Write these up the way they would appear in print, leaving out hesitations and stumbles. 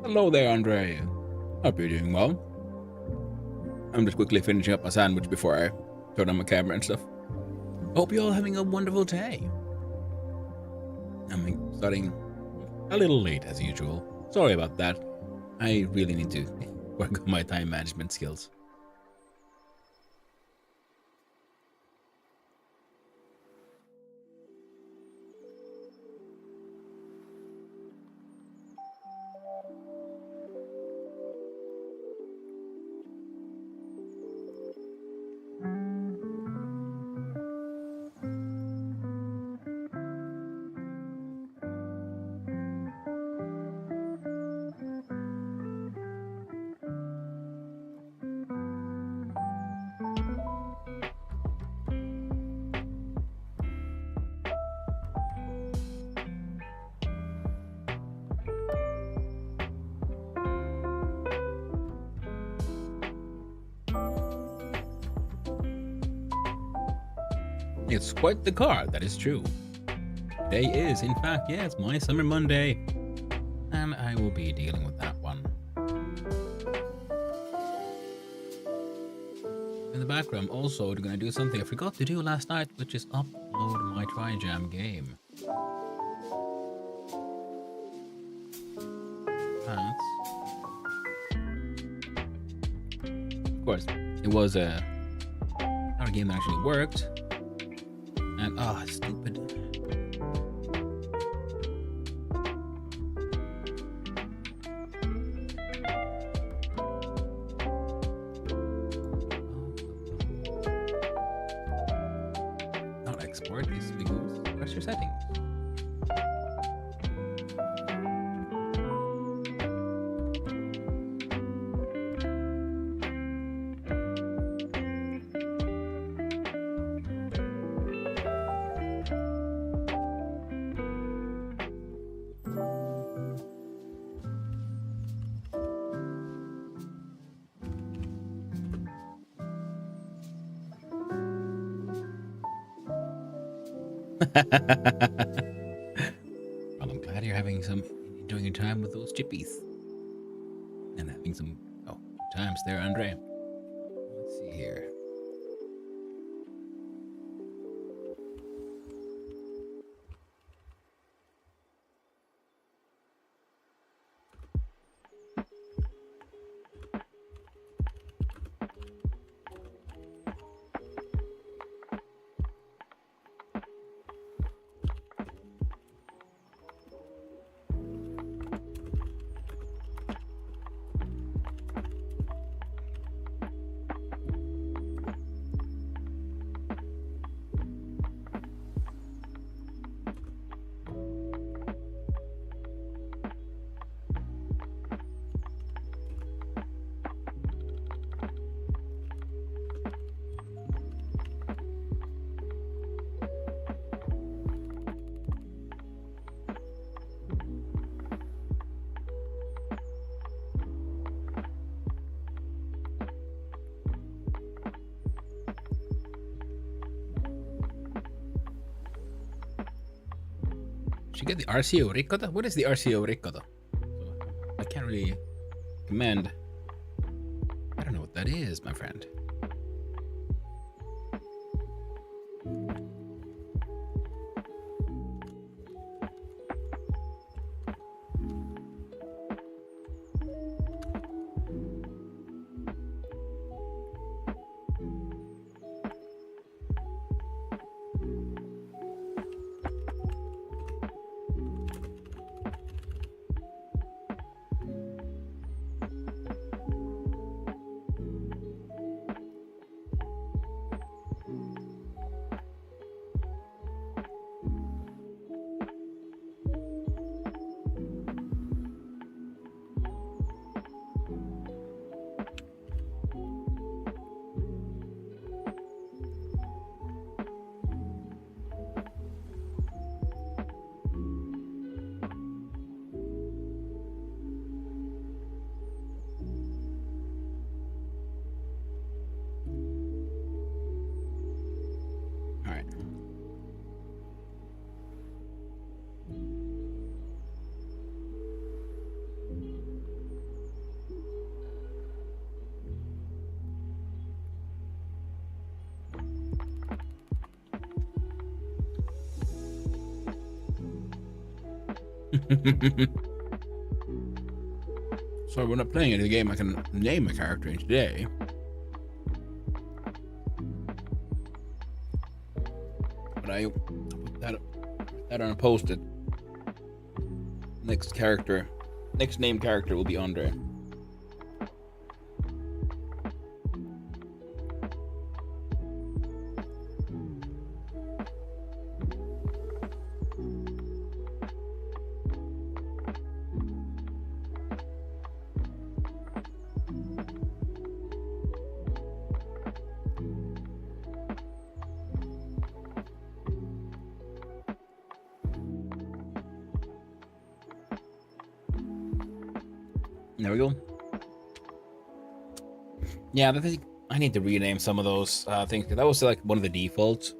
Hello there, Andre. Hope you're doing well. I'm just quickly finishing up my sandwich before I turn on my camera and stuff. Hope you're all having a wonderful day. I'm starting a little late as usual. Sorry about that. I really need to work on my time management skills. It's quite the car, that is true. Today is, in fact, yes, my summer Monday. And I will be dealing with that one. In the background, also, we're going to do something I forgot to do last night, which is upload my TryJam game. That's... Of course, it was not a game that actually worked. And, stupid. Not export is because press your settings. Well, I'm glad you're having enjoying your time with those chippies. And having some, times there, Andre. Let's see here. Should you get the RCO ricotta? What is the RCO ricotta? I can't really command. I don't know what that is, my friend. So we're not playing any game I can name a character in today. But I put that on a post-it. Next name character will be Andre. There we go. Yeah, I need to rename some of those things. That was like one of the default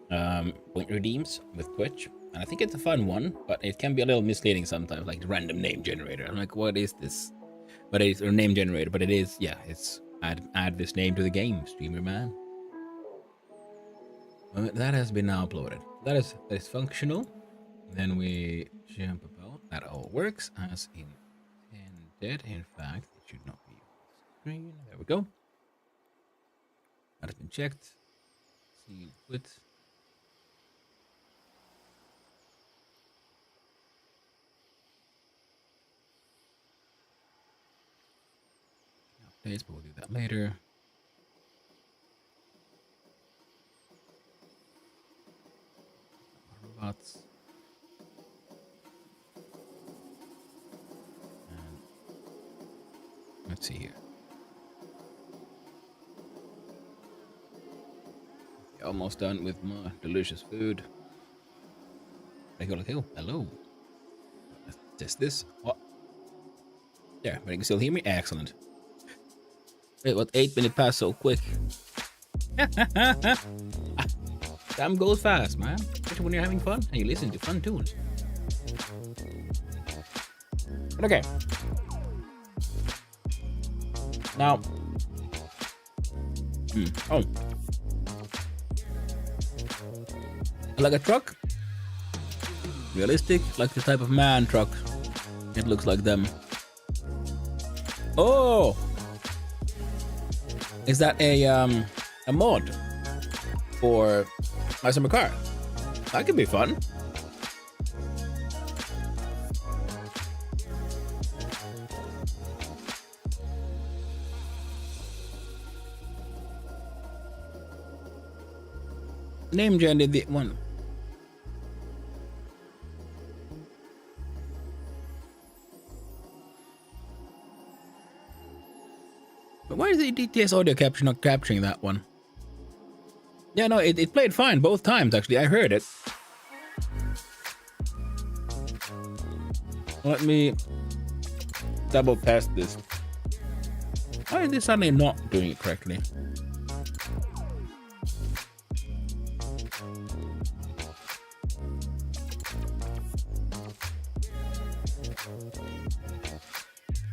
point redeems with Twitch, and I think it's a fun one, but it can be a little misleading sometimes, like random name generator. I'm like, what is this? But it's a name generator, but it is, yeah, it's add this name to the game, streamer man. That has been now uploaded. That is functional. Then we jump about. That all works as intended. In fact, it should not be on the screen. There we go. That has been checked. See quit. Updates, but we'll do that later. Robots. And let's see here. Almost done with my delicious food. I go like, oh, hello. Let's test this. What? There, but you can still hear me? Excellent. Wait, what? 8 minutes passed so quick. Time goes fast, man. Especially when you're having fun and you listen to fun tunes. But okay. Now. Oh. Like a truck? Realistic? Like the type of man truck. It looks like them. Oh! Is that a mod for my summer car? That could be fun. Name gen did the one. But why is the DTS audio capture not capturing that one? Yeah, no, it played fine both times, actually. I heard it. Let me double test this. Why is this suddenly not doing it correctly?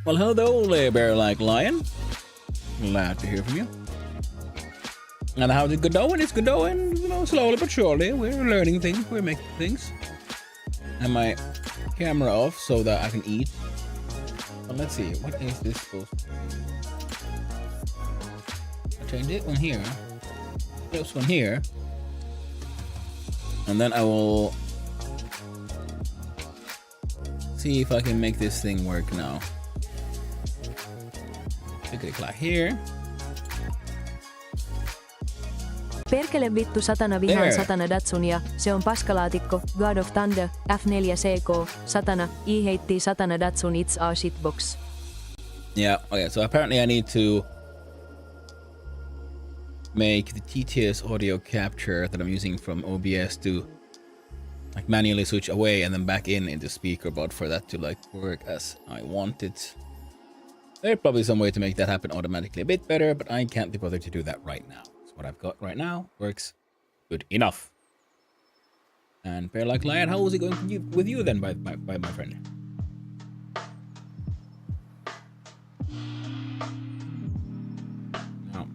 Well, hello there, bear-like lion. Glad to hear from you. And how's it going? It's going, you know, slowly but surely. We're learning things. We're making things. And my camera off so that I can eat. Well, let's see. What is this supposed to be? I change it one here. This one here. And then I will see if I can make this thing work now. Click here. Perkele vittu satana vihaan satana Datsunia, se on paskalaatikko, God of Thunder, F4CK, satana, heitti satana Datsun it's a shitbox. Yeah, okay, so apparently I need to make the TTS audio capture that I'm using from OBS to like manually switch away and then back into SpeakerBot for that to like work as I want it. There's probably some way to make that happen automatically a bit better, but I can't be bothered to do that right now. So what I've got right now works good enough. And Bear Like Lion, how was it going with you then, by my friend? No.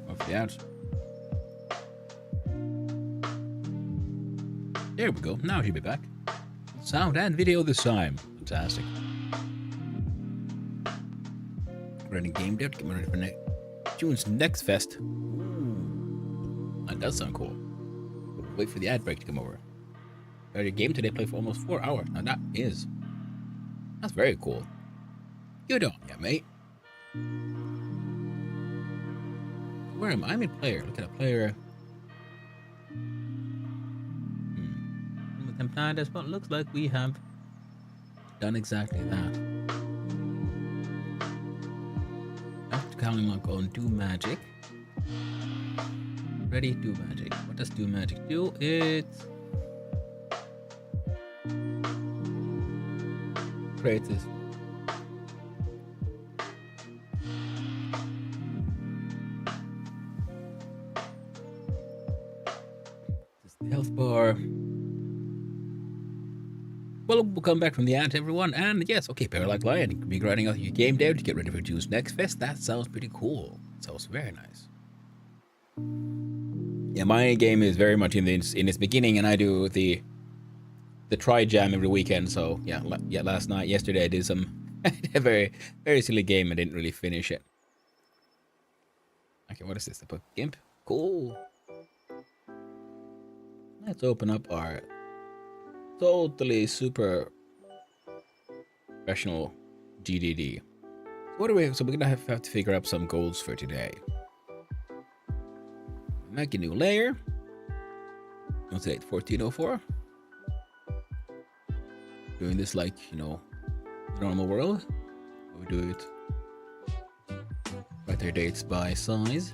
Off the ads. There we go. Now she'll be back. Sound and video this time. Fantastic. Running game dev. Get ready for June's next fest. Ooh. That does sound cool. Wait for the ad break to come over. Your game today played for almost 4 hours. Now that's very cool. Good on ya, mate. Where am I? I'm in player. Look at a player. With them planets, but looks like we have done exactly that. After counting on going do magic. Ready, do magic. What does do magic do? It creates this. This is the health bar. Well, we'll come back from the ad, everyone. And yes, okay, Paralike Lion, you can be grinding out your game dev to get ready for June's next fest. That sounds pretty cool. Sounds very nice. Yeah, my game is very much in its beginning, and I do the try jam every weekend. So yeah, yesterday I did a very silly game and didn't really finish it. Okay, what is this? The GIMP? Cool. Let's open up our totally super professional GDD. So we're gonna have to figure out some goals for today. Make a new layer. What's it? 1404. Doing this like, normal world. We do it. Write their dates by size.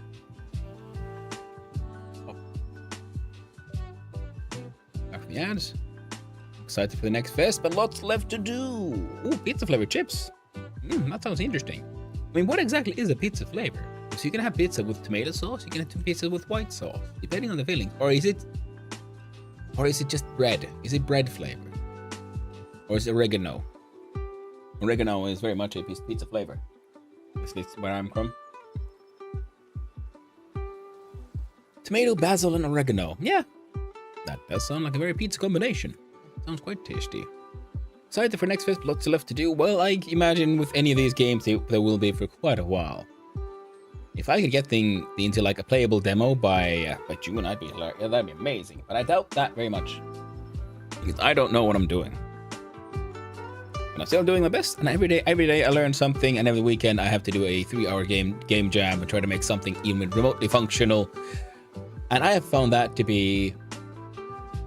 Back from the ads. Excited for the next fest, but lots left to do. Ooh, pizza flavored chips. That sounds interesting. I mean, what exactly is a pizza flavor? So you can have pizza with tomato sauce, you can have pizza with white sauce, depending on the filling. Or is it just bread? Is it bread flavor? Or is it oregano? Oregano is very much a pizza flavor. This is where I'm from. Tomato, basil, and oregano. Yeah, that does sound like a very pizza combination. Sounds quite tasty. Excited for next fest, lots left to do. Well, I imagine with any of these games, there will be for quite a while. If I could get into like a playable demo by June, that'd be amazing. But I doubt that very much, because I don't know what I'm doing. But I'm still doing my best, and every day I learn something, and every weekend I have to do a 3-hour game jam and try to make something even remotely functional. And I have found that to be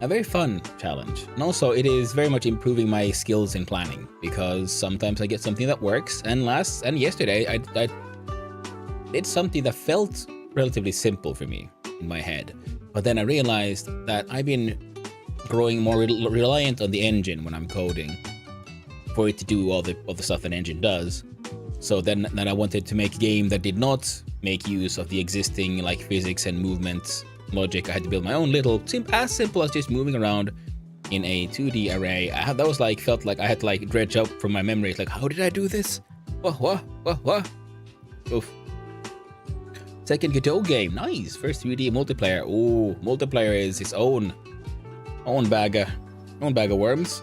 a very fun challenge. And also it is very much improving my skills in planning, because sometimes I get something that works, and yesterday I did something that felt relatively simple for me in my head. But then I realized that I've been growing more reliant on the engine when I'm coding for it to do all the stuff an engine does. So then I wanted to make a game that did not make use of the existing like physics and movement logic. I had to build my own little, as simple as just moving around in a 2D array. Felt like I had to like dredge up from my memory. It's like, how did I do this? What? Oof. Second Godot game, nice. First 3D multiplayer. Ooh, multiplayer is its own bag of worms.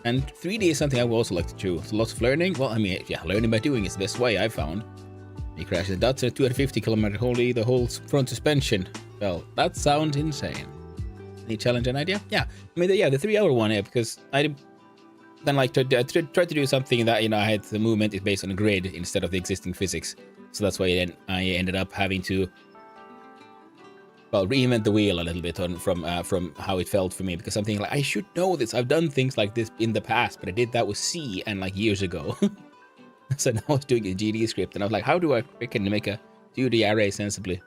And 3D is something I would also like to do. So lots of learning. Well, I mean, yeah, learning by doing is the best way I've found. You crash the Datsun at 250 km, the whole front suspension. Well, that sounds insane. Any challenge and idea? Yeah, I mean, the 3-hour one, yeah, because I then like tried to do something that, I had the movement is based on a grid instead of the existing physics. So that's why then I ended up having to, well, reinvent the wheel a little bit from how it felt for me, because I'm thinking like, I should know this. I've done things like this in the past, but I did that with C and like years ago. So now I was doing a GD script, and I was like, how do I freaking make a 2D array sensibly?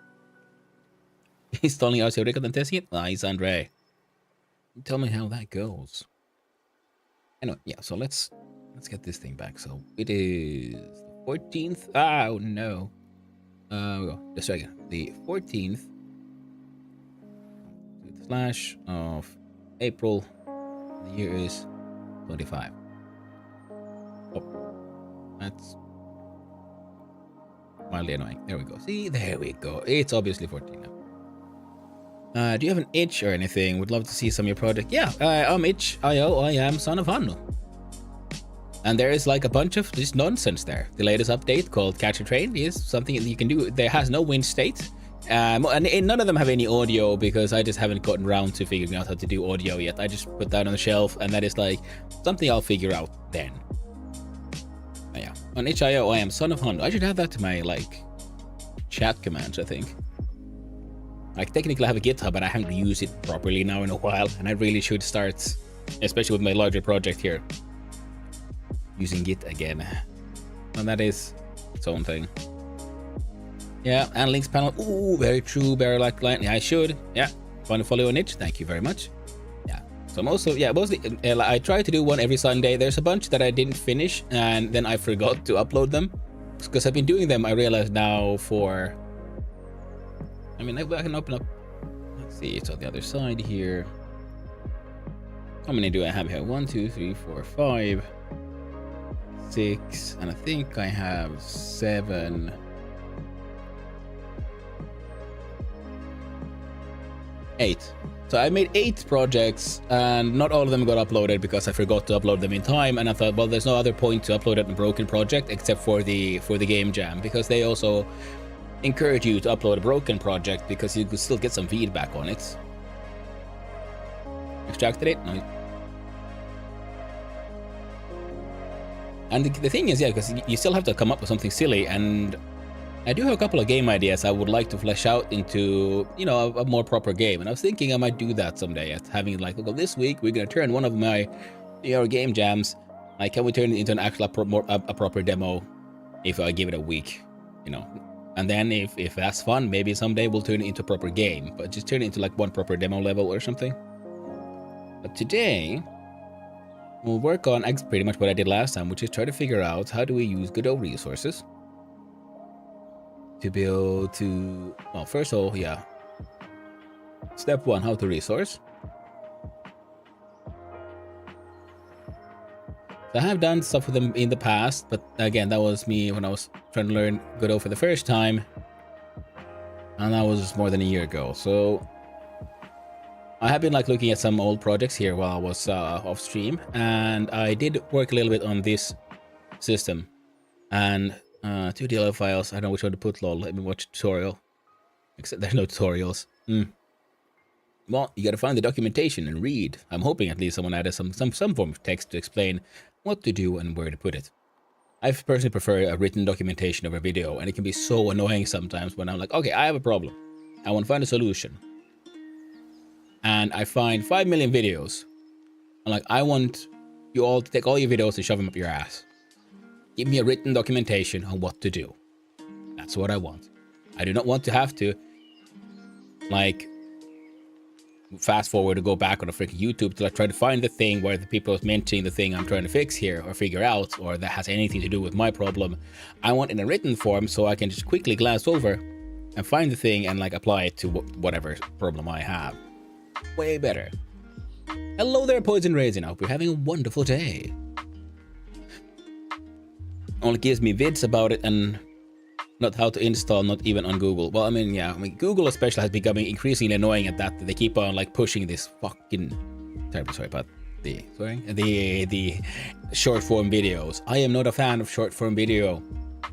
Installing RC record and testing it? Nice, Andre. Tell me how that goes. Anyway, yeah, so let's get this thing back. So it is the 14th. Oh no. Just again. The 14th slash of April. The year is 25. Oh, that's mildly annoying. There we go. See, there we go. It's obviously 14 now. Do you have an itch or anything? Would love to see some of your project. Yeah, I'm itch.io. I am son of Hannu. And there is like a bunch of just nonsense there. The latest update called Catch a Train is something that you can do. There has no win state. And none of them have any audio because I just haven't gotten around to figuring out how to do audio yet. I just put that on the shelf and that is like something I'll figure out then. But yeah, on itch.io I am son of Hannu. I should have that to my like chat commands, I think. Like technically I have a GitHub, but I haven't used it properly now in a while, and I really should start, especially with my larger project here, using Git again. And that is its own thing. Yeah, and links panel. Ooh, very true, very like line. Yeah, I should. Yeah, want to follow on itch? Thank you very much. Yeah. So I'm also, yeah, mostly I try to do one every Sunday. There's a bunch that I didn't finish, and then I forgot to upload them because I've been doing them. I realize now for. I mean, I can open up. Let's see, it's on the other side here. How many do I have here? 1, 2, 3, 4, 5, 6, and I think I have 7. 8. So I made 8 projects, and not all of them got uploaded because I forgot to upload them in time. And I thought, well, there's no other point to upload it in a broken project except for the game jam, because they also encourage you to upload a broken project because you could still get some feedback on it. Extracted it? No. And the thing is, yeah, because you still have to come up with something silly, and I do have a couple of game ideas I would like to flesh out into, you know, a more proper game. And I was thinking I might do that someday, at having like, okay, this week we're gonna turn one of my, game jams, like, can we turn it into an actual a proper demo if I give it a week, And then if that's fun, maybe someday we'll turn it into a proper game, but just turn it into like one proper demo level or something. But today, we'll work on pretty much what I did last time, which is try to figure out how do we use Godot resources to be able to, well, first of all, yeah. Step 1, how to resource. I have done stuff with them in the past, but again, that was me when I was trying to learn Godot for the first time, and that was more than a year ago. So I have been like looking at some old projects here while I was off stream, and I did work a little bit on this system. And 2 DLL files, I don't know which one to put, lol. Let me watch a tutorial. Except there's no tutorials. Well, you gotta find the documentation and read. I'm hoping at least someone added some form of text to explain what to do and where to put it. I personally prefer a written documentation over video, and it can be so annoying sometimes when I'm like, okay, I have a problem. I want to find a solution. And I find 5 million videos. I'm like, I want you all to take all your videos and shove them up your ass. Give me a written documentation on what to do. That's what I want. I do not want to have to, like, fast forward to go back on a freaking YouTube to like try to find the thing where the people is mentioning the thing I'm trying to fix here or figure out, or that has anything to do with my problem. I want in a written form so I can just quickly glance over and find the thing and like apply it to whatever problem I have. Way better. Hello there, Poison Raisin. I hope you're having a wonderful day. Only gives me vids about it and not how to install, not even on Google. Well, Google especially has becoming increasingly annoying at that. They keep on like pushing this fucking sorry about the short form videos. I am not a fan of short form video.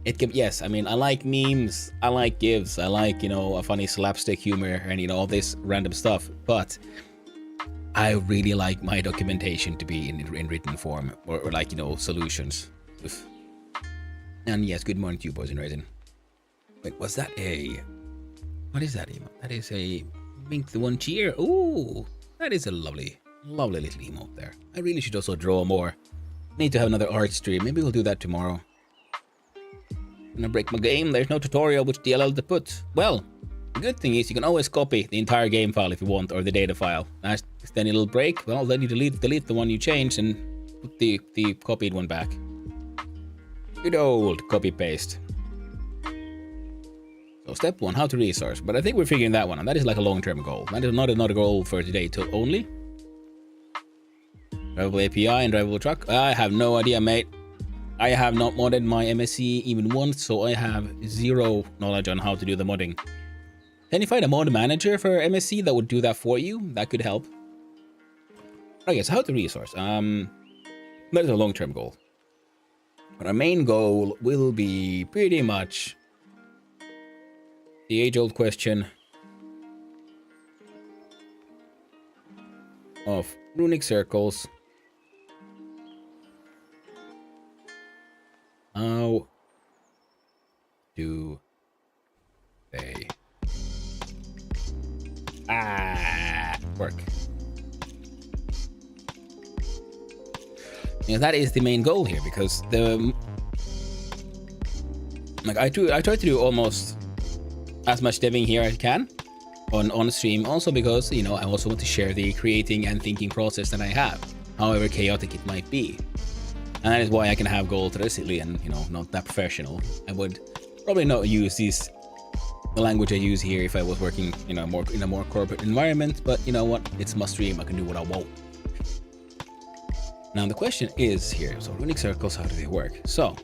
It can, yes, I like memes, I like GIFs, I like, a funny slapstick humor and all this random stuff, but I really like my documentation to be in written form or like, solutions. And yes, good morning to you, Poison Raisin. Wait, was that what is that emote? That is a Mink the One Cheer. Ooh, that is a lovely little emote there. I really should also draw more. Need to have another art stream. Maybe we'll do that tomorrow. I'm gonna break my game. There's no tutorial which DLL to put. Well, the good thing is you can always copy the entire game file if you want, or the data file. If then it'll break, well, then you delete the one you changed and put the copied one back. Good old copy-paste. So step 1, how to resource. But I think we're figuring that one out. That is like a long-term goal. That is not a goal for today only. Drivable API and drivable truck. I have no idea, mate. I have not modded my MSC even once, so I have zero knowledge on how to do the modding. Can you find a mod manager for MSC that would do that for you? That could help. Okay, so how to resource? That is a long-term goal. But our main goal will be pretty much the age-old question of runic circles. How do they work? You know, that is the main goal here, because I try to do almost as much deving here as I can on stream, also because, you know, I also want to share the creating and thinking process that I have, however chaotic it might be. And that is why I can have goals that are silly and, you know, not that professional. I would probably not use the language I use here if I was working, you know, more in a more corporate environment, but you know what? It's my stream, I can do what I want. Now the question is here, so runic circles, how do they work? So,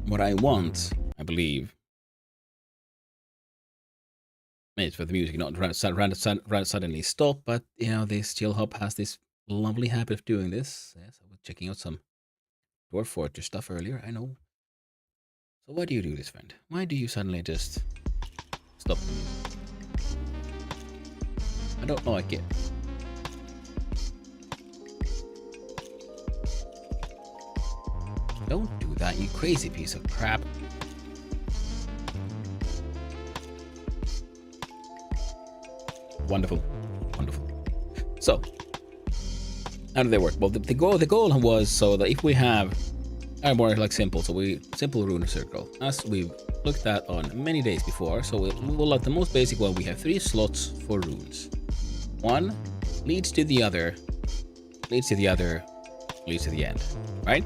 what I want, I believe, is for the music not to suddenly stop, but you know, this Chill Hop has this lovely habit of doing this. Yes, I was checking out some Dwarf Fortress stuff earlier, I know. So why do you do this, friend? Why do you suddenly just stop the music? I don't like it. Don't do that, you crazy piece of crap. Wonderful. Wonderful. So, how do they work? Well, the goal was so that if we have more like simple rune circle, as we've looked at on many days before. So we'll at the most basic one, we have 3 slots for runes. One leads to the other, leads to the other, leads to the end, right?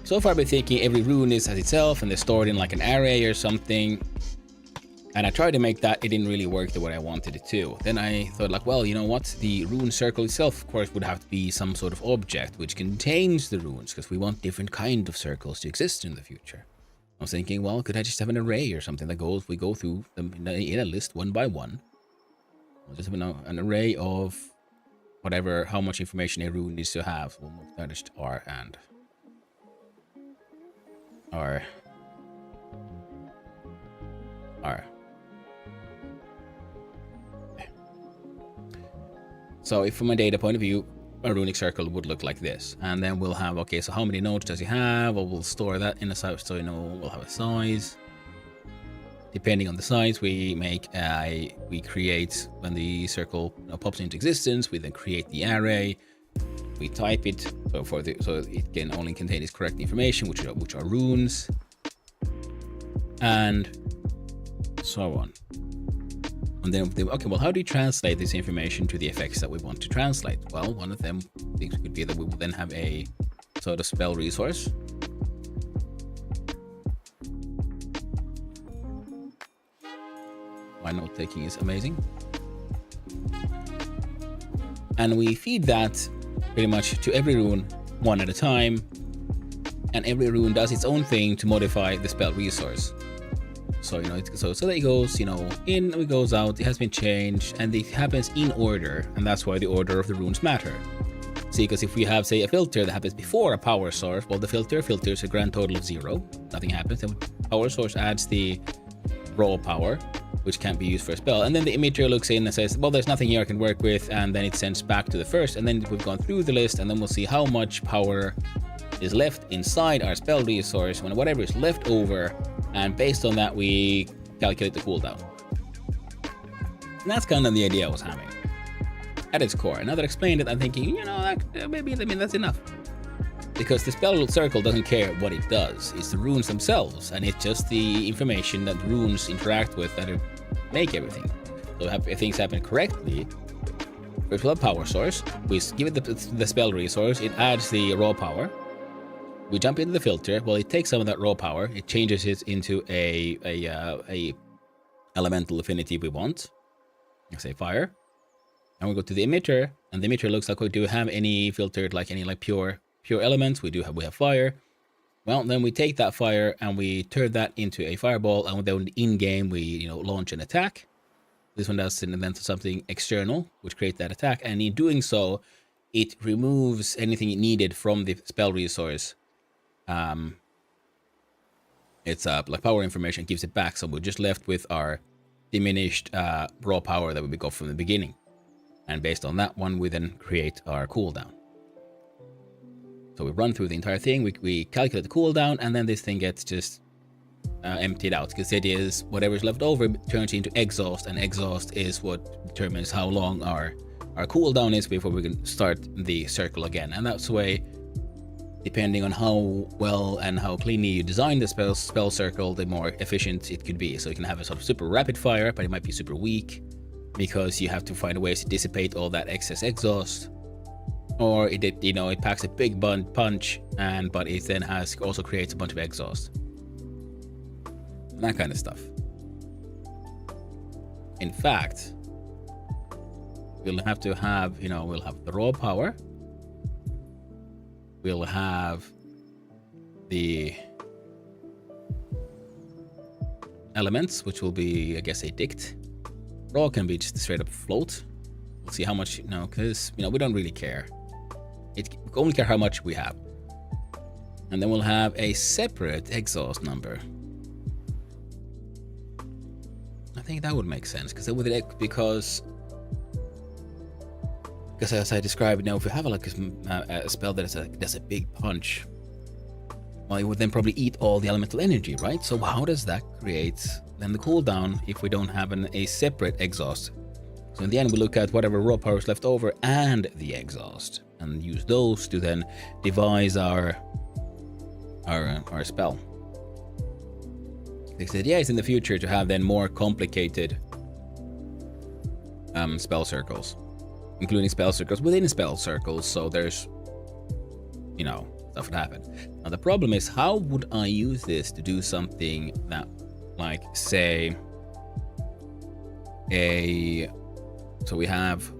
So far I've been thinking every rune is as itself and they're stored in like an array or something. And I tried to make that, it didn't really work the way I wanted it to. Then I thought like, well, you know what? The rune circle itself, of course, would have to be some sort of object which contains the runes, because we want different kind of circles to exist in the future. I was thinking, well, could I just have an array or something that goes, we go through them in a list one by one. We'll just have an array of whatever, how much information a rune needs to have. We'll move that to R and R. R. So if from a data point of view, a runic circle would look like this. And then we'll have, okay, so how many nodes does he have? Or we'll store that in a size, so you know, we'll have a size. Depending on the size we make, we create, when the circle pops into existence, we then create the array. We type it, so it can only contain its correct information, which are runes. And so on. And then, okay, well, how do you translate this information to the effects that we want to translate? Well, one of them things could be that we will then have a sort of spell resource. Why note taking is amazing. And we feed that pretty much to every rune one at a time. And every rune does its own thing to modify the spell resource. So, you know, so that it goes, you know, in, it goes out, it has been changed, and it happens in order, and that's why the order of the runes matter. See, because if we have, say, a filter that happens before a power source, well, the filter filters a grand total of 0, nothing happens, and power source adds the raw power, which can't be used for a spell, and then the emitter looks in and says, well, there's nothing here I can work with, and then it sends back to the first, and then we've gone through the list, and then we'll see how much power is left inside our spell resource, when whatever is left over, and based on that, we calculate the cooldown. And that's kind of the idea I was having at its core. And now that I explained it, I'm thinking, you know, maybe that's enough. Because the spell circle doesn't care what it does. It's the runes themselves, and it's just the information that runes interact with that make everything. So if things happen correctly, first we'll have power source. We give it the spell resource. It adds the raw power. We jump into the filter. Well, it takes some of that raw power. It changes it into a elemental affinity we want. I say fire. And we go to the emitter, and the emitter looks like, do we have any filtered, like any like pure elements? We have fire. Well, then we take that fire and we turn that into a fireball, and then in game we launch an attack. This one does then something external, which creates that attack, and in doing so, it removes anything it needed from the spell resource. It's like power information, gives it back, so we're just left with our diminished raw power that we got from the beginning. And based on that one, we then create our cooldown. So we run through the entire thing, we calculate the cooldown, and then this thing gets just emptied out. Because the idea is whatever's left over turns into exhaust, and exhaust is what determines how long our cooldown is before we can start the circle again. And that's the way, depending on how well and how cleanly you design the spell circle, the more efficient it could be. So you can have a sort of super rapid fire, but it might be super weak because you have to find ways to dissipate all that excess exhaust. Or it packs a big punch, but it then also creates a bunch of exhaust. And that kind of stuff. In fact, we'll have to have, we'll have the raw power. We'll have the elements, which will be, I guess, a dict. Raw can be just straight up float. We'll see how much, because, we don't really care. We only care how much we have. And then we'll have a separate exhaust number. I think that would make sense, because as I described, if we have like a spell that does a big punch, well, it would then probably eat all the elemental energy, right? So how does that create then the cooldown if we don't have a separate exhaust? So in the end, we look at whatever raw power is left over and the exhaust, and use those to then devise our spell. The idea is in the future to have then more complicated spell circles, including spell circles within spell circles. So there's, stuff would happen. Now the problem is, how would I use this to do something that, like, say, so we have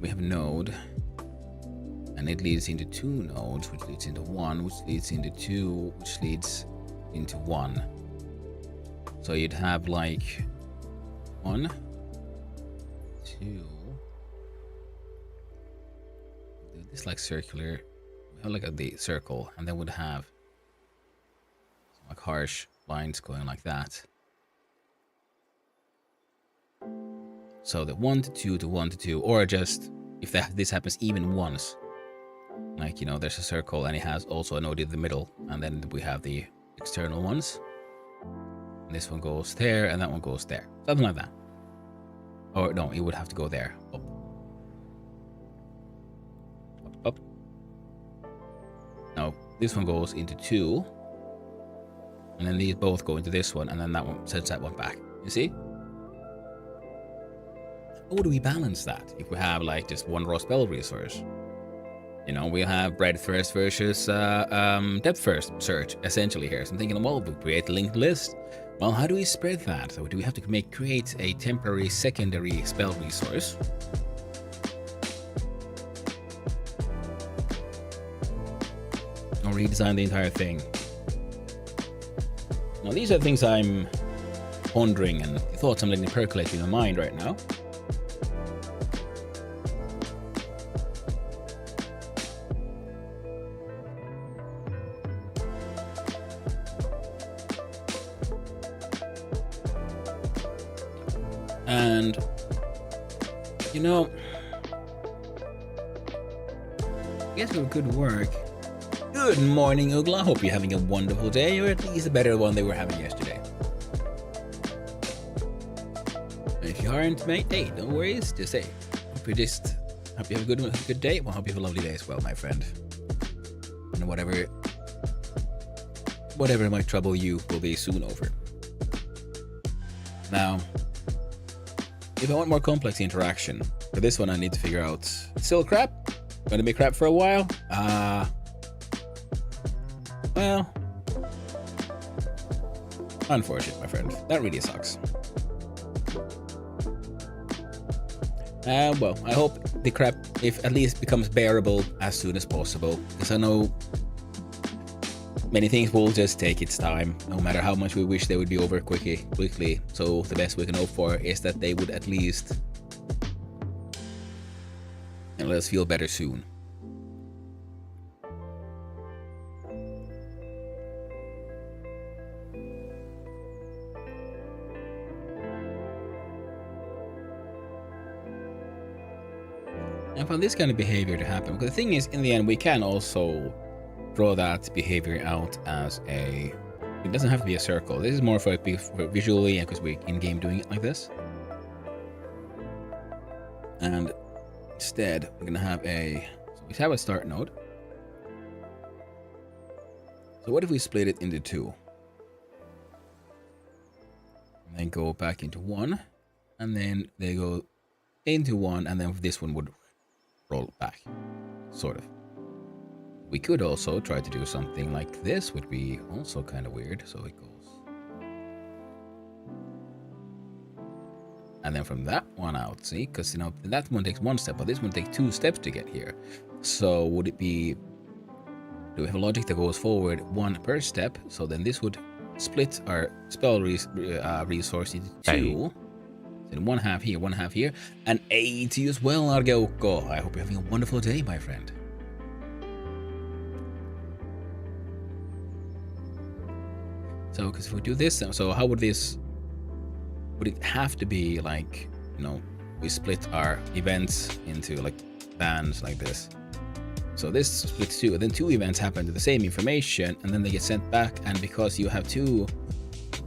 a node, and it leads into two nodes, which leads into one, which leads into two, which leads into one. So you'd have like 1, 2. Do this like circular. We have like the circle, and then would have some like harsh lines going like that. So the 1 to 2 to 1 to 2, or just if this happens even once, like there's a circle and it has also a node in the middle, and then we have the external ones. And this one goes there, and that one goes there, something like that. Or no, it would have to go there. Up, up, up. No, this one goes into 2, and then these both go into this one, and then that one sends that one back. You see? How do we balance that if we have like just one raw spell resource? We have breadth first versus depth first search essentially here. So I'm thinking, well, we create a linked list. Well, how do we spread that? So do we have to create a temporary secondary spell resource? Or redesign the entire thing? Now these are things I'm pondering, and thoughts I'm letting percolate in my mind right now. And, I guess with good work. Good morning, Ugla. Hope you're having a wonderful day, or at least a better one than we were having yesterday. If you aren't, mate, hey, no worries. Just say, hope you have a good day. Well, hope you have a lovely day as well, my friend. And whatever might trouble you will be soon over. Now, if I want more complex interaction, for this one I need to figure out, it's still crap? Gonna be crap for a while? Well, unfortunate, my friend. That really sucks. Well, I hope the crap if at least becomes bearable as soon as possible, because I know many things will just take its time, no matter how much we wish they would be over quickly. So the best we can hope for is that they would at least let us feel better soon. And for this kind of behavior to happen, because the thing is, in the end, we can also draw that behavior out as a... It doesn't have to be a circle. This is more for visually, and because we're in-game doing it like this. And instead, we're going to have a... So we have a start node. So what if we split it into two? And then go back into one. And then they go into one, and then this one would roll back, sort of. We could also try to do something like this, would be also kind of weird. So it goes, and then from that one out, see, because you know that one takes one step, but this one takes 2 steps to get here. So would it be? Do we have a logic that goes forward 1 per step? So then this would split our spell resource into 2. Then 1 half here, 1 half here, and 80 as well, Argeukko. I hope you're having a wonderful day, my friend. So, because if we do this, so how would this... Would it have to be like, you know, we split our events into like bands like this. So this splits 2, and then 2 events happen to the same information, and then they get sent back, and because you have 2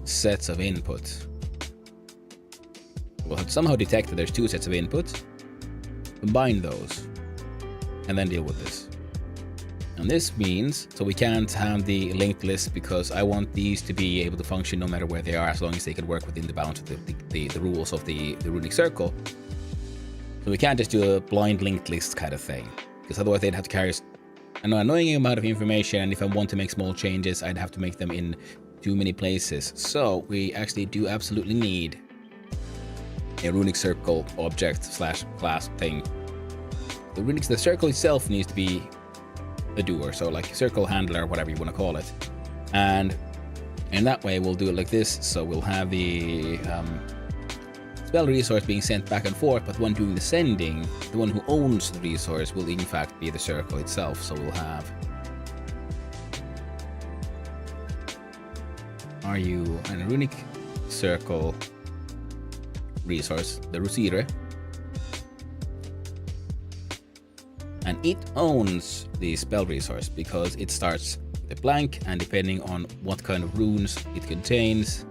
sets of input, we'll have to somehow detect that there's 2 sets of inputs, combine those, and then deal with this. And this means, so we can't have the linked list because I want these to be able to function no matter where they are, as long as they can work within the bounds of the rules of the runic circle. So we can't just do a blind linked list kind of thing, because otherwise they'd have to carry an annoying amount of information, and if I want to make small changes, I'd have to make them in too many places. So we actually do absolutely need a runic circle object slash class thing. The circle itself needs to be the doer, so like circle handler, whatever you want to call it. And in that way, we'll do it like this. So we'll have the spell resource being sent back and forth, but the one doing the sending, the one who owns the resource, will in fact be the circle itself. So we'll have a runic circle resource, the Rusire, and it owns the spell resource because it starts with a blank, and depending on what kind of runes it contains,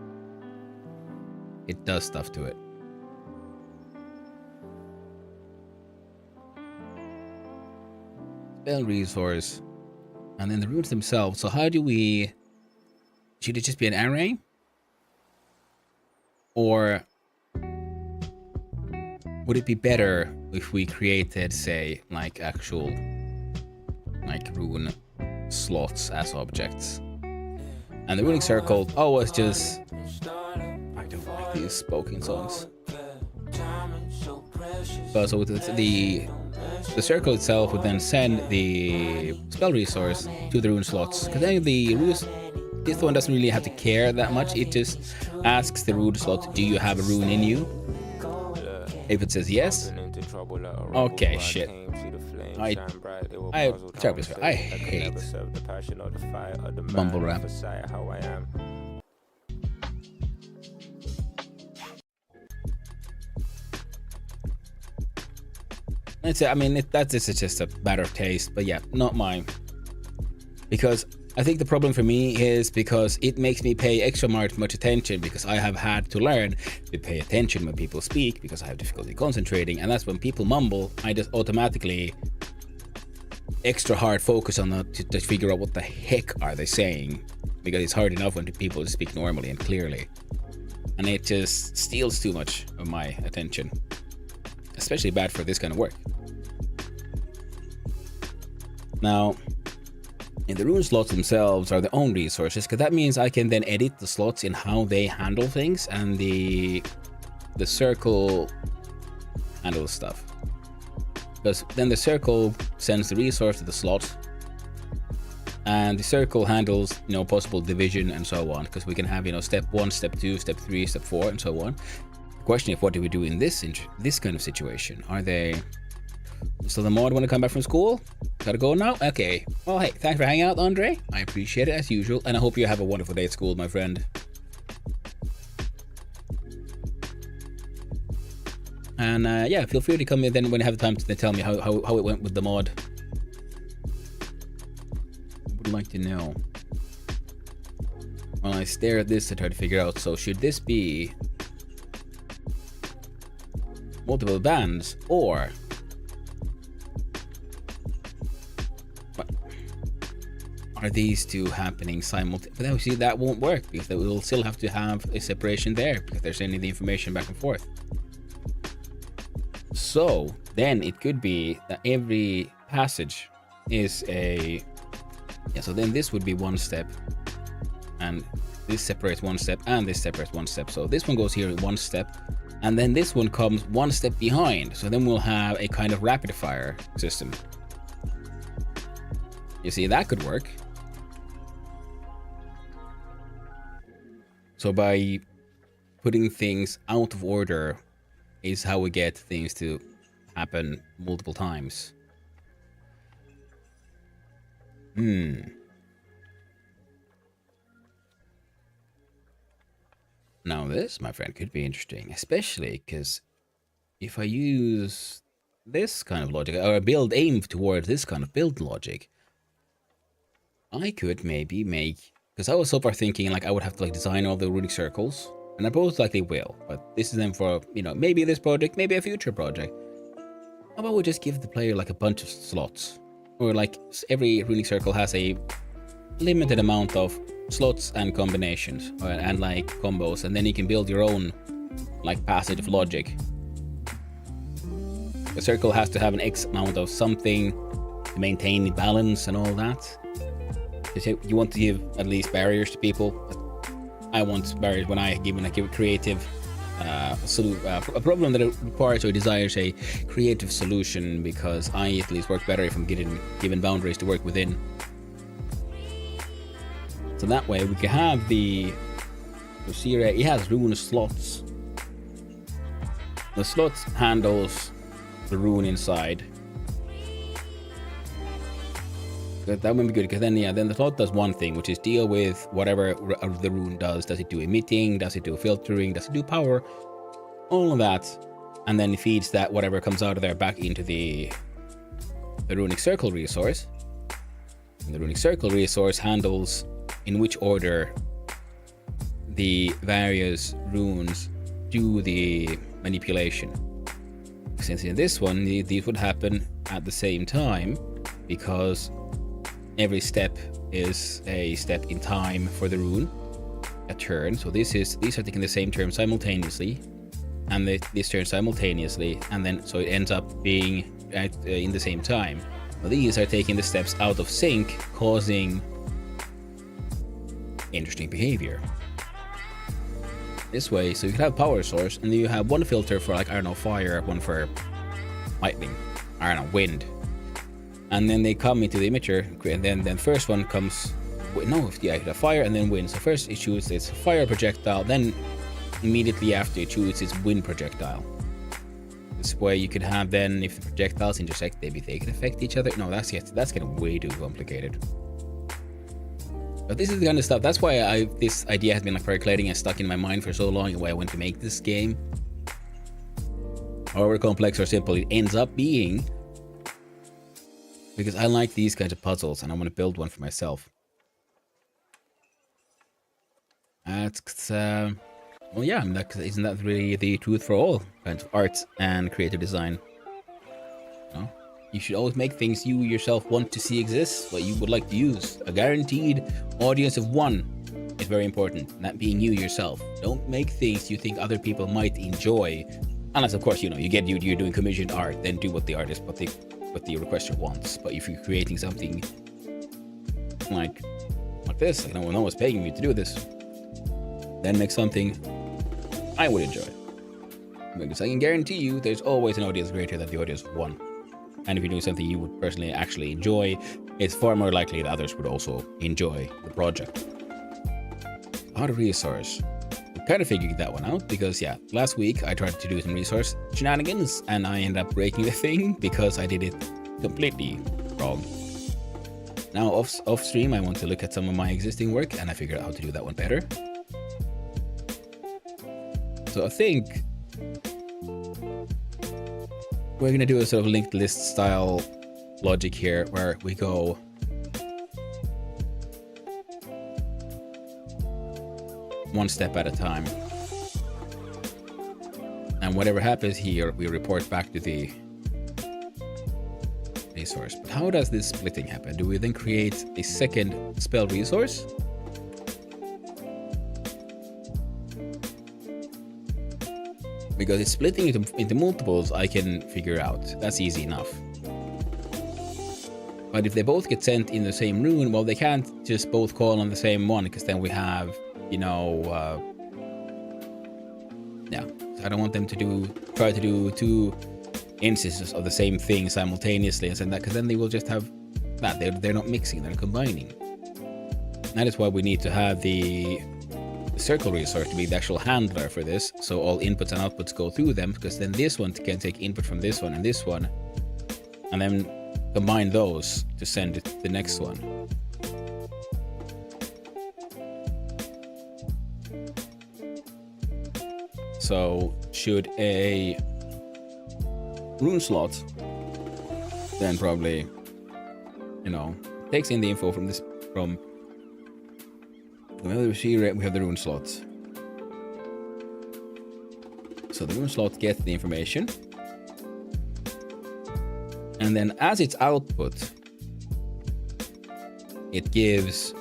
it does stuff to it. Spell resource, and then the runes themselves. So how do we... Should it just be an array? Or would it be better if we created, say, like actual like rune slots as objects? And the runic circle always just... I don't like these spoken songs. But so the circle itself would then send the spell resource to the rune slots, because then this one doesn't really have to care that much. It just asks the rune slot, do you have a rune in you? If it says yes, okay, shit. I hate mumble rap. I mean, that is just a matter of taste, but yeah, not mine. Because I think the problem for me is because it makes me pay extra much attention, because I have had to learn to pay attention when people speak, because I have difficulty concentrating, and that's when people mumble, I just automatically extra hard focus on that to figure out what the heck are they saying, because it's hard enough when people speak normally and clearly, and it just steals too much of my attention. Especially bad for this kind of work. Now, and the rune slots themselves are their own resources, because that means I can then edit the slots in how they handle things, and the circle handles stuff. Because then the circle sends the resource to the slot, and the circle handles, possible division and so on. Because we can have, step 1, step 2, step 3, step 4, and so on. The question is, what do we do in this kind of situation? Are they... So the mod want to come back from school? Gotta go now? Okay. Well, hey, thanks for hanging out, Andre. I appreciate it as usual, and I hope you have a wonderful day at school, my friend. And yeah, feel free to come in then when you have the time to tell me how it went with the mod. I would like to know. While I stare at this to try to figure out, so should this be multiple bands, or what are these two happening simultaneously? But obviously that won't work, because we will still have to have a separation there, because they're sending the information back and forth. So then it could be that every passage is a... Yeah, so then this would be one step, and this separates one step, and this separates one step. So this one goes here in one step, and then this one comes one step behind. So then we'll have a kind of rapid fire system. You see, that could work. So by putting things out of order is how we get things to happen multiple times. Now this, my friend, could be interesting, especially because if I use this kind of logic, or aim towards this kind of build logic, I could maybe make... Because I was so far thinking like I would have to like design all the runic circles, and I both likely will, but this is then for, maybe this project, maybe a future project. How about we just give the player like a bunch of slots? Or like every runic circle has a limited amount of slots and combinations, and like combos, and then you can build your own like passage of logic. The circle has to have an X amount of something to maintain the balance and all that. You want to give at least barriers to people. I want barriers when I give a creative a problem that requires or desires a creative solution, because I at least work better if I'm given boundaries to work within. So that way we can have the Sire, it has rune slots. The slot handles the rune inside. That would be good, because then the slot does one thing, which is deal with whatever the rune does. Does it do emitting? Does it do filtering? Does it do power? All of that, and then it feeds that whatever comes out of there back into the runic circle resource. And the runic circle resource handles in which order the various runes do the manipulation. Since in this one these would happen at the same time, because every step is a step in time for the rune, a turn. So these are taking the same turn simultaneously, and this turn simultaneously, and then so it ends up being in the same time. Now these are taking the steps out of sync, causing interesting behavior. This way, so you can have power source, and then you have one filter for like, I don't know, fire, one for lightning, I don't know, wind. And then they come into the emitter, and then first one comes, the fire and then wind. So first it shoots its fire projectile, then immediately after it shoots its wind projectile. This way you could have then, if the projectiles intersect, maybe they can affect each other. No, that's getting way too complicated. But this is the kind of stuff, that's why this idea has been like percolating and stuck in my mind for so long, and why I want to make this game. However complex or simple it ends up being, because I like these kinds of puzzles and I want to build one for myself. That's well, yeah, isn't that really the truth for all kinds of art and creative design? You should always make things you yourself want to see exist, what you would like to use. A guaranteed audience of one is very important, that being you yourself. Don't make things you think other people might enjoy, unless of course you're doing commissioned art, then do what the artist, what the requester wants. But if you're creating something like this, like no one's paying me to do this, then make something I would enjoy. Because I can guarantee you there's always an audience greater than the audience of one. And if you're doing something you would personally actually enjoy, it's far more likely that others would also enjoy the project. How to resource. I kind of figured that one out because, yeah, last week I tried to do some resource shenanigans and I ended up breaking the thing because I did it completely wrong. Now off stream, I want to look at some of my existing work and I figured out how to do that one better. So I think we're going to do a sort of linked list style logic here where we go one step at a time. And whatever happens here, we report back to the resource. But how does this splitting happen? Do we then create a second spell resource? Because it's splitting into multiples, I can figure out. That's easy enough. But if they both get sent in the same rune, well, they can't just both call on the same one, because then we have, you know, yeah. So I don't want them to try to do two instances of the same thing simultaneously and send that, because then they will just have that. They're not mixing, they're combining. That is why we need to have the circle resource to be the actual handler for this, so all inputs and outputs go through them, because then this one can take input from this one and this one, and then combine those to send it to the next one. So should a rune slot then probably, you know, takes in the info from this, from we have the rune slots. So the rune slot gets the information, and then as its output, it gives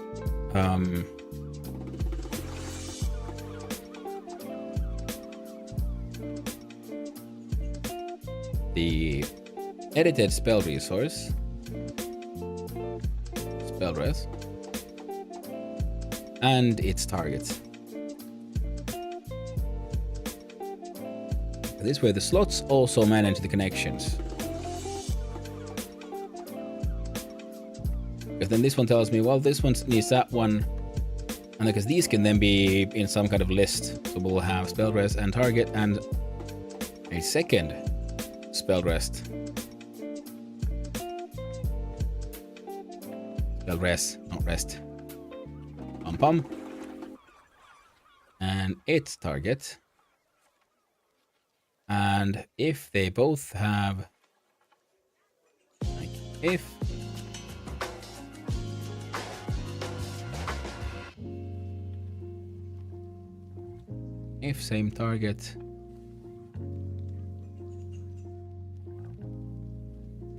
the edited spell resource, spell res, and its targets. This way the slots also manage the connections. Because then this one tells me, well, this one needs that one, and because these can then be in some kind of list. So we'll have spell rest and target and a second spell rest. Spell rest, not rest. Pum pum. And its target. And if they both have, like, if same target,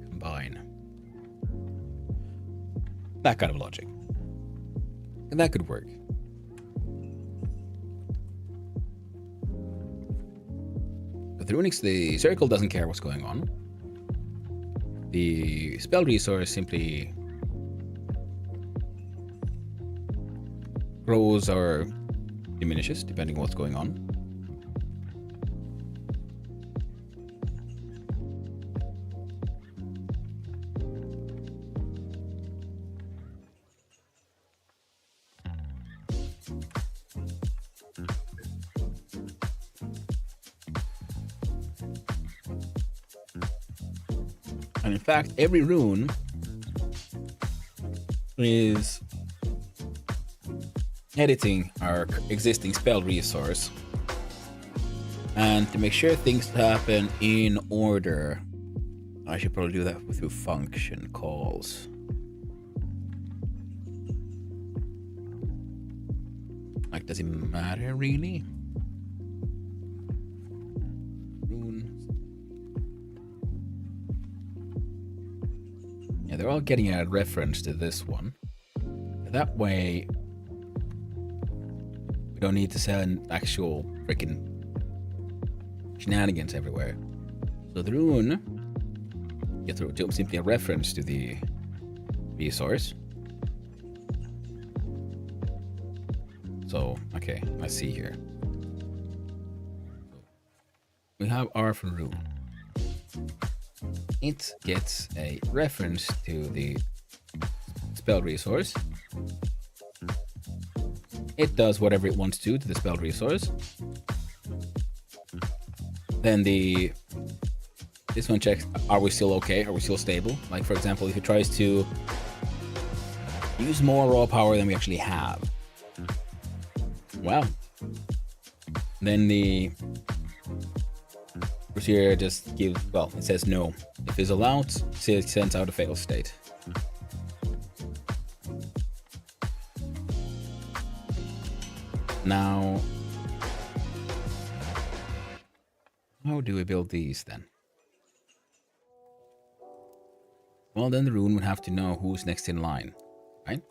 combine. That kind of logic. And that could work. But the runics, the circle doesn't care what's going on. The spell resource simply grows or diminishes depending on what's going on. And in fact, every rune is editing our existing spell resource. And to make sure things happen in order, I should probably do that through function calls. Like, does it matter really? Yeah, they're all getting a reference to this one. That way, we don't need to send actual freaking shenanigans everywhere. So the rune gets simply a reference to the resource. So, okay, let's see here. We have R from rune. It gets a reference to the spell resource. It does whatever it wants to the spell resource. Then this one checks, are we still okay? Are we still stable? Like, for example, if it tries to use more raw power than we actually have. Wow. Then the procedure just gives, well, it says no. If it's allowed, it sends out a fail state. Now, how do we build these then? Well, then the rune would have to know who's next in line, right?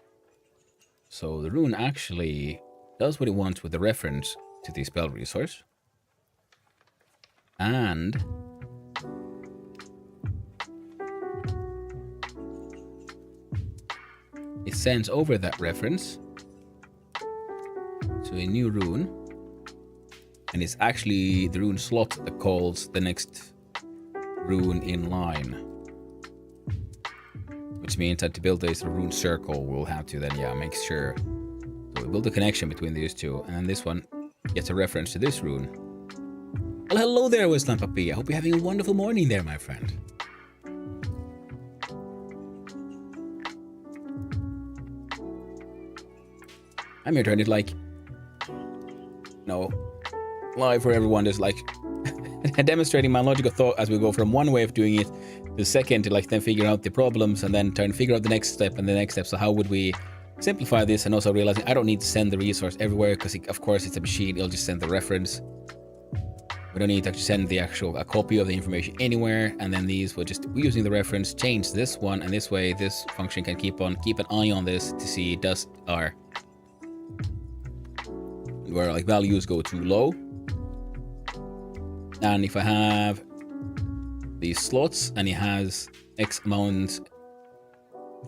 So the rune actually does what it wants with the reference to the spell resource. And it sends over that reference to a new rune. And it's actually the rune slot that calls the next rune in line. Which means that to build this rune circle, we'll have to then, make sure. So we build a connection between these two. And then this one gets a reference to this rune. Well, hello there, Wasteland Papi. I hope you're having a wonderful morning there, my friend. I'm here trying to, live for everyone, just demonstrating my logical thought as we go from one way of doing it to the second, to then figure out the problems and then trying to figure out the next step and the next step. So how would we simplify this, and also realizing I don't need to send the resource everywhere because of course it's a machine, it'll just send the reference. We don't need to actually send a copy of the information anywhere, and then these will just, we're using the reference, change this one, and this way this function can keep an eye on this to see does our where values go too low. And if I have these slots and it has X amount,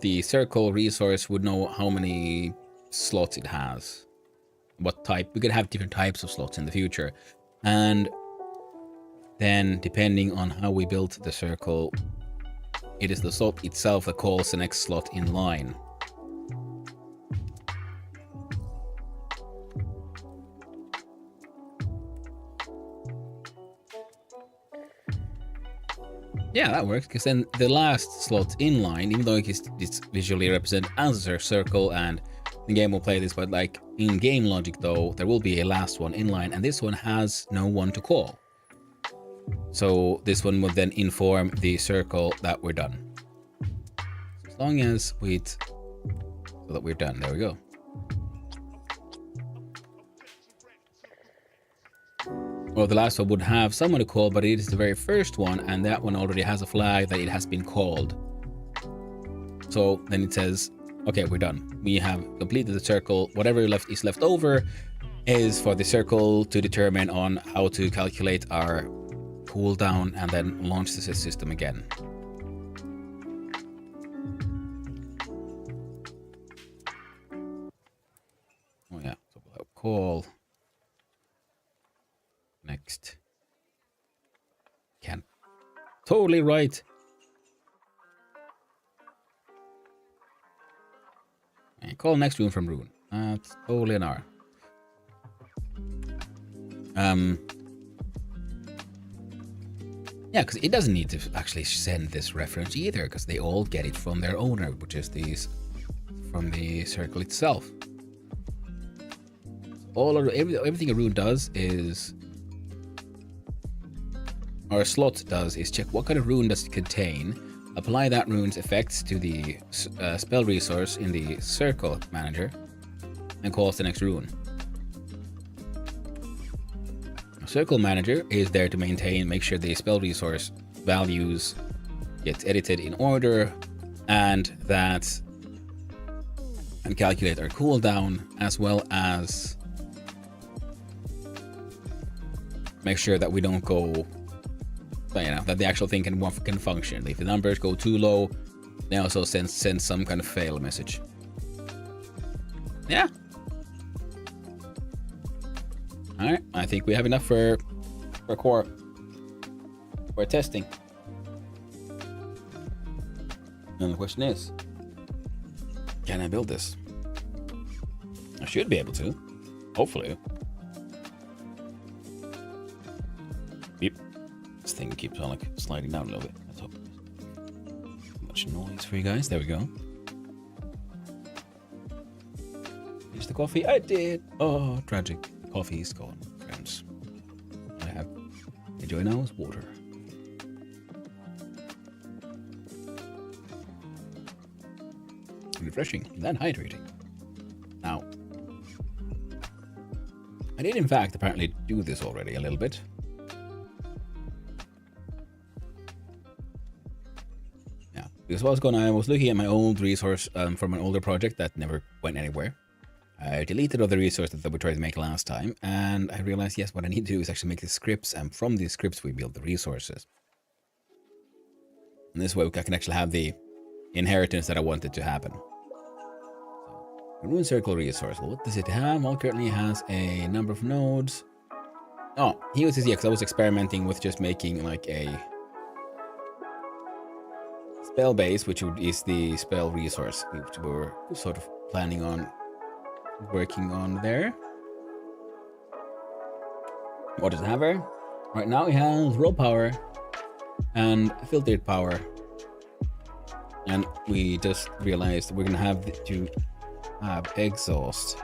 the circle resource would know how many slots it has. What type, we could have different types of slots in the future. And then depending on how we built the circle, it is the slot itself that calls the next slot in line. Yeah, that works, because then the last slot in line, even though it's visually represented as a circle and the game will play this, but in game logic though, there will be a last one in line, and this one has no one to call. So this one would then inform the circle that we're done. As long as so that we're done, there we go. Well, the last one would have someone to call, but it is the very first one, and that one already has a flag that it has been called. So then it says, okay, we're done. We have completed the circle. Whatever is left over is for the circle to determine on how to calculate our cooldown and then launch the system again. Oh yeah, so we'll have call. Next. Totally right. And call next rune from rune. That's totally an R. Yeah, because it doesn't need to actually send this reference either, because they all get it from their owner, which is from the circle itself. Everything a rune does is, or a slot does, is check what kind of rune does it contain, apply that rune's effects to the spell resource in the circle manager, and calls the next rune. A circle manager is there to make sure the spell resource values get edited in order, and calculate our cooldown, as well as make sure that we don't go, that the actual thing can function. If the numbers go too low, they also send some kind of fail message. Yeah. All right, I think we have enough for core. We're testing. And the question is, can I build this? I should be able to. Hopefully. Yep. This thing keeps on like sliding down a little bit. Let's hope. Too much noise for you guys. There we go. Finish the coffee. I did. Oh, tragic. The coffee is gone, friends. I have enjoy now is water. Refreshing, then hydrating. Now, I did in fact apparently do this already a little bit. Yeah, because what was going on, I was looking at my old resource from an older project that never went anywhere. I deleted all the resources that we tried to make last time, and I realized, yes, what I need to do is actually make the scripts, and from these scripts we build the resources. And this way I can actually have the inheritance that I wanted to happen. Rune Circle resource. What does it have? Well, currently it has a number of nodes. Oh, he was, yeah, because I was experimenting with just making like a spell base, which is the spell resource, which we were sort of planning on working on there. What does it have here? Right now it has raw power and filtered power. And we just realized we're gonna have to have exhaust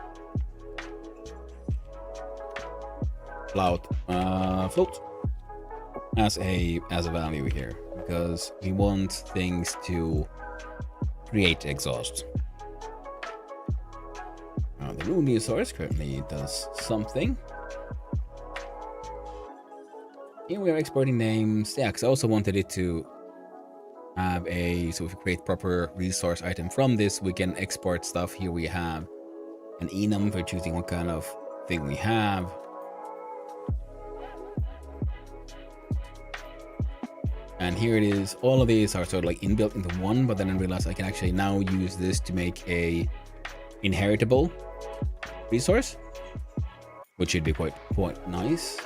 float as a value here, because we want things to create exhaust. The rune resource currently does something. Here we are exporting names. Yeah, because I also wanted it to have a, so if we create proper resource item from this, we can export stuff. Here we have an enum for choosing what kind of thing we have. And here it is. All of these are sort of like inbuilt into one, but then I realized I can actually now use this to make a inheritable resource, which should be quite nice.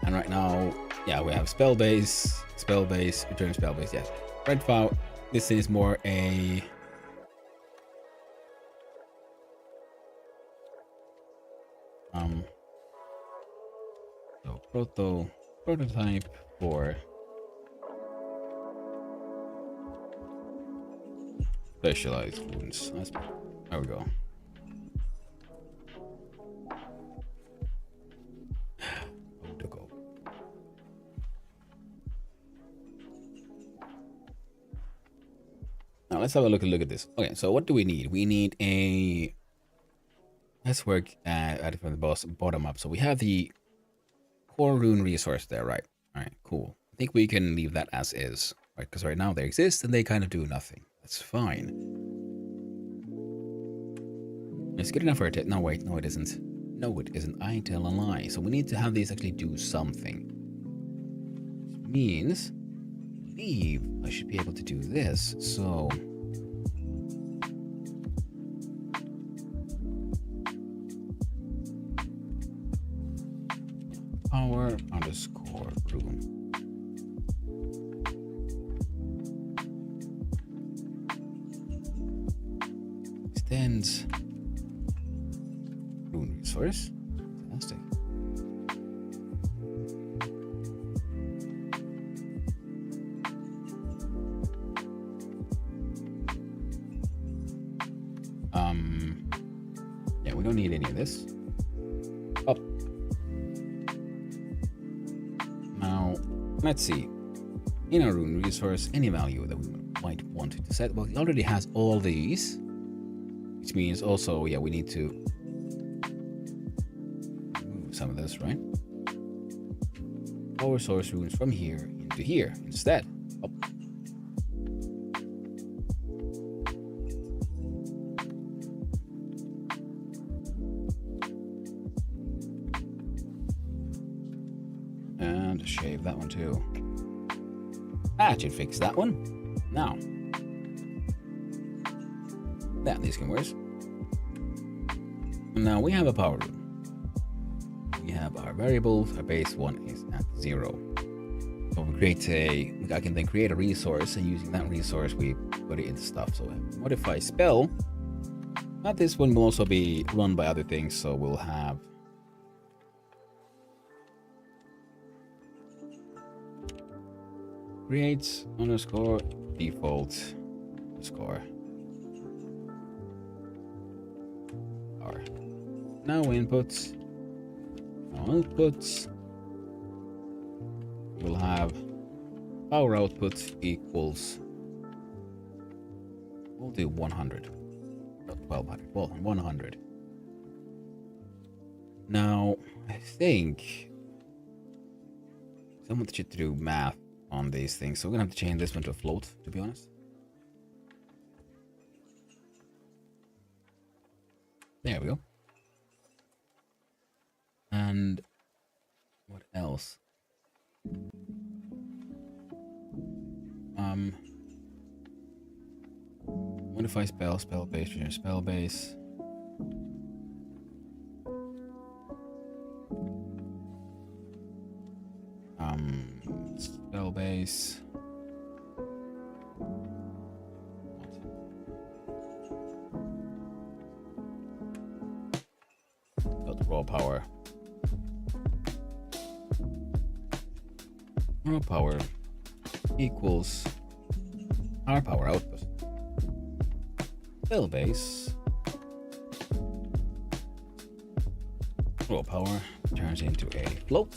And right now, yeah, we have spell base, return spell base. Yeah, red file. This is more a so prototype for specialized wounds. There we go. Now let's have a look at this. Okay, so what do we need? We need a. Let's work at it from the bottom up. So we have the core rune resource there, right? All right, cool. I think we can leave that as is, right? Because right now they exist and they kind of do nothing. That's fine. It's good enough for it. No, wait, no, it isn't. No, it isn't. I tell a lie. So we need to have these actually do something. Which means, I believe I should be able to do this. So. Power underscore rune. Extends rune resource. Fantastic. Yeah, we don't need any of this. Up. Now, let's see. In our rune resource, any value that we might want to set. Well, it already has all these, which means also, yeah, we need to remove some of this, right? Power source runes from here into here instead. Oh. And shave that one too. That should fix that one. Now. That these can work. And now we have a power rune. we have our variables. Our base one is at 0. So we create I can then create a resource, and using that resource we put it into stuff. So modify spell. But this one will also be run by other things, so we'll have create underscore default underscore r. Now inputs, now outputs. We'll have power output equals, we'll do 100, not 1200, well, 100. Now, I think someone should do math on these things, so we're gonna have to change this one to a float, to be honest. There we go. And what else? Modify spell base, change spell base. Spell base. Got raw power. Raw power equals our power output. Spell base. Raw power turns into a float.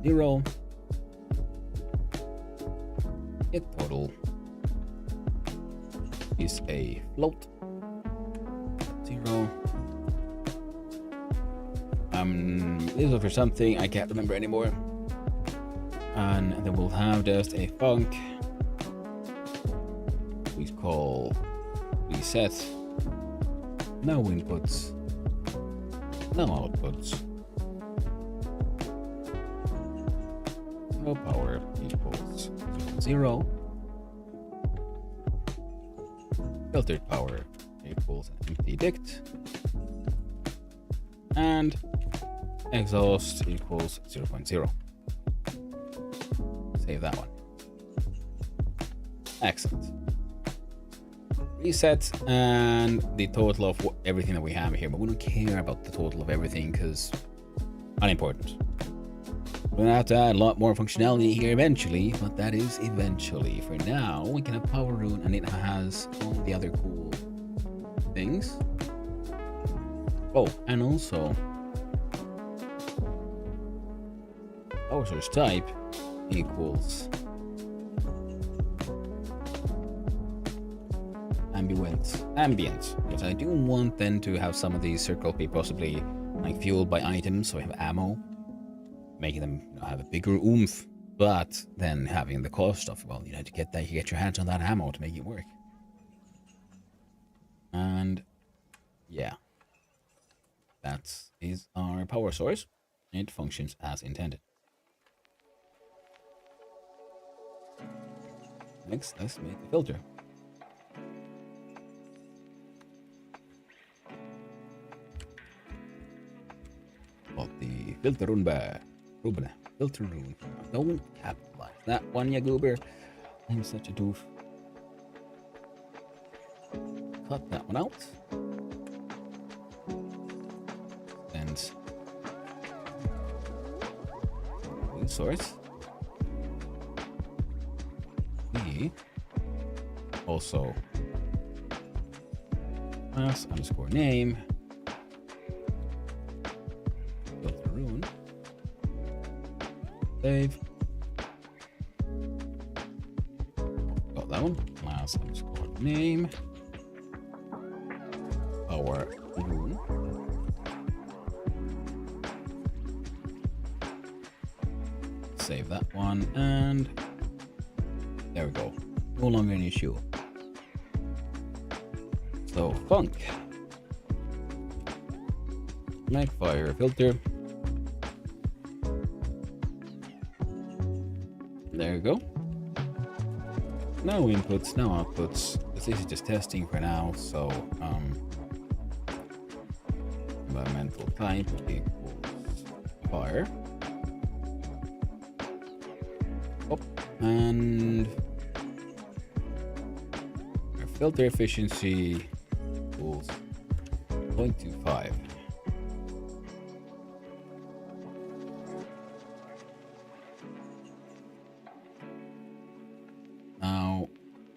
0. Get total is a float. 0. This was for something I can't remember anymore. And then we'll have just a func we call reset. No inputs, no outputs. No power equals 0. Filtered power equals empty dict. And exhaust equals 0.0. Save that one. Excellent. Reset and the total of everything that we have here, but we don't care about the total of everything because unimportant. We're gonna have to add a lot more functionality here eventually, but that is eventually. For now, we can have power rune and it has all the other cool things. Oh, and also power source type equals ambient, because I do want then to have some of these circles be possibly like fueled by items, so I have ammo, making them have a bigger oomph, but then having the cost of, well, you know, to get that, you get your hands on that ammo to make it work. And yeah, that is our power source. It functions as intended. Next, let's make a filter. Called the filter rune. Filter rune. Don't capitalize that one, ya goober. I'm such a doof. Cut that one out. And resource. We also class underscore name filter rune. Save. Got that one. Class underscore name power rune. Save that one, and there we go. No longer an issue. So func make fire filter. There you go. No inputs, no outputs. This is just testing for now, so elemental type equals fire. Oh, and our filter efficiency equals 0.25. Now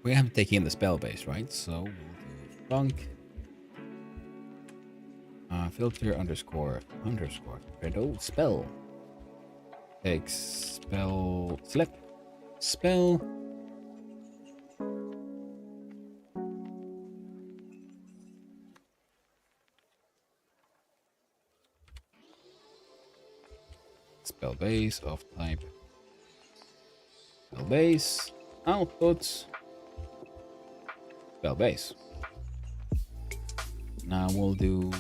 we have to take in the spell base, right? So we'll do funk filter underscore Godot spell takes spell slip spell spell base of type spell base output spell base. Now we'll do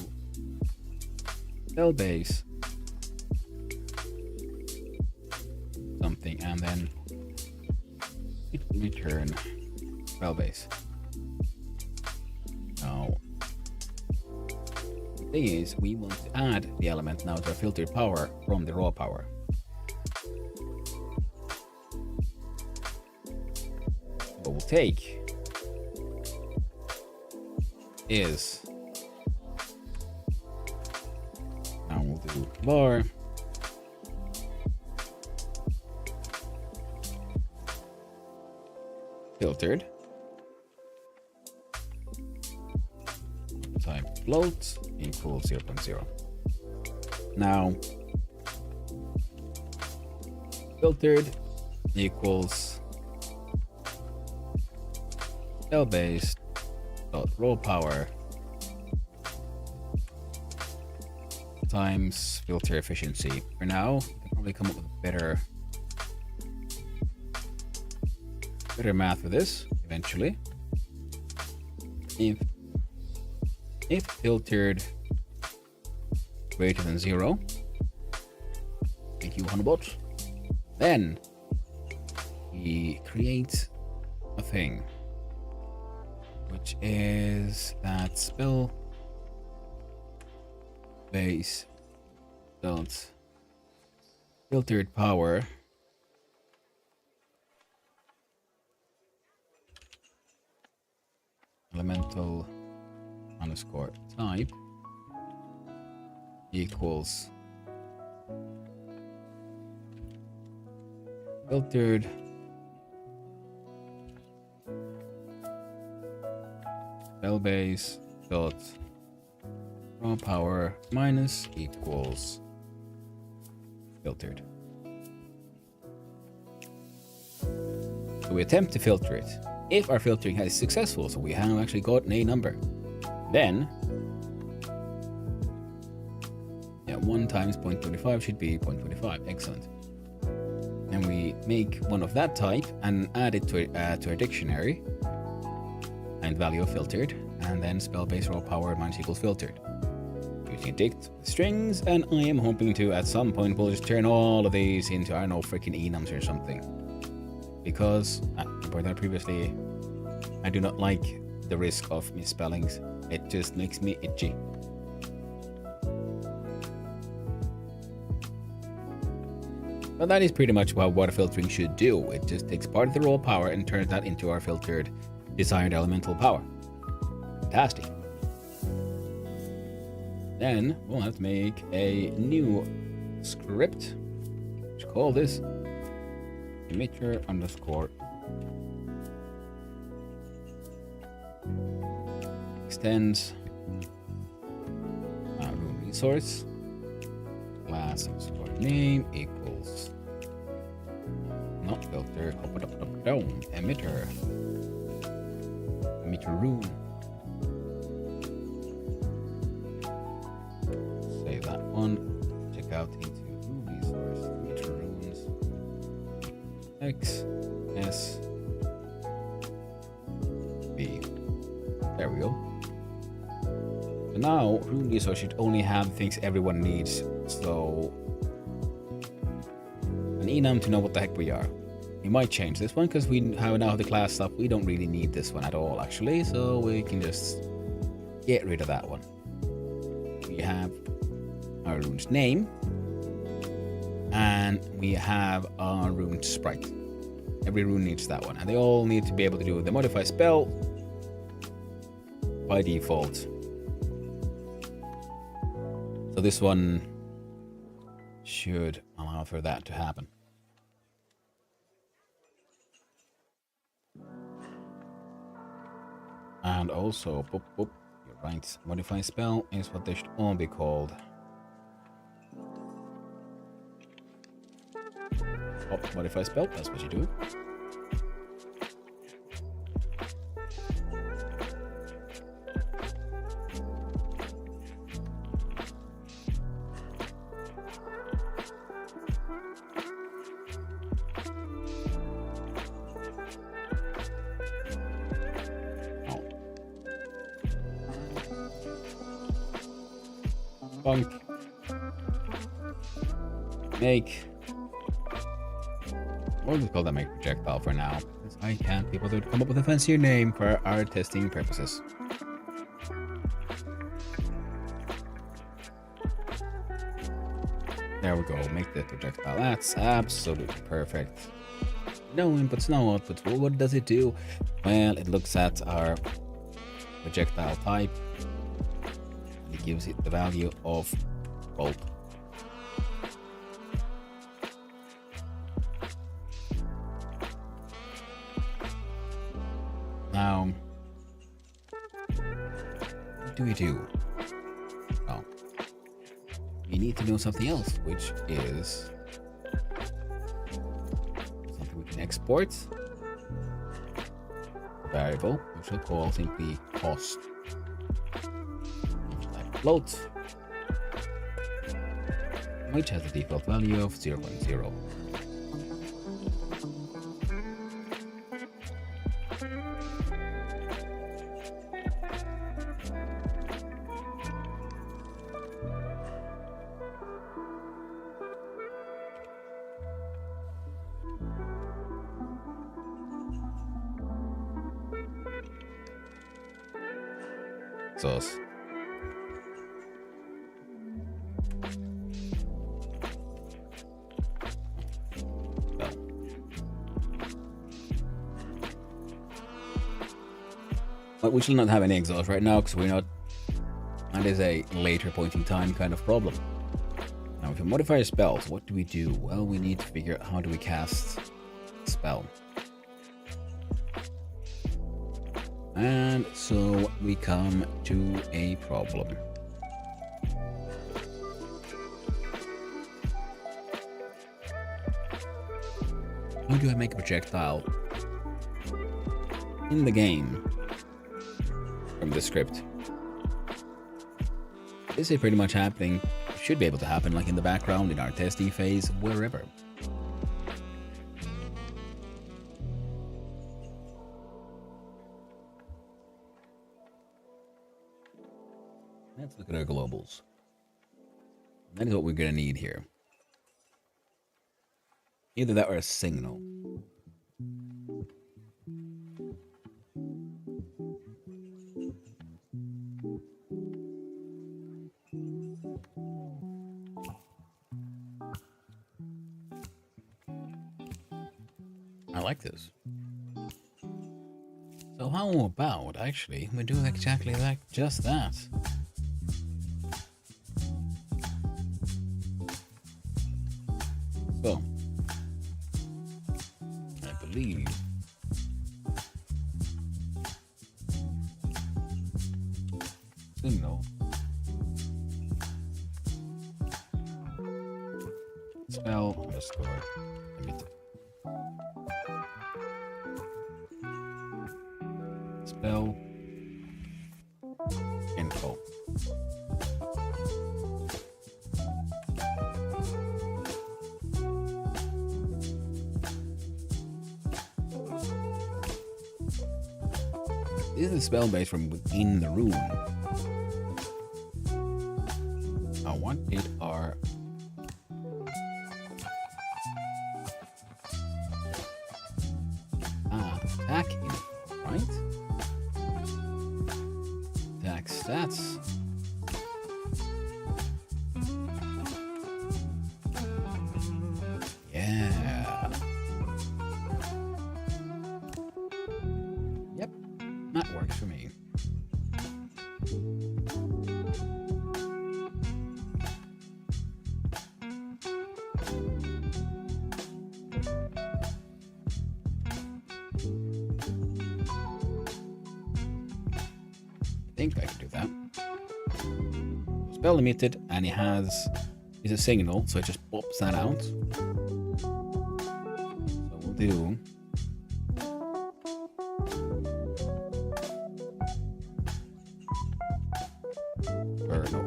spell base something and then return spell base. Now the thing is, we want to add the element now to our filtered power from the raw power. What we'll take is, now we'll do bar filtered type float equals 0.0. Now filtered equals spell base dot raw power times filter efficiency. For now, we can probably come up with better math for this eventually. If filtered greater than 0, thank you, Honobot, then we create a thing, which is that spell base dot filtered power elemental underscore type equals filtered spell base dot raw power minus equals filtered. So we attempt to filter it. If our filtering is successful, so we have actually gotten a number, then 1 times 0.25 should be 0.25. Excellent. And we make one of that type and add it to our dictionary and value of filtered, and then spell base raw power minus equals filtered. Using dict strings, and I am hoping to at some point we'll just turn all of these into, I don't know, freaking enums or something. Because, I reported that previously, I do not like the risk of misspellings. It just makes me itchy. But that is pretty much what water filtering should do. It just takes part of the raw power and turns that into our filtered desired elemental power. Fantastic. Then we'll have to make a new script. Let's call this emitter underscore extends room resource class underscore name equals not filter down emitter room. Save that one. Check out into room resource emitter rooms X S B. There we go. So now room resource should only have things everyone needs. So an enum to know what the heck we are. We might change this one because we have now the class stuff. We don't really need this one at all, actually. So we can just get rid of that one. We have our rune's name, and we have our rune sprite. Every rune needs that one, and they all need to be able to do the modify spell by default. So this one should allow for that to happen. And also, you're right, modify spell is what they should all be called. Oh, modify spell, that's what you do. Bunk. Make. We'll just call that make projectile for now, because I can't be able to come up with a fancier name for our testing purposes. There we go, make the projectile. That's absolutely perfect. No inputs, no outputs. Well, what does it do? Well, it looks at our projectile type. It gives it the value of bolt. Now, what do we do? Oh, we need to know something else, which is something we can export. Variable, which we'll call simply cost. Float, which has a default value of 0.0. Sauce. But we shall not have any exhaust right now because we're not. That is a later point in time kind of problem. Now, if we modify our spells, what do we do? Well, we need to figure out how do we cast a spell. And so we come to a problem. How do I make a projectile in the game from the script? This is pretty much happening, should be able to happen like in the background, in our testing phase, wherever. Let's look at our globals. That is what we're gonna need here. Either that or a signal. I like this. So how about actually we do exactly that, just that. So I believe signal spell underscore emit. Spell info. This is a spell based from within the rune. Now, what did our attack info, right? Attack stats. think I can do that. Spell emitted, and it is a signal, so it just pops that out. So we'll do.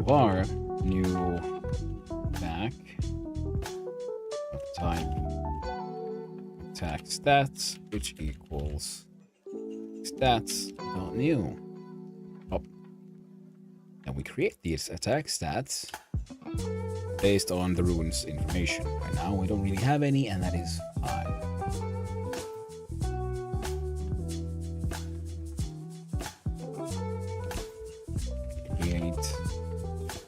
Var new attack of type attack stats, which equals stats.new. Oh. And we create these attack stats based on the runes information. Right now we don't really have any, and that is fine. Create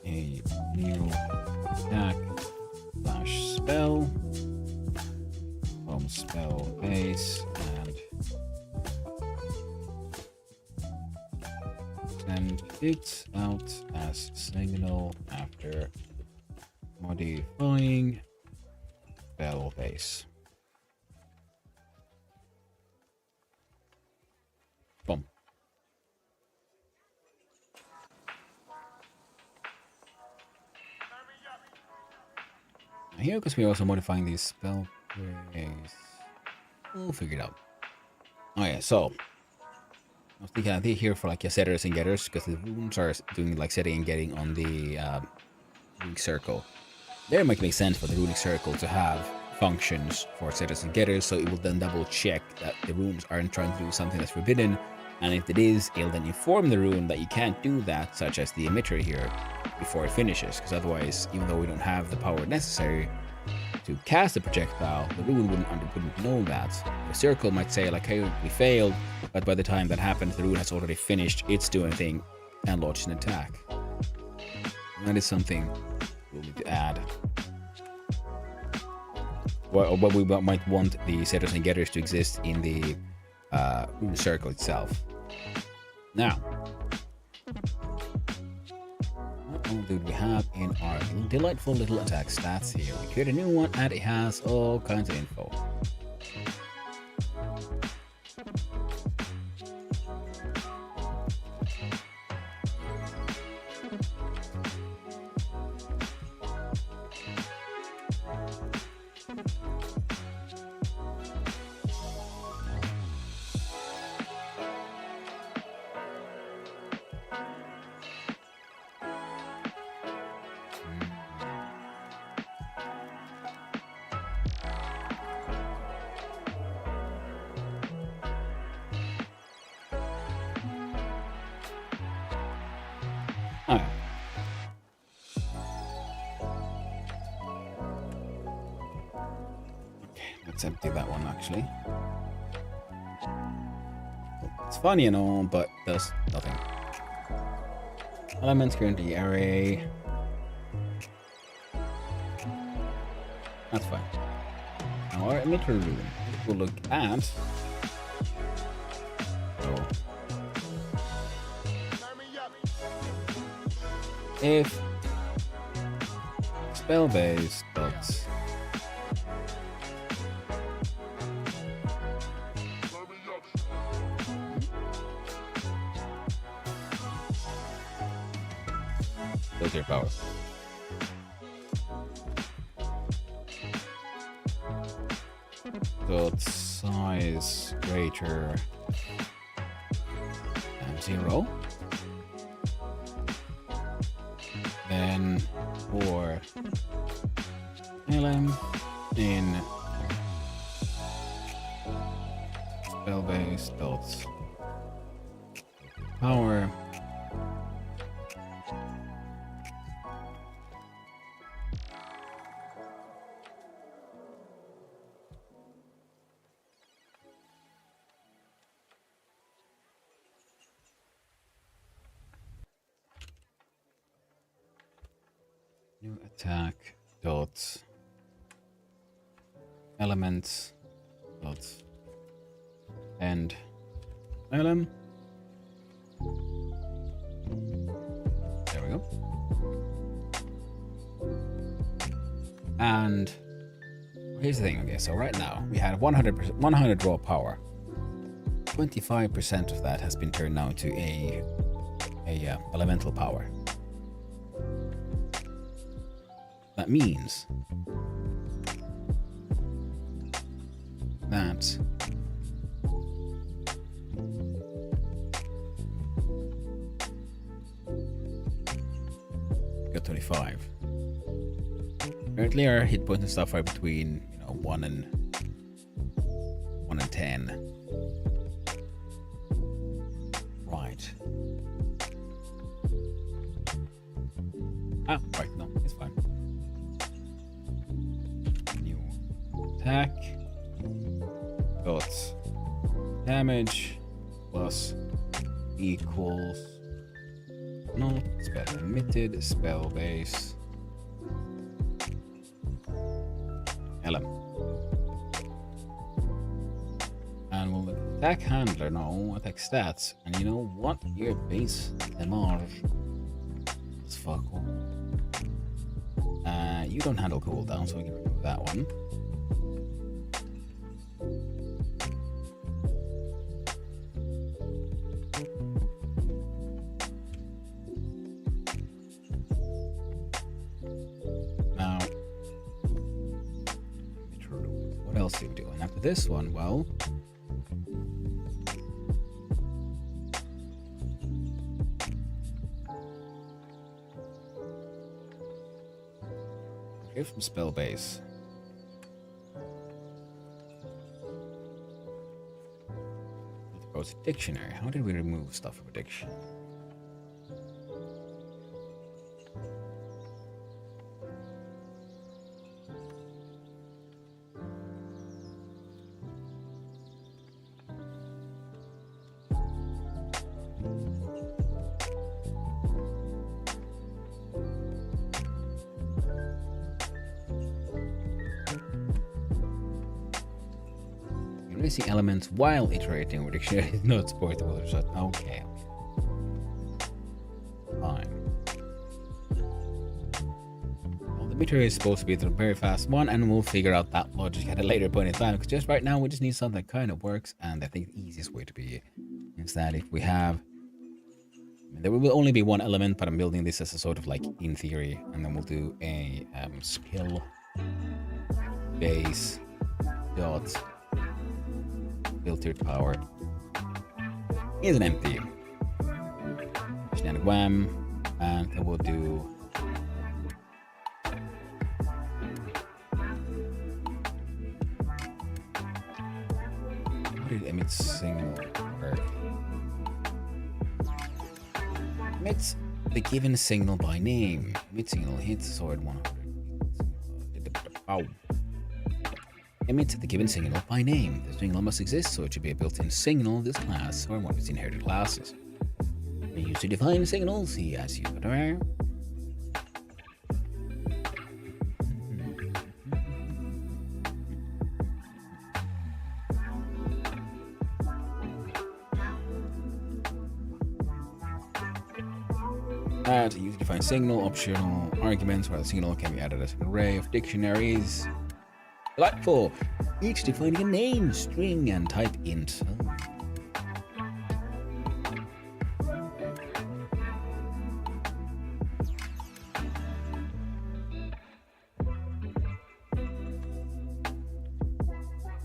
a new attack / spell from spell base and send it out as signal after modifying spell base. Boom. Here, because we're also modifying these spell base, we'll figure it out. Oh yeah, so I was thinking I think here for like your setters and getters, because the runes are doing like setting and getting on the runic circle. There it might make sense for the runic circle to have functions for setters and getters, so it will then double check that the runes aren't trying to do something that's forbidden, and if it is, it'll then inform the rune that you can't do that, such as the emitter here, before it finishes, because otherwise, even though we don't have the power necessary to cast the projectile, the rune wouldn't know that. The circle might say like, hey, we failed, but by the time that happens, the rune has already finished its doing thing and launched an attack. And that is something we'll need to add. What we might want the setters and getters to exist in the rune circle itself. Now, what all do we have in our delightful little attack stats here? We create a new one and it has all kinds of info. Alright. Okay, let's empty that one actually. It's funny and all, but does nothing. Elements currently array. That's fine. Now our emitter rune will look at. So if spell base dots filter power dot size greater than 0, then for LM in spell base dots power new attack dot elements dot end LM. There we go. And here's the thing. Okay, so right now we had 100 raw power. 25% of that has been turned now to a a elemental power. That means that got 25. Currently our hit points and stuff are between 1 and 10. Right. Right, no, it's fine. New attack. Got damage plus equals not spell emitted, spell base. Element. And we'll look at attack handler, no, attack stats. And you know what? Your base them are. Let's fuck off. You don't handle cooldown, so we can remove that one. Now, what else do we do? And after this one, well, here from spell base. Let's go to dictionary. How did we remove stuff from a dictionary? Releasing elements while iterating with dictionary is not supportable. So okay. Fine. Well, the meter is supposed to be the very fast one, and we'll figure out that logic at a later point in time. Because just right now, we just need something that kind of works, and I think the easiest way to be is that if we have, there will only be one element, but I'm building this as a sort of like in theory, and then we'll do a skill base dot filtered power is an empty wham, and then we'll do what did emit signal work? Emits the given signal by name. Emit signal hits sword 100. Ow. Emit the given signal by name. The signal must exist, so it should be a built-in signal of this class or one of its inherited classes. We use to define signals, see as you are. Add use to define signal, optional arguments where the signal can be added as an array of dictionaries. Delightful! Each defining a name, string, and type int.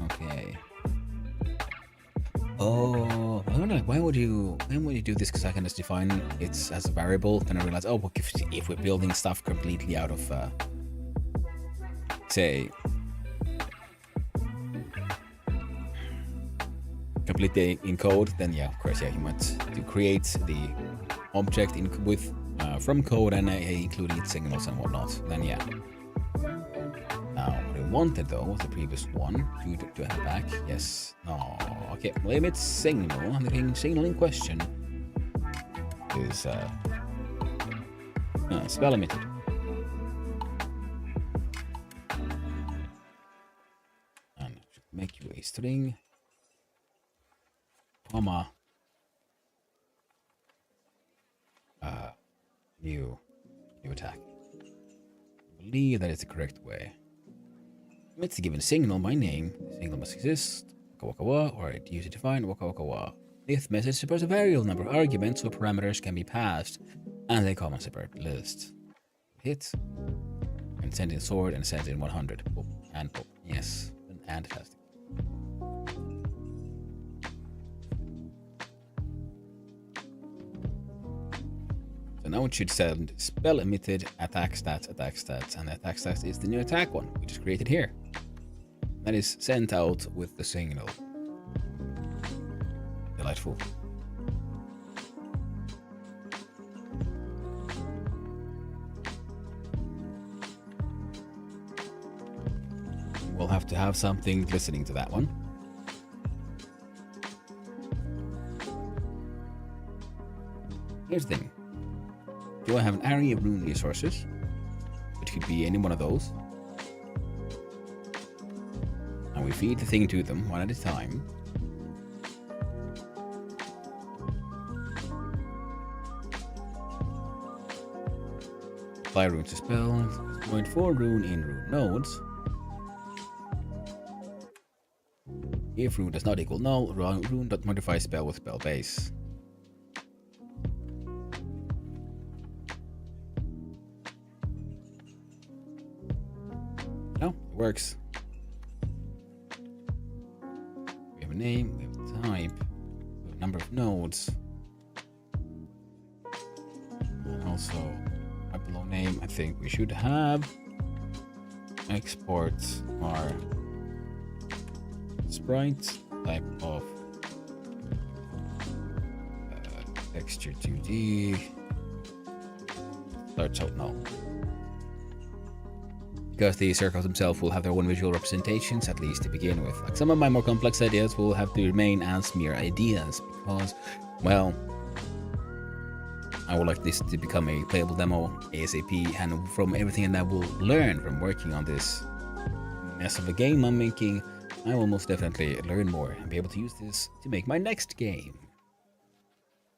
Okay. Oh, I don't know. Why would you do this? Because I can just define it as a variable. Then I realize, oh, well, if we're building stuff completely out of, say, completely in code, then yeah, of course, yeah, you might to create the object from code and including its signals and whatnot. Then yeah. Now what I wanted though was the previous one. Do I have back? Yes. No. Okay. Well, emit signal, and the signal in question is spell emitted. And make you a string. Comma new attack. I believe that is the correct way. Emits the given signal by name. The signal must exist. Waka waka wa, or use to define waka waka wa. If message supports a variable number of arguments or parameters can be passed, and they come on separate lists. Hit and send in sword and send in 100. Pop and pop. Yes, and fantastic. So now it should send spell emitted, attack stats, and the attack stats is the new attack one, which is created here. That is sent out with the signal. Delightful. We'll have to have something listening to that one. Here's the thing. Do I have an array of rune resources? Which could be any one of those. And we feed the thing to them one at a time. Apply rune to spells. 0.4 rune in rune nodes. If rune does not equal null, rune dot modify spell with spell base. No, it works. We have a name, we have a type, we have a number of nodes. And also, right below name, I think we should have export our sprite type of texture 2D. Starts out null. Because the circles themselves will have their own visual representations, at least to begin with. Like some of my more complex ideas will have to remain as mere ideas because, well, I would like this to become a playable demo ASAP, and from everything that I will learn from working on this mess of a game I'm making, I will most definitely learn more and be able to use this to make my next game.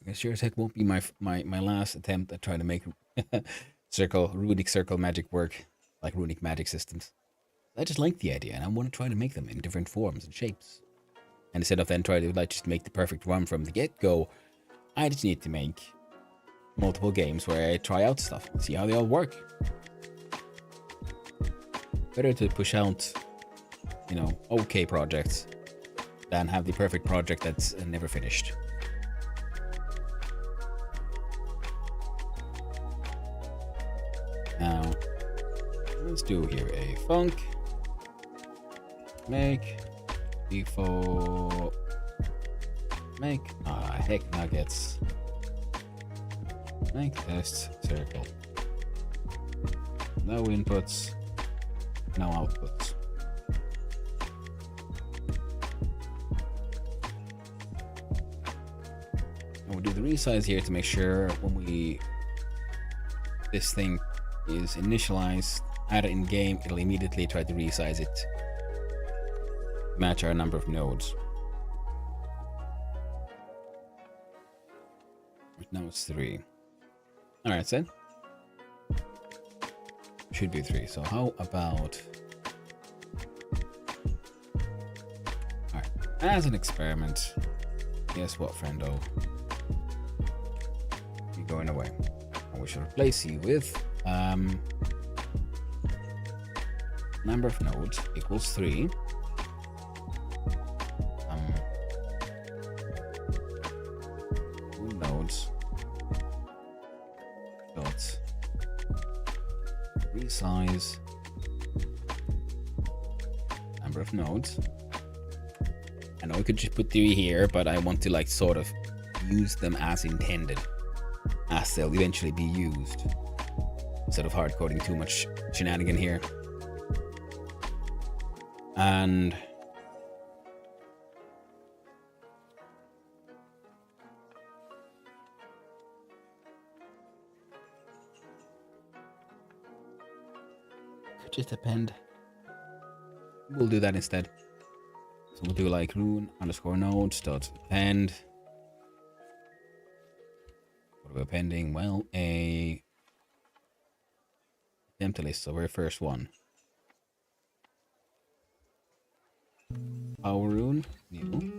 I sure as heck won't be my last attempt at trying to make runic circle magic work. Like runic magic systems. I just like the idea and I want to try to make them in different forms and shapes. And instead of then trying to like just make the perfect one from the get-go, I just need to make multiple games where I try out stuff and see how they all work. Better to push out, you know, okay projects than have the perfect project that's never finished. Now, let's do here a func make default make heck nuggets make test circle. No inputs, no outputs. And we'll do the resize here to make sure when this thing is initialized either in game, it'll immediately try to resize it, match our number of nodes. Now it's 3. Alright, then. Should be 3. So how about... Alright, as an experiment, guess what, friendo? You're going away. And we should replace you with... number of nodes equals 3. Nodes dot resize number of nodes. I know we could just put 3 here, but I want to like sort of use them as intended, as they'll eventually be used, instead of hard coding too much shenanigan here. And could just append. We'll do that instead. So we'll do like rune underscore nodes dot append. What are we appending? Well, a empty list, so very first one. Power rune, new.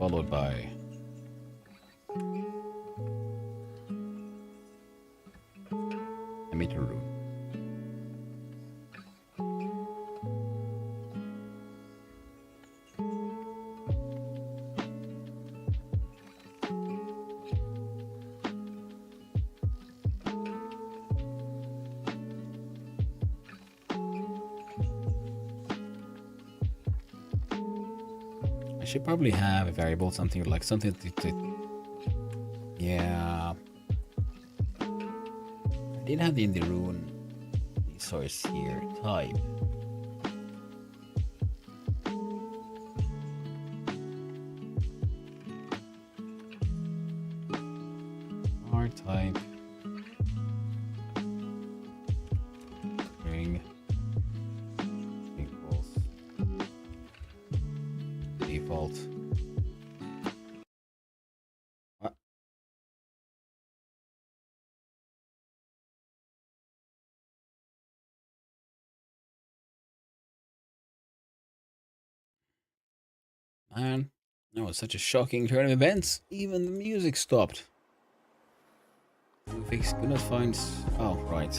followed by emitter rune. I should probably have a variable, something to yeah. I did have in the rune resource here, type. R type. String equals default. What? Man, that was such a shocking turn of events. Even the music stopped. Fix could not find. Oh, right.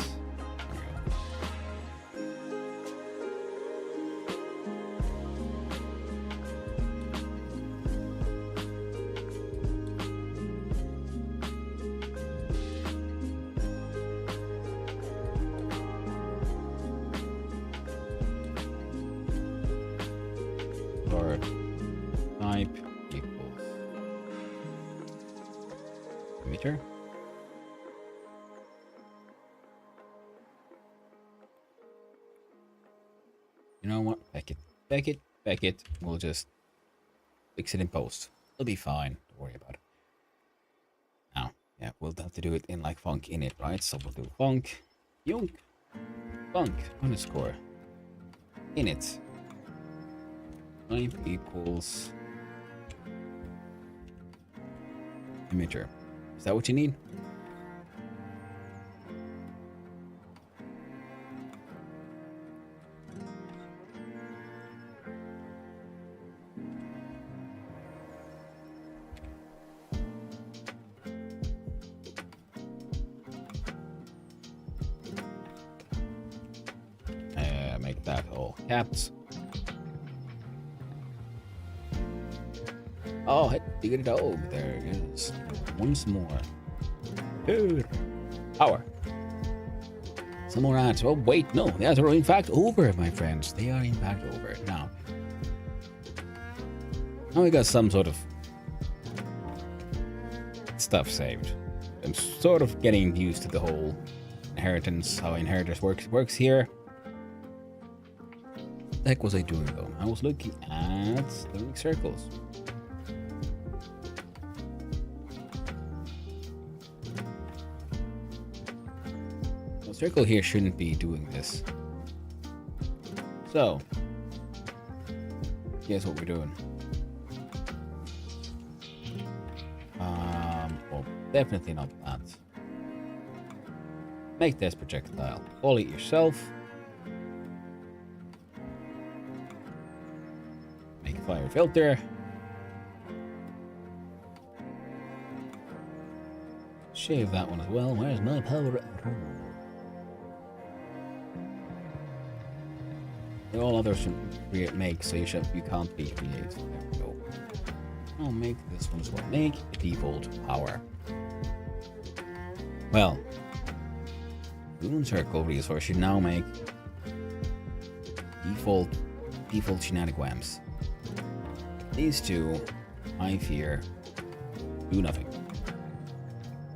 Or type equals emitter. You know what? Back it. We'll just fix it in post. It'll be fine. Don't worry about it. Now, yeah, we'll have to do it in like func init, right? So we'll do func yunk func underscore init type equals emitter. Is that what you need? Make that all caps. Oh, I figured it out. There it is. Once more. Dude. Power. Some more ads. Oh, wait, no. The ads are in fact over, my friends. They are in fact over. Now we got some sort of stuff saved. I'm sort of getting used to the whole inheritance, how inheritance works here. What the heck was I doing though? I was looking at doing circles. The circle here shouldn't be doing this. So, guess what we're doing? Well, definitely not that. Make this projectile. Call it yourself. Make a fire filter. Shave that one as well. Where's my power? All others should make, so you can't be creative. There we go. I'll make this one as well. Make the default power. Well, Rune Circle resource should now make default shenanigans. These two, I fear, do nothing.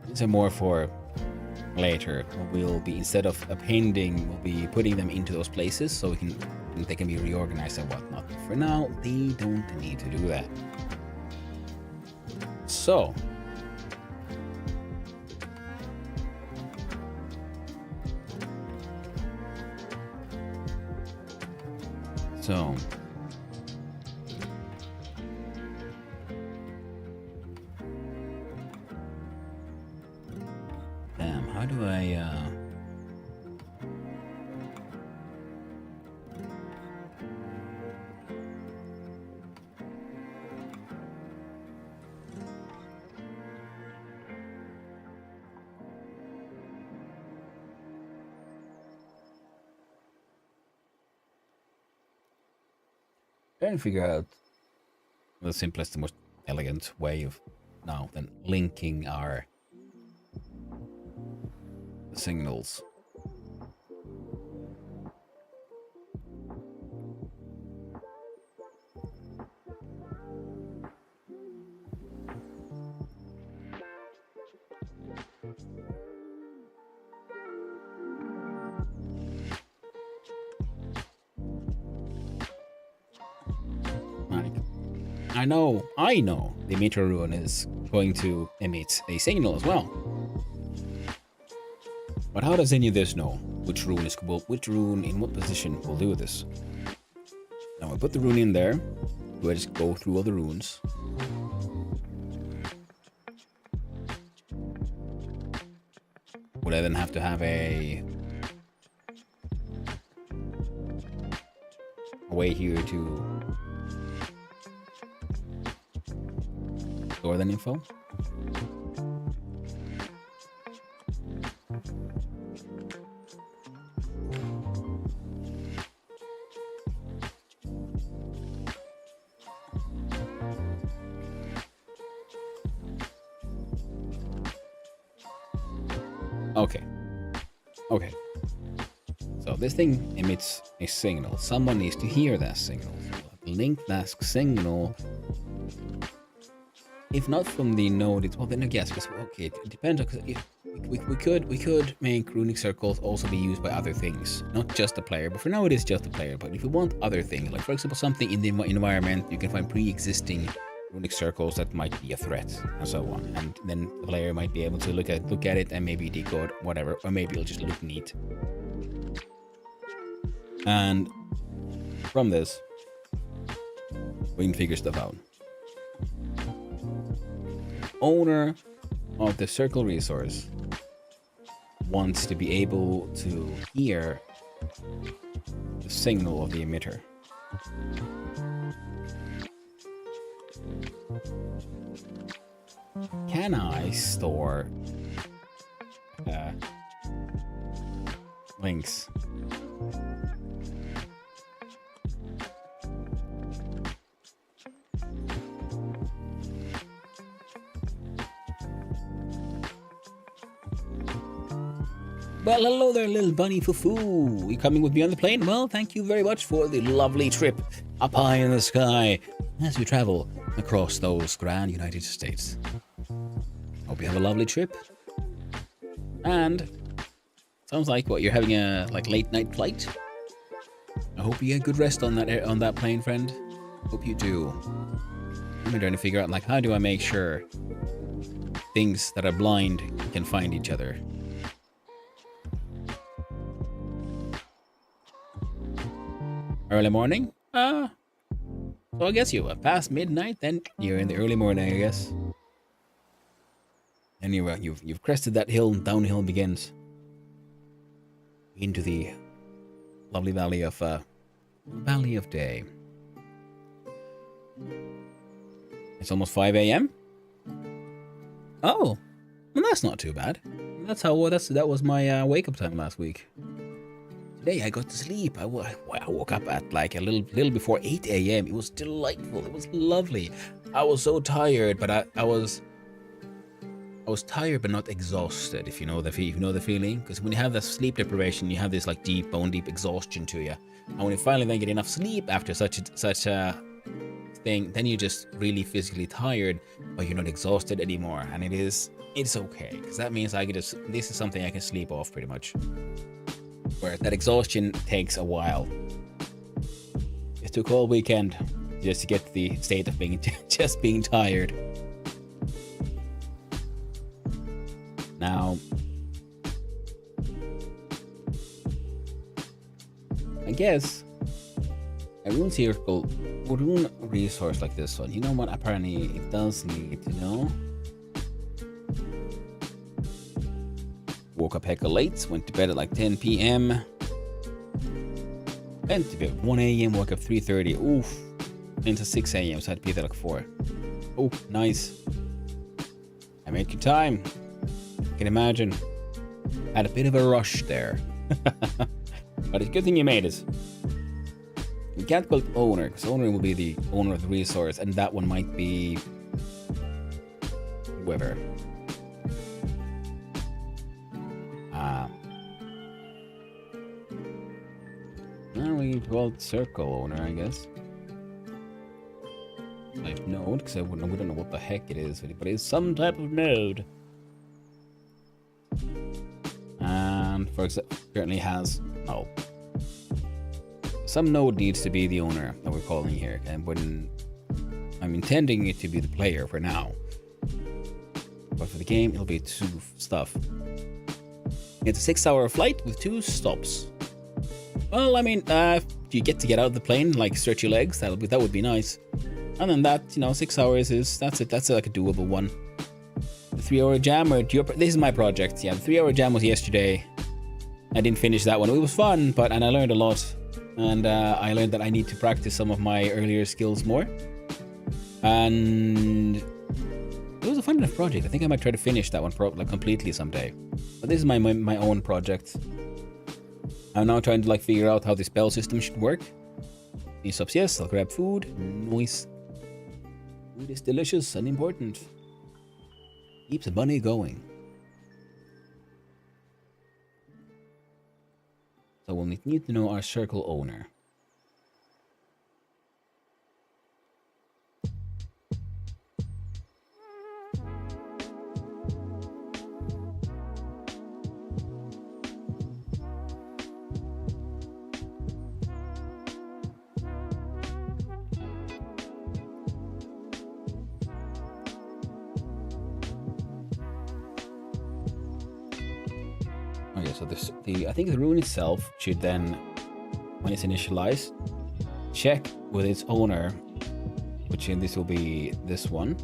These are more for later. We'll be, instead of appending, we'll be putting them into those places so they can be reorganized and whatnot. For now, they don't need to do that. So, damn, how do I, Trying to figure out the simplest, the most elegant way of now then linking our signals. I know the emitter rune is going to emit a signal as well. But how does any of this know which rune in what position will do this? Now I put the rune in there. Do I just go through all the runes? Would I then have to have a way here to store that info? Okay. So this thing emits a signal. Someone needs to hear that signal. So we'll have to link that signal. If not from the node, well then I guess, because okay, it depends. Because we could make runic circles also be used by other things, not just the player. But for now, it is just the player. But if we want other things, like for example, something in the environment, you can find pre-existing runic circles that might be a threat, and so on. And then the player might be able to look at it and maybe decode whatever, or maybe it'll just look neat. And from this, we can figure stuff out. Owner of the circle resource wants to be able to hear the signal of the emitter. Can I store links? Well, hello there, little bunny foo-foo. You coming with me on the plane? Well, thank you very much for the lovely trip up high in the sky as you travel across those grand United States. Hope you have a lovely trip. And sounds like what, you're having a late night flight? I hope you get good rest on that plane, friend. Hope you do. I'm trying to figure out how do I make sure things that are blind can find each other. Early morning? So I guess you past midnight, then you're in the early morning, I guess. And you've crested that hill, and downhill begins into the lovely valley of day. It's almost 5 a.m. Oh, well, that's not too bad. That was my wake up time last week. Today I got to sleep. I woke up at a little before 8 a.m. It was delightful. It was lovely. I was so tired, but I was tired but not exhausted. If you know the feeling, because when you have that sleep deprivation, you have this deep bone deep exhaustion to you, and when you finally then get enough sleep after such a thing, then you're just really physically tired, but you're not exhausted anymore, and it's okay, because that means this is something I can sleep off pretty much. Where that exhaustion takes a while. It took all weekend just to get to the state of being tired. Now, I guess a rune resource like this one, you know what? Apparently, it does need to know. Woke up hecka late, went to bed at 10 p.m. Went to bed at 1 a.m., woke up 3:30. Oof. Into 6 a.m., so I had to be there 4. Oh, nice. I made good time. I can imagine. Had a bit of a rush there. But it's a good thing you made it. can't call it owner, because owner will be the owner of the resource, and that one might be whoever. We call it circle owner, I guess. Type node, because we don't know what the heck it is, but it's some type of node. And for example, currently has no. Some node needs to be the owner that we're calling here, and when I'm intending it to be the player for now. But for the game, it'll be 2 stuff. It's a 6-hour flight with 2 stops. Well, I mean, you get out of the plane, like stretch your legs. That would be nice. And then that, 6 hours that's it. That's like a doable one. The 3-hour jam, this is my project. Yeah, the 3-hour jam was yesterday. I didn't finish that one. It was fun, and I learned a lot. And I learned that I need to practice some of my earlier skills more. And it was a fun enough project. I think I might try to finish that one completely someday. But this is my own project. I'm now trying to figure out how the spell system should work. Any stops? Yes, I'll grab food. Nice. Food is delicious and important. Keeps the bunny going. So we'll need to know our circle owner. Okay, so I think the rune itself should then, when it's initialized, check with its owner, which in this will be this one.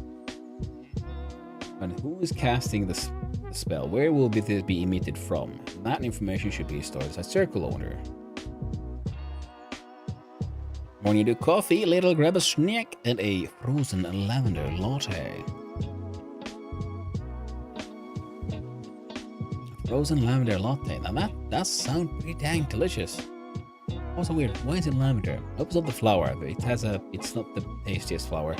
And who is casting the spell? Where will this be emitted from? That information should be stored as a circle owner. When you do coffee, little grab a snack and a frozen lavender latte. Frozen lavender latte. Now that sounds pretty dang delicious. Also weird. Why is it lavender? Opens up the flower, but it's not the tastiest flower.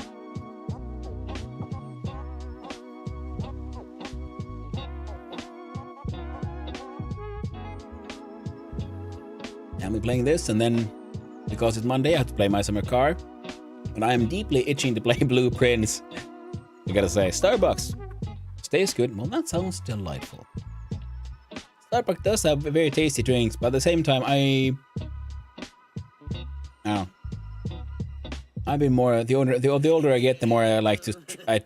I'm playing this, and then because it's Monday, I have to play my summer car, and I am deeply itching to play Blueprints. I gotta say, Starbucks stays good. Well, that sounds delightful. Starbucks does have very tasty drinks, but at the same time, I've been more the older I get, the more I like to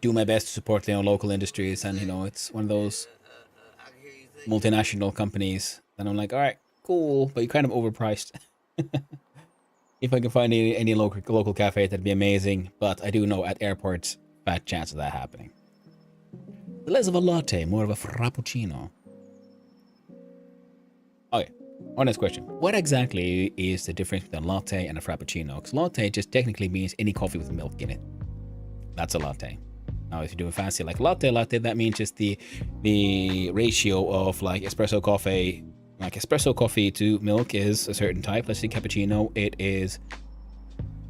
do my best to support local industries, and it's one of those multinational companies. And I'm like, all right, cool, but you're kind of overpriced. If I can find any local cafe, that'd be amazing. But I do know at airports, fat chance of that happening. Less of a latte, more of a frappuccino. Okay, our next question. What exactly is the difference between a latte and a frappuccino? Because latte just technically means any coffee with milk in it. That's a latte. Now, if you do a fancy latte, that means just the ratio of espresso coffee. Espresso coffee to milk is a certain type. Let's say cappuccino, it is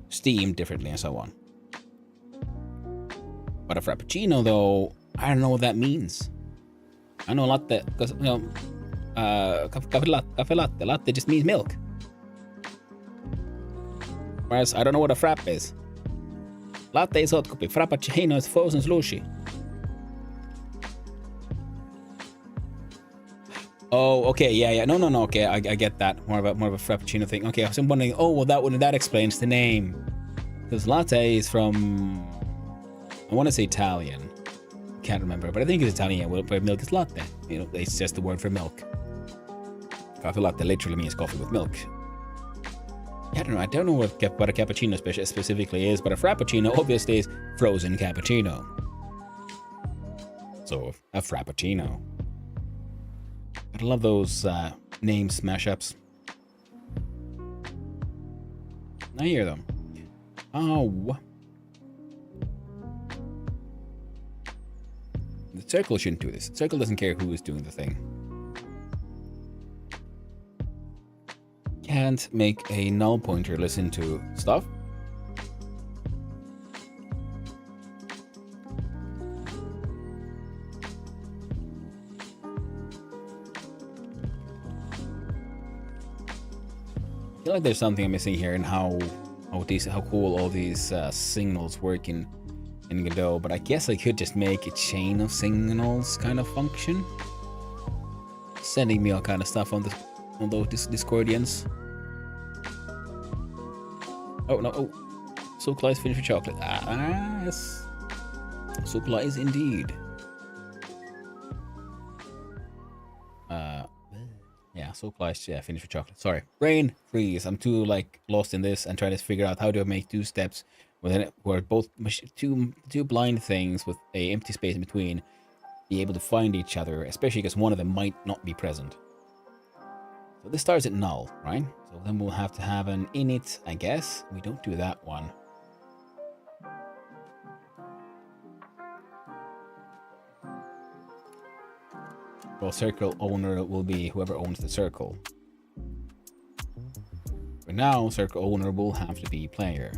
steamed differently and so on. But a frappuccino, though, I don't know what that means. I know latte because cafe latte. Latte just means milk. Whereas I don't know what a frap is. Latte is hot coffee. Frappuccino is frozen slushy. Oh, okay, yeah. No. Okay, I get that. More of a frappuccino thing. Okay, I was wondering. Oh, well, that explains the name. Because latte is from, I want to say Italian. Can't remember, but I think it's Italian. Where milk is latte. It's just the word for milk. Coffee latte literally means coffee with milk. I don't know what a cappuccino specifically is, but a frappuccino obviously is frozen cappuccino. So a frappuccino. I love those name smash-ups. I hear them. Oh. The circle shouldn't do this. The circle doesn't care who is doing the thing. can't make a null pointer listen to stuff. I feel like there's something I'm missing here in how cool all these signals work in Godot, but I guess I could just make a chain of signals kind of function, sending me all kind of stuff on those Discordians. Oh no! Oh, Sukla is finished with chocolate. Ah, yes, Sukla is indeed. Yeah, Sukla is finished with chocolate. Sorry, brain freeze. I'm too lost in this and trying to figure out how do I make two steps where both two blind things with a empty space in between be able to find each other, especially because one of them might not be present. So this starts at null, right? So then we'll have to have an init, I guess. We don't do that one. Well, circle owner will be whoever owns the circle. For now, circle owner will have to be player.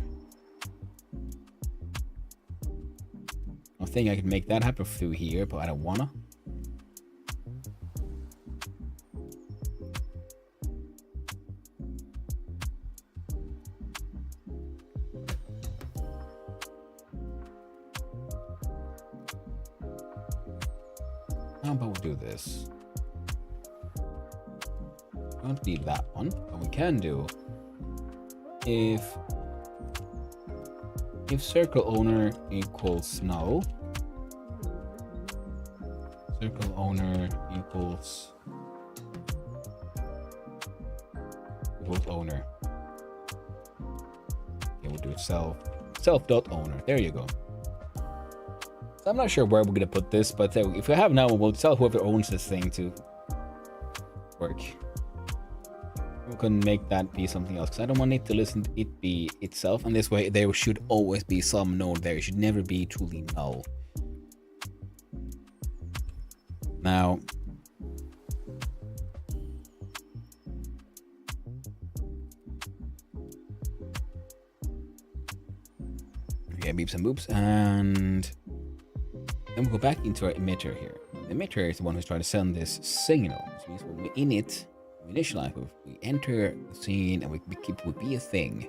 I think I could make that happen through here, but I don't wanna. How about we do this? We don't need that one, but we can do if circle owner equals null, circle owner equals owner. Okay, we'll do it self dot owner. There you go. So I'm not sure where we're gonna put this, but if we have now, we'll tell whoever owns this thing to work. We can make that be something else because I don't want it to listen to it be itself, and this way there should always be some node there. It should never be truly null. Now, okay, beeps and boops, and then we'll go back into our emitter here. The emitter is the one who's trying to send this signal, which means when we init, we initialize, we enter the scene, and we keep would be a thing.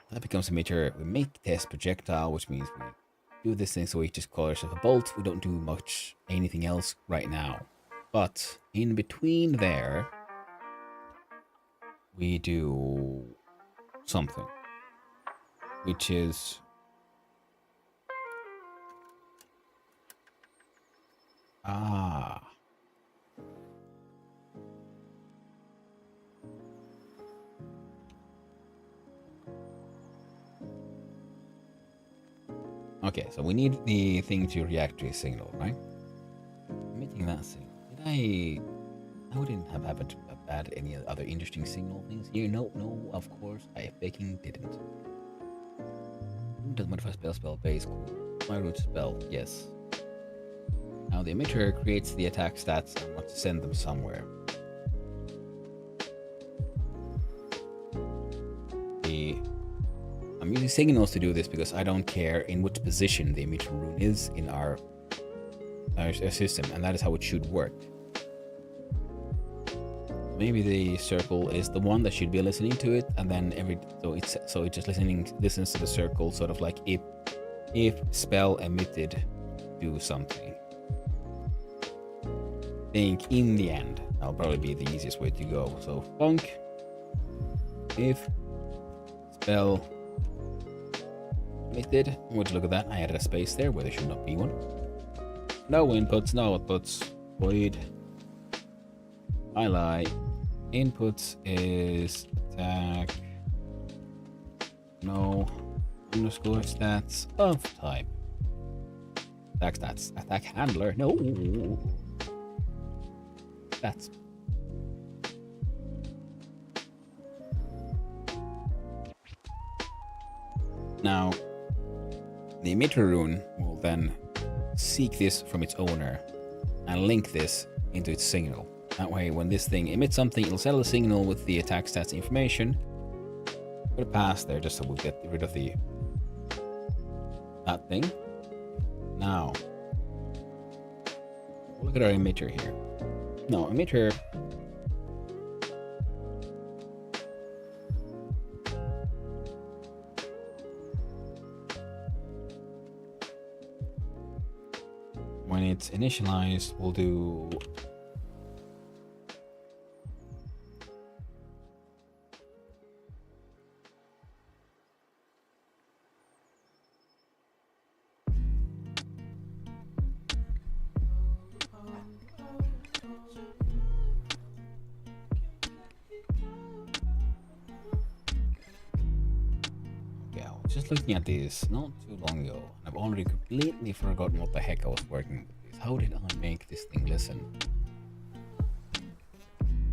That becomes emitter. We make test projectile, which means we do this thing, so we just call ourselves a bolt. We don't do much anything else right now. But in between there, we do something, which is okay, so we need the thing to react to a signal, right? Emitting that signal. Did I wouldn't have happened to have added any other interesting signal things here. No, of course, I fucking didn't. Does modify spell base. My root spell, yes. Now the emitter creates the attack stats and wants to send them somewhere. I'm using signals to do this because I don't care in which position the emitter rune is in our system, and that is how it should work. Maybe the circle is the one that should be listening to it, and then so it just listens to the circle, sort of like if spell emitted, do something. I think in the end that'll probably be the easiest way to go. So func if spell emitted. Would look at that. I added a space there where there should not be one. No inputs, no outputs. Void. I lie. Inputs is attack. No underscore stats of type. Attack stats. Attack handler. No. Stats. Now, the emitter rune will then seek this from its owner and link this into its signal. That way, when this thing emits something, it'll settle the signal with the attack stats information. Put it past there just so we'll get rid of that thing. Now, look at our emitter here. No, emitter. When it's initialized, we'll do just looking at this not too long ago, and I've already completely forgotten what the heck I was working with. How did I make this thing listen? I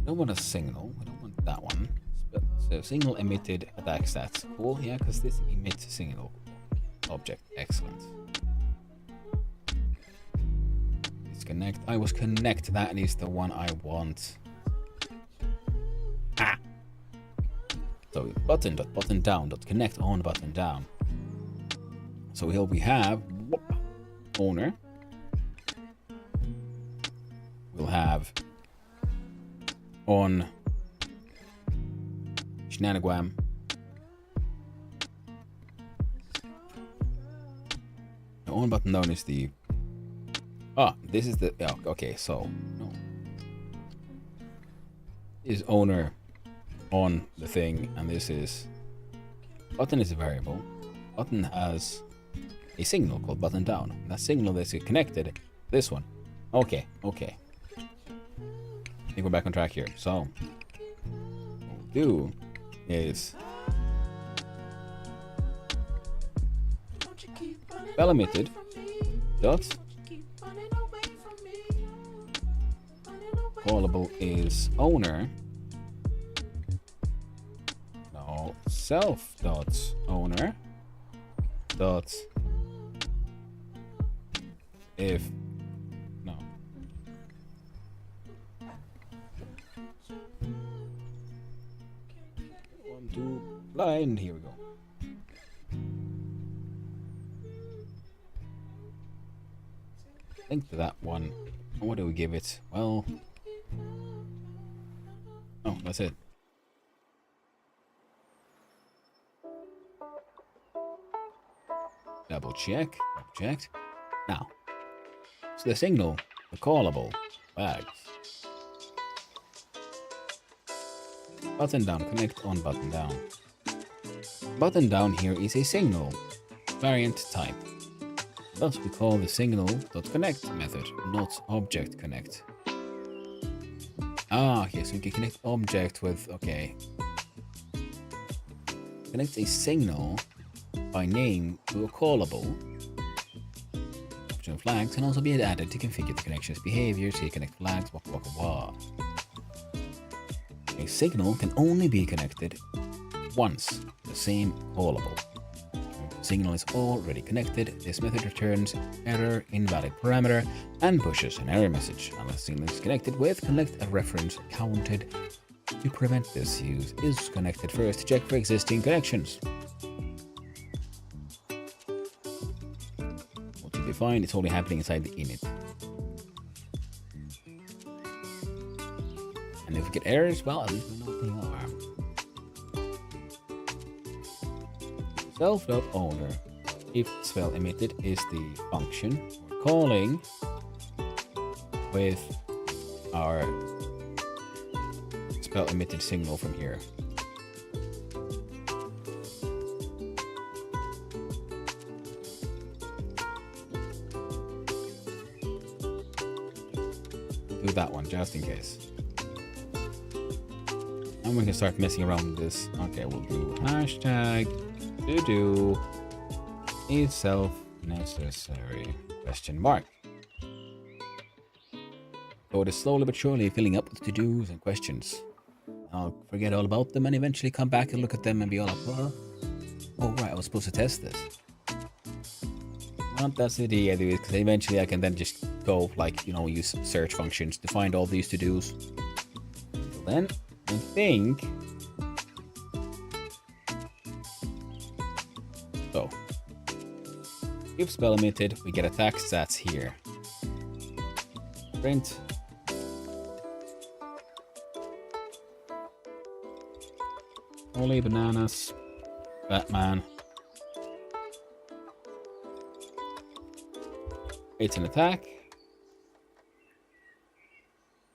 don't want a signal. I don't want that one. So signal emitted attack stats. Cool, yeah, because this emits a signal object. Excellent. Disconnect. I was connect. That is the one I want. Ah. So button down connect on button down. So here we have owner. We'll have on shenanigram. The on button down is the this is the okay, so no. Is owner on the thing, and this is button is a variable. Button has a signal called button down. That signal that's connected, this one. Okay. I think we're back on track here. So what we'll do is spell emitted dot callable is owner. Self dot owner dot if no one two blind. Here we go. Link to that one. What do we give it? Well, oh, that's it. Double checked. Now, so the signal, the callable flags. Button down, connect on button down. Button down here is a signal variant type. Thus we call the signal.connect method, not object connect. Okay, so we can connect object with, okay. Connect a signal by name to a callable. Optional flags can also be added to configure the connection's behavior, so you connect flags, A signal can only be connected once, the same callable. If the signal is already connected, this method returns error, invalid parameter, and pushes an error message. Unless the signal is connected with, collect a reference counted. To prevent this, use is connected first to check for existing connections. Fine, it's only happening inside the init. And if we get errors, well, at least we know what they are. Self.owner, if spell emitted is the function we're calling with our spell emitted signal from here. Do that one just in case. And we can start messing around with this. Okay, we'll do hashtag to-do is self-necessary question mark. Code is slowly but surely filling up with to-dos and questions. I'll forget all about them and eventually come back and look at them and be all like, oh right, I was supposed to test this. Not that's the idea, because eventually I can then just go, like, you know, use search functions to find all these to-dos. So then, I think... So. If spell emitted, we get attack stats here. Print. Holy bananas. Batman. It's an attack.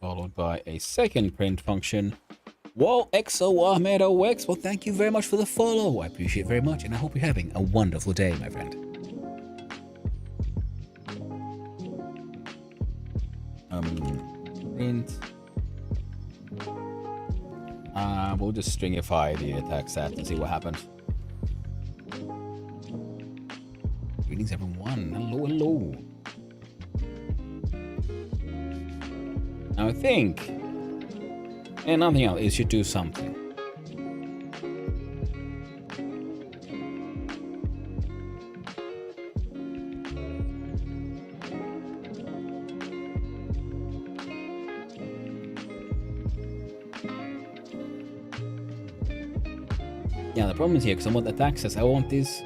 Followed by a second print function. Whoa, XO Ahmed OX. Well, thank you very much for the follow. I appreciate it very much, and I hope you're having a wonderful day, my friend. Print. We'll just stringify the attack stats and see what happens. Greetings, everyone. Hello, hello. Now I think, and nothing else, it should do something. Yeah, the problem is here, because I want attack stats, I want these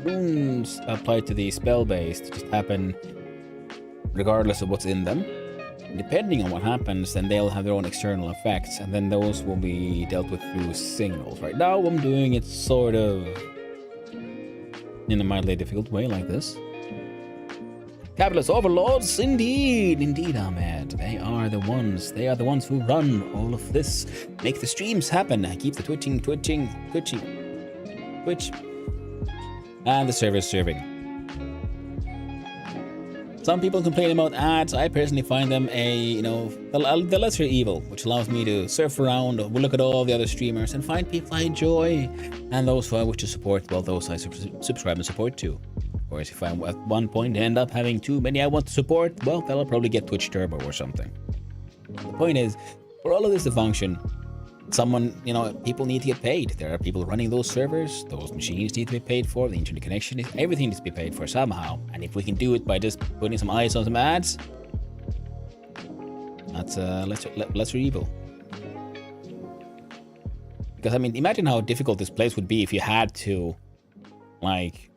runes applied to the spell base to just happen regardless of what's in them. Depending on what happens, then they'll have their own external effects, and then those will be dealt with through signals. Right now, I'm doing it sort of in a mildly difficult way, like this. Capitalist overlords, indeed, Ahmed. They are the ones who run all of this, make the streams happen, keep the twitch, and the server serving. Some people complain about ads. I personally find them the lesser evil, which allows me to surf around, look at all the other streamers, and find people I enjoy, and those who I wish to support, well, those I subscribe and support to. Of course, if I at one point end up having too many I want to support, well, that'll probably get Twitch Turbo or something. The point is, for all of this to function, people need to get paid. There are people running those servers, those machines need to be paid for, the internet connection, everything needs to be paid for somehow. And if we can do it by just putting some eyes on some ads, that's lesser evil. Because, I mean, imagine how difficult this place would be if you had to, like,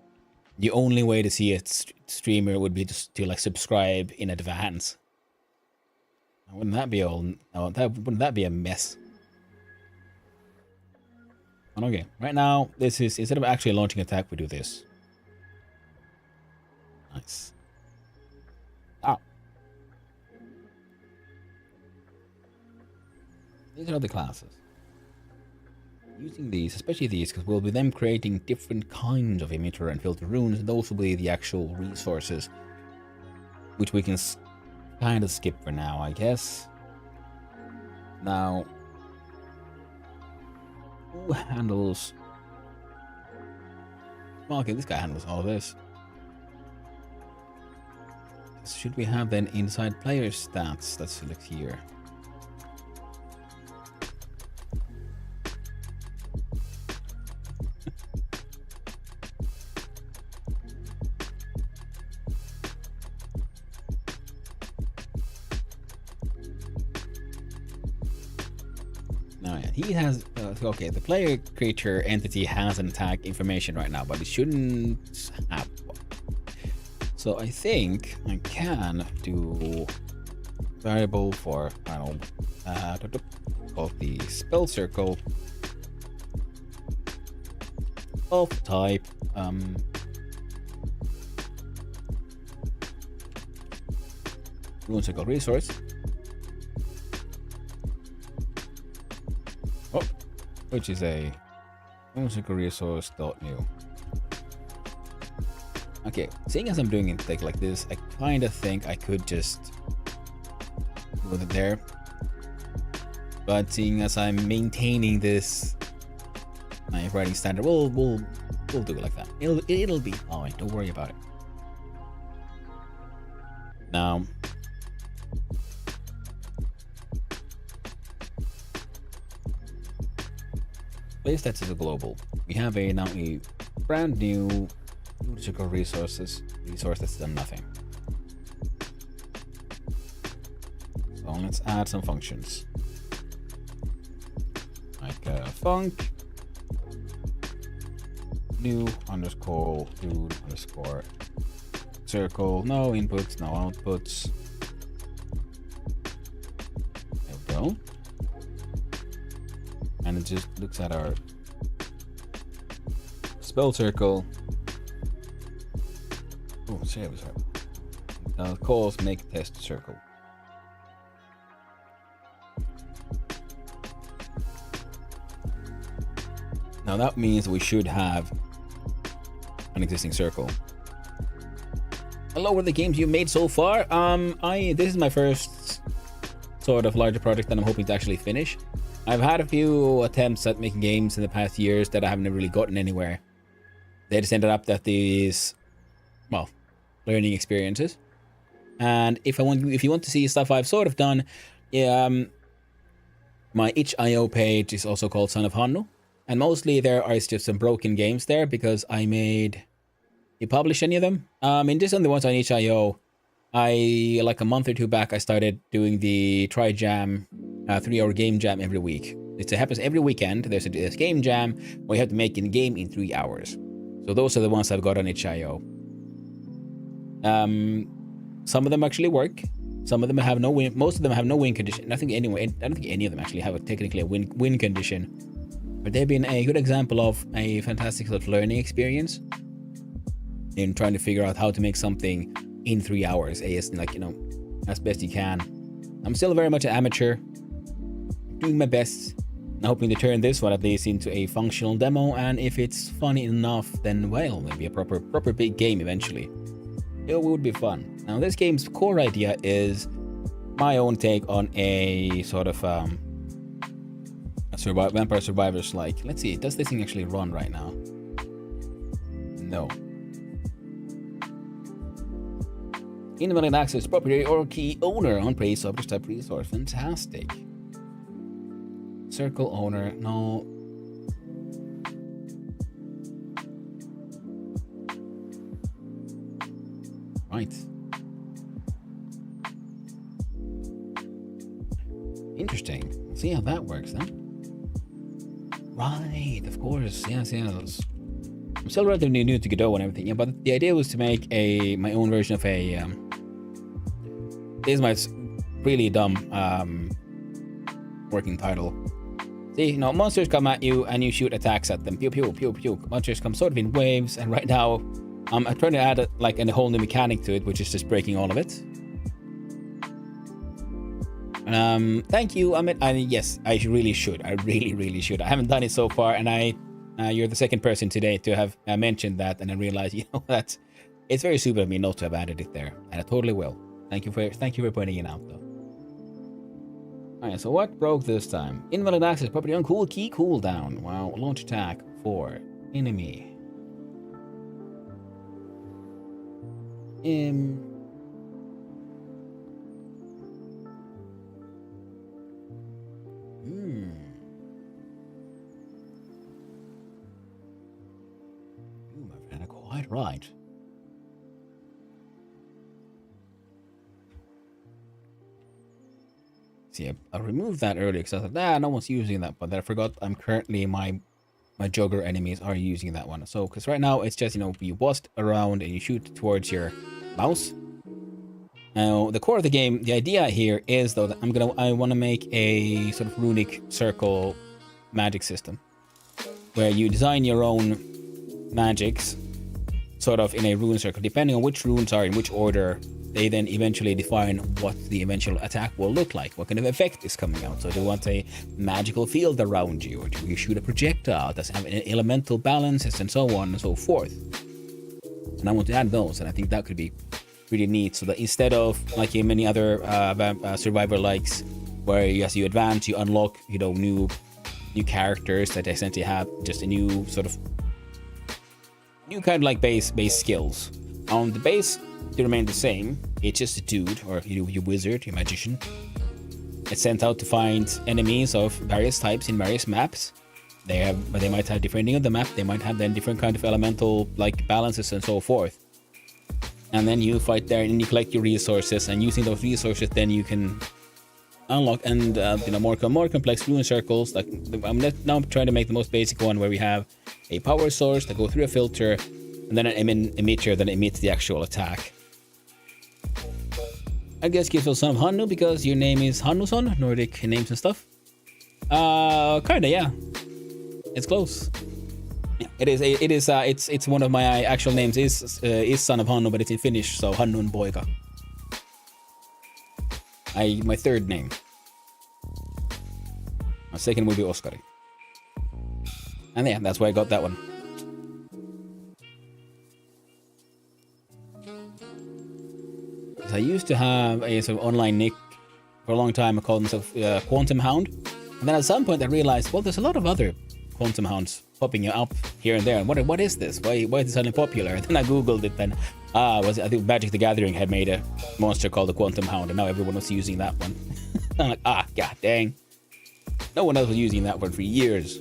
the only way to see a streamer would be just to, like, subscribe in advance. Wouldn't that be wouldn't that be a mess? Okay, right now, this is, instead of actually launching attack, we do this. Nice. Ah. These are the classes. Using these, especially these, because we'll be then creating different kinds of emitter and filter runes, and those will be the actual resources, which we can kind of skip for now, I guess. Now, who handles... Well, okay, this guy handles all of this. Should we have then inside player stats? Let's look here. He has, okay, the player creature entity has an attack information right now, but it shouldn't have one. So I think I can do variable for, I don't know, of the spell circle of type, rune circle resource. Which is a musical resource .new. Okay, seeing as I'm doing it like this, I kind of think I could just put it there. But seeing as I'm maintaining this my writing standard, we'll do it like that. It'll be fine. Don't worry about it. Now, playstats is a global. We have a brand new Circle resources. Resources done nothing. So let's add some functions. Like func new underscore food underscore circle. No inputs, no outputs. There we go. And it just looks at our spell circle. Oh, sorry. Calls make test circle. Now that means we should have an existing circle. Hello, what are the games you've made so far? This is my first sort of larger project that I'm hoping to actually finish. I've had a few attempts at making games in the past years that I haven't really gotten anywhere. They just ended up that these, well, learning experiences. And if you want to see stuff I've sort of done, my itch.io page is also called Son of Hannu. And mostly there are just some broken games there because you publish any of them? In just on the ones on itch.io, like a month or two back, I started doing the Try Jam, 3-hour game jam every week. It happens every weekend. There's a game jam where you have to make a game in 3 hours. So those are the ones I've got on itch.io. Some of them actually work. Some of them have no win. Most of them have no win condition. I don't think any of them actually have technically a win condition. But they've been a good example of a fantastic sort of learning experience in trying to figure out how to make something in 3 hours, as best you can. I'm still very much an amateur, doing my best, and hoping to turn this one at least into a functional demo. And if it's funny enough, then well, maybe a proper big game eventually. It would be fun. Now, this game's core idea is my own take on a sort of Vampire Survivors like. Let's see, does this thing actually run right now? No. Invalid access property or key owner on praise object type resource. Fantastic. Circle owner, no. Right. Interesting. Let's see how that works then. Right, of course. Yes. I'm still relatively new to Godot and everything, but the idea was to make my own version of a this is my really dumb working title. See, monsters come at you and you shoot attacks at them. Pew pew pew pew. Monsters come sort of in waves, and right now I'm trying to add a whole new mechanic to it, which is just breaking all of it. Thank you, Amit. Yes, I really should. I really should. I haven't done it so far, and you're the second person today to have mentioned that, and I realized, that it's very stupid of me not to have added it there, and I totally will. Thank you for pointing it out, though. Alright, so what broke this time? Invalid access property on cool key cooldown. Wow, launch attack for enemy. You, my friend, are quite right. See, I removed that earlier because I thought, no one's using that, but then I forgot I'm currently, my jogger enemies are using that one. So, because right now it's just, you bust around and you shoot towards your mouse. Now, the core of the game, the idea here is, though, that I want to make a sort of runic circle magic system where you design your own magics sort of in a rune circle. Depending on which runes are in which order, they then eventually define what the eventual attack will look like, what kind of effect is coming out. So do you want a magical field around you, or do you shoot a projectile? Does it have elemental balances, and so on and so forth? And I want to add those, and I think that could be really neat, so that instead of like in many other survivor likes, where as you advance you unlock new characters that essentially have just a new kind of like base skills. On the base, they remain the same. It's just a dude, or your wizard, your magician. It's sent out to find enemies of various types in various maps, they might have, depending on the map, they might have then different kind of elemental like balances and so forth. And then you fight there and you collect your resources, and using those resources then you can unlock and more complex rune circles. Like I'm now trying to make the most basic one where we have a power source that goes through a filter and then an emitter that emits the actual attack. I guess give us son of Hannu because your name is Hannuson, Nordic names and stuff. Kinda, yeah. It's close. Yeah, it's one of my actual names is son of Hannu, but it's in Finnish, so Hannun Boika. My third name. My second will be Oskari. And yeah, that's why I got that one. I used to have a sort of online nick for a long time. I called myself Quantum Hound. And then at some point I realized, well, there's a lot of other Quantum Hounds popping up here and there. And what is this? Why is it suddenly popular? And then I googled it, and I think Magic the Gathering had made a monster called the Quantum Hound, and now everyone was using that one. I'm like, god dang. No one else was using that one for years.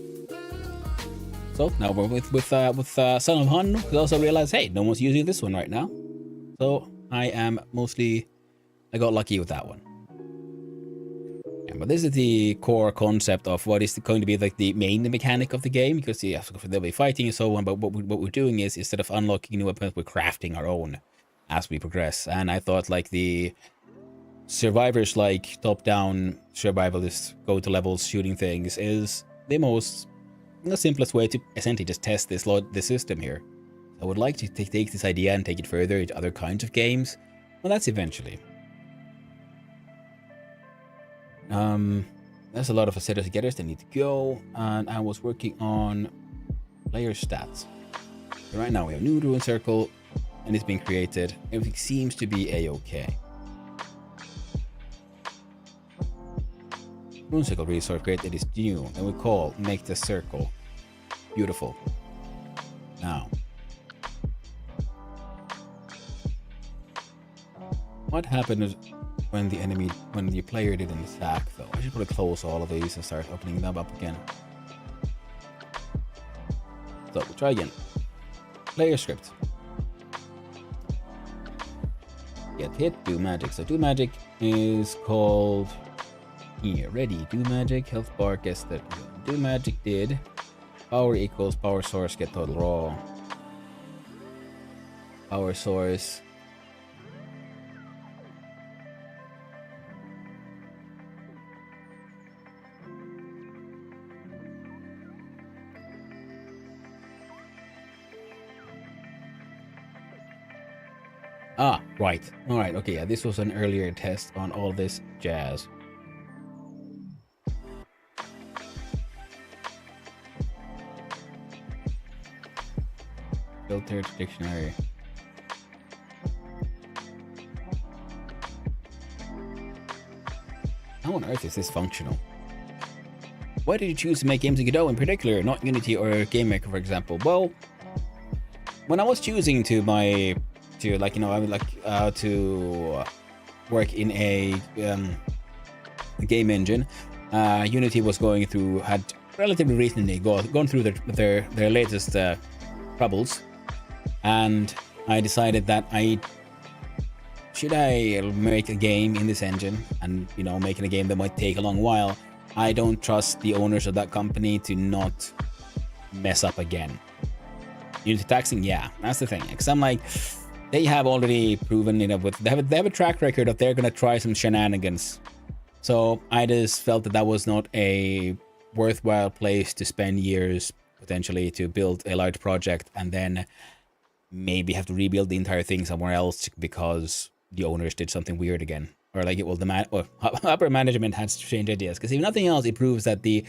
So now we're with Son of Hannu, who also realized, hey, no one's using this one right now. So I got lucky with that one. Yeah, but this is the core concept of what is going to be like the main mechanic of the game, because there'll be fighting and so on, but what we're doing is, instead of unlocking new weapons, we're crafting our own as we progress. And I thought like the survivors, like top-down survivalist go to levels shooting things, is the simplest way to essentially just test this system here. I would like to take this idea and take it further into other kinds of games. Well, that's eventually. There's a lot of facilities getters that need to go, and I was working on player stats. So right now we have new rune circle, and it's been created. Everything seems to be a-okay. Rune circle resource created is new, and we call make the circle beautiful. Now, what happened when the player did an attack though? I should probably close all of these and start opening them up again. So we'll try again. Player script. Get hit, do magic. So do magic is called here. Ready, do magic, health bar gets that. Do magic did. Power equals power source, get total raw. Power source. Right. Alright, okay, yeah, this was an earlier test on all this jazz. Filtered dictionary. How on earth is this functional? Why did you choose to make games in Godot in particular, not Unity or GameMaker, for example? Well, when I was choosing to work in a game engine, Unity was had relatively recently gone through their latest troubles, and I decided that should I make a game in this engine, and making a game that might take a long while, I don't trust the owners of that company to not mess up again. Unity taxing, yeah, that's the thing. Because I'm like, they have already proven they have a track record of they're gonna try some shenanigans. So I just felt that was not a worthwhile place to spend years potentially to build a large project and then maybe have to rebuild the entire thing somewhere else because the owners did something weird again, or upper management has strange ideas. Because if nothing else, it proves that the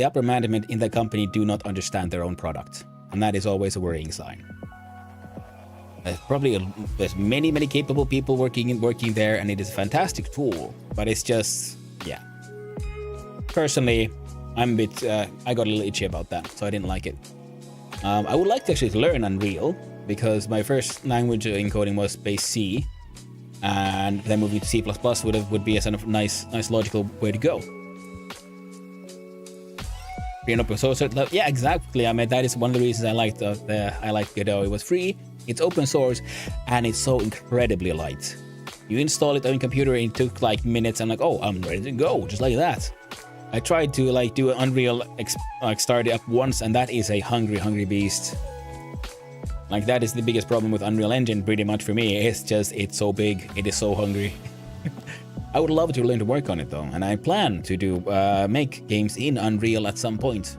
upper management in the company do not understand their own product, and that is always a worrying sign. There's many capable people working there, and it is a fantastic tool, but it's just, yeah. Personally, I'm a bit, I got a little itchy about that, so I didn't like it. I would like to actually learn Unreal, because my first language in coding was base C, and then moving to C++ would be a sort of nice logical way to go. free and open source. Yeah, exactly. I mean, that is one of the reasons I liked I liked Godot. It was free, it's open source, and it's so incredibly light. You install it on your computer and it took like minutes. I'm like, oh, I'm ready to go, just like that. I tried to like do an Unreal start it up once, and that is a hungry beast. Like, that is the biggest problem with Unreal Engine pretty much for me. It's just, it's so big, it is so hungry. I would love to learn to work on it though, and I plan to do make games in Unreal at some point.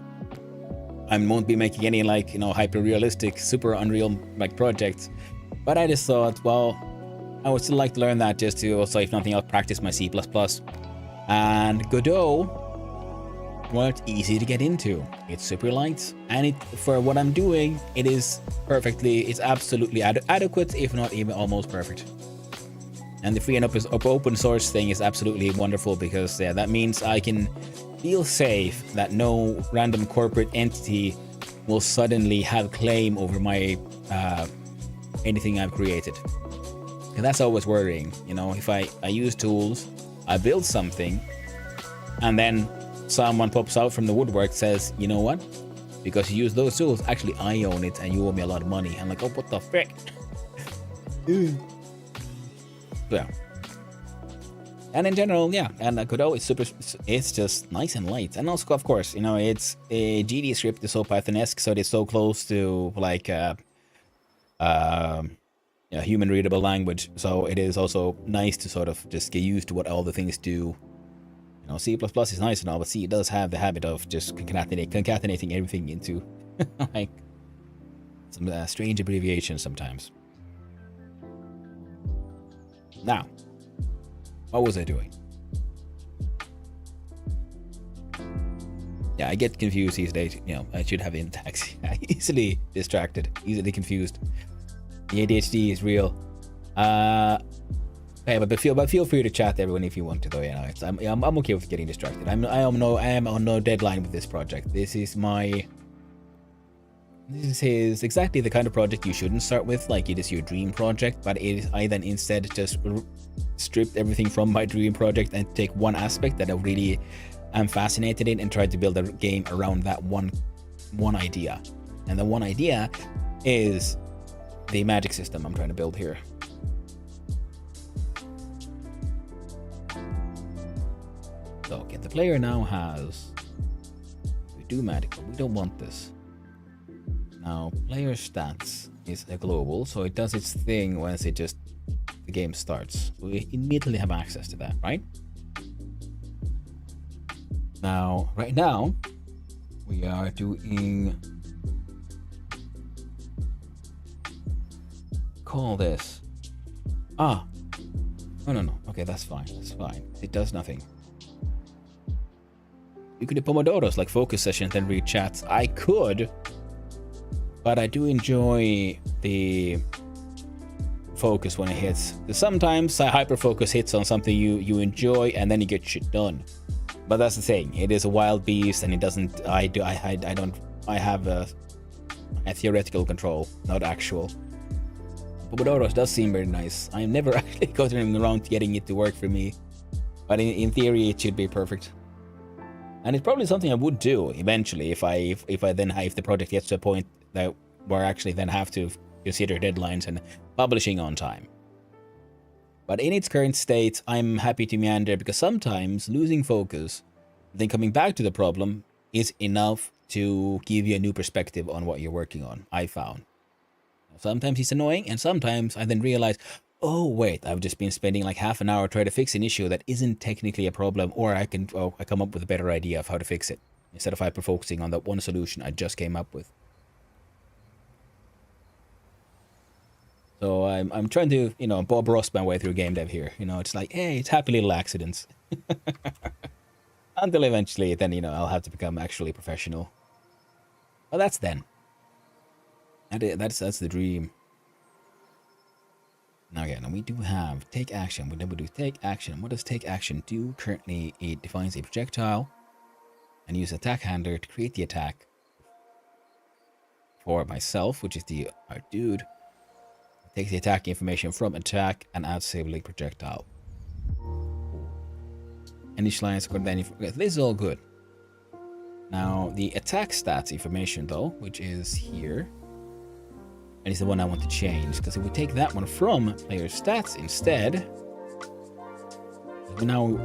I won't be making any like, you know, hyper realistic, super Unreal like projects, but I just thought, well, I would still like to learn that just to also, if nothing else, practice my C++. And Godot, well, it's easy to get into. It's super light, and it, for what I'm doing, it is perfectly, it's absolutely adequate, if not even almost perfect. And the free and open source thing is absolutely wonderful, because yeah, that means I can feel safe that no random corporate entity will suddenly have claim over my anything I've created. And that's always worrying, you know, if I use tools, I build something, and then someone pops out from the woodwork, says, you know what, because you use those tools, actually I own it and you owe me a lot of money. I'm like, oh, what the frick? Yeah. And in general, yeah, and Godot is super, it's just nice and light. And also, of course, you know, it's a GD script is so Python-esque, so it is so close to like human readable language. So it is also nice to sort of just get used to what all the things do. You know, C++ is nice and all, but C does have the habit of just concatenating everything into like some strange abbreviations sometimes. Now, what was I doing? Yeah, I get confused these days. You know, I should have in taxi. Easily distracted, easily confused. The ADHD is real. Okay, but feel free to chat, everyone, if you want to. Though, you know, I'm okay with getting distracted. I am on no deadline with this project. This is exactly the kind of project you shouldn't start with. Like, it is your dream project, but I then instead just stripped everything from my dream project and take one aspect that I really am fascinated in and tried to build a game around that one idea. And the one idea is the magic system I'm trying to build here. So, okay, the player now has, we do magic, but we don't want this. Now, player stats is a global, so it does its thing once the game starts. We immediately have access to that, right? Now, right now, we are doing, call this, no, okay, that's fine, it does nothing. You could do Pomodoros, like focus sessions, then read chats. I could, but I do enjoy the focus when it hits. Sometimes hyper focus hits on something you enjoy, and then you get shit done. But that's the thing. It is a wild beast, and it doesn't. I have a theoretical control, not actual. Pomodoros does seem very nice. I'm never actually gotten around to getting it to work for me, but in theory, it should be perfect. And it's probably something I would do eventually if the project gets to a point that where I actually then have to consider deadlines and publishing on time. But in its current state, I'm happy to meander, because sometimes losing focus, then coming back to the problem, is enough to give you a new perspective on what you're working on, I found. Sometimes it's annoying, and sometimes I then realize, oh wait, I've just been spending like half an hour trying to fix an issue that isn't technically a problem, or I come up with a better idea of how to fix it, instead of hyper focusing on that one solution I just came up with. So I'm trying to, you know, Bob Ross my way through game dev here. You know, it's like, hey, it's happy little accidents. Until eventually, then, you know, I'll have to become actually professional. Well, that's then. That's the dream. Now again, we do have take action. We never do take action. What does take action do? Currently, it defines a projectile and use attack handler to create the attack for myself, which is our dude. Takes the attack information from attack and adds sibling projectile. Initialize, this is all good. Now, the attack stats information, though, which is here, and is the one I want to change, because if we take that one from player stats instead, we now...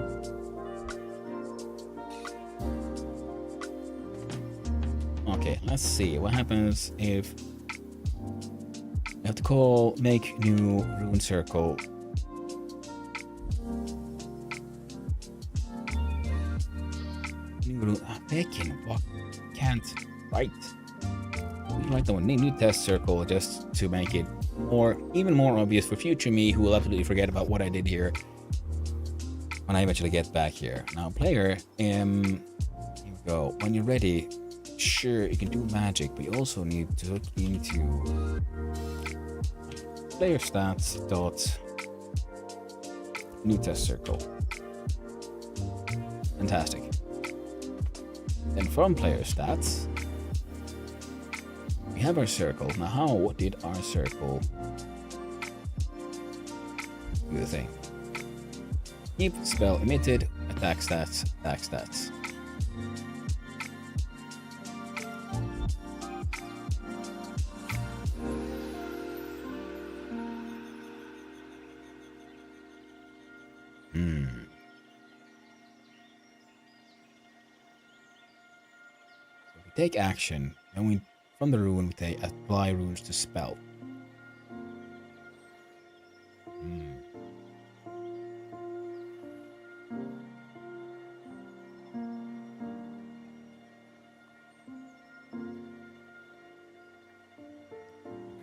Okay, let's see what happens if we have to call make new rune circle. New rune... Bacon, what? Can't write. We write the one new test circle just to make it even more obvious for future me, who will absolutely forget about what I did here when I eventually get back here. Now, player, here we go. When you're ready, sure, you can do magic, but you also need to look into player stats dot new test circle. Fantastic. Then from player stats, we have our circle. Now, how did our circle do the thing? Keep spell emitted, attack stats, attack stats. So we take action, then we from the rune we take apply runes to spell.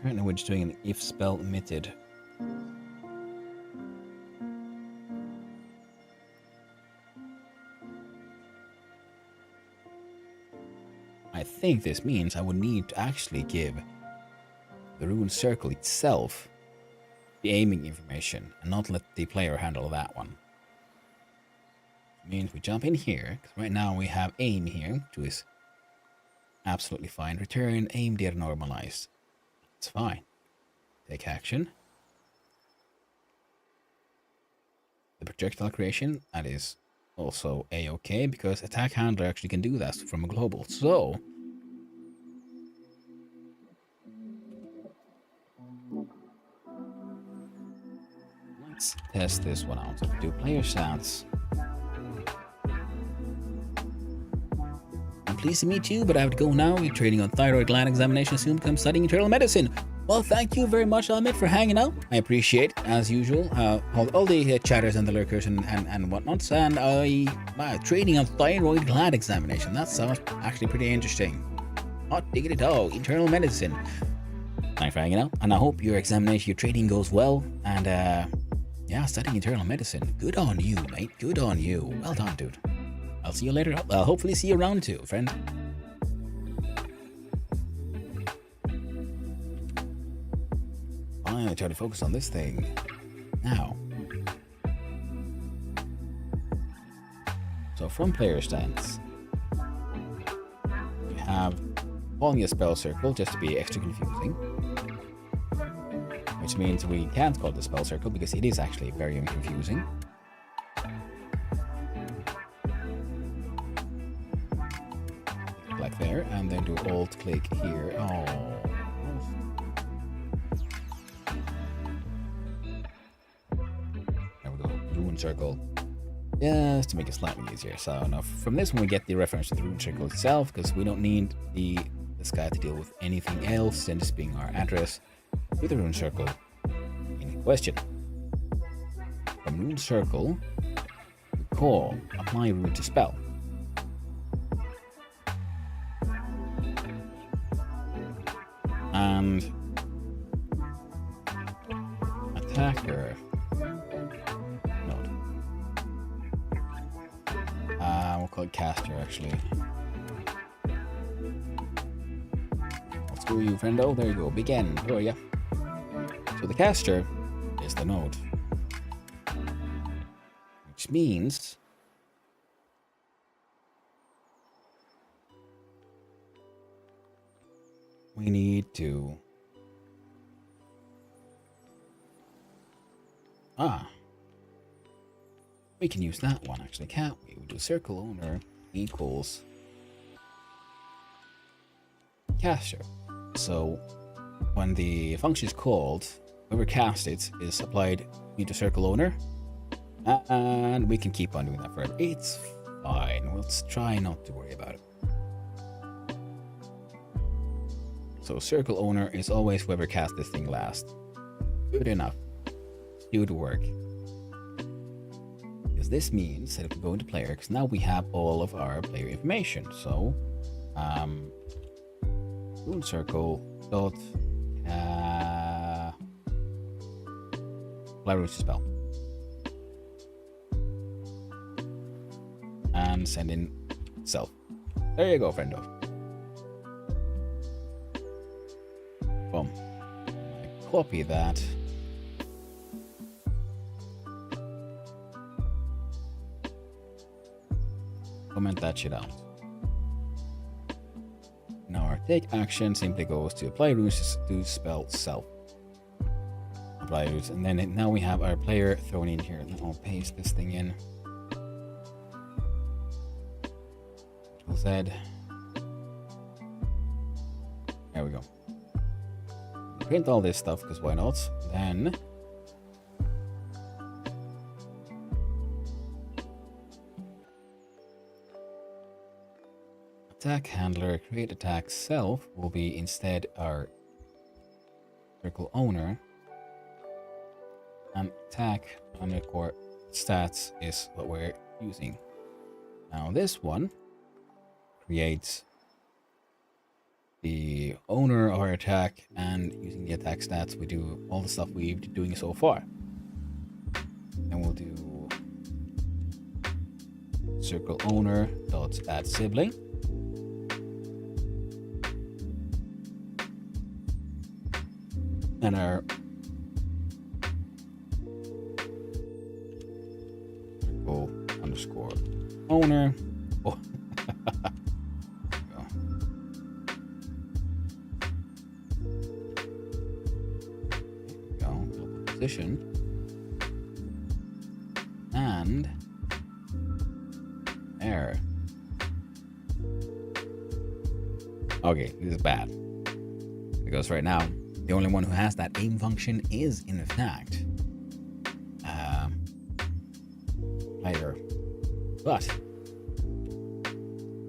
Currently we're just doing an if spell emitted. I think this means I would need to actually give the rune circle itself the aiming information and not let the player handle that one. It means we jump in here, because right now we have aim here, which is absolutely fine. Return aim dear normalized. It's fine. Take action. The projectile creation, that is also a-okay, because attack handler actually can do that from a global. So let's test this one out. So we do player stats. I'm pleased to meet you, but I have to go now. You're training on thyroid gland examination, soon become studying internal medicine. Well, thank you very much, Ahmed, for hanging out. I appreciate, as usual, all the chatters and the lurkers and whatnots. And training on thyroid gland examination. That sounds actually pretty interesting. Hot diggity dog, internal medicine. Thanks for hanging out, and I hope your examination, your training goes well. And yeah, studying internal medicine. Good on you, mate. Good on you. Well done, dude. I'll see you later. I'll hopefully see you around too, friend. Finally, try to focus on this thing. Now. So from player stance, we have calling a spell circle just to be extra confusing. Which means we can't call it the spell circle because it is actually very confusing. Like there, and then do alt click here. Oh. There we go. Rune circle. Just to make it slightly easier. So now from this one we get the reference to the rune circle itself, because we don't need this guy to deal with anything else than just being our address with the rune circle in question. From rune circle, we call apply rune to spell. And attacker node. We'll call it caster actually. Let's do you, friendo. There you go. Begin. Where are ya? So the caster is the node, which means we need to we can use that one actually, can't we? We do circle owner equals caster. So when the function is called, whoever cast it is applied into circle owner, and we can keep on doing that forever. It's fine. Let's try not to worry about it. So circle owner is always whoever cast this thing last. Good enough. Do the work. Because this means that if we go into player, because now we have all of our player information. So rune circle dot apply runes to spell. And send in self. There you go, friendo. Boom. I copy that. Comment that shit out. Now our take action simply goes to apply runes to spell self. Apply runes, and then now we have our player thrown in here. I'll paste this thing in. Z. There we go. Print all this stuff because why not? Then attack handler create attack self will be instead our circle owner, and attack underscore stats is what we're using. Now this one creates the owner of our attack, and using the attack stats we do all the stuff we've been doing so far. And we'll do circle owner dot add sibling, and our circle underscore owner. Oh. Position, and there. Okay, this is bad because right now the only one who has that aim function is in fact player, but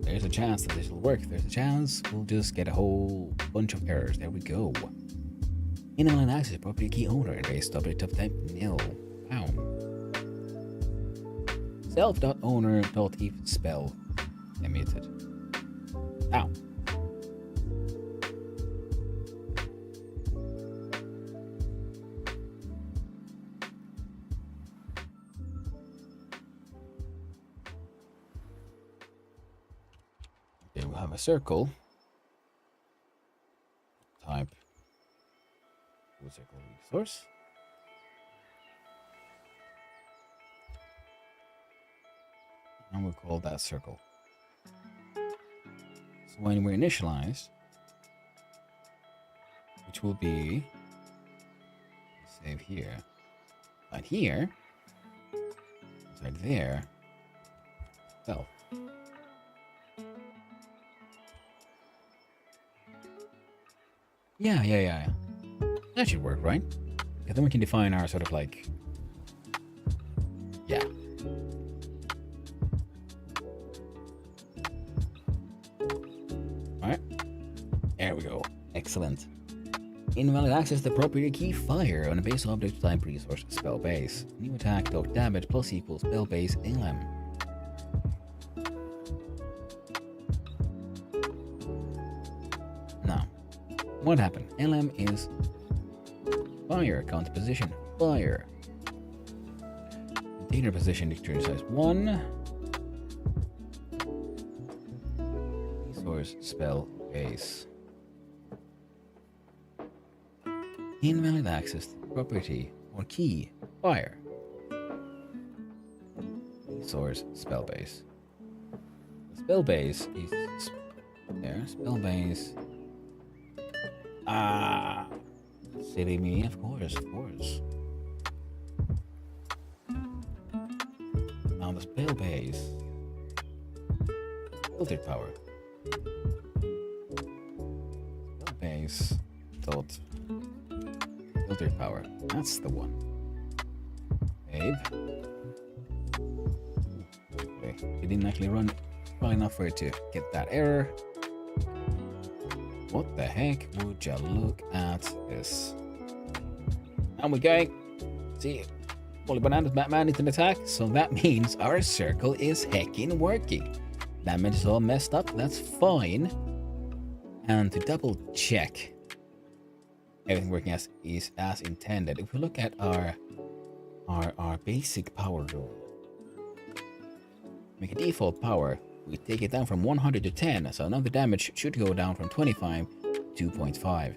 there's a chance that this will work. There's a chance we'll just get a whole bunch of errors. There we go. Invalid access property key owner and base object of type nil. Wow. Self.owner.if spell emitted. Ow. Okay, we'll have a circle. Type circle resource. And we'll call that circle. So when we initialize, which will be save here, right here, right there, self. Yeah. That should work, right? Because then we can define our sort of like... Yeah. Alright. There we go. Excellent. Invalid access the property key fire on a base object type resource spell base. New attack dot damage plus equals spell base LM. Now, what happened? LM is fire, count position, fire. Container position, dictionary size 1. Resource spell base. Invalid access property or key, fire. Resource spell base. The spell base is there, spell base. Silly me, of course. Now the spell base. Filtered power. Nice. Thought. Filter power. That's the one. Babe. Okay. It didn't actually run well enough for it to get that error. What the heck would you look at this? And we're going. See, Holy Bananas Batman is an attack, so that means our circle is heckin' working. Damage is all messed up, that's fine. And to double check everything working as intended, if we look at our basic power rule, make a default power, we take it down from 100 to 10, so now the damage should go down from 25 to 2.5.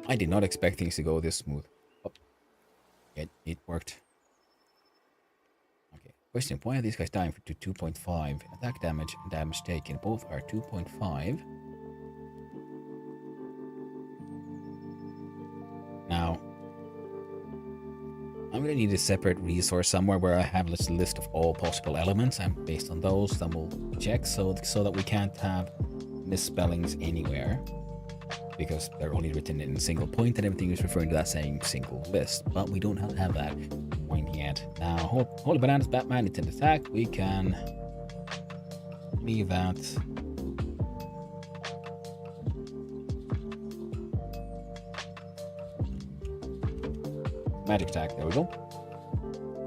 I did not expect things to go this smooth. Oh, it worked. Okay, question, why are these guys dying to 2.5? Attack damage and damage taken, both are 2.5. Now, I'm gonna need a separate resource somewhere where I have a list of all possible elements, and based on those, then we'll check so that we can't have misspellings anywhere, because they're only written in a single point and everything is referring to that same single list. But we don't have that point yet. Now, Holy Bananas Batman, it's an attack. We can leave that. Magic attack, there we go.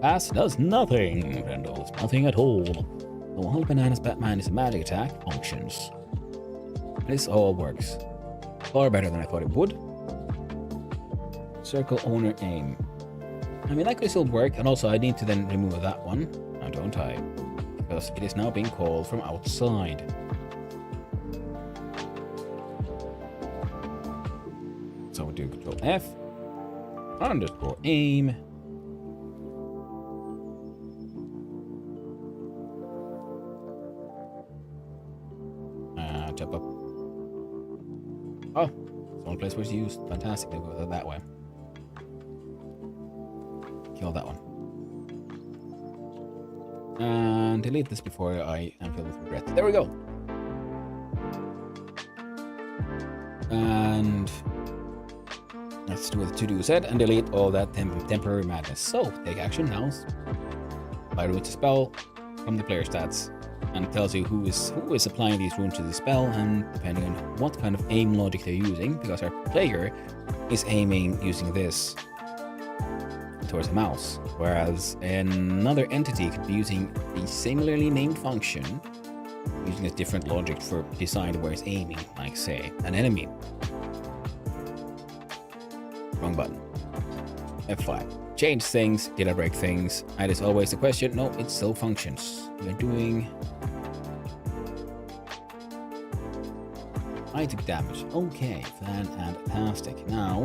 Pass does nothing. And does nothing at all. So Holy Bananas Batman is a magic attack, functions. This all works. Far better than I thought it would. Circle owner aim. I mean, that could still work, and also I need to then remove that one, now don't I? Because it is now being called from outside. So we'll do Control F, underscore aim. Jump up. Oh, it's one place where it's used. Fantastic, they'll go that way. Kill that one. And delete this before I am filled with regret. There we go. And let's do what the to-do said and delete all that temporary madness. So, take action now. By root to spell from the player stats. And it tells you who is applying these runes to the spell, and depending on what kind of aim logic they're using, because our player is aiming using this towards the mouse, whereas another entity could be using a similarly named function, using a different logic for decide where it's aiming, like say an enemy. Wrong button. F5. Change things, did I break things? And it's always the question, no, it still functions. We're doing... I took damage. Okay, fantastic. Now...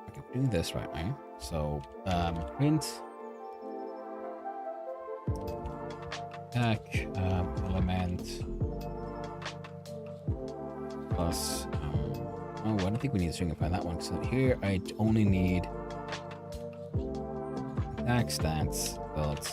okay, we're doing this right now. So, print... attack, element... plus... oh, I don't think we need to stringify that one. So here I only need attack stats, but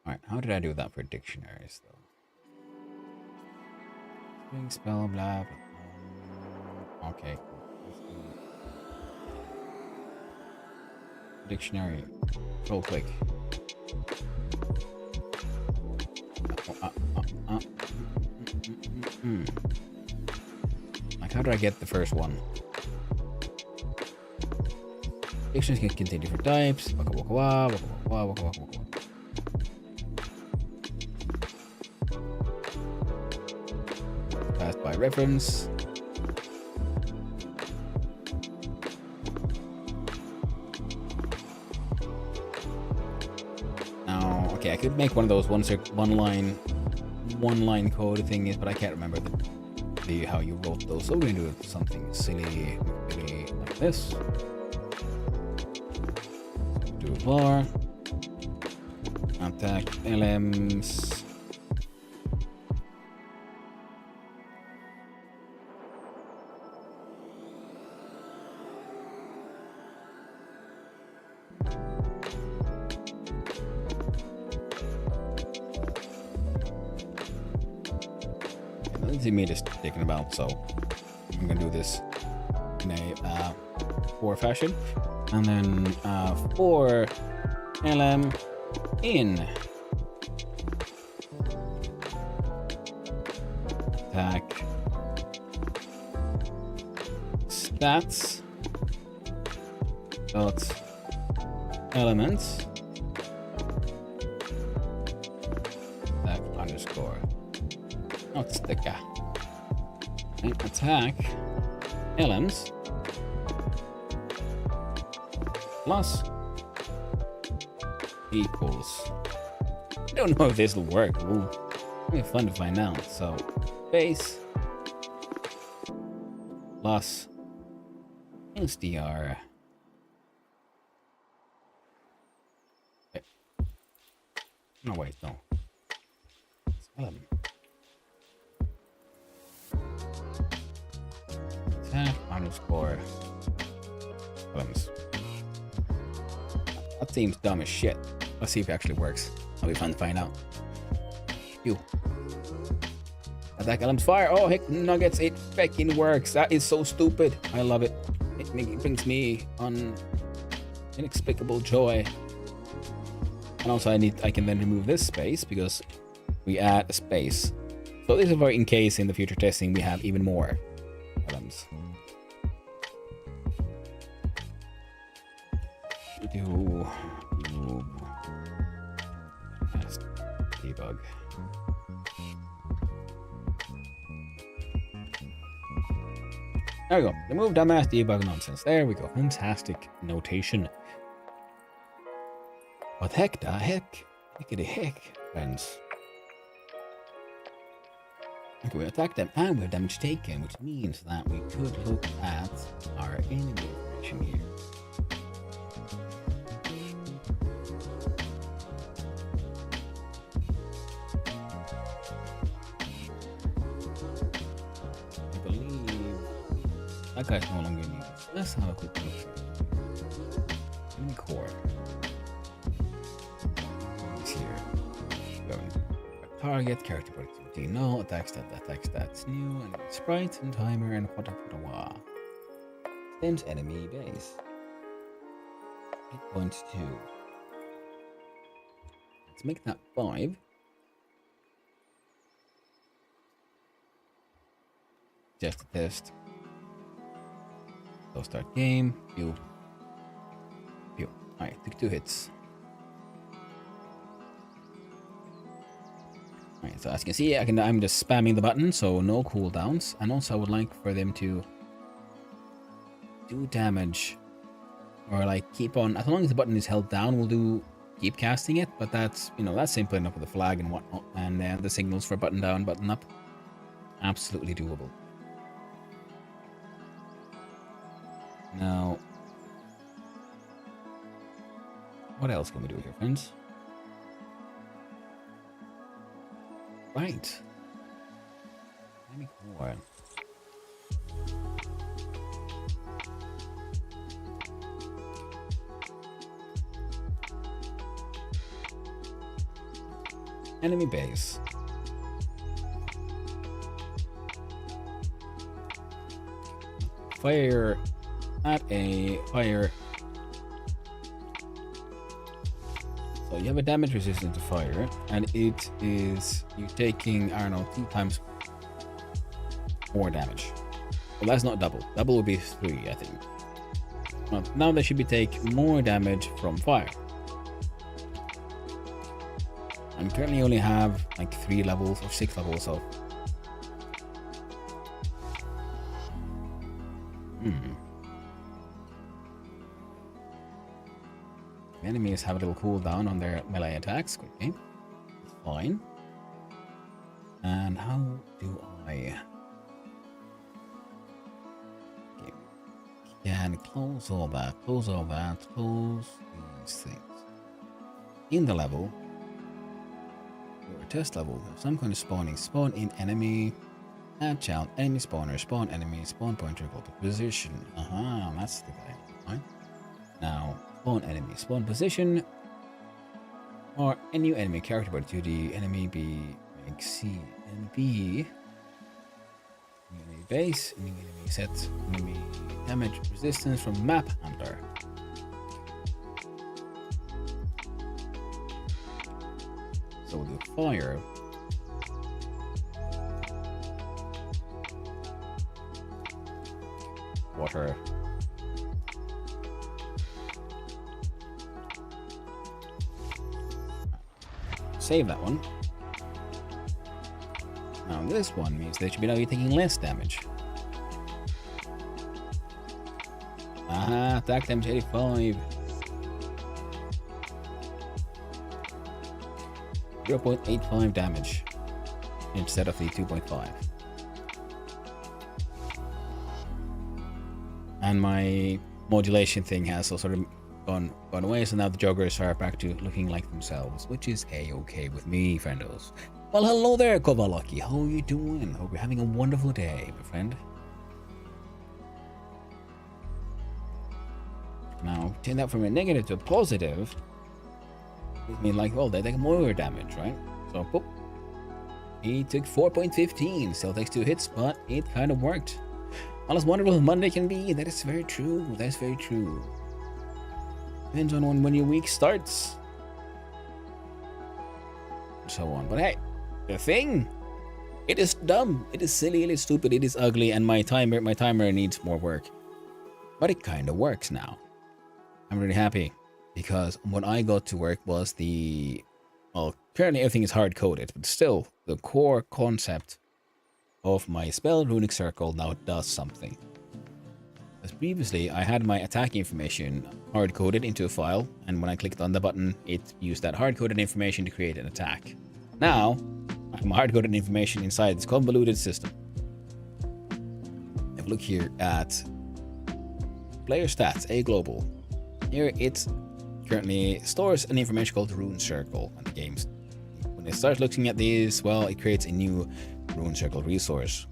alright, how did I do that for dictionaries though? String, spell, blah, blah. Okay. Dictionary, control click. Like, how do I get the first one? Dictionaries can contain different types. Waka waka wa, waka waka wa, waka waka waka. Passed by reference. Okay, I could make one of those one line code thingies, but I can't remember the how you wrote those. So we're gonna do something silly like this. do var attack LMs. Me just thinking about, so I'm gonna do this in a for fashion, and then for LM in attack stats dot elements attack underscore not sticker. Attack elements plus equals. I don't know if this will work. Ooh, it'll be fun to find out. So base plus str. No wait, no. It's element. Underscore elements. That seems dumb as shit. Let's see if it actually works. That'll be fun to find out. Ew. Attack elements fire. Oh heck, nuggets, it fucking works. That is so stupid. I love it. It brings me on inexplicable joy. And also I can then remove this space because we add a space. So this is for in case in the future testing we have even more elements. Debug. There we go. Remove dumbass debug nonsense. There we go. Fantastic notation. What heck the heck? Hickety heck, friends. Okay, we attack them and we have damage taken, which means that we could look at our enemy information here. That guy's no longer needed. Let's have a quick look. Enemy core. It's here. Target, character productivity, no, attack stats new, and sprite and timer and what. Extends enemy base. 8.2. Let's make that 5. Just a test. So start game, pew. Alright, took 2 hits. Alright, so as you can see, I'm just spamming the button, so no cooldowns. And also I would like for them to do damage. Or like keep on, as long as the button is held down, we'll keep casting it, but that's, that's simple enough with the flag and whatnot. And the signals for button down, button up. Absolutely doable. Now, what else can we do here, friends? Right. Enemy core. Enemy base. Fire at a fire. So you have a damage resistance to fire, and it is you taking, I don't know, 2 times more damage. Well, that's not double. Double would be 3, I think. Well, now they should be take more damage from fire. I currently only have like 3 levels or 6 levels of. Enemies have a little cooldown on their melee attacks. Okay, that's fine. And how do I? Okay. Can close all that. Close all that. Close these things. In the level, or test level, some kind of spawning. Spawn in enemy, add child, enemy spawner, spawn enemy, spawn pointer equal to position. That's the guy. Right? Now, spawn enemy, spawn position, or a new enemy character, but to the enemy be make C and B. Enemy base, enemy set, enemy damage resistance from map hunter. So the fire. Water. Save that one. Now this one means they should be now taking less damage. Attack damage 85. 0.85 damage instead of the 2.5. And my modulation thing has also sort of gone away, so now the joggers are back to looking like themselves, which is a-okay with me, friendos. Well, hello there, Kovalaki. How are you doing? Hope you're having a wonderful day, my friend. Now, turn that from a negative to a positive. It means like, well, they take more damage, right? So, boop. He took 4.15. Still takes 2 hits, but it kind of worked. All as wonderful as Monday can be. That is very true. That's very true. Depends on when your week starts. So on. But hey, the thing, it is dumb. It is silly. It is stupid. It is ugly. And my timer needs more work. But it kind of works now. I'm really happy. Because when I got to work was well, currently everything is hard-coded, but still, the core concept of my spell runic circle now does something. As previously, I had my attack information hard-coded into a file, and when I clicked on the button, it used that hard-coded information to create an attack. Now, I have hard-coded information inside this convoluted system. If we look here at player stats, A global, here it's currently stores an information called Rune Circle on the games. When it starts looking at these, well, it creates a new Rune Circle resource.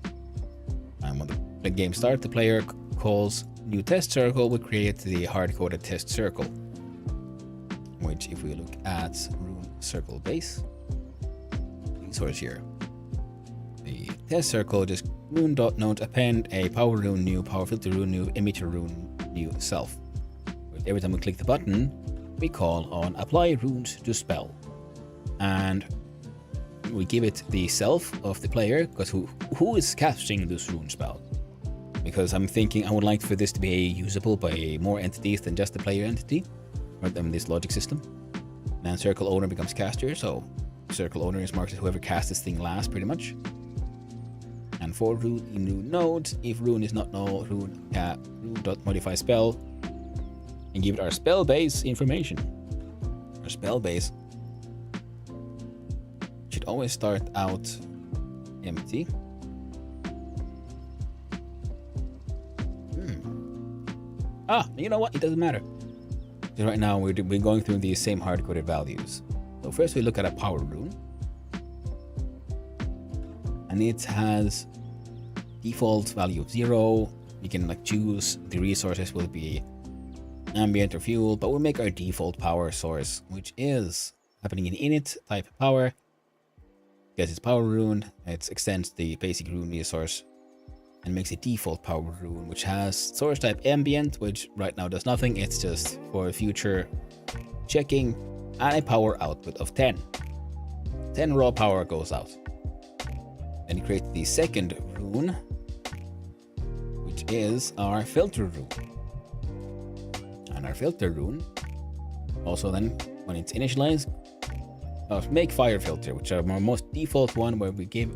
And when the game starts, the player calls new test circle would create the hard-coded test circle. Which, if we look at Rune Circle base resource here, the test circle just rune.node append a power rune new, power filter rune new, emitter rune new self. Every time we click the button, we call on apply runes to spell, and we give it the self of the player, because who is casting this rune spell? Because I'm thinking I would like for this to be usable by more entities than just the player entity, or this logic system. And circle owner becomes caster, so circle owner is marked as whoever casts this thing last, pretty much. And for rune in rune nodes, if rune is not null, rune.modify spell, and give it our spell base information. Our spell base should always start out empty. You know what? It doesn't matter. Because right now we're going through these same hard-coded values. So first we look at a power rune. And it has default value of 0. You can choose the resources will be ambient or fuel, but we'll make our default power source, which is happening in init type power. Because it's power rune, it extends the basic rune resource and makes a default power rune, which has source type ambient, which right now does nothing. It's just for future checking, and a power output of 10. 10 raw power goes out. Then you create the second rune, which is our filter rune. And our filter rune also then, when it's initialized, make fire filter, which are our most default one, where we give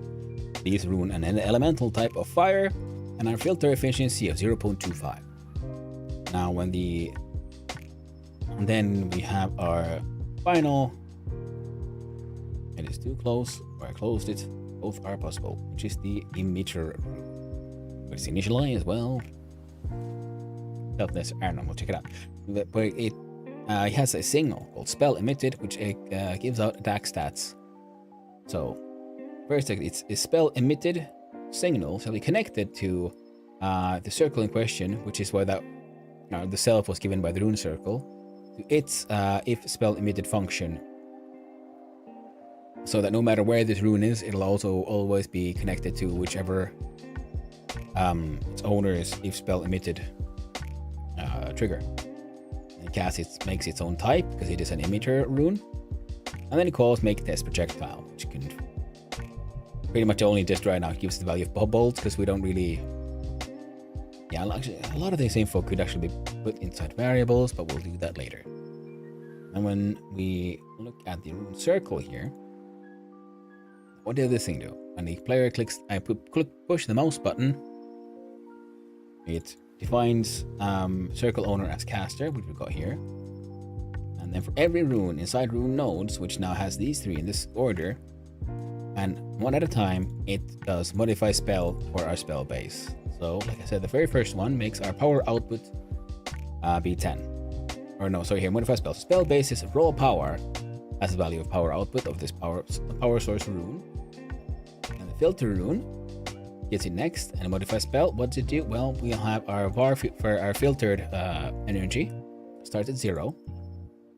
these rune an elemental type of fire and our filter efficiency of 0.25. Now and then we have our final, it is too close, or I closed it, both are possible, which is the emitter rune. It's initialized as well. We'll check it out. But it it has a signal called spell emitted, which gives out attack stats. So first, it's a spell emitted signal shall be connected to the circle in question, which is why that the self was given by the rune circle, to its if spell emitted function, so that no matter where this rune is, it'll also always be connected to whichever its owner's if spell emitted trigger. And it makes its own type because it is an emitter rune, and then it calls make test projectile, which can pretty much only just right now gives the value of bubbles because we don't really. Yeah, actually, a lot of this info could actually be put inside variables, but we'll do that later. And when we look at the rune circle here, what does this thing do? When the player clicks, push the mouse button, it defines circle owner as caster, which we've got here. And then for every rune inside rune nodes, which now has these three in this order, and one at a time, it does modify spell for our spell base. So, like I said, the very first one makes our power output be 10. Or no, sorry, here, modify spell. So spell base is raw power as the value of power output of this power source rune. And the filter rune gets it next. And modify spell, what does it do? Well, we'll have our var for our filtered energy starts at 0.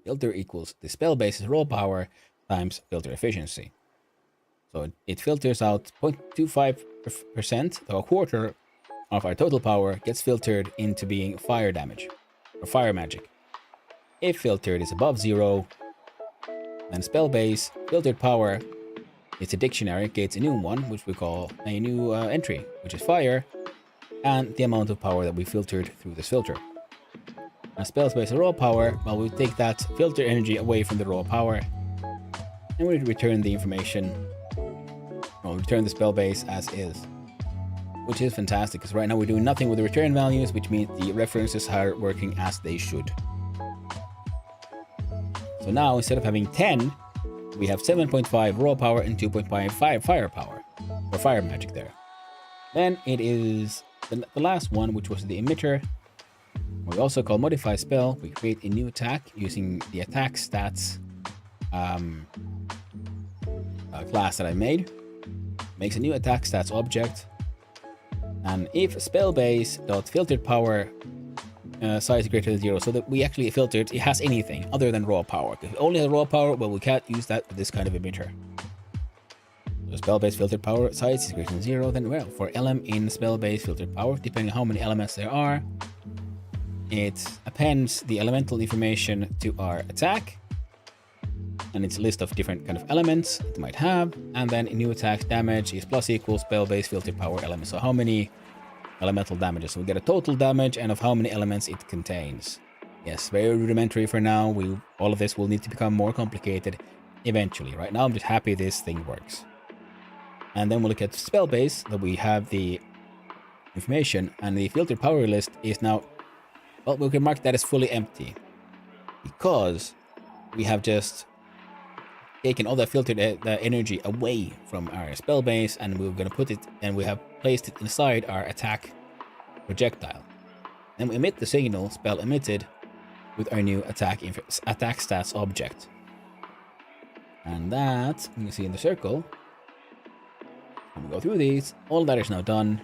Filter equals the spell base is raw power times filter efficiency. So it filters out 0.25%, so a quarter of our total power gets filtered into being fire damage or fire magic. If filtered is above 0, then spell base filtered power, it's a dictionary, gets a new one, which we call a new entry, which is fire, and the amount of power that we filtered through this filter. And spell base raw power, well, we take that filter energy away from the raw power, and we return the information. Well, return the spell base as is, which is fantastic because right now we're doing nothing with the return values, which means the references are working as they should. So now instead of having 10, we have 7.5 raw power and 2.5 fire power, or fire magic there. Then it is the last one, which was the emitter. We also call modify spell. We create a new attack using the attack stats class that I made. Makes a new attack stats object, and if spell base dot filtered power size greater than 0, so that we actually filtered it has anything other than raw power. If it only has raw power, well, we can't use that with this kind of emitter. So spell base filtered power size is greater than 0, then well, for LM in spell base filtered power, depending on how many elements there are, it appends the elemental information to our attack and its list of different kind of elements it might have, and then a new attack damage is plus equals spell base filtered power element. So how many elemental damages? So we get a total damage and of how many elements it contains. Yes, very rudimentary for now. All of this will need to become more complicated eventually. Right now I'm just happy this thing works. And then we'll look at spell base, that we have the information, and the filtered power list is now, well, we can mark that as fully empty because we have just taken all that filtered energy away from our spell base, and we're going to put it, and we have placed it inside our attack projectile. Then we emit the signal spell emitted with our new attack stats object, and that you can see in the circle. When we go through these, all that is now done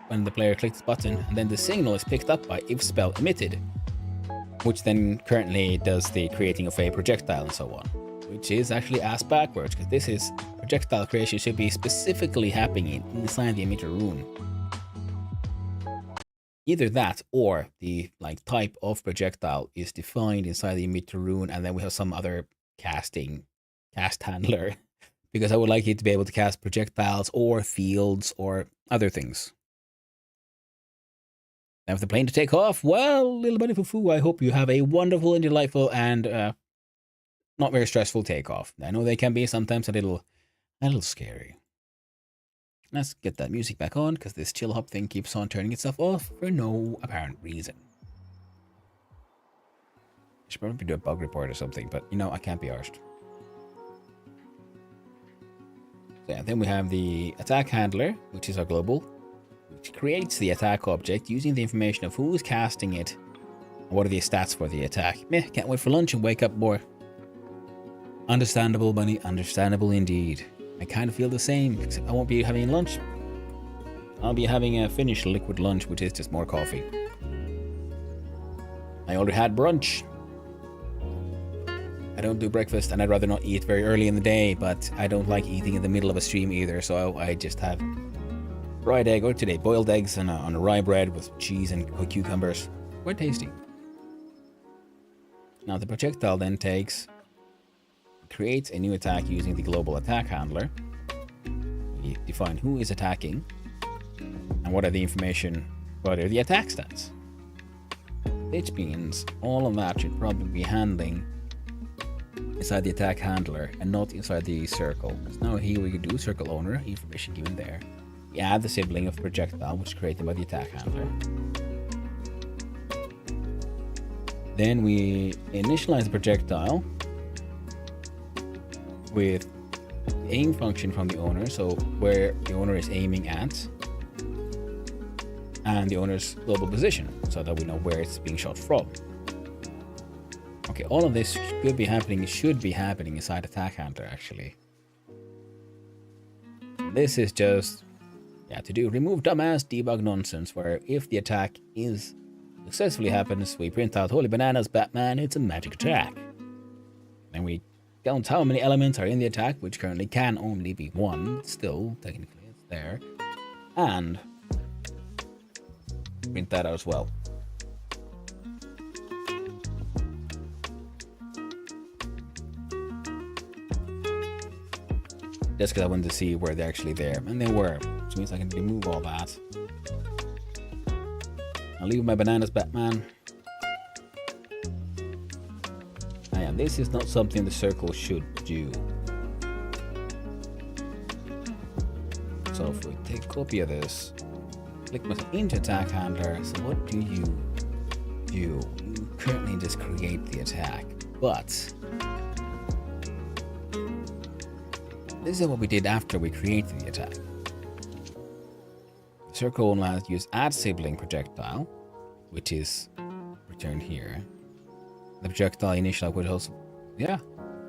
when the player clicks the button, and then the signal is picked up by if spell emitted, which then currently does the creating of a projectile and so on. Which is actually ass backwards, because this is projectile creation should be specifically happening inside the emitter rune. Either that or the type of projectile is defined inside the emitter rune, and then we have some other cast handler, because I would like it to be able to cast projectiles or fields or other things. Now if the plane to take off, well, little buddy foo-foo, I hope you have a wonderful and delightful and not very stressful takeoff. I know they can be sometimes a little scary. Let's get that music back on, because this chill hop thing keeps on turning itself off for no apparent reason. I should probably do a bug report or something, but I can't be arsed. So yeah, then we have the attack handler, which is our global, which creates the attack object using the information of who is casting it What are the stats for the attack? Meh, can't wait for lunch and wake up, boy. Understandable, bunny. Understandable indeed. I kind of feel the same, except I won't be having lunch. I'll be having a finished liquid lunch, which is just more coffee. I already had brunch. I don't do breakfast, and I'd rather not eat very early in the day, but I don't like eating in the middle of a stream either, so I just have fried egg, or today boiled eggs on a rye bread with cheese and cucumbers. Quite tasty. Now the projectile then creates a new attack using the global attack handler. We define who is attacking and what are the attack stats. Which means all of that should probably be handling inside the attack handler and not inside the circle. So now here we can do circle owner, information given there. We add the sibling of projectile, which is created by the attack handler. Then we initialize the projectile with the aim function from the owner, so where the owner is aiming at, and the owner's global position, so that we know where it's being shot from. Okay, all of this should be happening inside attack handler actually. This is just to remove dumbass debug nonsense, where if the attack successfully happens, we print out holy bananas, Batman, it's a magic attack. And we count how many elements are in the attack, which currently can only be one, still technically it's there, and print that out as well. Just because I wanted to see where they're actually there, and they were, which means I can remove all that. I'll leave my bananas, Batman. And this is not something the circle should do. So if we take a copy of this, click myself into attack handler. So what do? You currently just create the attack, but this is what we did after we created the attack. The circle only has to use add sibling projectile, which is returned here. The projectile initial would also,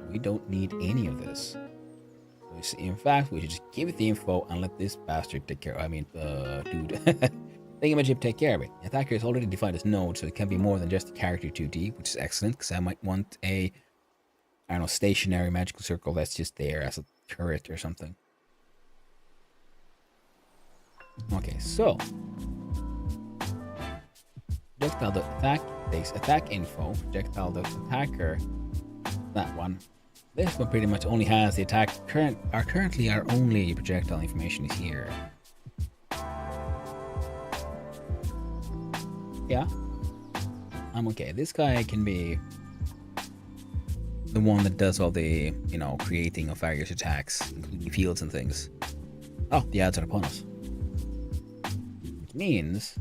we don't need any of this. In fact, we should just give it the info and let this bastard take care. Thingamajig take care of it. The attacker is already defined as node, so it can be more than just a character 2D, which is excellent, because I might want a, stationary magical circle that's just there as a turret or something. Okay, so projectile the attack takes attack info, projectile the attacker, that one. This one pretty much only has the attack currently our only projectile information is here. Yeah, I'm okay. This guy can be the one that does all the, creating of various attacks, including fields and things. Oh, the ads are upon us. Which means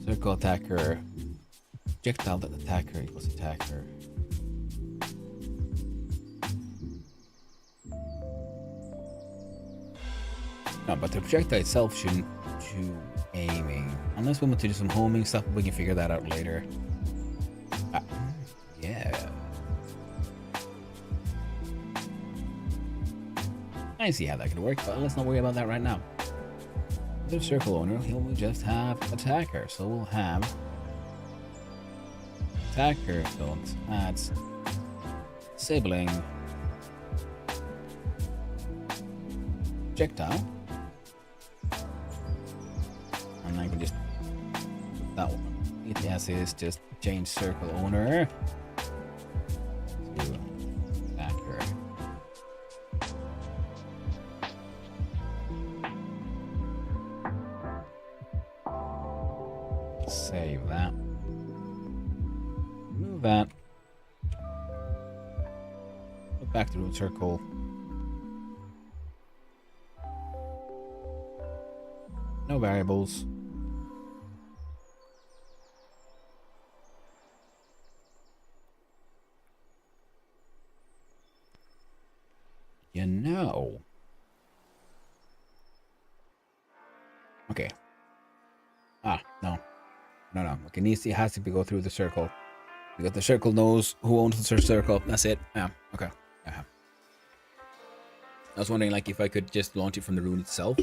circle attacker, projectile that attacker equals attacker. No, but the projectile itself shouldn't do aiming. Unless we want to do some homing stuff, we can figure that out later. Yeah. I see how that could work, but let's not worry about that right now. The circle owner, he'll just have attacker, so we'll have attacker don't add sibling projectile, and I can just put that one. It as is, just change circle owner to attacker. Save that. Move that. Look back to the circle. No variables. Okay. No. work. It has to go through the circle. Because the circle knows who owns the circle. That's it. Yeah, okay. I was wondering like if I could just launch it from the rune itself,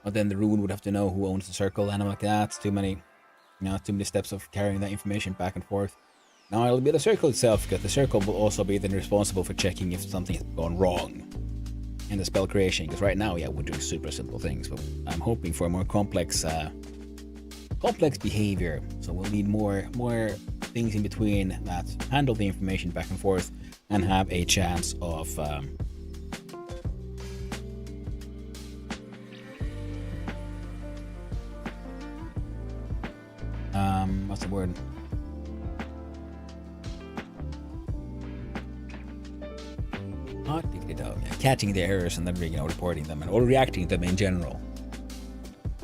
but then the rune would have to know who owns the circle, and I'm like, that's too many steps of carrying that information back and forth. Now it'll be the circle itself, because the circle will also be then responsible for checking if something has gone wrong in the spell creation, because right now, yeah, we're doing super simple things, but I'm hoping for a more complex behavior. So we'll need more things in between that handle the information back and forth and have a chance of what's the word? Catching the errors and then reporting them or reacting to them in general.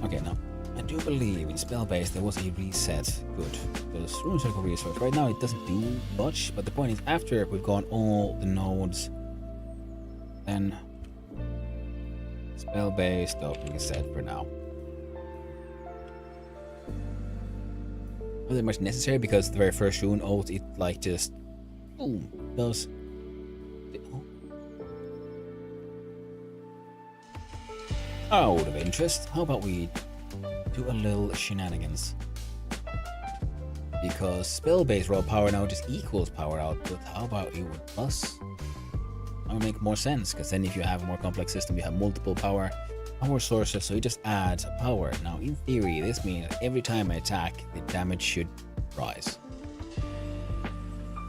Okay, now I do believe in spell-based there was a reset. Good. There's rune circle resource. Right now it doesn't do much, but the point is after we've gone all the nodes, then spell-based reset for now. Not that much necessary because the very first rune ult it like just boom does. Out of interest, how about we do a little shenanigans? Because spell-based raw power now just equals power output. How about you would plus? That would make more sense, because then if you have a more complex system, you have multiple power sources, so you just add power. Now, in theory, this means that every time I attack, the damage should rise.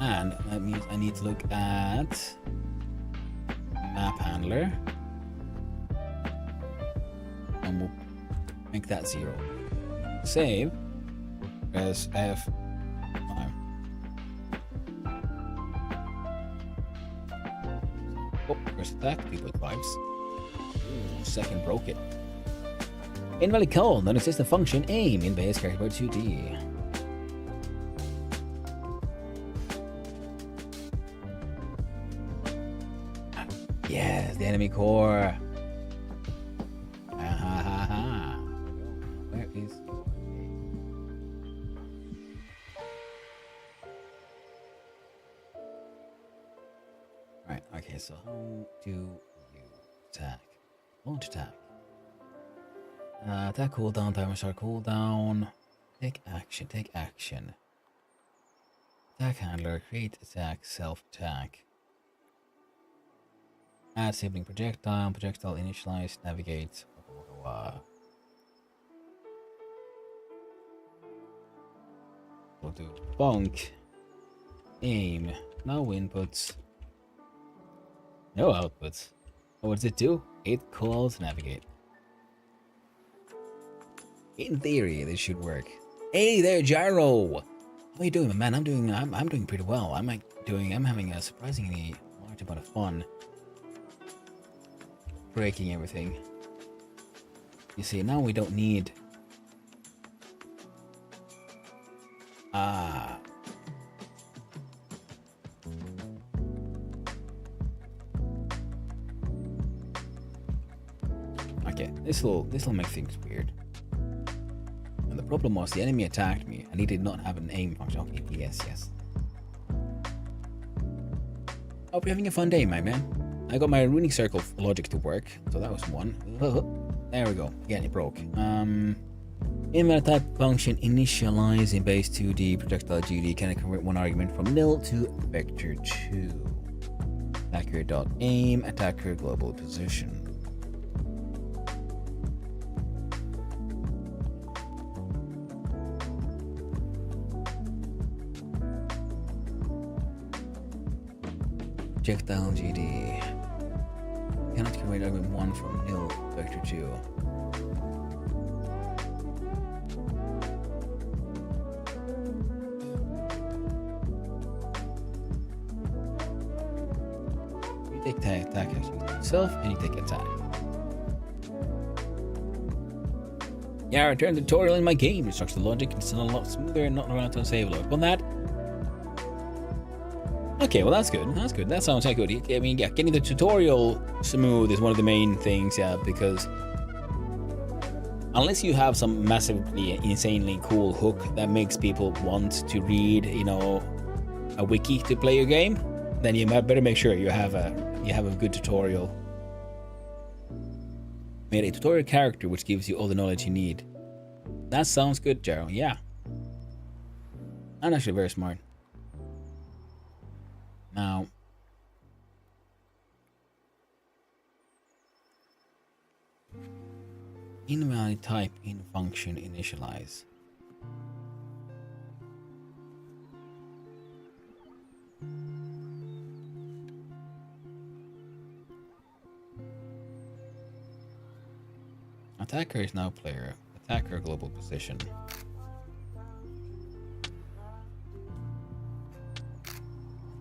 And that means I need to look at map handler. And we'll make that 0. Save. Press F5. Oh, first attack, 3.5s. Ooh, second broke it. Invalid call, non-existent function, aim in base character mode 2D. Yes, the enemy core. Where is... Right, okay, so how do you attack? Launch attack. Attack cooldown, timer start cooldown. Take action, take action. Attack handler, create attack, self attack. Add sibling projectile, projectile initialize, navigate. We'll do bonk, aim, no inputs, no outputs. What does it do? It calls navigate. In theory, this should work. Hey there, Gyro! How are you doing, man? I'm doing pretty well. I'm having a surprisingly large amount of fun breaking everything. You see, now we don't need... Okay, this'll make things weird. And the problem was the enemy attacked me and he did not have an aim function. Okay, yes. Hope you're having a fun day, my man. I got my runic circle logic to work, so that was one. There we go. Again, it broke. Invalid type function initialize in base 2D projectile GD can I convert one argument from nil to vector 2. Attacker.aim, attacker global position. Projectile GD. Cannot convert argument 1 from nil to vector 2. You take attack itself and you take attack. Yeah, I returned the tutorial in my game. Instructs the logic and it's a lot smoother and not run out of save load. On that. Okay, well that's good. That's good. That sounds like good. I mean, yeah, getting the tutorial smooth is one of the main things, yeah, because unless you have some massively, insanely cool hook that makes people want to read, you know, a wiki to play your game, then you better make sure you have a good tutorial. Made a tutorial character which gives you all the knowledge you need. That sounds good, Jaro. Yeah. I'm actually very smart. Now, invalid type in function initialize. Attacker is now player. Attacker global position.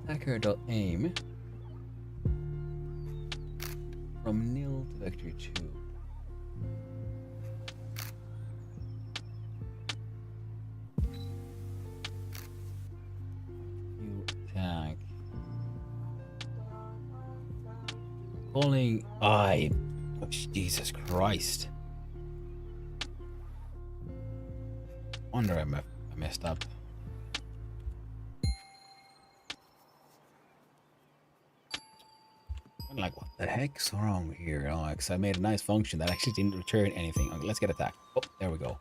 Attacker.aim from nil to vector 2. You attack. Calling I. Oh, Jesus Christ. Wonder I messed up. I'm like, what the heck's wrong here? Oh, because I made a nice function that actually didn't return anything. Okay, let's get attacked. Oh, there we go.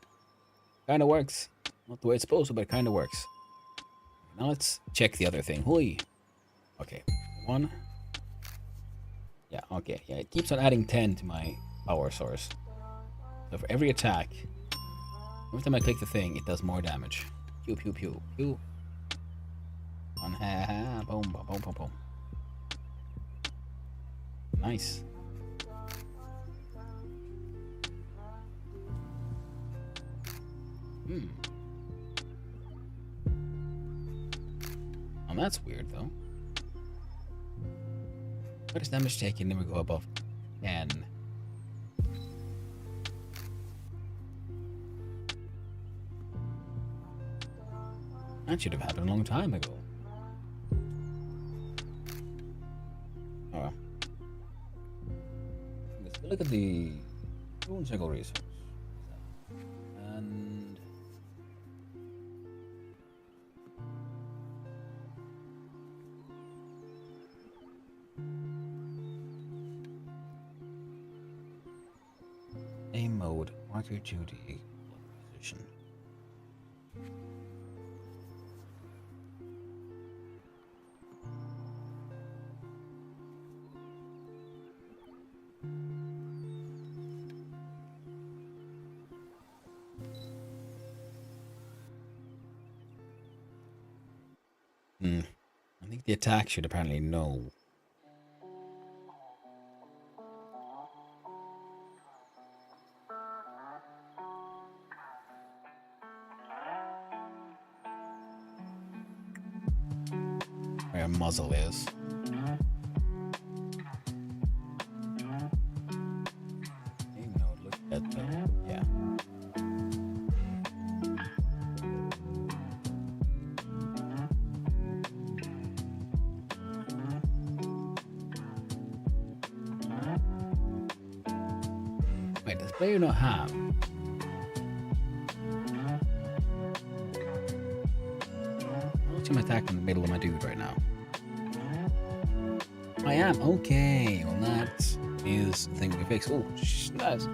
Kinda works. Not the way it's supposed to, but it kinda works. Now let's check the other thing. Hui. Okay, 1. Yeah, okay. Yeah, it keeps on adding 10 to my power source. So for every attack, every time I click the thing, it does more damage. Pew, pew, pew, pew. One, ha, ha, boom, boom, boom, boom, boom. Nice. Oh, that's weird, though. What is damage taken? Never go above 10. That should have happened a long time ago. Oh well. Let's look at the rune circle resource. And aim mode, marker duty, position. I think the attack should apparently know. Where a muzzle is. Aim node, look at the, yeah. Wait, does player not have? I'm attacking the middle of my dude right now. I am. Okay. Well, that is the thing we fix. Oh, nice.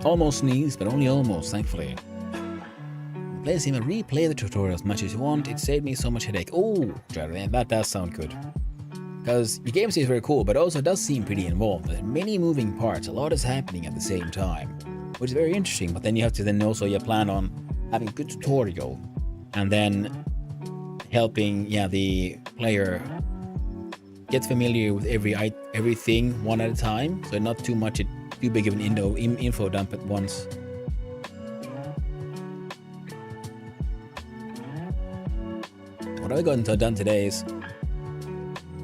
Almost sneezed, but only almost, thankfully. Play Sim and replay the tutorial as much as you want. It saved me so much headache. Oh, that does sound good. Because your game seems very cool, but also does seem pretty involved. There's many moving parts. A lot is happening at the same time, which is very interesting. But then you have to then also plan on having a good tutorial and then helping the player get familiar with everything one at a time, so not too big of an info dump at once. What I got done today is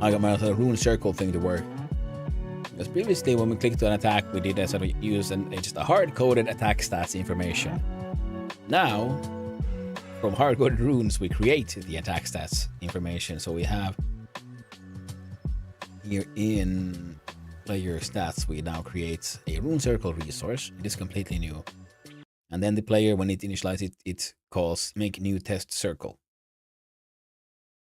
I got my rune circle thing to work. Because previously when we clicked on attack, we did a sort of use just a hard-coded attack stats information. Now, from hard-coded runes, we create the attack stats information. So we have here in player stats, we now create a rune circle resource. It is completely new. And then the player, when it initializes it, it calls make new test circle.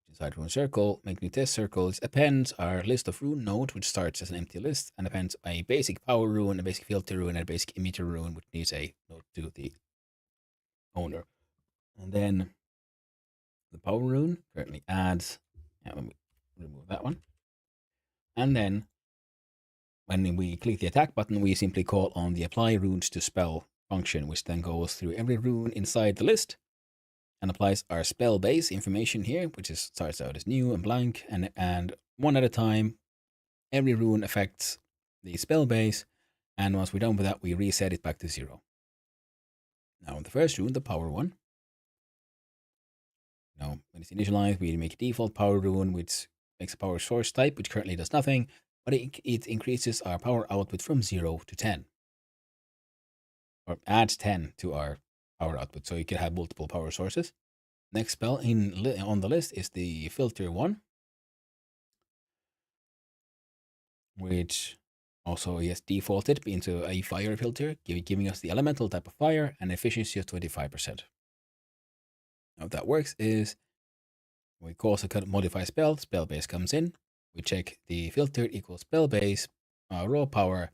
Inside rune circle, make new test circles appends our list of rune node, which starts as an empty list, and appends a basic power rune, a basic filter rune, and a basic emitter rune, which needs a node to the owner. And then the power rune currently adds, let me remove that one. And then when we click the attack button, we simply call on the apply runes to spell function, which then goes through every rune inside the list and applies our spell base information here, which starts out as new and blank, and one at a time, every rune affects the spell base, and once we're done with that, we reset it back to 0. Now, the first rune, the power one, when it's initialized, we make a default power rune, which makes a power source type, which currently does nothing, but it increases our power output from 0 to 10, or adds 10 to our power output, so you can have multiple power sources. Next spell on the list is the filter one, which also is defaulted into a fire filter, giving us the elemental type of fire and efficiency of 25%. Now, how that works is we also modify spell base comes in, we check the filter equals spell base, raw power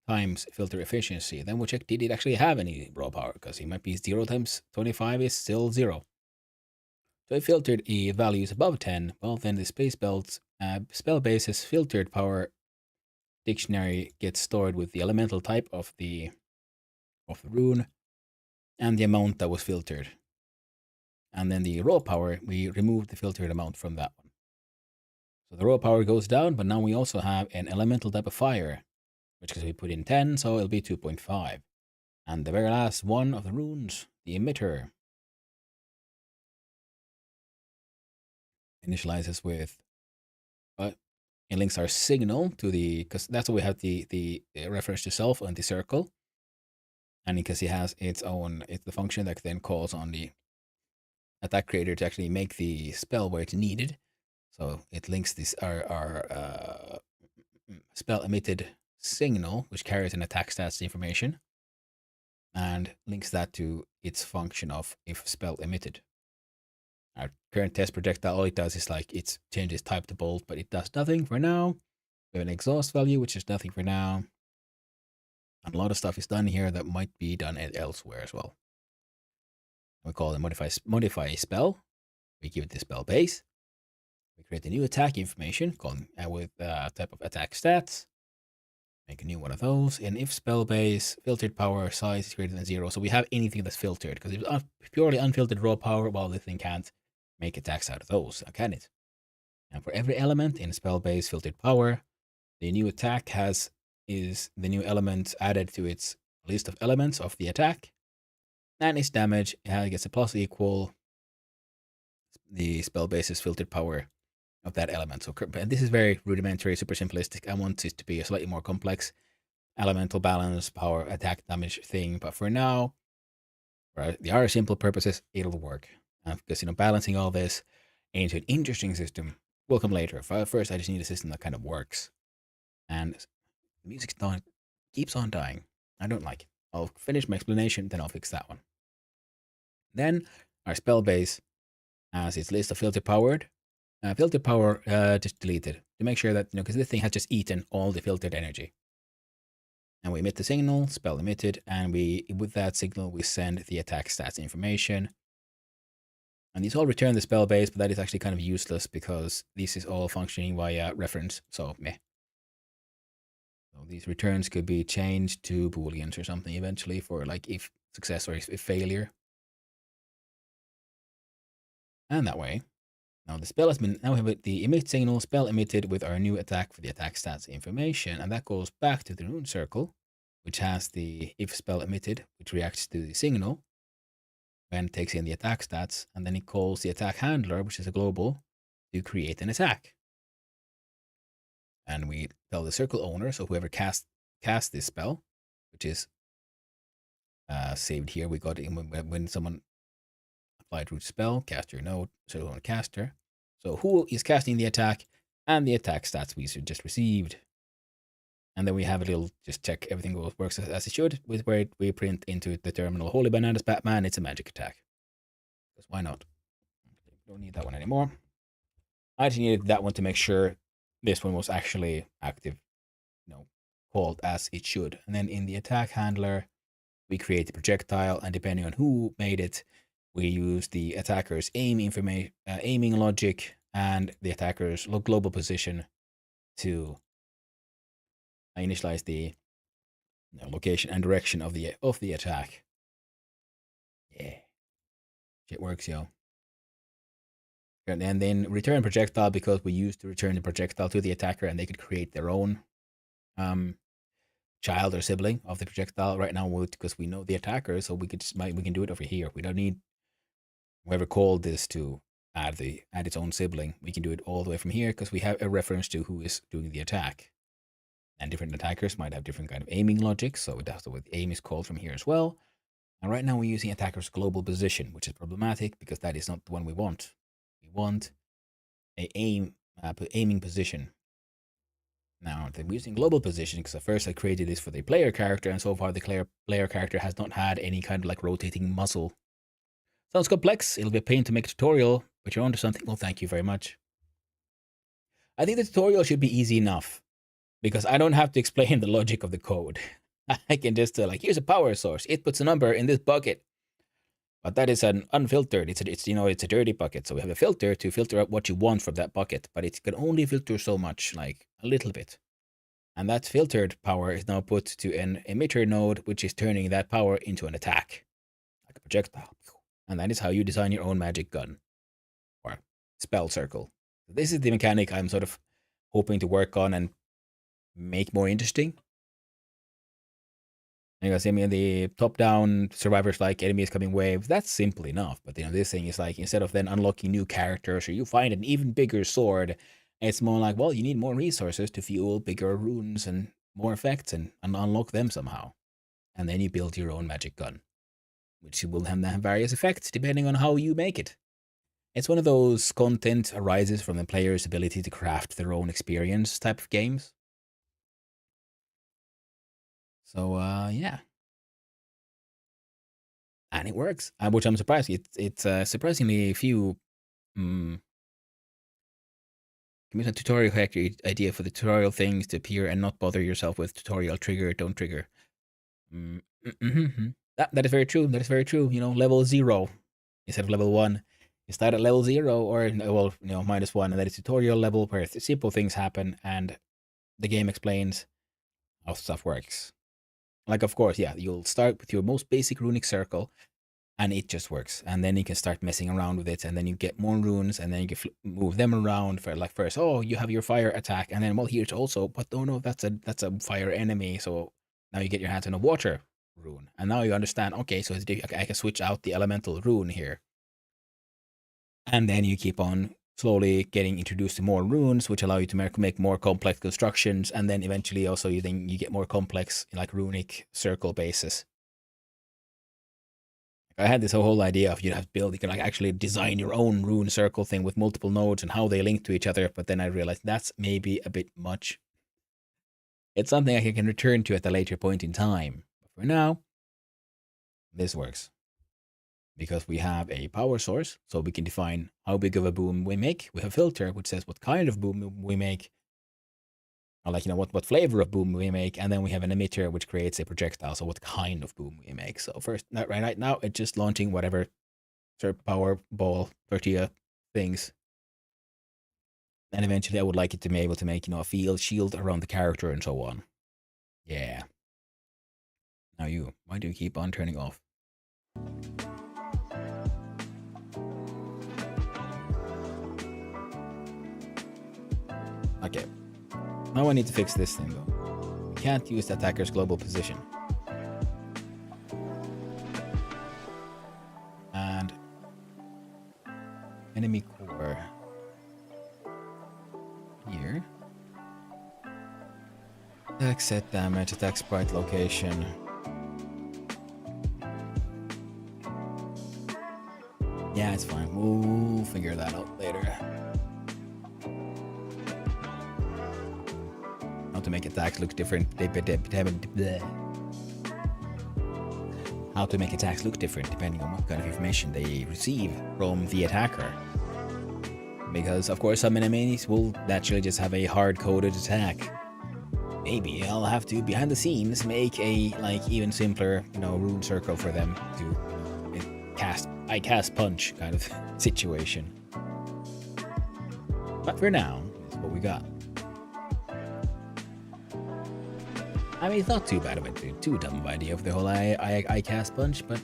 times filter efficiency. Then we'll check, did it actually have any raw power? Because it might be 0 times 25 is still 0. So if filtered a value is above 10, well, then the spell base's filtered power dictionary gets stored with the elemental type of the rune and the amount that was filtered. And then the raw power, we remove the filtered amount from that one. So the raw power goes down, but now we also have an elemental type of fire, which because we put in 10, so it'll be 2.5. And the very last one of the runes, the emitter, initializes with, it links our signal to because that's what we have the reference to self on the circle. And because it has it's the function that then calls on the attack creator to actually make the spell where it's needed. So it links this our spell emitted signal, which carries an attack stats information, and links that to its function of if spell emitted. Our current test projectile, all it does is it changes type to bolt, but it does nothing for now. We have an exhaust value, which is nothing for now. And a lot of stuff is done here that might be done elsewhere as well. We call it modify spell. We give it the spell base. We create a new attack information called with type of attack stats. Make a new one of those. And if spell base filtered power size is greater than 0, so we have anything that's filtered, because if it's purely unfiltered raw power, well, the thing can't make attacks out of those, now can it? And for every element in spell base filtered power, the new attack is the new element added to its list of elements of the attack, and its damage gets a plus equal the spell base's filtered power of that element. So this is very rudimentary, super simplistic. I want it to be a slightly more complex elemental balance, power, attack, damage thing. But for now, for our simple purposes, it'll work. Because balancing all this into an interesting system will come later. First, I just need a system that kind of works. And the music keeps on dying. I don't like it. I'll finish my explanation, then I'll fix that one. Then our spell base has its list of filter power just deleted to make sure that, because this thing has just eaten all the filtered energy. And we emit the signal, spell emitted, and with that signal, we send the attack stats information. And these all return the spell base, but that is actually kind of useless because this is all functioning via reference, so meh. So these returns could be changed to booleans or something eventually for if success or if failure. And that way, now the spell has been, now we have the emit signal, spell emitted with our new attack for the attack stats information, and that goes back to the rune circle, which has the if spell emitted, which reacts to the signal, when it takes in the attack stats, and then it calls the attack handler, which is a global, to create an attack. And we tell the circle owner, so whoever cast this spell, which is saved here, we got it when someone applied root spell, caster node, circle owner caster. So who is casting the attack and the attack stats we just received. And then we have a little, just check everything works as it should, with where we print into the terminal, holy bananas, Batman, it's a magic attack. Because why not? Don't need that one anymore. I just needed that one to make sure this one was actually active, called as it should. And then in the attack handler, we create the projectile, and depending on who made it, we use the attacker's aiming logic and the attacker's global position to initialize the location and direction of the attack. Yeah, shit works, yo. And then return projectile, because we used to return the projectile to the attacker, and they could create their own child or sibling of the projectile. Right now, because we know the attacker, so we can do it over here. We don't need whoever called this to add its own sibling. We can do it all the way from here because we have a reference to who is doing the attack. And different attackers might have different kind of aiming logic, so that's the way the aim is called from here as well. And right now we're using attacker's global position, which is problematic because that is not the one we want. We want a aiming position. Now, we're using global position because at first I created this for the player character, and so far the player character has not had any kind of rotating muzzle. Sounds complex. It'll be a pain to make a tutorial, but you're onto something. Well, thank you very much. I think the tutorial should be easy enough, because I don't have to explain the logic of the code. I can just here's a power source. It puts a number in this bucket. But that is an unfiltered. It's a dirty bucket. So we have a filter to filter out what you want from that bucket, but it can only filter so much, a little bit. And that filtered power is now put to an emitter node, which is turning that power into an attack, like a projectile. And that is how you design your own magic gun or spell circle. This is the mechanic I'm sort of hoping to work on and make more interesting. Because the top-down survivors enemies coming waves, that's simple enough. But this thing is instead of then unlocking new characters or you find an even bigger sword, it's more well, you need more resources to fuel bigger runes and more effects and unlock them somehow. And then you build your own magic gun, which will have various effects depending on how you make it. It's one of those content arises from the player's ability to craft their own experience type of games. So, yeah. And it works, which I'm surprised. It's surprisingly few. Give me some tutorial idea for the tutorial things to appear and not bother yourself with tutorial trigger, don't trigger. That is very true. That is very true. Level 0 instead of level 1. You start at level 0 or, -1, and that is tutorial level where simple things happen and the game explains how stuff works. Of course, yeah, you'll start with your most basic runic circle, and it just works. And then you can start messing around with it, and then you get more runes, and then you can move them around for first, you have your fire attack, and then, here's also, but no, that's a fire enemy, so now you get your hands on a water rune. And now you understand, okay, so I can switch out the elemental rune here. And then you keep on slowly getting introduced to more runes, which allow you to make more complex constructions, and then eventually also you get more complex runic circle bases. I had this whole idea of you can actually design your own rune circle thing with multiple nodes and how they link to each other, but then I realized that's maybe a bit much. It's something I can return to at a later point in time. But for now, this works. Because we have a power source, so we can define how big of a boom we make. We have a filter, which says what kind of boom we make, or what flavor of boom we make, and then we have an emitter, which creates a projectile, so what kind of boom we make. So first, right now, it's just launching whatever sort of power ball, tortilla things. And eventually I would like it to be able to make, a field shield around the character and so on. Yeah. Now why do you keep on turning off? Okay, now I need to fix this thing though. We can't use the attacker's global position. And enemy core here. Attack set damage, attack sprite location. Yeah, it's fine. We'll figure that out later. to make attacks look different. How to make attacks look different depending on what kind of information they receive from the attacker. Because of course some enemies will naturally just have a hard-coded attack. Maybe I'll have to behind the scenes make a even simpler, rune circle for them to I cast punch kind of situation. But for now, this is what we got. I mean, it's not too bad of it, too dumb of an idea of the whole I cast punch, but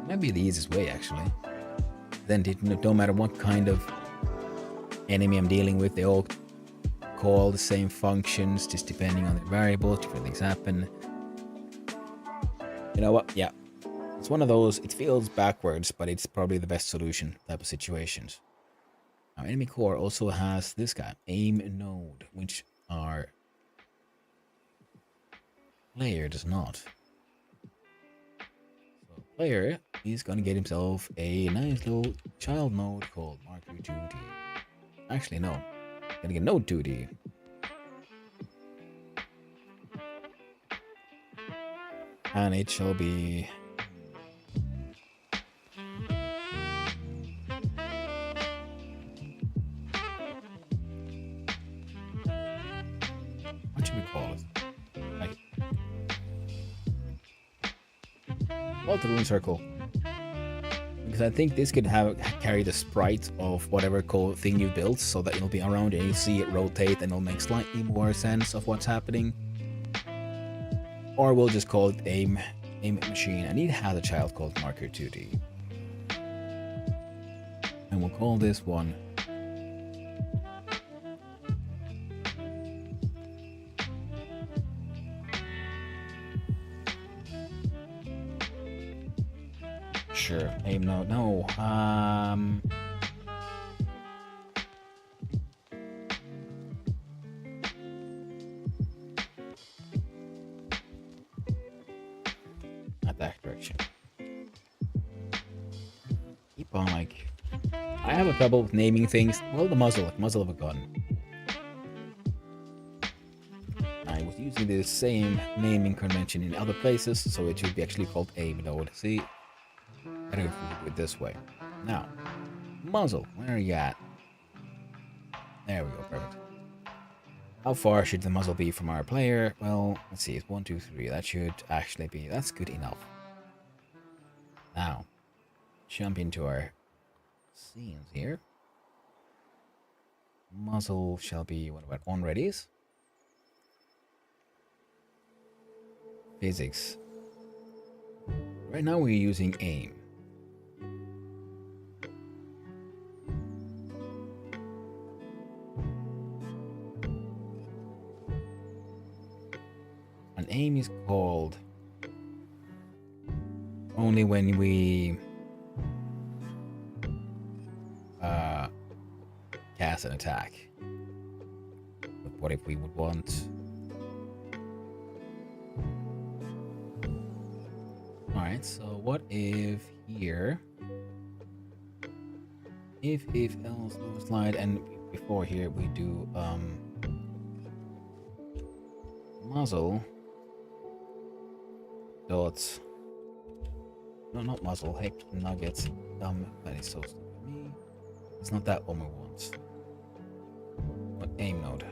might be the easiest way actually. Then no matter what kind of enemy I'm dealing with, they all call the same functions, just depending on the variables, different things happen. You know what? Yeah. It's one of those, it feels backwards, but it's probably the best solution type of situations. Our enemy core also has this guy, aim node, which our player does not. So player is gonna get himself a nice little child node called Marker 2D. Actually, no. Gonna get node 2D. And it shall be what should we call it? Well, the rune circle. Because I think this could carry the sprite of whatever cool thing you built, so that it'll be around and you see it rotate and it'll make slightly more sense of what's happening. Or we'll just call it aim machine, and it has a child called Marker 2D. And we'll call this one sure, aim node. No, not that direction. Keep on I have a trouble with naming things. Well, the muzzle of a gun. I was using the same naming convention in other places, so it should be actually called aim node. See? Better if we do it this way. Now, muzzle, where are you at? There we go, perfect. How far should the muzzle be from our player? Well, let's see, it's 1, 2, 3. That should actually be, that's good enough. Now, jump into our scenes here. Muzzle shall be, what about on readies? Physics. Right now we're using aim. An aim is called only when we cast an attack. But what if we would want... Alright, so what if here... If else slide, and before here we do muzzle dot, no, not muzzle, heck, nuggets, that is so stupid. Me, it's not that one we want, but aim node.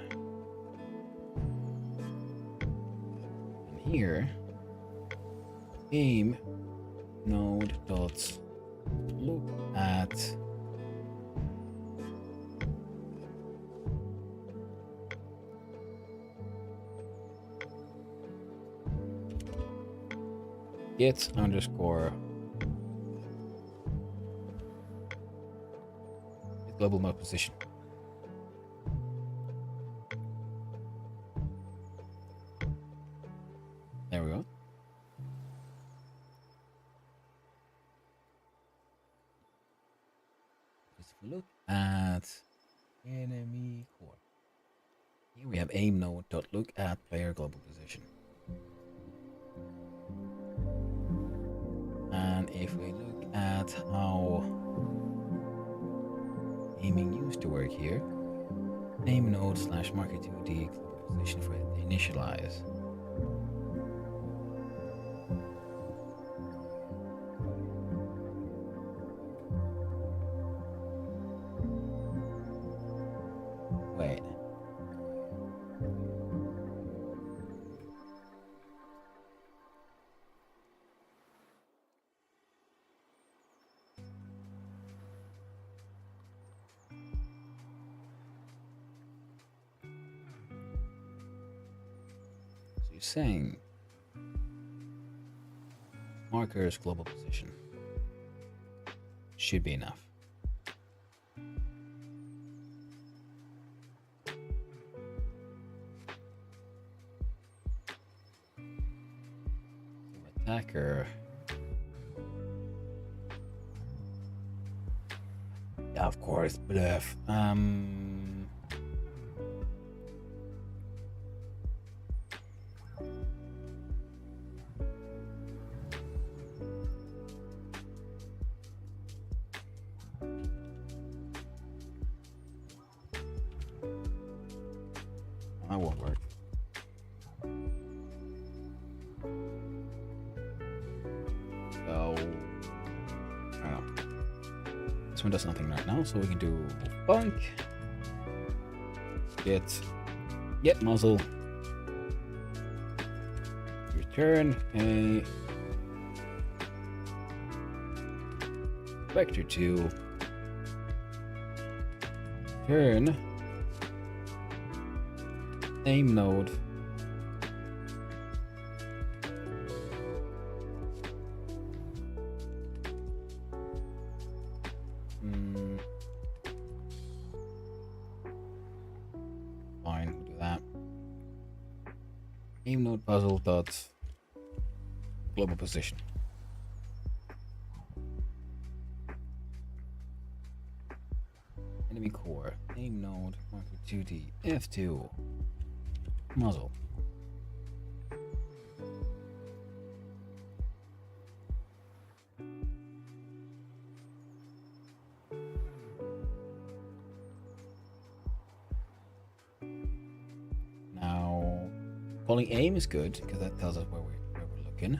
And here, aim node dot look at get underscore global mode position. There we go. Just look at enemy core. Here we have aim node dot look at player global position. And if we look at how aiming used to work here, Name node slash marker 2D position for it to initialize. Wait. So you're saying markers global position should be enough. Attacker. Yeah, of course, bluff. That won't work. So, I don't know. This one does nothing right now, so we can do bunk. Get muzzle. Return a vector 2. Turn name node. Fine, we'll do that. Name node puzzle dot global position. Enemy core. Name node marker 2D F2 muzzle. Now, calling aim is good because that tells us where we're looking.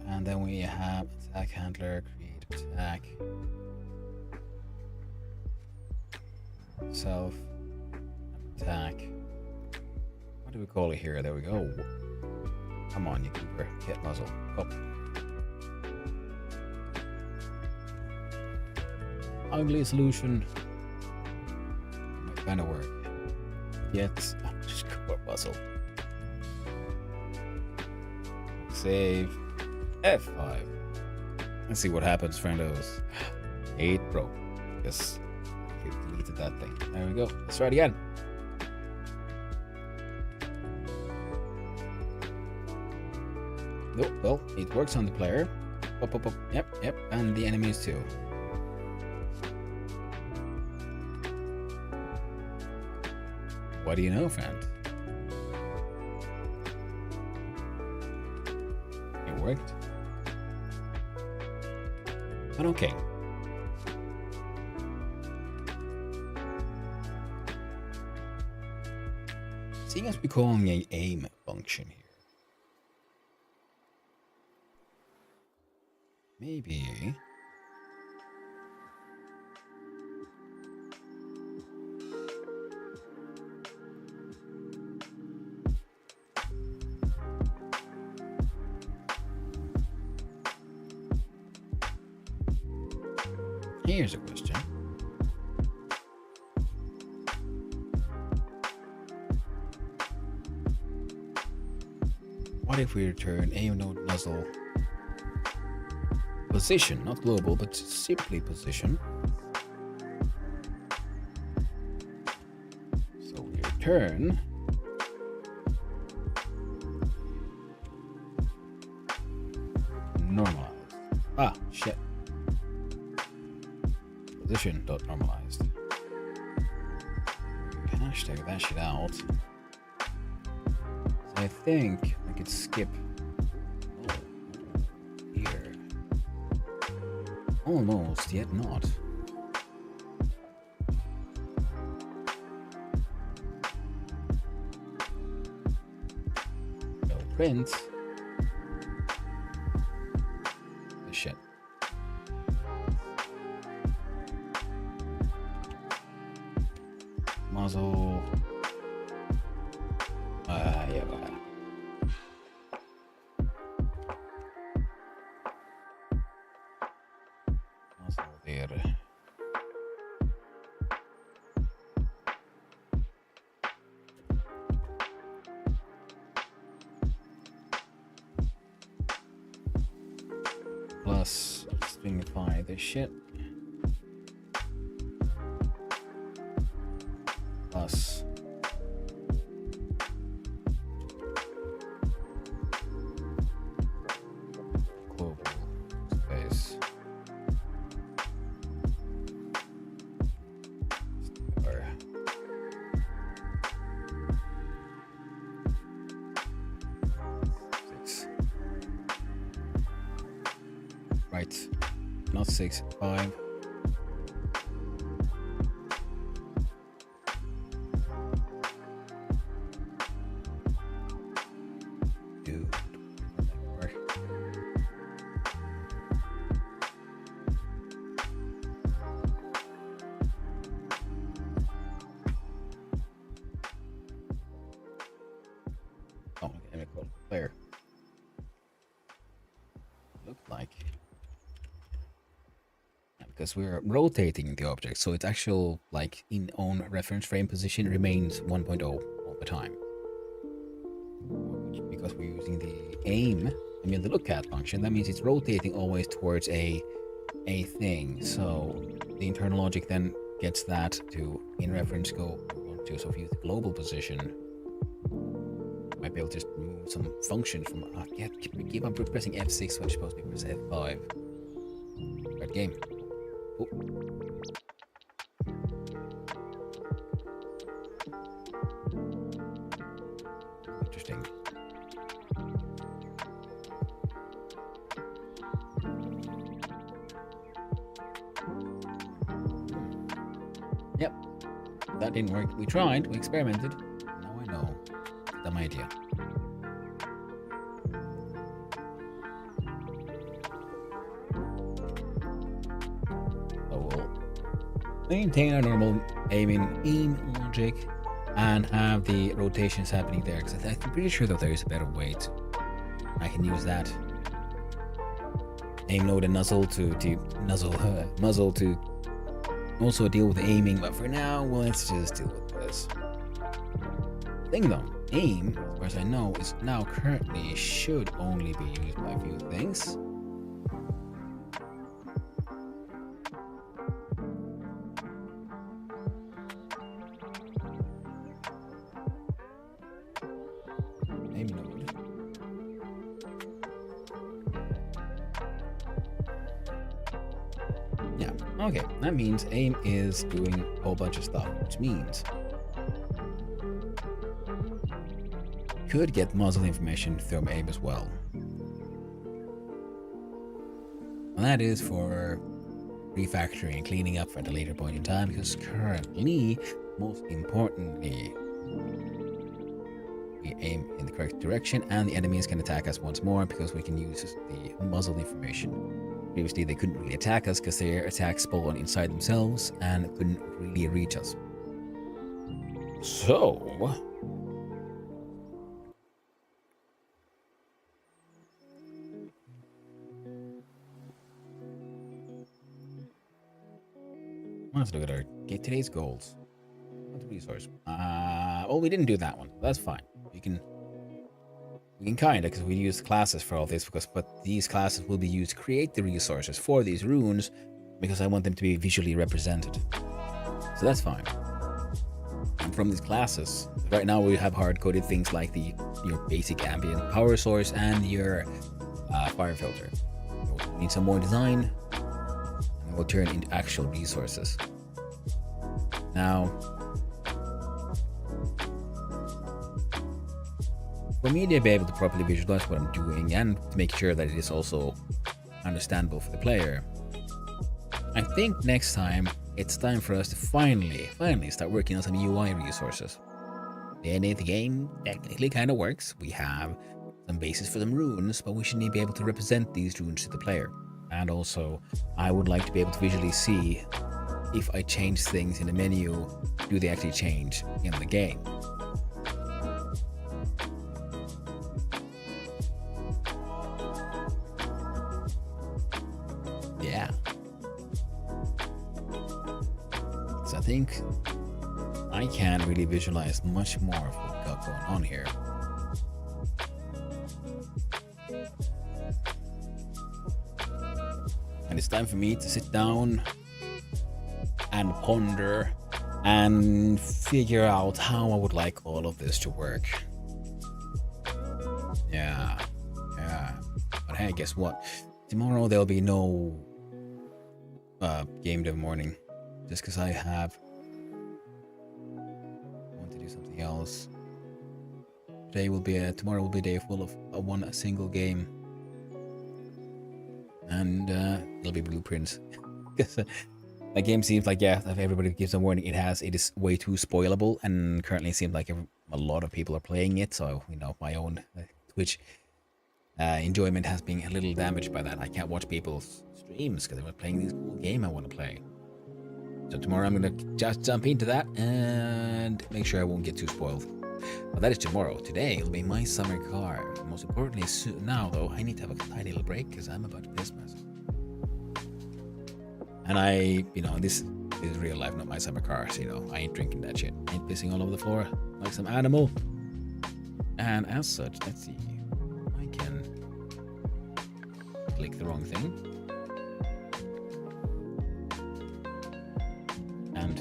And then we have attack handler, create attack, self, attack. What do we call it here? There we go. Come on, you keeper. Get muzzle. Up. Ugly solution. Might kind of work. Yet, just core muzzle. Save. F5. Let's see what happens, friendos. 8 Pro. Yes. We deleted that thing. There we go. Let's try it again. Nope. Well, it works on the player. Up, up, up. Yep. And the enemies too. What do you know, friend? It worked. But okay. Seeing as we're calling an aim function here. Maybe here's a question. What if we return aim node muzzle position, not global, but simply position? So we return normalized. Ah, shit. Position dot normalized. Hashtag that shit out. So I think I could skip here. Almost, yet not. print the shit. Muzzle. Yeah. Muzzle there. Plus stringify this shit. Plus global space. Or six. Right, not 6, 5. Dude. Oh, okay, cool. Player. Look like. Because we're rotating the object, so its actual like in own reference frame position remains 1.0 all the time. Because we're using the aim, the look at function, that means it's rotating always towards a thing. So the internal logic then gets that to in reference go to. So if you use the global position, might be able to just move some functions from keep on pressing F6 when it's supposed to be press F5. Right game. Oh. Interesting. Yep, that didn't work. We tried, we experimented. Now I know. Dumb idea. Maintain our normal aim logic and have the rotations happening there, because I'm pretty sure that there is a better way to I can use that aim node and muzzle to muzzle to also deal with the aiming, but for now, well, let's just deal with this thing though. Aim, as far as I know, is now currently should only be used by a few things. Okay, that means aim is doing a whole bunch of stuff, which means could get muzzle information from aim as well. And that is for refactoring and cleaning up at a later point in time, because currently, most importantly, we aim in the correct direction and the enemies can attack us once more because we can use the muzzle information. Previously, they couldn't really attack us because their attacks spawn inside themselves and couldn't really reach us. So... let's look at our today's goals. What's the resource? Well, we didn't do that one. That's fine. We can kinda, because we use classes for all this, but these classes will be used to create the resources for these runes, because I want them to be visually represented. So that's fine. And from these classes, right now we have hard-coded things like your basic ambient power source and your fire filter. We'll need some more design, and we'll turn into actual resources. Now, for me to be able to properly visualize what I'm doing and to make sure that it is also understandable for the player, I think next time it's time for us to finally start working on some UI resources. The game technically kind of works. We have some basis for some runes, but we should need to be able to represent these runes to the player. And also, I would like to be able to visually see if I change things in the menu, do they actually change in the game? Yeah. So I think I can really visualize much more of what we got going on here. And it's time for me to sit down and ponder and figure out how I would like all of this to work. Yeah. But hey, guess what? Tomorrow there'll be no game dev morning, just because I want to do something else. Tomorrow will be a day full of one single game, and it'll be blueprints. Because that game seems like, yeah, if everybody gives a warning, it is way too spoilable, and currently it seems like a lot of people are playing it. So my own Twitch enjoyment has been a little damaged by that. I can't watch people's streams because they're playing this cool game I want to play. So tomorrow I'm gonna just jump into that and make sure I won't get too spoiled. But that is tomorrow. Today it'll be my summer car. Most importantly, now though, I need to have a tiny little break because I'm about to piss myself. And this is real life, not my summer car. So I ain't drinking that shit. I ain't pissing all over the floor like some animal. And as such, let's see. I can click the wrong thing. And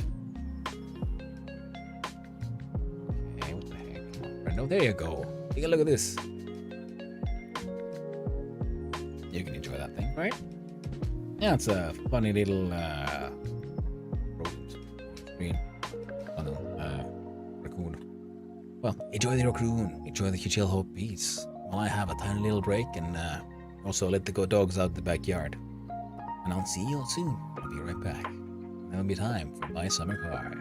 okay, what the heck? Come on, Brendo, there you go. Take a look at this. You can enjoy that thing, right? Yeah, it's a funny little green. Oh no, raccoon. Well, enjoy the raccoon. Enjoy the chill hope peace. While I have a tiny little break and also let the dogs out the backyard. And I'll see you all soon. I'll be right back. That'll be time for my summer car.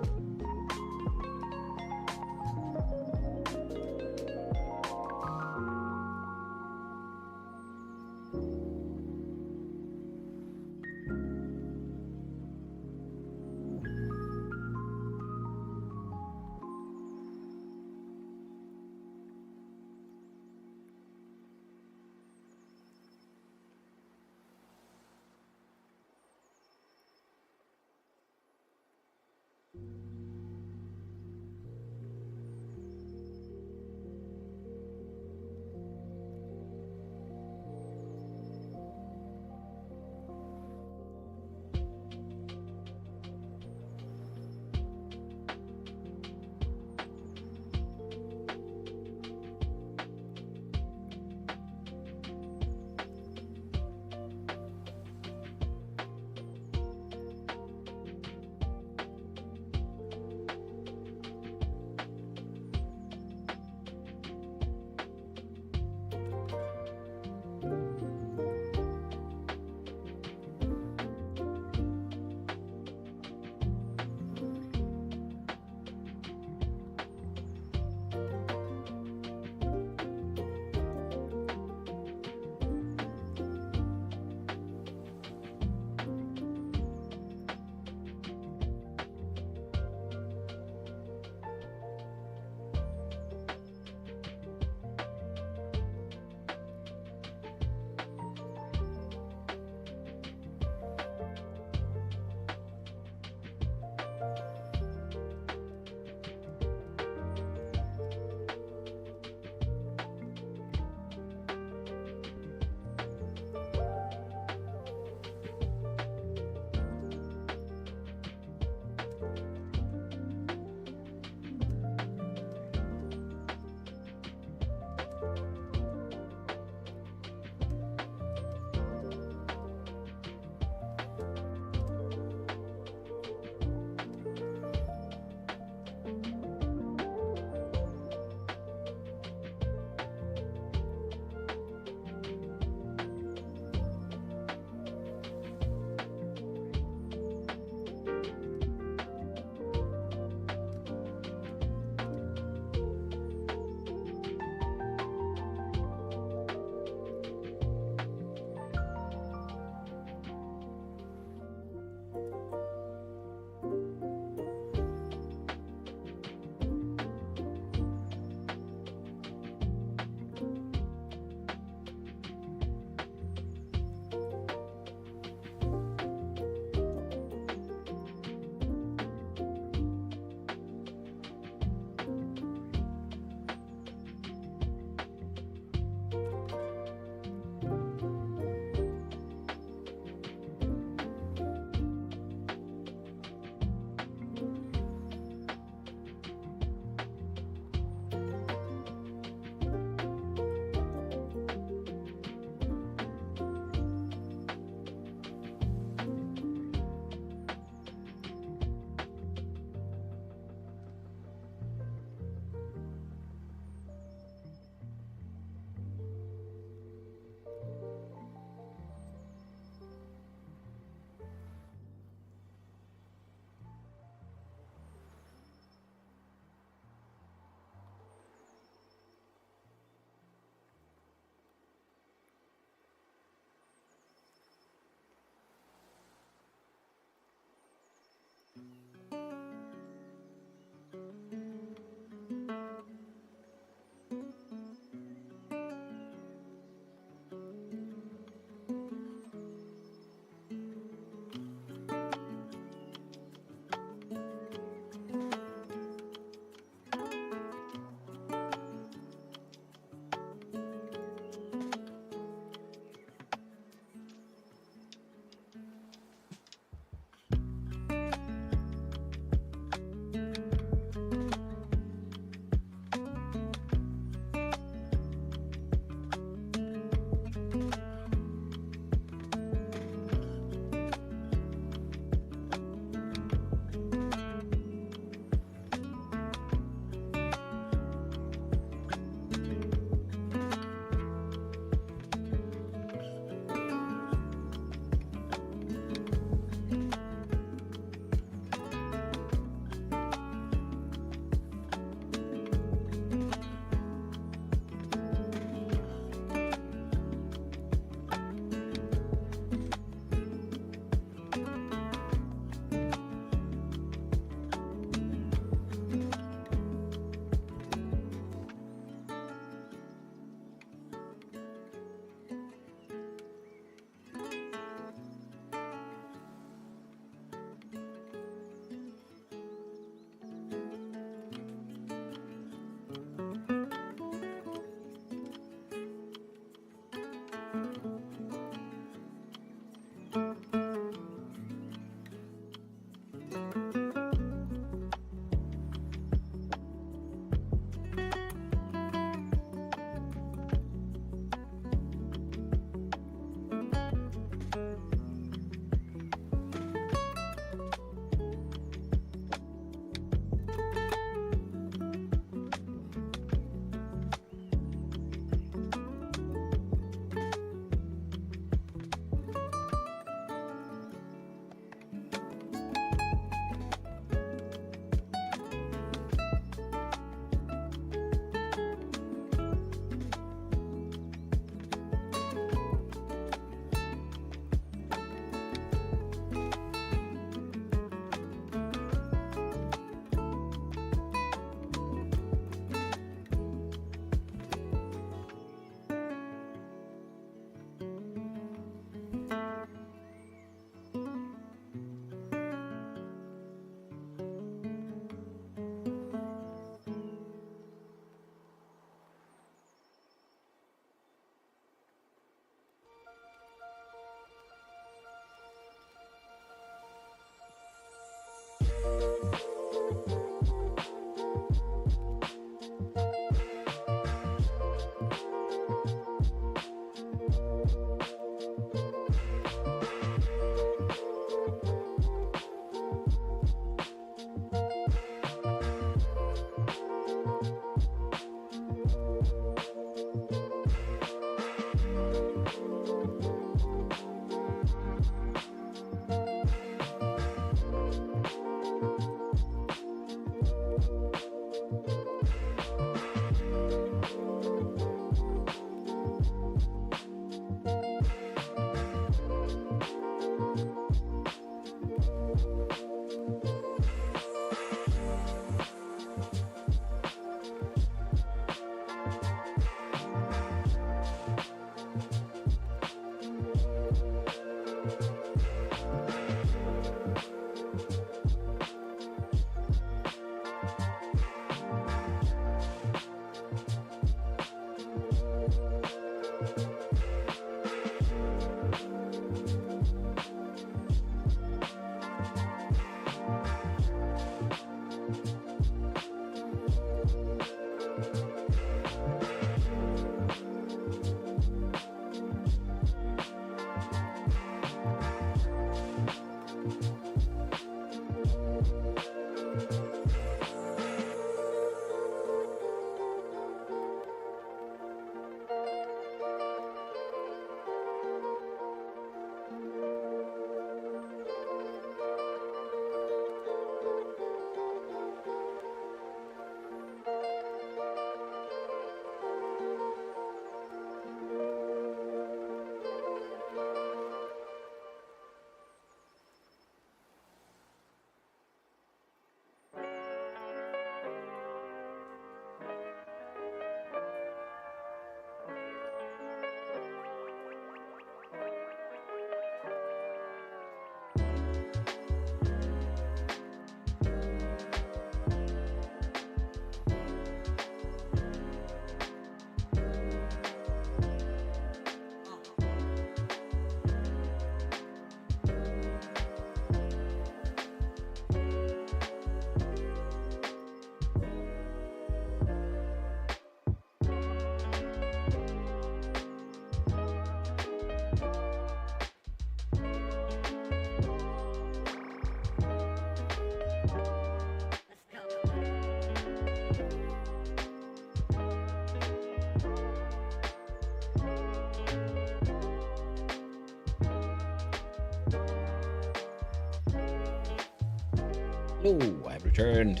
Hello, I've returned.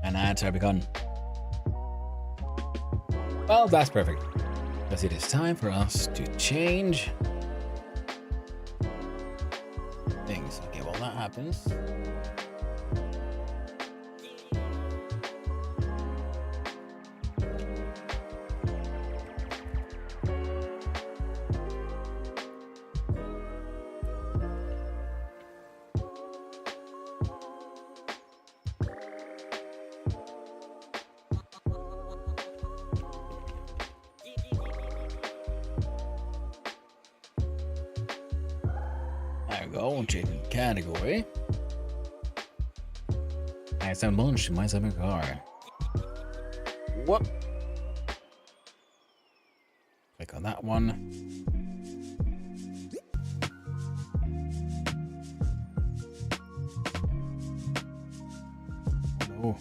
And ads have begun. Well, that's perfect. Because it is time for us to change things. Okay, well that happens. There we go, changing category. I had some lunch in my summer car. Whoop. Click on that one. Oh.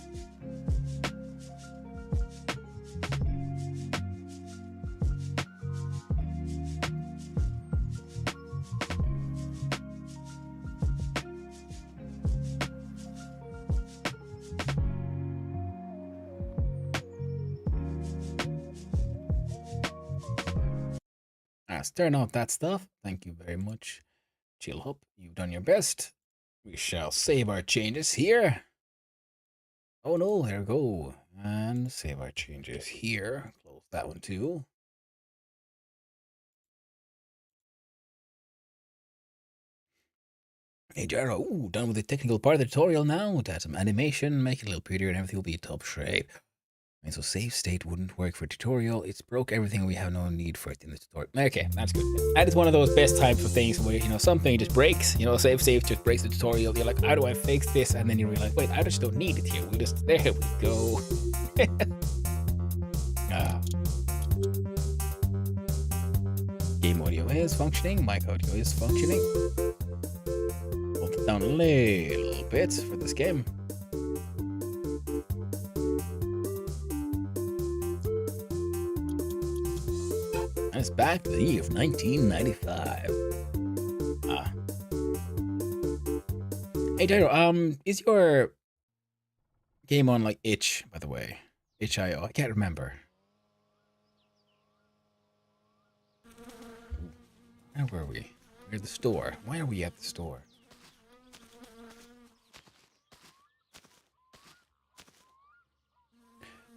Let's turn off that stuff. Thank you very much. Chill Hop, you've done your best. We shall save our changes here. Oh no, there we go. And save our changes here. Close that one too. Hey Jaro, ooh, done with the technical part of the tutorial now. To add some animation, make it a little prettier and everything will be top shape. And so save state wouldn't work for tutorial. It's broke everything. We have no need for it in the tutorial. Okay, that's good. That is one of those best types of things where, you know, something just breaks. You know, save just breaks the tutorial. You're like, how do I fix this? And then you realize, wait, I just don't need it here. We just, there we go. Game audio is functioning. Mic audio is functioning. Hold it down a little bit for this game. And it's back to the year of 1995. Hey, Jairo, is your game on like itch, by the way? itch.io? I can't remember. Where were we? Where's the store? Why are we at the store?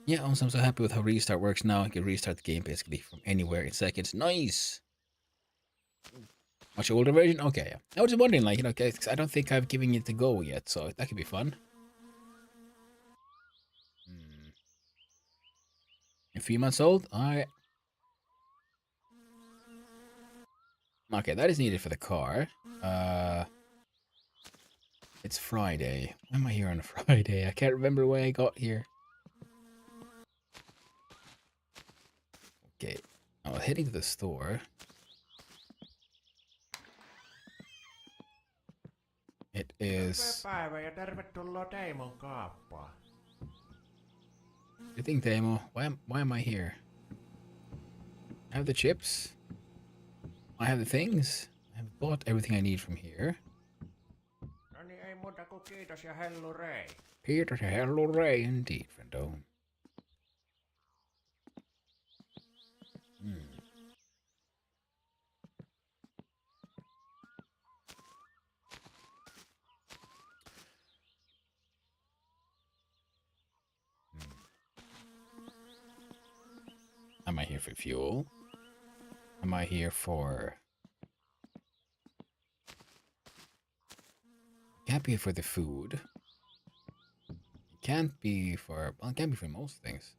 Yeah, I'm so happy with how restart works now. I can restart the game basically from anywhere in seconds. Nice! Much older version? Okay, yeah. I was just wondering, like, 'cause I don't think I've given it a go yet, so that could be fun. A few months old? Okay, that is needed for the car. It's Friday. Why am I here on a Friday? I can't remember why I got here. Okay, I'm heading to the store. It is... Päivä ja tervetuloa Teimon kaappaan. You think, Demo? Why am I here? I have the chips. I have the things. I have bought everything I need from here. No niin, ei muuta kuin kiitos ja hellurei. Peter, hello, Ray, indeed, friendo. Am I here for fuel? Am I here for... Can't be for the food. Can't be for... Well, it can't be for most things.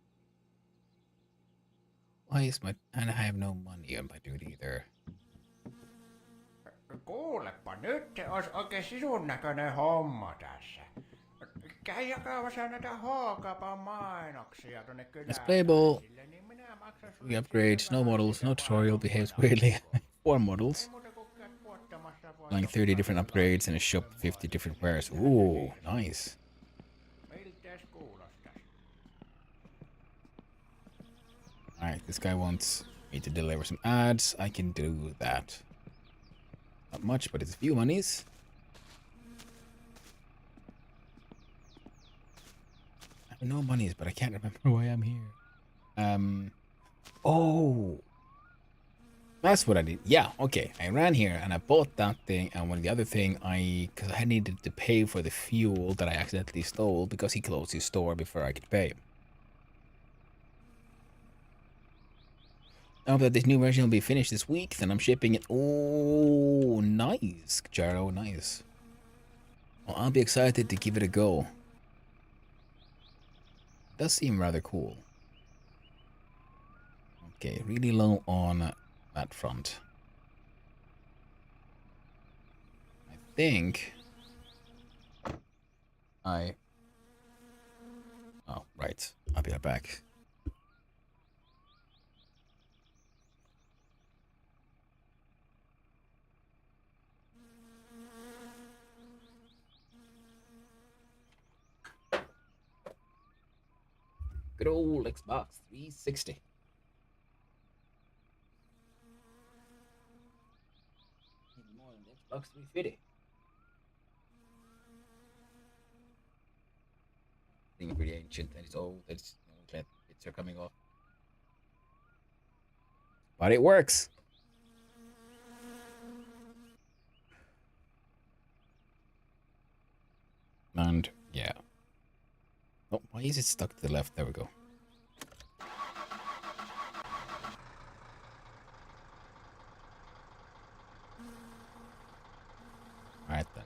Why is my... And I have no money on my dude either. Kuulepa, nyt se olisi oikein sisun näköinen homma tässä. Käy jakamassa näitä H-kaupan mainoksia tonne kylään. It's playable. Niin minä maksan sulle We upgrades, no models, no tutorial, behaves weirdly. 4 models. muuta kuin käyt puottamassa Like 30 different upgrades in a shop, 50 different wares. Ooh, nice. Miltäs kuulostais? Alright, this guy wants me to deliver some ads. I can do that. Not much, but it's a few monies. I have no monies, but I can't remember why I'm here. Oh, that's what I did. Yeah, okay. I ran here and I bought that thing, and one of the other thing because I needed to pay for the fuel that I accidentally stole because he closed his store before I could pay. Now that this new version will be finished this week, then I'm shipping it. Oh, nice, Jaro, nice. Well, I'll be excited to give it a go. It does seem rather cool. Okay, really low on that front. I think oh, right. I'll be right back. Good old Xbox 360. More than the Xbox 350. Thing pretty ancient and it's old. It's bits are coming off. But it works. And yeah. Oh, why is it stuck to the left? There we go. Alright then.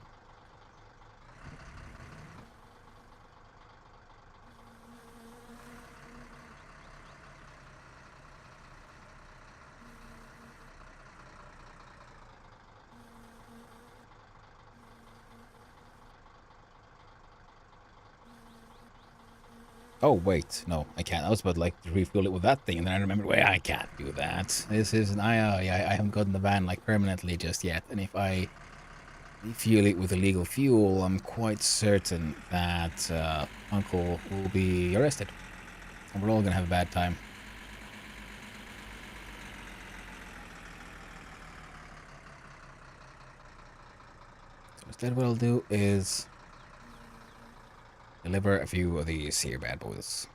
Oh wait, no, I can't. I was about to like to refuel it with that thing, and then I remembered, wait, I can't do that. This is I haven't gotten the van like permanently just yet, and if I refuel it with illegal fuel, I'm quite certain that Uncle will be arrested, and we're all gonna have a bad time. So instead, what I'll do is deliver a few of these here bad boys.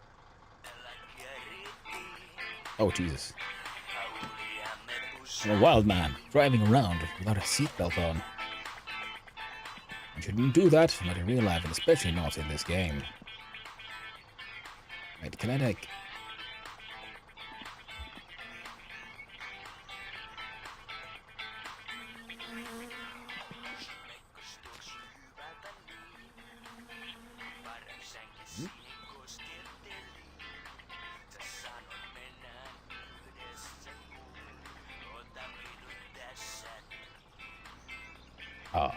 Oh, Jesus. I'm a wild man, driving around without a seatbelt on. I shouldn't do that, not in real life, and especially not in this game. Wait, can I like... Ah.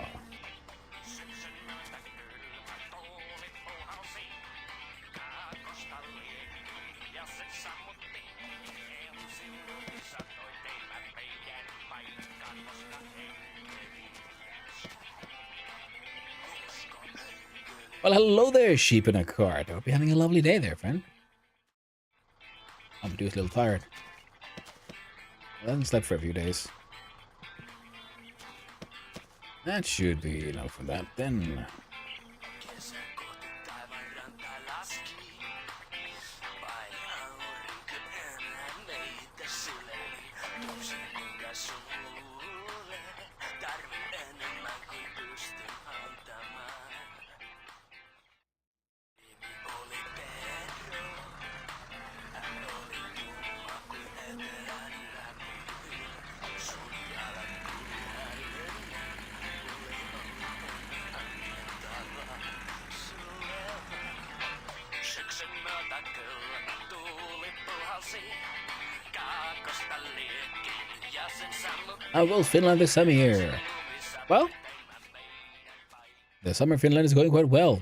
Well, hello there, sheep in a cart. I hope you're having a lovely day there, friend. I'm just a little tired. I haven't slept for a few days. That should be enough for that, then. How goes Finland this summer here? Well, the summer in Finland is going quite well.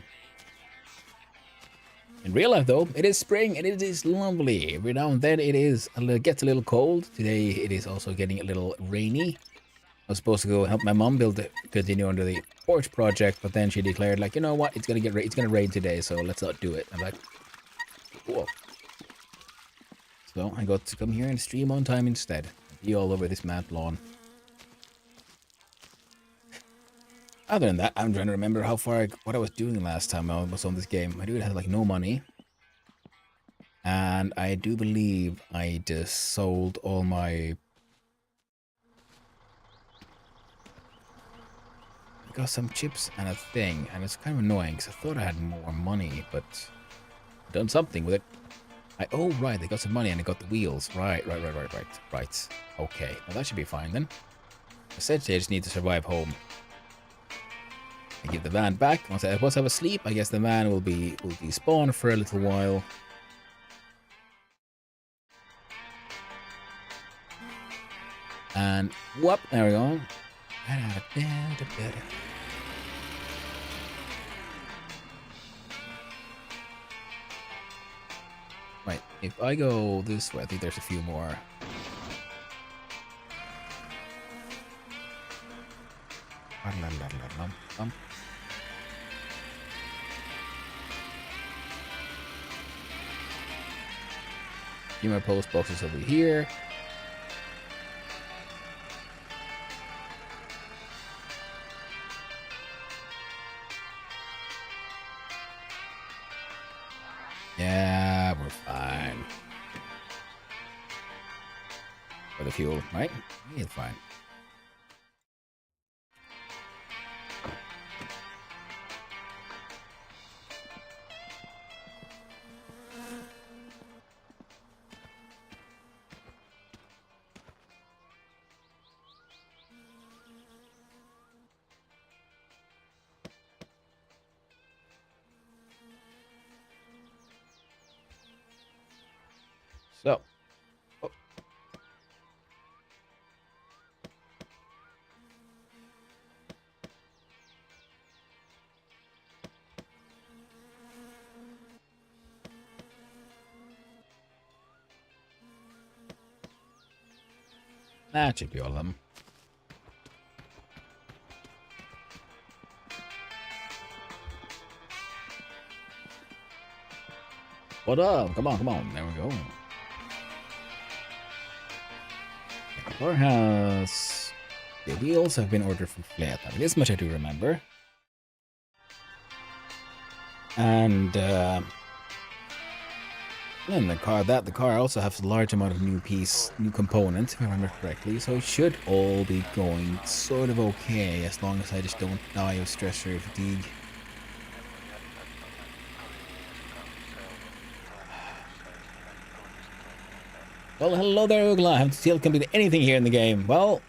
In real life, though, it is spring and it is lovely. Every now and then it gets a little cold. Today it is also getting a little rainy. I was supposed to go help my mom continue under the porch project, but then she declared, like, you know what, it's gonna rain today, so let's not do it. I'm like, cool. So I got to come here and stream on time instead. Be all over this mad lawn. Other than that, I'm trying to remember what I was doing last time I was on this game. I do have like no money. And I do believe I just sold all my... I got some chips and a thing, and it's kind of annoying because I thought I had more money, but I've done something with it. Oh, right, they got some money and they got the wheels. Right. Okay, well that should be fine then. Essentially, I just need to survive home. I give the van back. Once I have a sleep, I guess the van will be spawned for a little while. And whoop, there we go. Right, if I go this way, I think there's a few more. Few more post boxes over here. Yeah, we're fine. For the fuel, right? It's fine. So, oh. That should be all of them. What up? Come on. There we go. Our house. The wheels have been ordered from Fleta. This much I do remember. And then the car also has a large amount of new components, if I remember correctly. So it should all be going sort of okay, as long as I just don't die of stress or fatigue. Well, hello there, Ugla. I haven't still completed anything here in the game. Well,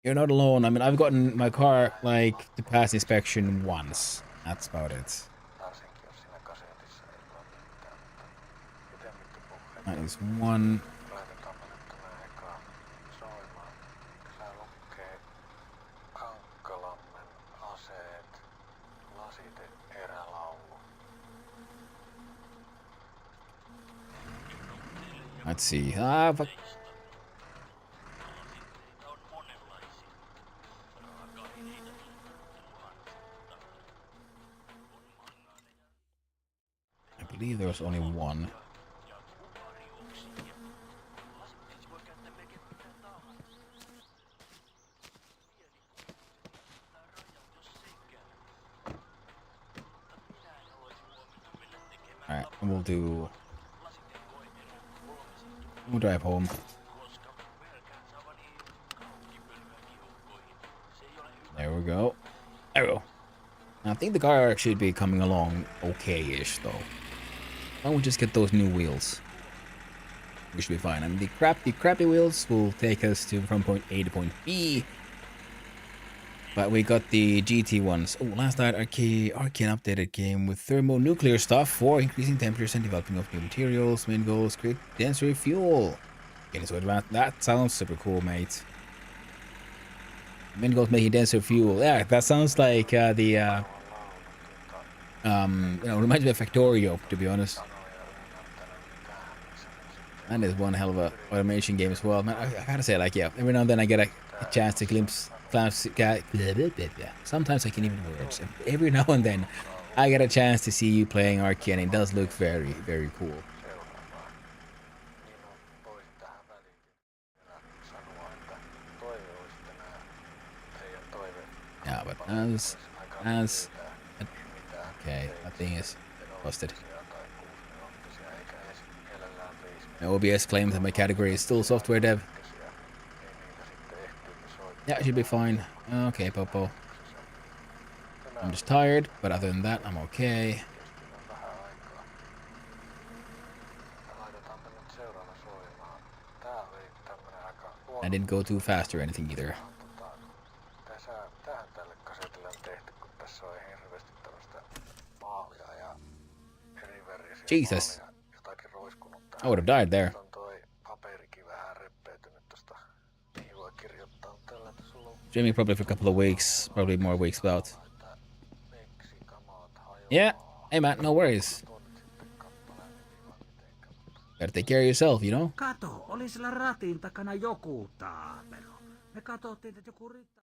you're not alone. I mean, I've gotten my car, like, to pass inspection once. That's about it. That is one. Let's see. Ah, fuck. I believe there was only one. Alright, we'll drive home. There we go. There we go. I think the car should be coming along okay-ish though. Why don't we just get those new wheels? We should be fine. I mean, the crappy wheels will take us from point A to point B. But we got the GT ones. Oh, last night Arcane updated game with thermonuclear stuff for increasing temperatures and developing of new materials. Main goal is create denser fuel. Getting so advanced. That sounds super cool, mate. Main goal is making denser fuel. Yeah, that sounds like reminds me of Factorio, to be honest. That is one hell of a automation game as well. Man, I gotta say, like, yeah, every now and then I get a chance to glimpse. Sometimes I can even words. Every now and then I get a chance to see you playing Arcane. It does look very, very cool. Yeah, but as okay, that thing is busted. My OBS claims that my category is still software dev. Yeah, it should be fine. Okay, Popo. I'm just tired, but other than that, I'm okay. I didn't go too fast or anything either. Jesus. I would have died there. Streaming probably for a couple of weeks, probably more weeks about. Yeah, hey man, no worries. Gotta take care of yourself, you know? Kato, oli sillä ratin takana joku taapero. Me katsottiin, että joku riittää.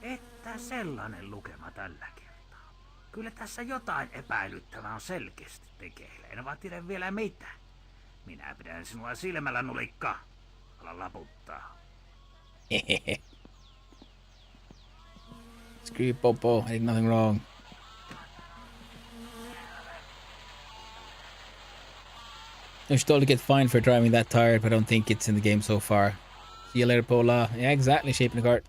Että sellainen lukema tällä kertaa. Kyllä tässä jotain epäilyttävää on selkeästi tekeillä. En vaan tiedä vielä mitä. Minä pidän sinua silmällä, nulikka. Ala laputtaa. Screw you, Popo. I did nothing wrong. I should totally get fined for driving that tired, but I don't think it's in the game so far. See you later, Pola. Yeah, exactly, shaping the cart.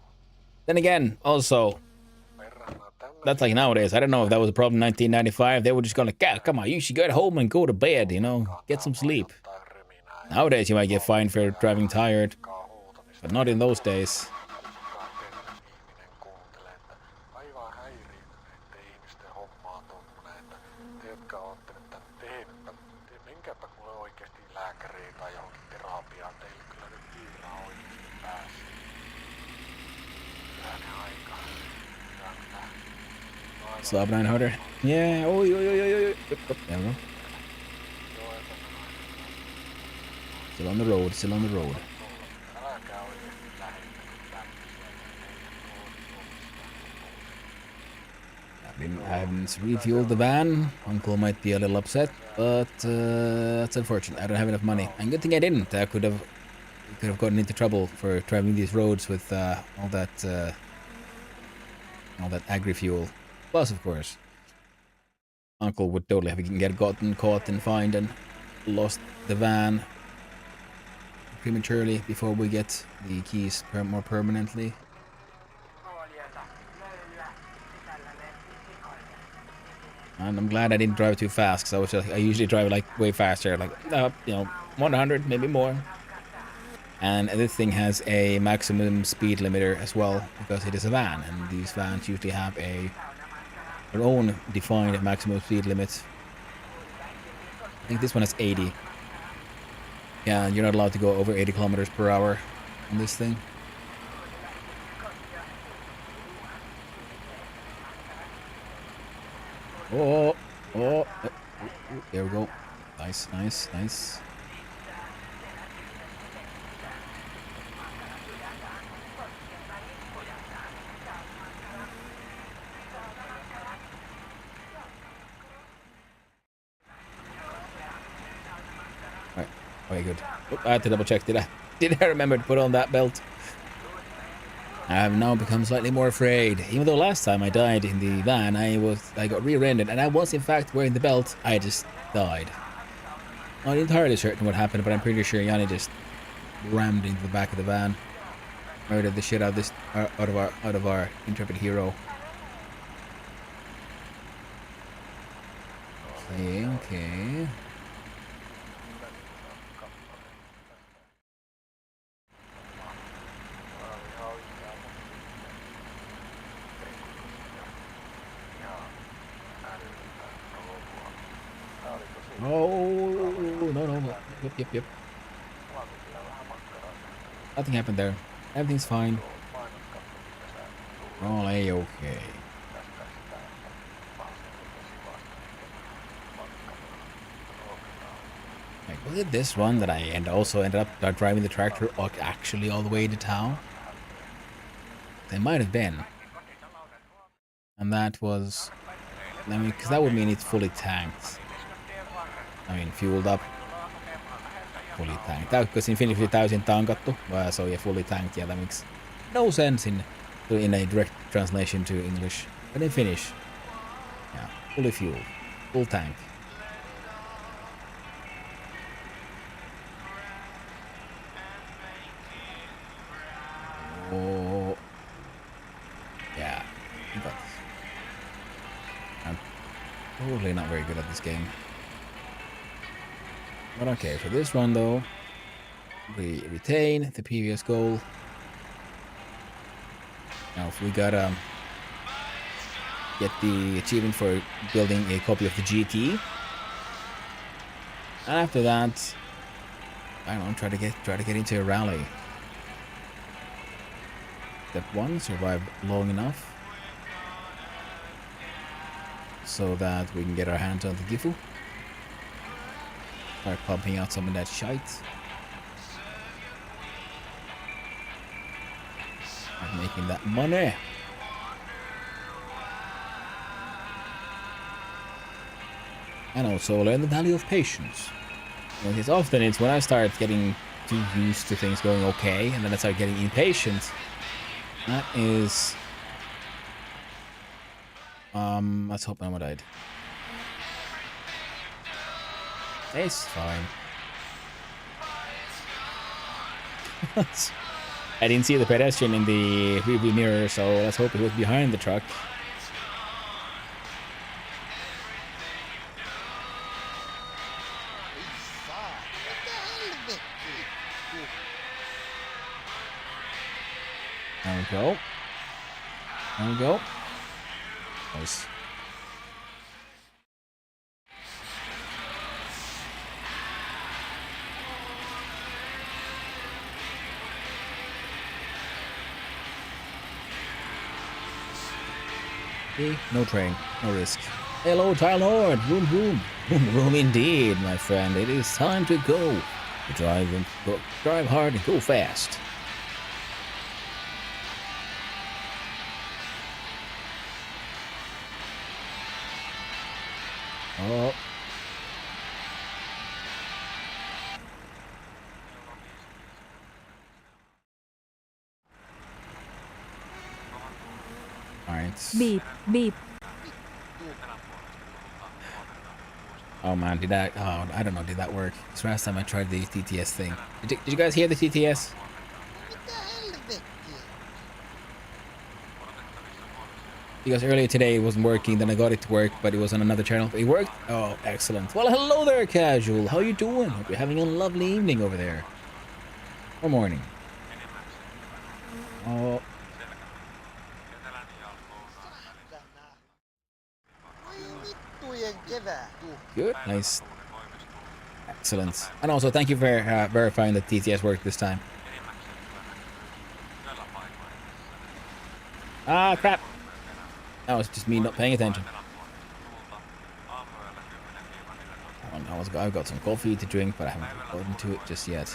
Then again, also, that's like nowadays. I don't know if that was a problem in 1995. They were just gonna, come on, you should go home and go to bed, you know, get some sleep. Nowadays, you might get fined for driving tired, but not in those days. Slab 900. Yeah. Oh, there we go. Still on the road. Still on the road. I haven't refueled the van. Uncle might be a little upset, but that's unfortunate. I don't have enough money. And good thing I didn't. I could have gotten into trouble for driving these roads with all that agri-fuel. Plus, of course, Uncle would totally have gotten caught and fined and lost the van prematurely before we get the keys more permanently. And I'm glad I didn't drive too fast, because I usually drive like way faster, like 100, maybe more. And this thing has a maximum speed limiter as well, because it is a van, and these vans usually have their own defined maximum speed limit. I think this one is 80. Yeah, you're not allowed to go over 80 kilometers per hour on this thing. Oh, there we go. Nice, nice, nice. Right. Okay, good. Oh, I had to double check. Did I remember to put on that belt? I have now become slightly more afraid. Even though last time I died in the van, I got rear-ended, and I was in fact wearing the belt. I just died. Not entirely certain what happened, but I'm pretty sure Yanni just rammed into the back of the van, murdered the shit out of this out of our intrepid hero. Okay, okay. Oh, no. Yep. Nothing happened there. Everything's fine. All A-okay. Like, was it this one that I also ended up driving the tractor actually all the way to town? They might have been. And that was... I mean, because that would mean it's fully tanked. I mean, fueled up. Fully tanked. Because in Finnish täysin tankattu. So yeah, fully tanked. Yeah, that makes no sense in a direct translation to English. But in Finnish, yeah, fully fueled. Full tank. Oh. Yeah. But I'm totally not very good at this game. But okay, for this one though, we retain the previous goal. Now if we gotta get the achievement for building a copy of the GT. And after that, I don't know, try to get into a rally. Step 1, survive long enough so that we can get our hands on the Gifu. Start pumping out some of that shite. Start making that money. And also learn the value of patience. Because often it's when I start getting too used to things going okay, and then I start getting impatient. That is... let's hope no one died. It's fine. I didn't see the pedestrian in the rearview mirror, so let's hope it was behind the truck. There we go. There we go. Nice. No train, no risk. Hello, Tyler. Boom, boom. Boom, boom indeed, my friend. It is time to go. Drive hard and go fast. Oh. Alright. Beep, beep. Oh man, did that... Oh, I don't know, did that work? This last time I tried the TTS thing. Did you guys hear the TTS? Because earlier today it wasn't working, then I got it to work, but it was on another channel. It worked? Oh, excellent. Well, hello there, Casual. How you doing? Hope you're having a lovely evening over there. Or morning. Oh. Good, nice. Excellent. And also, thank you for verifying that TTS worked this time. Ah, crap. That was just me not paying attention. I've got some coffee to drink, but I haven't gotten to it just yet.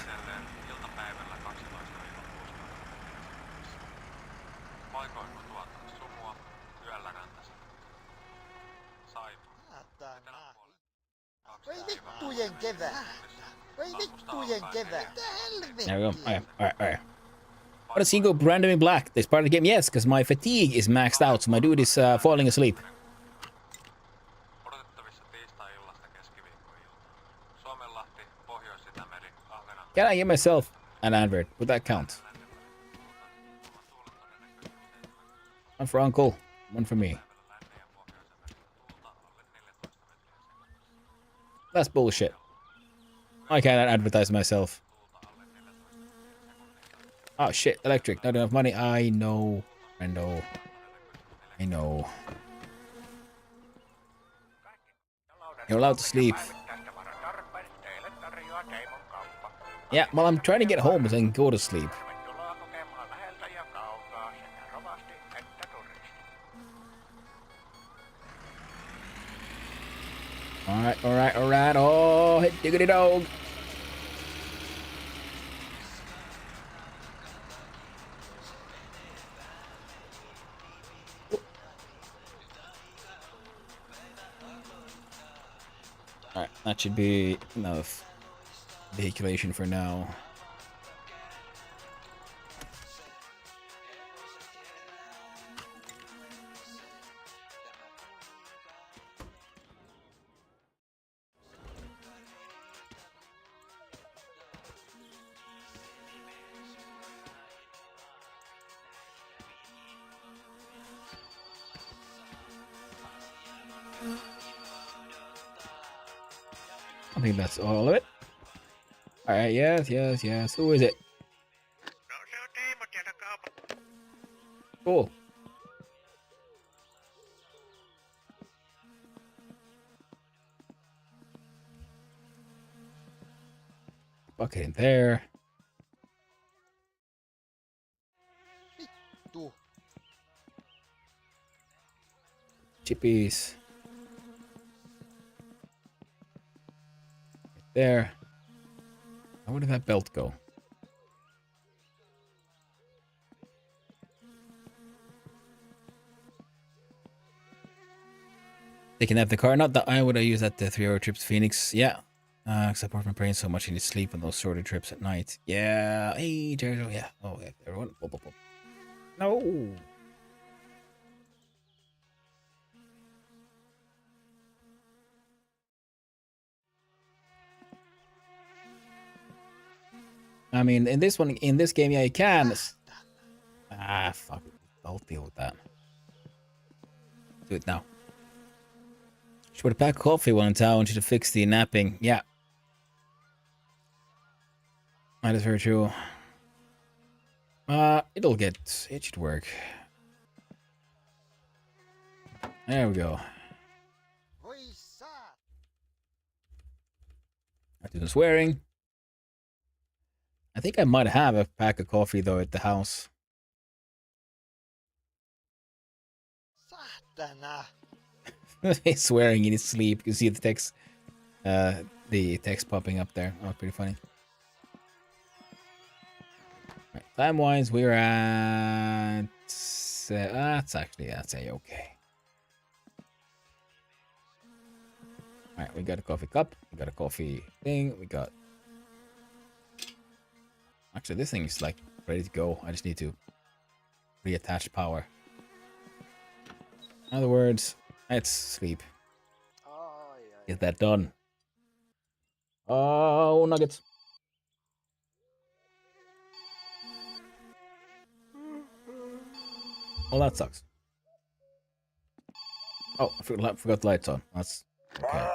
There we go. Alright. What does he go randomly black? This part of the game? Yes, because my fatigue is maxed out, so my dude is falling asleep. Can I give myself an advert? Would that count? One for Uncle, one for me. That's bullshit. I can't advertise myself. Oh shit, electric, not enough money. I know, friendo. I know. You're allowed to sleep. Yeah, well, I'm trying to get home so I can go to sleep. Alright. Oh, hit diggity dog. Alright, that should be enough vehiculation for now. I think that's all of it. Alright, yes. Who is it? Cool. Bucket in there. Chippies. Right there. Now, where did that belt go? They can have the car. Not that I would have used that the 3-hour trip to Phoenix. Yeah. Except apart from praying so much, you need to sleep on those shorter trips at night. Yeah. Hey, Jerry. Yeah. Oh, yeah. Everyone. No. I mean, in this game, yeah, you can. Ah, fuck it. I'll deal with that. Do it now. Should have packed coffee one time. Should have fixed the napping. Yeah. That is very true. It should work. There we go. I do the swearing. I think I might have a pack of coffee though at the house. He's swearing in his sleep. You see the text popping up there. Oh, pretty funny. Right, time-wise, we're at... that's a-okay. Alright, we got a coffee cup. We got a coffee thing. We got... Actually, this thing is, like, ready to go. I just need to reattach power. In other words, let's sleep. Get that done. Oh, nuggets. Oh, that sucks. Oh, I forgot the lights on. That's okay.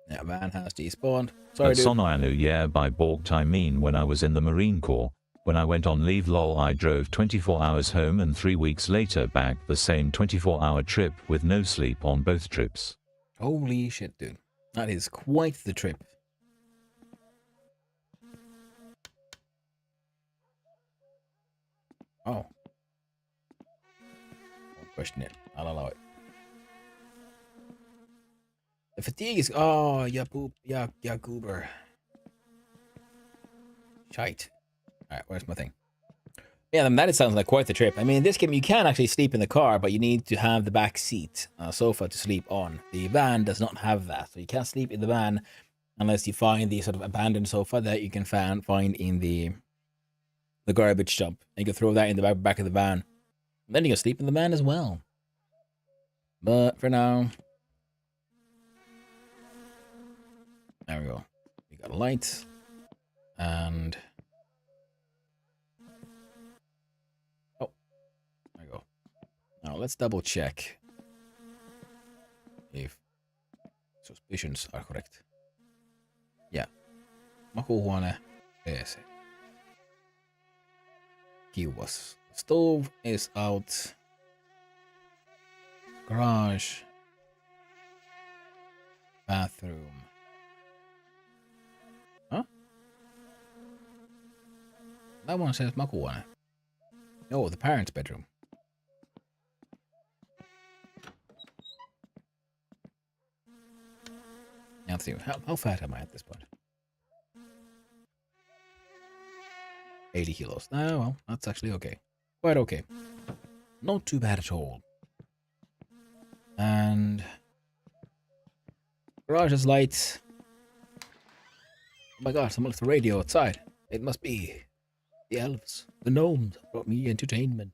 Yeah, man has despawned. Sorry, At dude. Sonayanu, yeah, by Borg I mean when I was in the Marine Corps. When I went on leave lol, I drove 24 hours home and 3 weeks later back the same 24-hour trip with no sleep on both trips. Holy shit, dude. That is quite the trip. Oh. Don't question it. I'll allow it. The fatigue is... Oh, yeah, poop. Yeah, goober. Shite. Alright, where's my thing? Yeah, then that sounds like quite the trip. I mean, in this game, you can actually sleep in the car, but you need to have the back seat, sofa to sleep on. The van does not have that, so you can't sleep in the van unless you find the sort of abandoned sofa that you can find in the garbage dump. And you can throw that in the back of the van. And then you can sleep in the van as well. But for now... There we go. We got a light. And... Oh. There we go. Now let's double check if suspicions are correct. Yeah. Makuuhuone PC. Kiuas. Stove is out. Garage. Bathroom. Huh? That one says makuuhuone. Oh, the parents' bedroom. Now let's see. How fat am I at this point? 80 kilos. Oh, well, that's actually okay. Quite okay. Not too bad at all. And... garage is light. Oh my god, someone left the radio outside. It must be the elves. The gnomes brought me entertainment.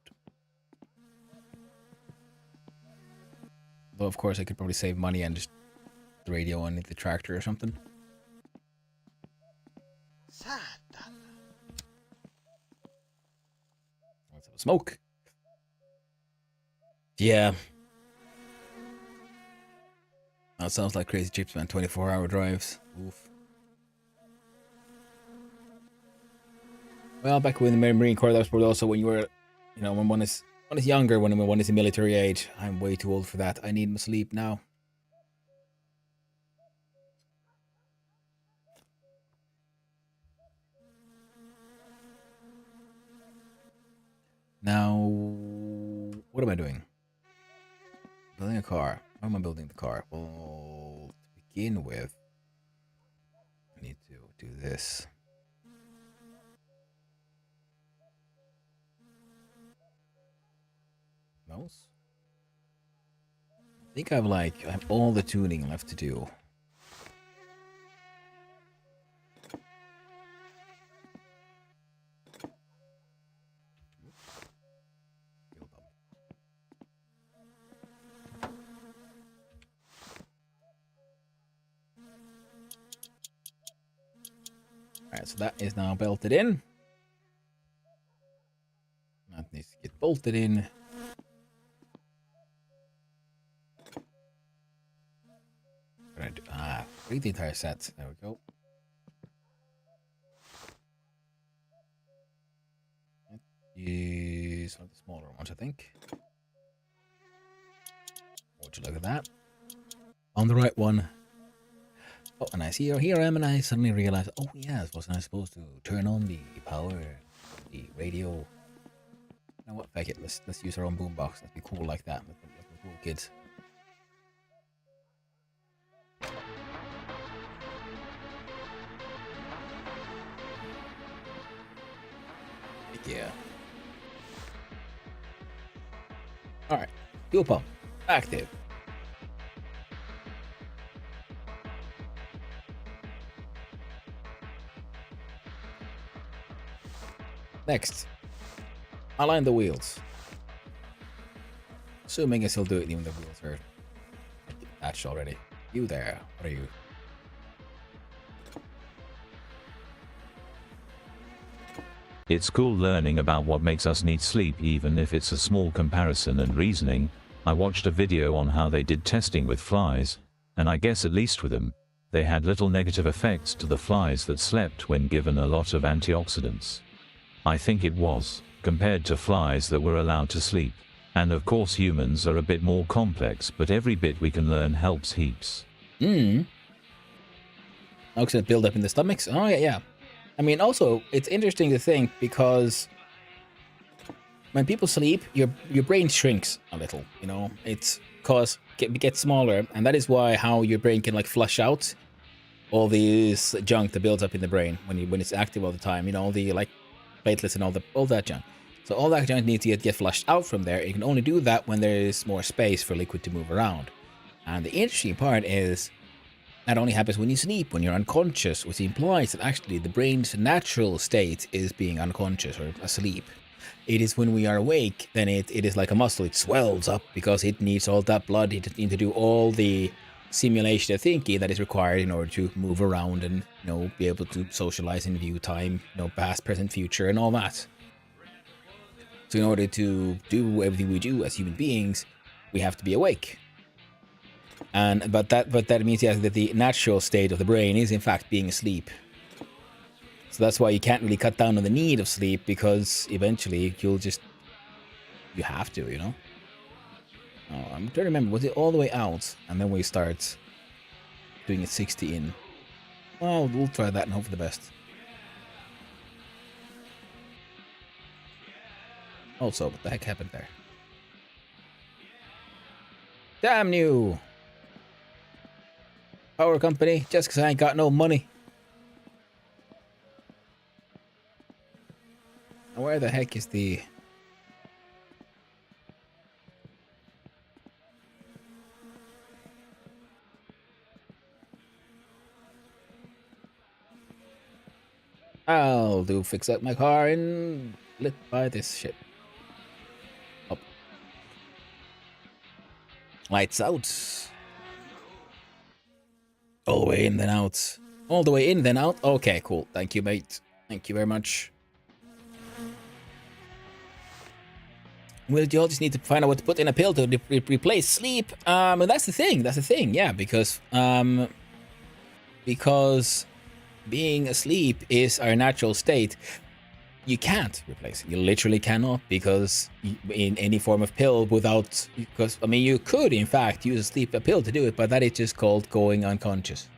Though, of course, I could probably save money and just the radio on the tractor or something. Let's have a smoke. Yeah. That sounds like crazy chips, man. 24-hour drives. Oof. Well, back when the Marine Corps, that was probably also when you were, you know, when one is younger, when one is in military age. I'm way too old for that. I need my sleep now. Now, what am I doing? Building a car. How am I building the car? Well, to begin with, I need to do this. Mouse? I think I have all the tuning left to do. Alright, so that is now belted in. That needs to get bolted in. Read the entire set. There we go. Use one of the smaller ones, I think. Would you look at that? On the right one. Oh, and I see here I am, and I suddenly realize, oh yes, wasn't I supposed to turn on the power, the radio? You know what? Fuck it. Let's use our own boombox. Let's be cool like that. Let's be cool kids. Yeah. Alright. Fuel pump. Active. Next. Align the wheels. Assuming I still do it even the wheels are attached already. You there. What are you? It's cool learning about what makes us need sleep, even if it's a small comparison and reasoning. I watched a video on how they did testing with flies, and I guess at least with them, they had little negative effects to the flies that slept when given a lot of antioxidants. I think it was, compared to flies that were allowed to sleep. And of course humans are a bit more complex, but every bit we can learn helps heaps. Oxygen build up in the stomachs. Oh yeah. I mean, also it's interesting to think because when people sleep, your brain shrinks a little. You know, it's cause it gets smaller, and that is why how your brain can like flush out all these junk that builds up in the brain when it's active all the time. You know, all the like platelets and all that junk. So all that junk needs to get flushed out from there. You can only do that when there is more space for liquid to move around. And the interesting part is that only happens when you sleep, when you're unconscious, which implies that actually the brain's natural state is being unconscious or asleep. It is when we are awake, then it is like a muscle. It swells up because it needs all that blood. It needs to do all the simulation of thinking that is required in order to move around and, you know, be able to socialize and view time, you know, past, present, future, and all that. So in order to do everything we do as human beings, we have to be awake. But that means, yes, that the natural state of the brain is in fact being asleep. So that's why you can't really cut down on the need of sleep, because eventually you have to, you know. Oh, I'm trying to remember, was it all the way out and then we start doing it 60 in? Well, we'll try that and hope for the best. Also, what the heck happened there? Damn you! Power company, just because I ain't got no money. Where the heck is the... I'll fix up my car and lit by this shit. Up. Lights out. All the way in, then out. All the way in, then out. Okay, cool. Thank you, mate. Thank you very much. Well, you all just need to find out what to put in a pill to replace sleep. And that's the thing. That's the thing. Yeah, because being asleep is our natural state. You can't replace it. You literally cannot, because in any form of pill without, because I mean, you could in fact use a pill to do it, but that is just called going unconscious.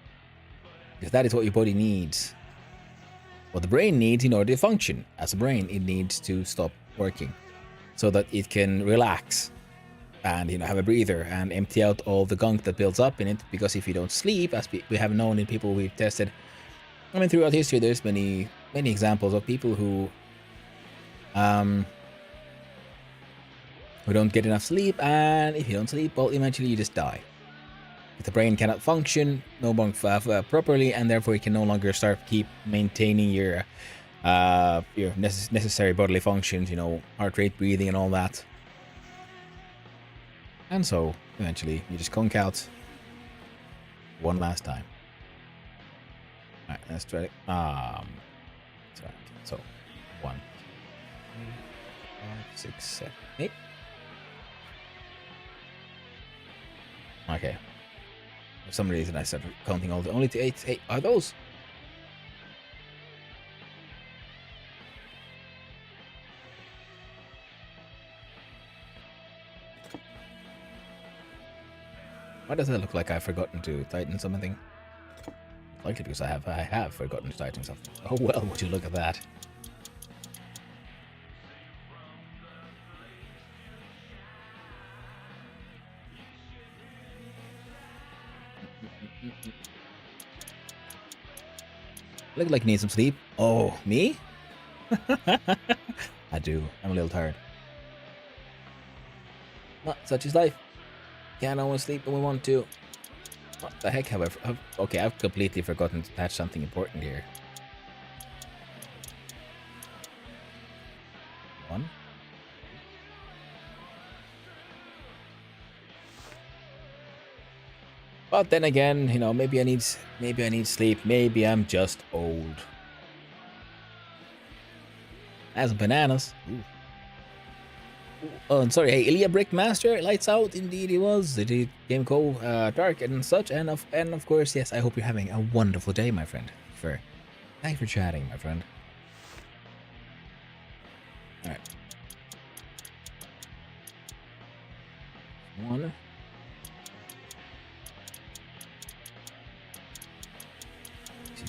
Because that is what your body needs. What the brain needs in order to function as a brain, it needs to stop working so that it can relax and, you know, have a breather and empty out all the gunk that builds up in it. Because if you don't sleep, as we have known in people we've tested, I mean, throughout history, there's many examples of people who don't get enough sleep, and if you don't sleep, well, eventually you just die. If the brain cannot function properly, and therefore you can no longer keep maintaining your necessary bodily functions, you know, heart rate, breathing, and all that. And so eventually you just conk out one last time. Alright, let's try it. So 1, 2, 3, 4, 5, 6, 7, 8. Okay. For some reason I started counting only to 8. Hey, are those? Why does it look like I've forgotten to tighten something? Likely because I have forgotten to tighten something. Oh well, would you look at that. Look like you need some sleep. Oh, me? I do. I'm a little tired. But such is life. Can't always sleep when we want to. What the heck have I... Okay, I've completely forgotten to attach something important here. 1. But then again, you know, maybe I need sleep. Maybe I'm just old. Has some bananas. Ooh. Oh, I'm sorry. Hey, Ilya Brickmaster, lights out. Indeed, he was. It game go dark and such. And of course, yes. I hope you're having a wonderful day, my friend. Thanks for chatting, my friend. Alright. One. Two.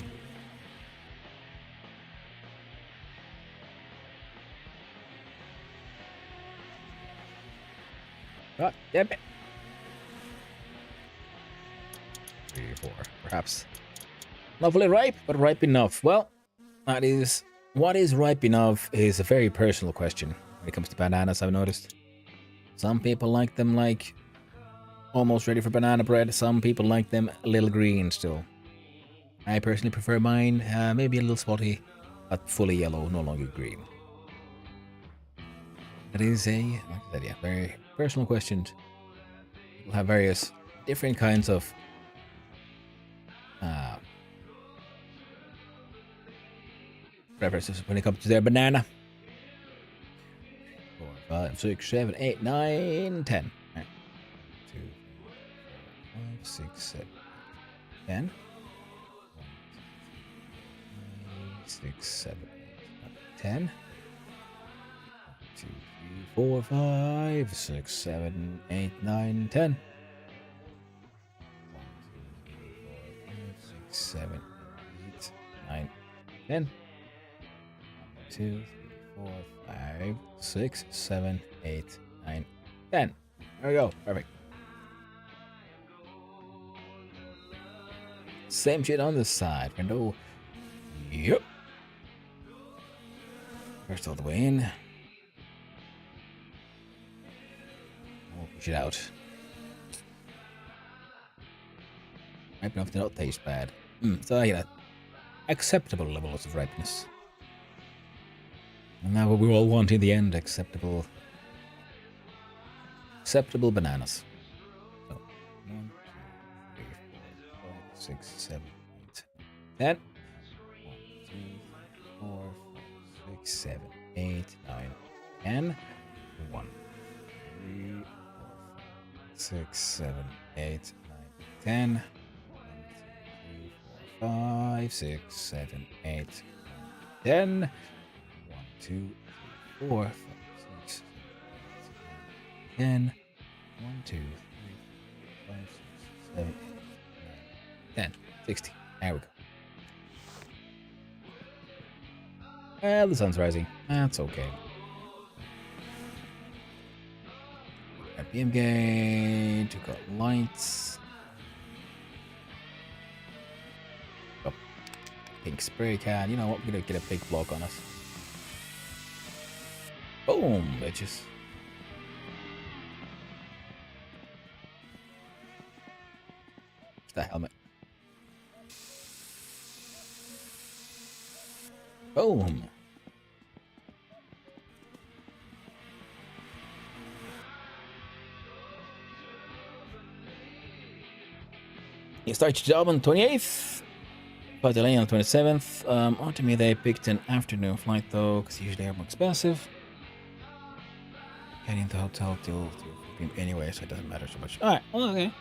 God damn it. 3, 4, perhaps. Not fully ripe, but ripe enough. Well, that is... What is ripe enough is a very personal question when it comes to bananas, I've noticed. Some people like them like almost ready for banana bread. Some people like them a little green still. I personally prefer mine maybe a little spotty, but fully yellow, no longer green. That is a, like I said, yeah, very personal question. People have various different kinds of preferences when it comes to their banana. 4, 5, 6, 7, 8, 9, 10. Right. 2, 4, 5, 6, 7, 10. 1, 2, 3, 6, 7, 8, 10. 2, 3, 4, 5, 6, 7, 8, 9, 10. 1, 2, 3, 4, 5, 6, 7, 8, 9, 10. 2, 3, 4, 5, 6, 7, 8, 9, 10. There we go. Perfect. Same shit on this side. Window. Yep. First all the way in. We'll push it out. Ripe enough to not taste bad. So, you know, acceptable levels of ripeness. And that's what we all want in the end, acceptable bananas. So, 1, 2, 3, 4, 5, 6, 7, 8, 10. 1, 2, 3, 4, 5, 6, 7, 8, 9, 10. 1, 3, 4, 5, 6, 7, 8, 9, 10. 1, 2, 3, 4, 5, 6, 7, 8, 9, 10. 2, 3, 4, 5, 6, 7, 8, 9, 10. 1, 2, 3, 4, 5, 6, 7, 8, 9, 10. 60. There we go. Well, the sun's rising. That's okay. RPM gauge. We got lights. Oh, pink spray can. You know what? We're gonna get a big block on us. Boom, bitches. What's that helmet? Boom. You start your job on the 28th. But delay on the 27th. Onto me, they picked an afternoon flight though, because usually they're more expensive. Getting the hotel till 4 p.m. anyway, so it doesn't matter so much. Alright, well, okay.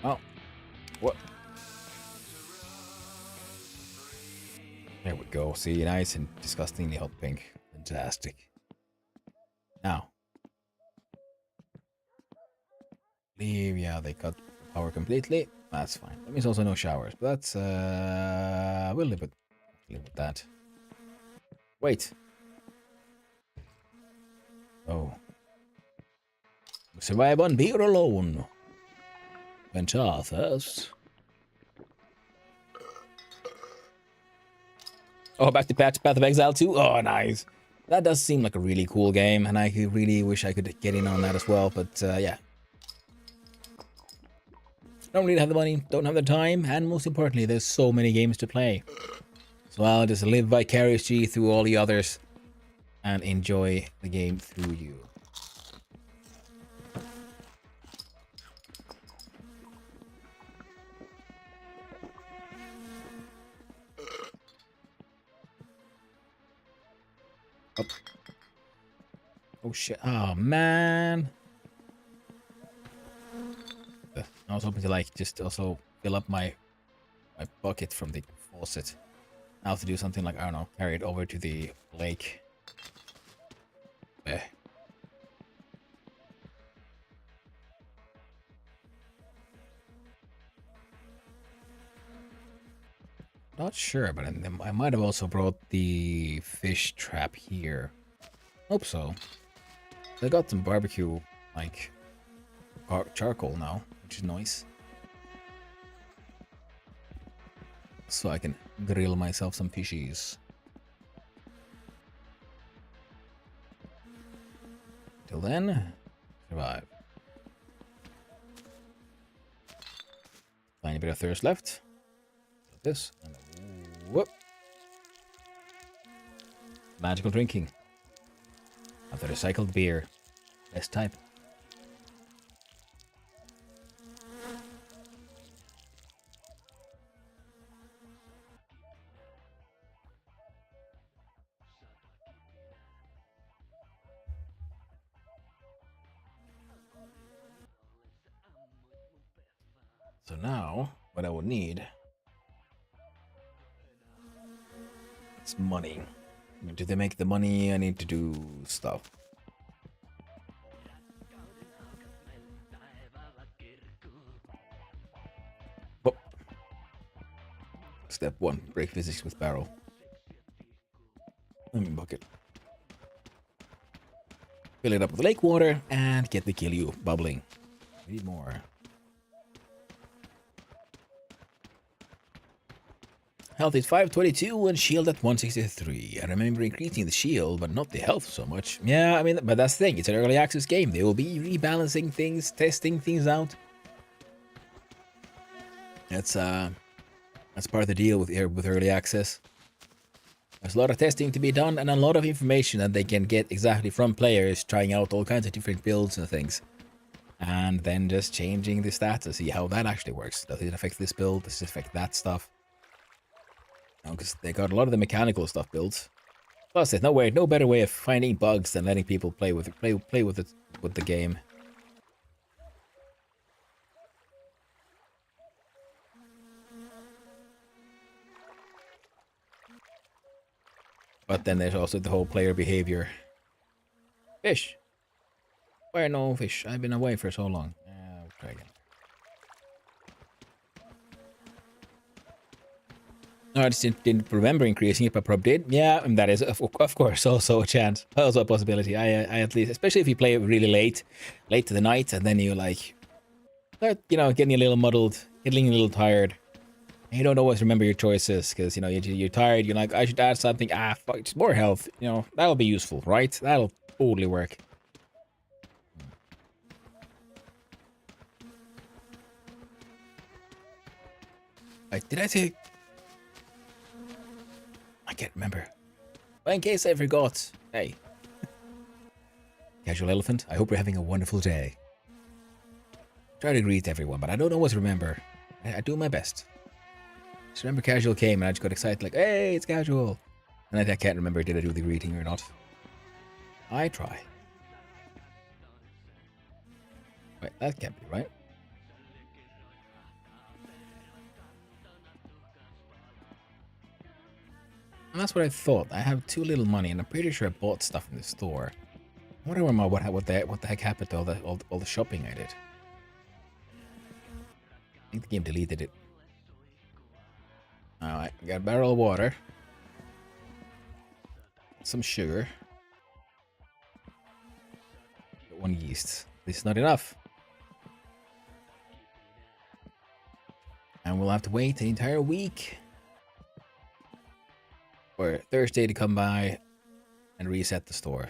Oh. What? There we go. See, nice and disgustingly hot pink. Fantastic. Now. Leave, yeah, they cut power completely. That's fine. That means also no showers. But that's, we'll live with that. Wait. Oh. Survive on beer alone. Venture first. Oh, back to Path of Exile 2? Oh, nice. That does seem like a really cool game, and I really wish I could get in on that as well, but yeah. Don't really have the money, don't have the time, and most importantly, there's so many games to play. So I'll just live vicariously through all the others and enjoy the game through you. Oh. Oh shit. Oh man. I was hoping to like just also fill up my bucket from the faucet. I'll have to do something like, I don't know, carry it over to the lake. Eh. Not sure, but I might have also brought the fish trap here. Hope so. I got some barbecue, like, charcoal now, which is nice. So I can grill myself some fishies. Till then, survive. Tiny bit of thirst left. This and whoop. Magical drinking of the recycled beer. Best type. So now, what I will need is money. Do they make the money? I need to do stuff. Oh. Step 1, break physics with barrel. Bucket. Fill it up with lake water and get the Killu bubbling. We need more. Health is 522 and shield at 163. I remember increasing the shield, but not the health so much. Yeah, I mean, but that's the thing. It's an early access game. They will be rebalancing things, testing things out. That's part of the deal with early access. There's a lot of testing to be done and a lot of information that they can get exactly from players, trying out all kinds of different builds and things. And then just changing the stats to see how that actually works. Does it affect this build? Does it affect that stuff? Because they got a lot of the mechanical stuff built. Plus, there's no better way of finding bugs than letting people play with the game. But then there's also the whole player behavior. Fish. Where no fish? I've been away for so long. I'll try again. No, I just didn't remember increasing it, but probably did. Yeah, and that is, of course, also a chance. Also a possibility. I at least, especially if you play it really late to the night, and then you like, start, getting a little muddled, getting a little tired. And you don't always remember your choices, because, you're tired, you're like, I should add something. Fuck, it's more health. That'll be useful, right? That'll totally work. Did I say... I can't remember. But in case I forgot, hey. Casual Elephant, I hope you're having a wonderful day. Try to greet everyone, but I don't always remember. I do my best. Just remember Casual came and I just got excited like, hey, it's Casual. And I can't remember, did I do the greeting or not? I try. Wait, that can't be right. And that's what I thought. I have too little money, and I'm pretty sure I bought stuff in the store. I wonder what the heck happened to all the shopping I did. I think the game deleted it. Alright, I got a barrel of water. Some sugar. Got 1 yeast. This is not enough. And we'll have to wait the entire week for Thursday to come by and reset the store.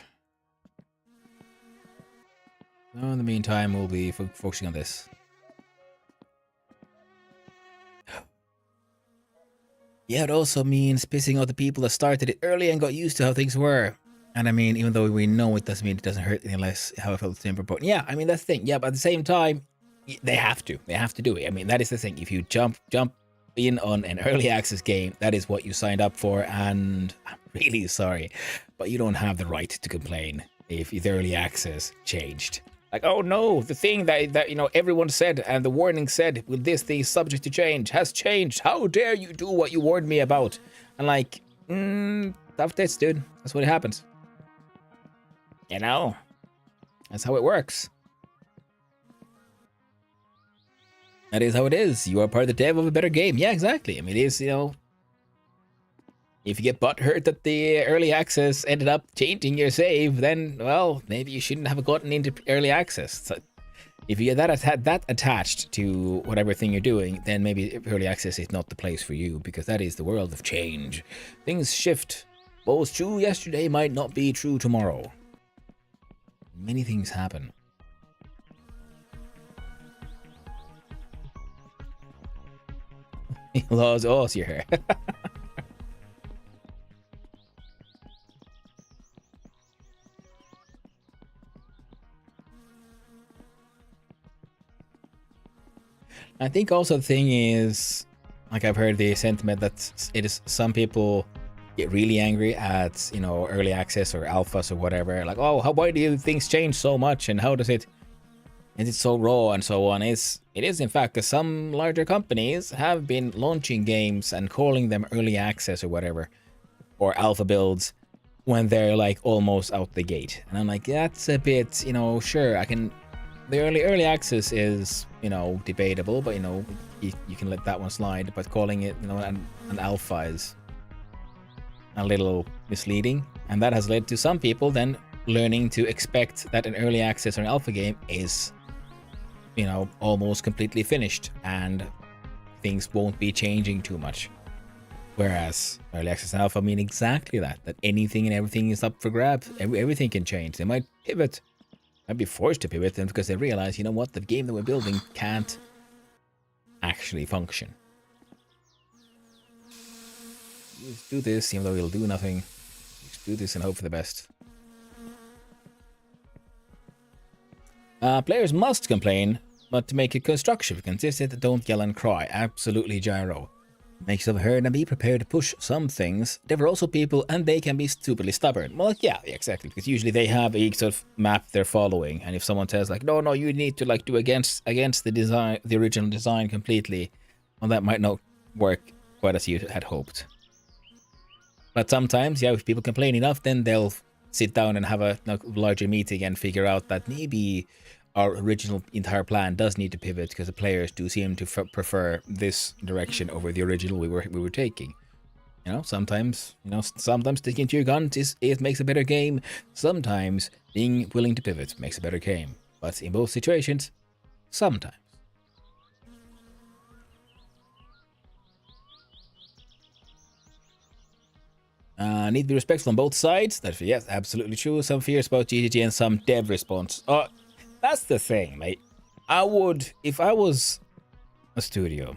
So in the meantime, we'll be focusing on this. Yeah, it also means pissing off the people that started it early and got used to how things were. And I mean, even though we know it doesn't mean it doesn't hurt any less how I felt the same report. Yeah, I mean, that's the thing. Yeah, but at the same time, they have to. They have to do it. I mean, that is the thing. If you jump in on an early access game, that is what you signed up for, and I'm really sorry, but you don't have the right to complain if the early access changed. Like, oh no, the thing that everyone said and the warning said, will this thing subject to change has changed. How dare you do what you warned me about? And like, tough tits, dude. That's what happens. You know, that's how it works. That is how it is. You are part of the dev of a better game. Yeah, exactly. I mean, it is, you know, if you get butthurt that the early access ended up changing your save, then, well, maybe you shouldn't have gotten into early access. So if you get that attached to whatever thing you're doing, then maybe early access is not the place for you, because that is the world of change. Things shift. What was true yesterday might not be true tomorrow. Many things happen. Laws us here. I think also the thing is, like I've heard the sentiment that it is some people get really angry at, you know, early access or alphas or whatever. Like, oh, why do things change so much, and how does it? Is it so raw and so on? It is in fact, because some larger companies have been launching games and calling them early access or whatever, or alpha builds, when they're like almost out the gate. And I'm like, that's a bit, you know, sure, I can. The early access is, you know, debatable, but you know, you can let that one slide. But calling it, you know, an alpha is a little misleading, and that has led to some people then learning to expect that an early access or an alpha game is, you know, almost completely finished and things won't be changing too much. Whereas early access and alpha mean exactly that anything and everything is up for grabs. Everything can change. They might pivot, might be forced to pivot, then because they realize, you know what, the game that we're building can't actually function. Let's do this, even though it'll do nothing. Let's do this and hope for the best. Players must complain, but to make it constructive, consistent, don't yell and cry. Absolutely, Gyro. Make yourself heard and be prepared to push some things. There are also people, and they can be stupidly stubborn. Well, yeah, exactly, because usually they have a sort of map they're following, and if someone says like, no, you need to like do against the design, the original design completely, well, that might not work quite as you had hoped. But sometimes, yeah, if people complain enough, then they'll sit down and have a larger meeting and figure out that maybe our original entire plan does need to pivot because the players do seem to prefer this direction over the original we were taking. You know, sometimes sticking to your guns it makes a better game. Sometimes being willing to pivot makes a better game. But in both situations, sometimes. Need to be respectful on both sides. That's, yes, absolutely true. Some fears about GGG and some dev response. That's the thing, mate. I would, if I was a studio,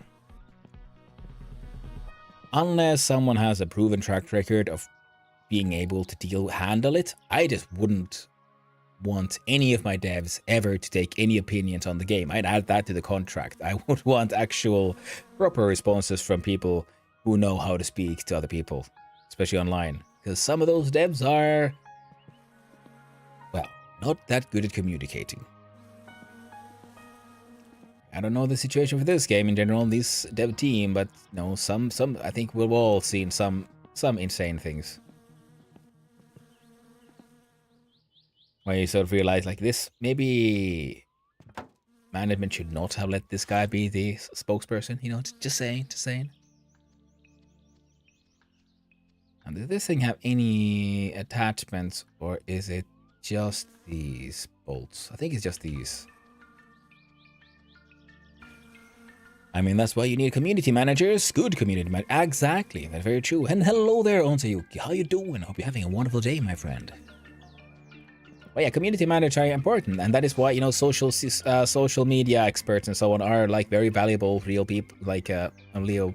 unless someone has a proven track record of being able to handle it, I just wouldn't want any of my devs ever to take any opinions on the game. I'd add that to the contract. I would want actual proper responses from people who know how to speak to other people, especially online. Because some of those devs are, well, not that good at communicating. I don't know the situation for this game in general, this dev team, but you know, some I think we've all seen some insane things. Where you sort of realize like this, maybe management should not have let this guy be the spokesperson, you know, just saying. And does this thing have any attachments, or is it just these bolts? I think it's just these. I mean, that's why you need community managers. Good community managers. Exactly. That's very true. And hello there, Onsayuki. How you doing? Hope you're having a wonderful day, my friend. Well, yeah, community managers are important. And that is why, you know, social media experts and so on are, like, very valuable, real people, like, Leo,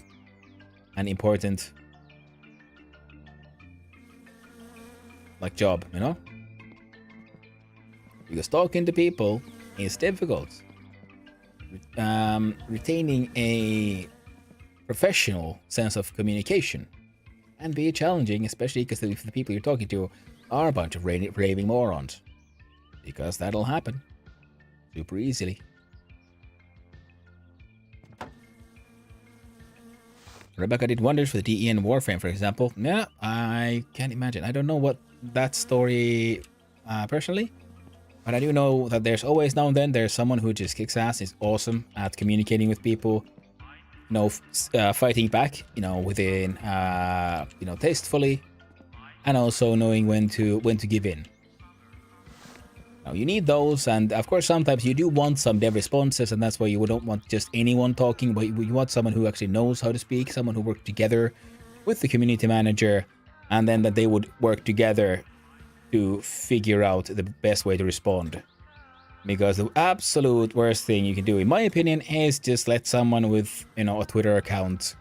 and important, like, job, you know? Because talking to people is difficult. Retaining a professional sense of communication can be challenging, especially because the people you're talking to are a bunch of raving morons. Because that'll happen super easily. Rebecca did wonders for the DE in Warframe, for example. Yeah, I can't imagine. I don't know what that story personally, but I do know that there's always now and then there's someone who just kicks ass, is awesome at communicating with people, fighting back, within, tastefully, and also knowing when to give in. Now, you need those, and of course sometimes you do want some dev responses, and that's why you don't want just anyone talking, but you want someone who actually knows how to speak, someone who works together with the community manager, and then that they would work together to figure out the best way to respond. Because the absolute worst thing you can do, in my opinion, is just let someone with, a Twitter account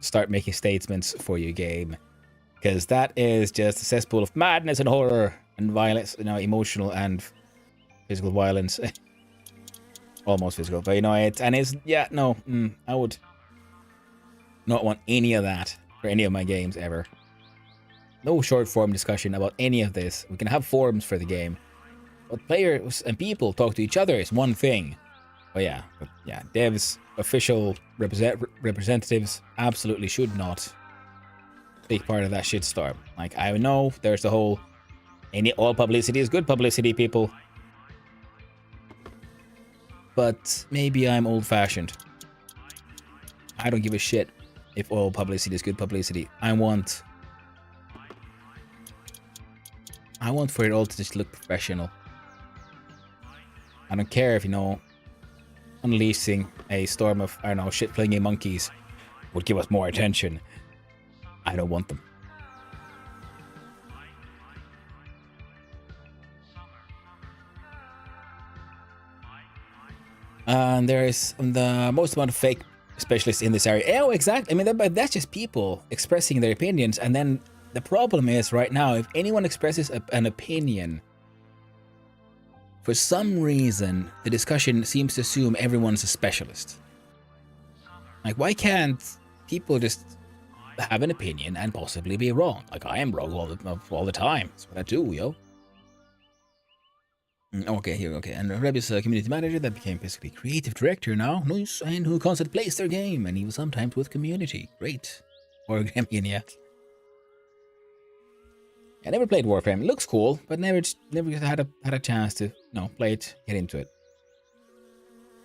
start making statements for your game. Because that is just a cesspool of madness and horror and violence, emotional and physical violence. Almost physical, but I would not want any of that for any of my games ever. No short form discussion about any of this. We can have forums for the game, but players and people talk to each other is one thing. But devs, official representatives absolutely should not take part of that shitstorm. Like, I know there's the whole all publicity is good publicity, people. But maybe I'm old-fashioned. I don't give a shit if all publicity is good publicity. I want for it all to just look professional. I don't care if, unleashing a storm of, shit-flinging monkeys would give us more attention. I don't want them. And there is the most amount of fake specialists in this area. Oh, exactly. I mean, that's just people expressing their opinions. And then the problem is right now, if anyone expresses an opinion, for some reason, the discussion seems to assume everyone's a specialist. Like, why can't people just have an opinion and possibly be wrong? Like, I am wrong all the time. That's what I do, yo. Okay, here, okay. And Reb is a community manager that became basically creative director now. Nice. And who constantly plays their game. And he was sometimes with community. Great. Or Maniac. I never played Warframe. It looks cool, but never had a chance to, play it, get into it.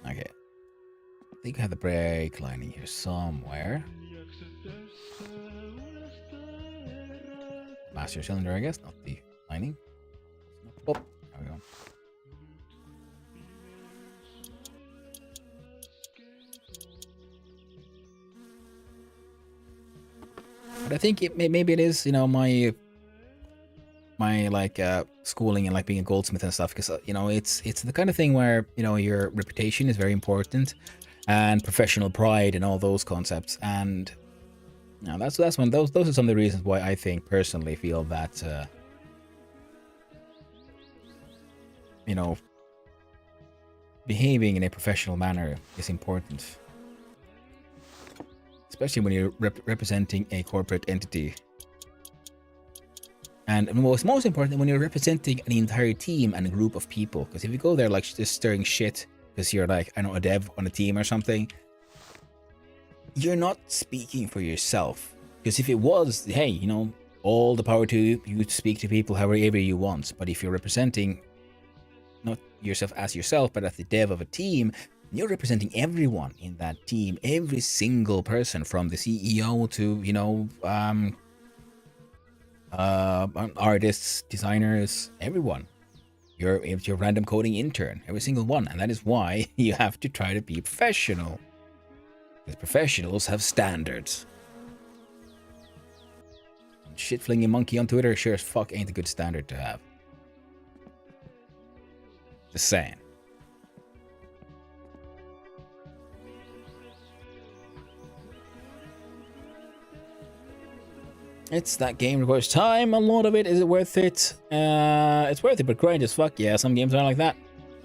Okay. I think I have the brake lining here somewhere. Master cylinder, I guess, not the lining. Oh, there we go. But I think maybe it is, my like schooling and like being a goldsmith and stuff, because it's the kind of thing where your reputation is very important, and professional pride and all those concepts, and that's one. Those are some of the reasons why I personally feel that behaving in a professional manner is important. Especially when you're representing a corporate entity. And most important, when you're representing an entire team and a group of people. Because if you go there like just stirring shit because you're like, a dev on a team or something, you're not speaking for yourself. Because if it was, hey, all the power to you, you speak to people however you want. But if you're representing not yourself as yourself, but as the dev of a team, you're representing everyone in that team, every single person, from the CEO to, artists, designers, everyone. You're your random coding intern, every single one. And that is why you have to try to be professional. Because professionals have standards. And shit-flinging monkey on Twitter sure as fuck ain't a good standard to have. Just saying. It's that game requires time, a lot of it. Is it worth it? It's worth it, but grind as fuck. Yeah, some games are like that.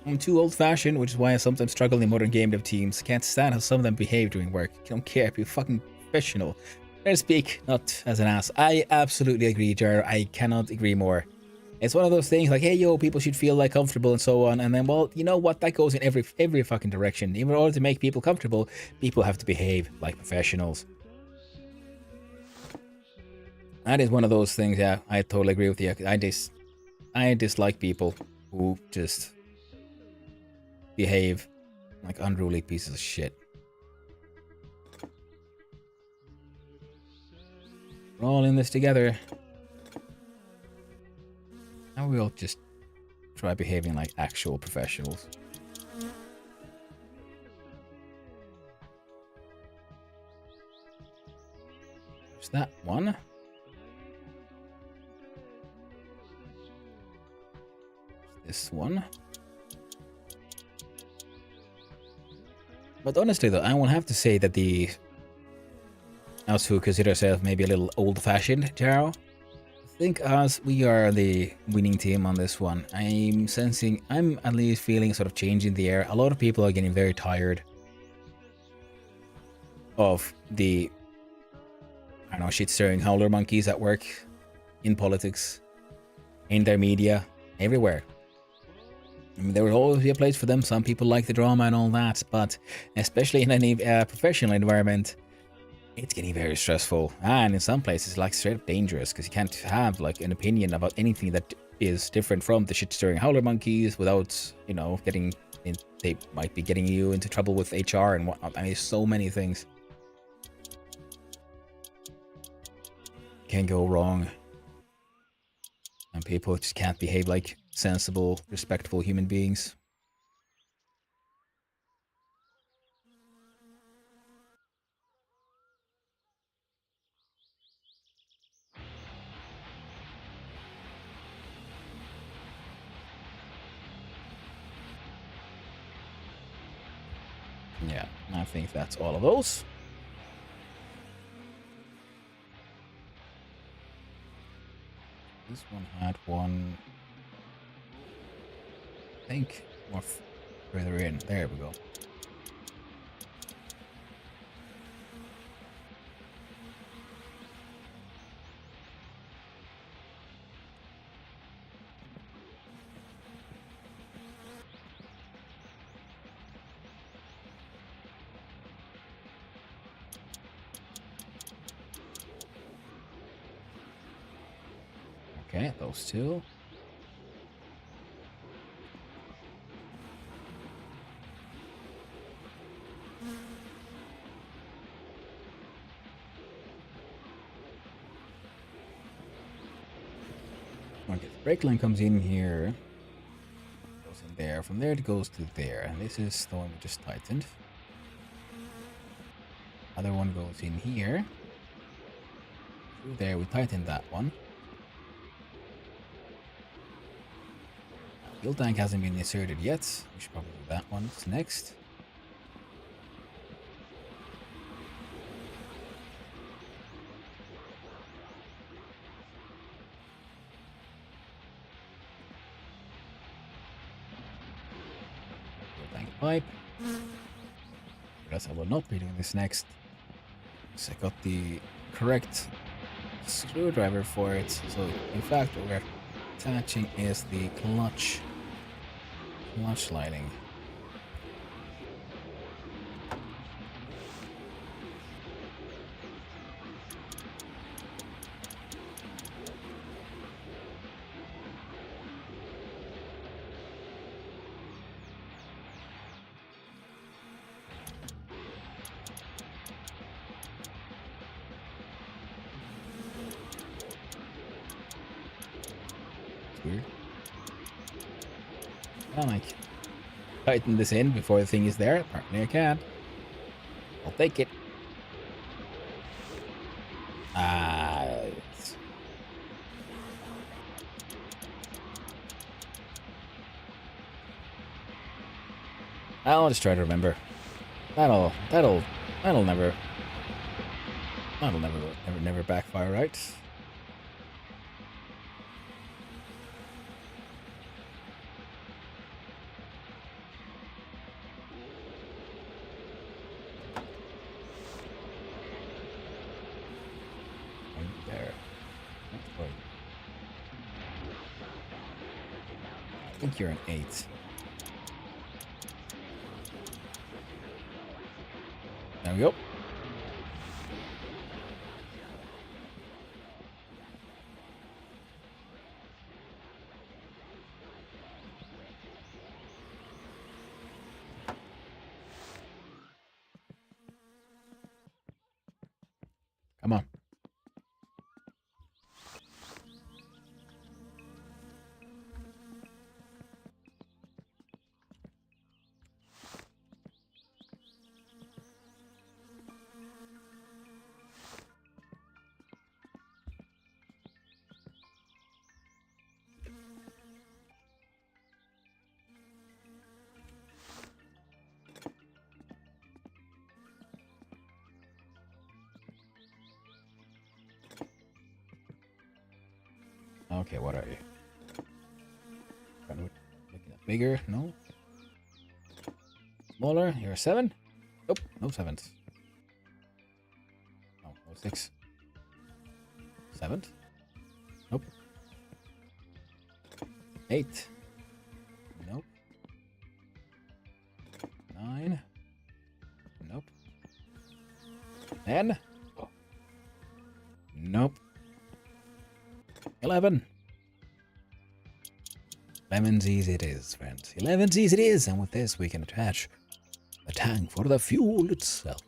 I'm too old-fashioned, which is why I sometimes struggle in modern game dev teams. Can't stand how some of them behave during work. Don't care if you're fucking professional. Better speak, not as an ass. I absolutely agree, Jar. I cannot agree more. It's one of those things like, hey, yo, people should feel like comfortable and so on. And then, well, you know what? That goes in every fucking direction. In order to make people comfortable, people have to behave like professionals. That is one of those things, yeah, I totally agree with you. I dislike people who just behave like unruly pieces of shit. We're all in this together. Now we'll just try behaving like actual professionals. There's that one. This one. But honestly though, I will have to say that the us who consider ourselves maybe a little old-fashioned, Jaro, I think we are the winning team on this one. I'm at least feeling sort of change in the air. A lot of people are getting very tired of the, I don't know, shit-stirring howler monkeys at work, in politics, in their media, everywhere. I mean, there will always be a place for them. Some people like the drama and all that, but especially in any professional environment, it's getting very stressful. And in some places, like straight up dangerous, because you can't have like an opinion about anything that is different from the shit-stirring howler monkeys without, you know, they might be getting you into trouble with HR and whatnot. I mean, so many things can go wrong. And people just can't behave like sensible, respectful human beings. Yeah, I think that's all of those. This one had one, I think, more further in. There we go. Okay, those two. Okay, the brake line comes in here. Goes in there. From there it goes to there. And this is the one we just tightened. Other one goes in here. Through there, we tightened that one. Fuel tank hasn't been inserted yet. We should probably do that one next. Fuel tank pipe. Whereas I will not be doing this next. So I got the correct screwdriver for it. So in fact, what we're attaching is the clutch lining. Weird. I like tighten this in before the thing is there. Apparently I can. I'll take it. I'll just try to remember. That'll never backfire, right? There. I think you're an 8. There we go. Okay, what are you? Looking at bigger? No. Smaller? You're a 7? Nope, no 7s. No, no 6. 7th? Nope. 8. Nope. 9. Nope. 10. Oh. Nope. 11. 11Z's it is, friends. 11Z's it is, and with this we can attach a tank for the fuel itself.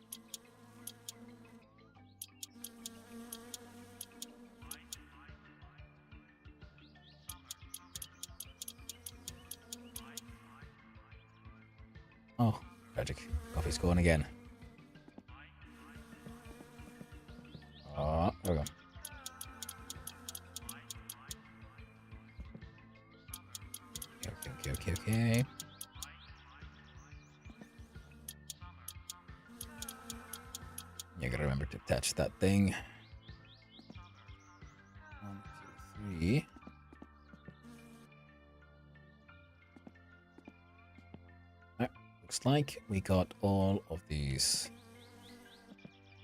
Oh, tragic. Coffee's going again. Oh, there we go. Okay. You gotta remember to attach that thing. 1, 2, 3. Looks like we got all of these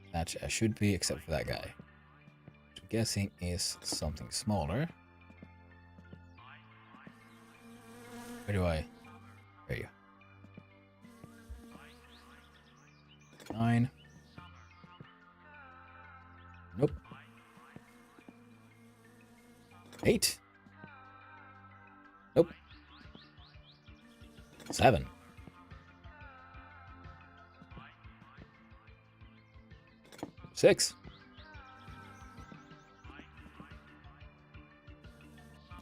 attached as should be, except for that guy. Which I'm guessing is something smaller. Where do I? There you go. 9. Nope. 8. Nope. 7. Six.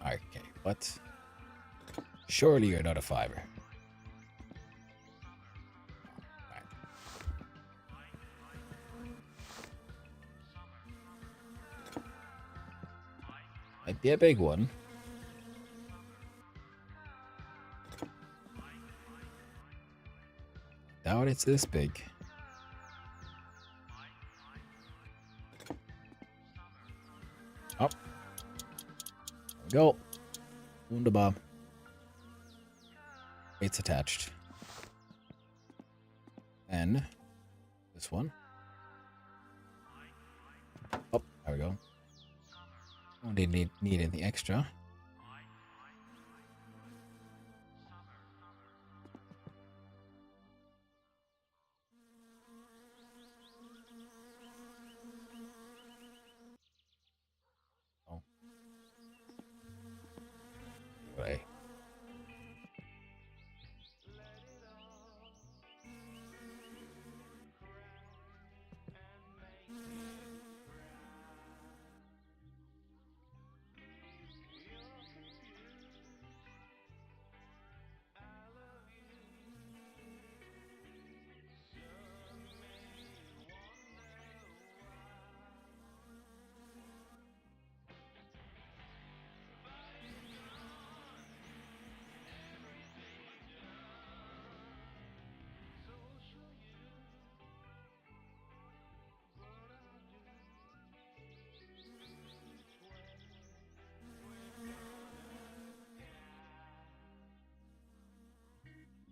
Okay, what? Surely you're not a 5er. Right. Might be a big one. Doubt it's this big. Up. There we go. Wunderbar. It's attached. Then this one. Oh, there we go. Don't need anything extra. Oh. Anyway.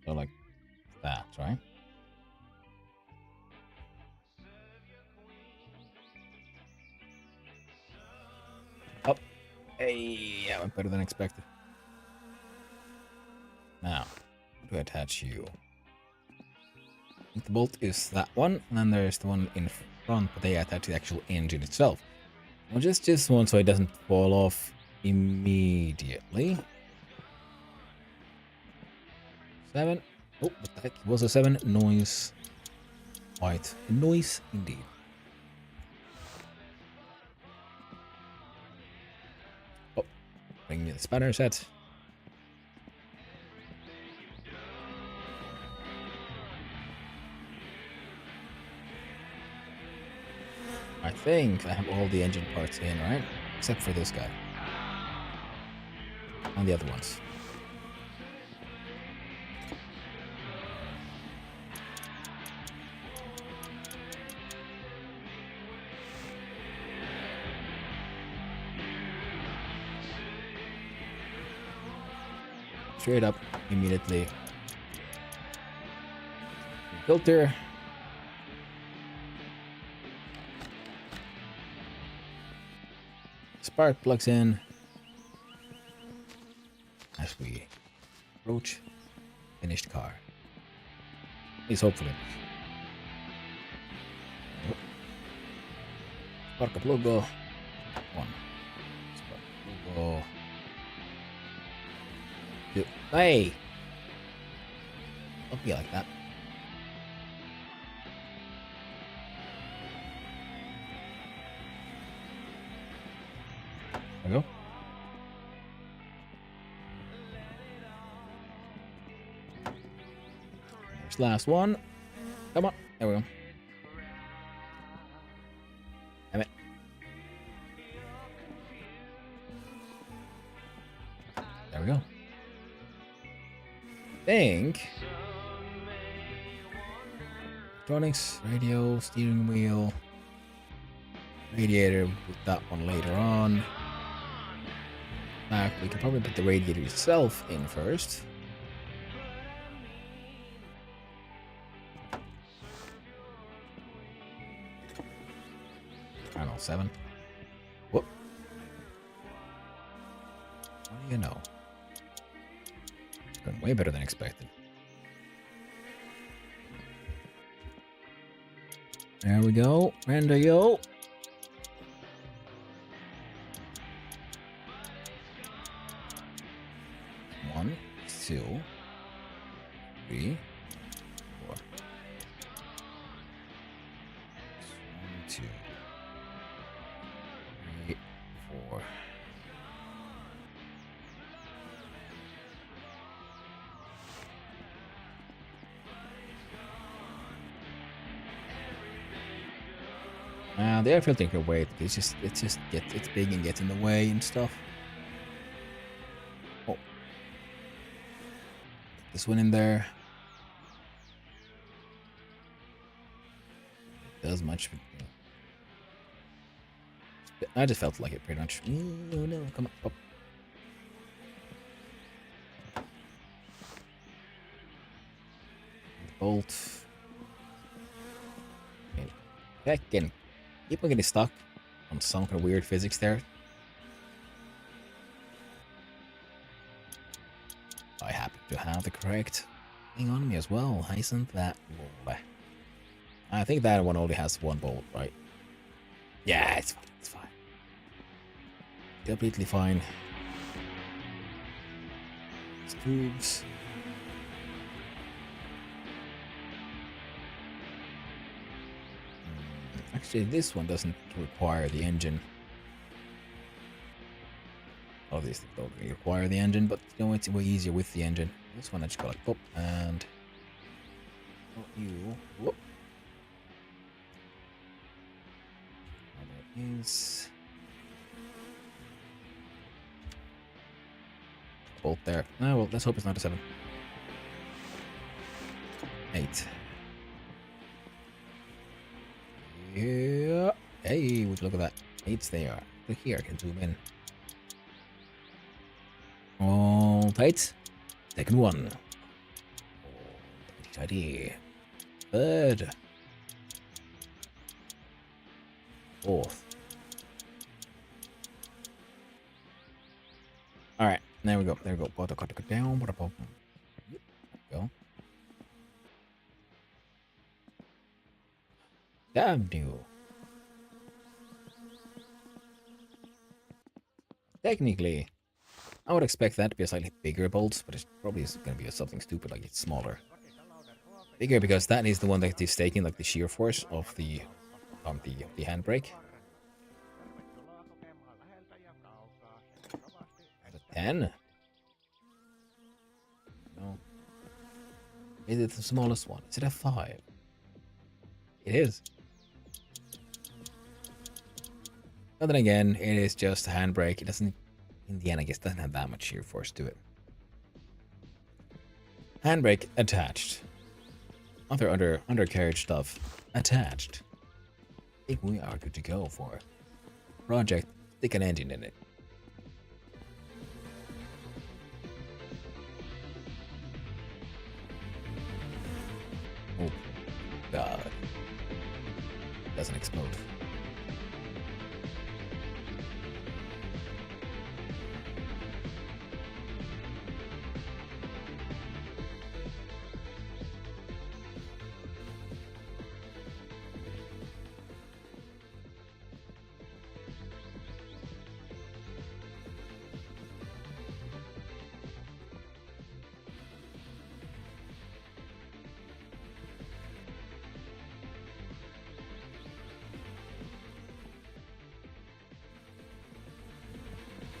So like that, right? Oh, hey, yeah, went better than expected. Now, how do I attach you? I think the bolt is that one, and then there's the one in front, but they attach the actual engine itself. Well, just one so it doesn't fall off immediately. 7. Oh, what the heck? It was a 7. Noise. Quite a noise indeed. Oh, bring me the spanner set. I think I have all the engine parts in, right? Except for this guy. And the other ones. straight up immediately. Filter. Spark plugs in as we approach finished car. At least hopefully. Spark up logo. One. Spark up logo. Two. Hey! Don't be like that. There we go. There's last one. Come on. There we go. Damn it. There we go. Think. Electronics, radio, steering wheel, radiator. Put that one later on. Back, we can probably put the radiator itself in first. Panel 7. Whoop. What do you know? It's going way better than expected. There we go. Render yo. One, two, three, four. 1, 2, 3, 4. The air filter can wait. It's big and gets in the way and stuff. Oh, this one in there. It does much. I just felt like it pretty much. No, no, come on. Oh. Bolt. Heckin'. Keep on getting stuck on some kind of weird physics there. I happen to have the correct thing on me as well. Isn't that lovely? I think that one only has one bolt, right? Yeah, it's fine. It's fine. Completely fine. Tubes. Actually, this one doesn't require the engine. Obviously, don't really require the engine, but you know, it's way easier with the engine. This one I just got like pop and you. Whoop. That is bolt there. Oh, well, let's hope it's not a 7. 8. Yeah. Hey, would you look at that? 8s they are. Look here, I can zoom in. All tight. Second one. Tidy. Third. Fourth. Alright, there we go. There we go. Got to go down. What a pop. Yep. There we go. Damn you. Technically, I would expect that to be a slightly bigger bolt, but it probably is going to be something stupid like it's smaller. Bigger because that is the one that is taking like the shear force of the handbrake. At a 10? No. Is it the smallest one? Is it a 5? It is. But then again, it is just a handbrake. It doesn't, in the end, I guess, doesn't have that much shear force to it. Handbrake attached. Other undercarriage stuff attached. I think we are good to go for project. Stick an engine in it. Oh, God. Doesn't explode.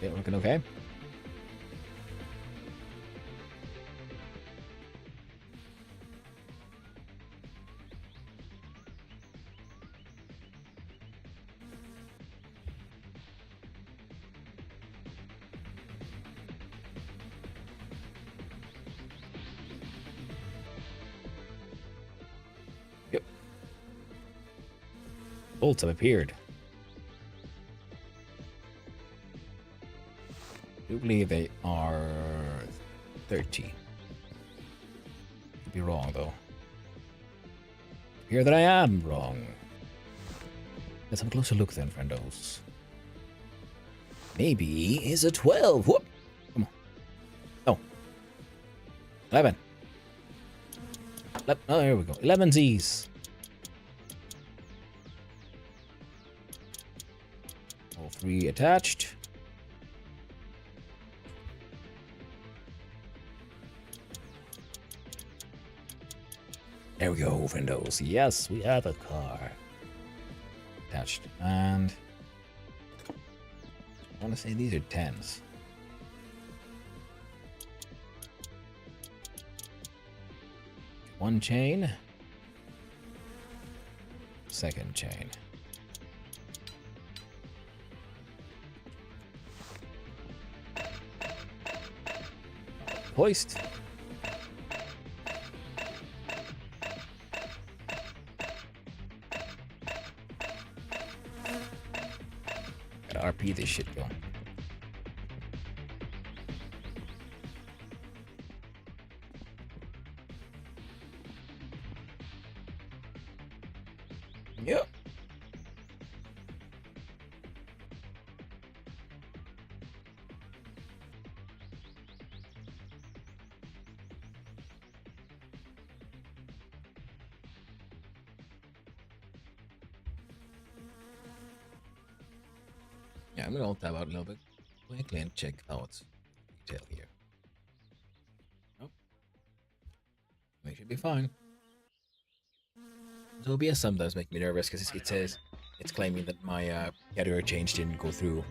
Okay, looking okay. Yep. Bolts have appeared. I do believe they are 30. Could be wrong though. Hear that I am wrong. Let's have a closer look then, friendos. Maybe is a 12. Whoop! Come on. Oh. 11. Oh, there we go. 11 Z's. All 3 attached. There we go, friendos. Yes, we have a car. Attached. And I want to say these are 10s. One chain. Second chain. Hoist. Gotta RP this shit going. Yep. Yeah, I'm gonna alt tab out a little bit quickly and check out detail here. Nope. They should be fine. So OBS sometimes make me nervous because it says it's claiming that my category change didn't go through.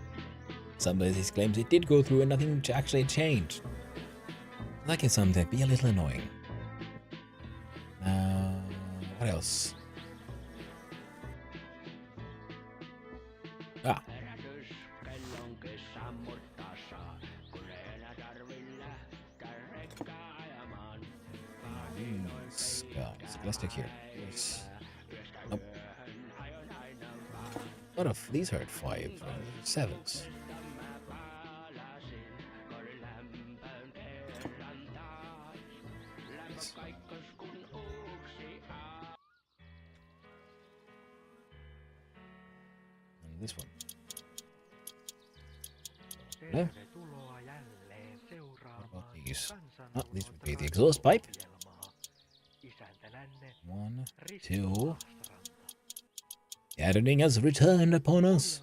Sometimes it claims it did go through and nothing actually changed. That can sometimes be a little annoying. What else? Ah. Guys, let's take here. Yes. Nope. What if these are at 5? 7s. Yes. And this one. No? What about these? Oh, these would be the exhaust pipe. 1, 2. The editing has returned upon us.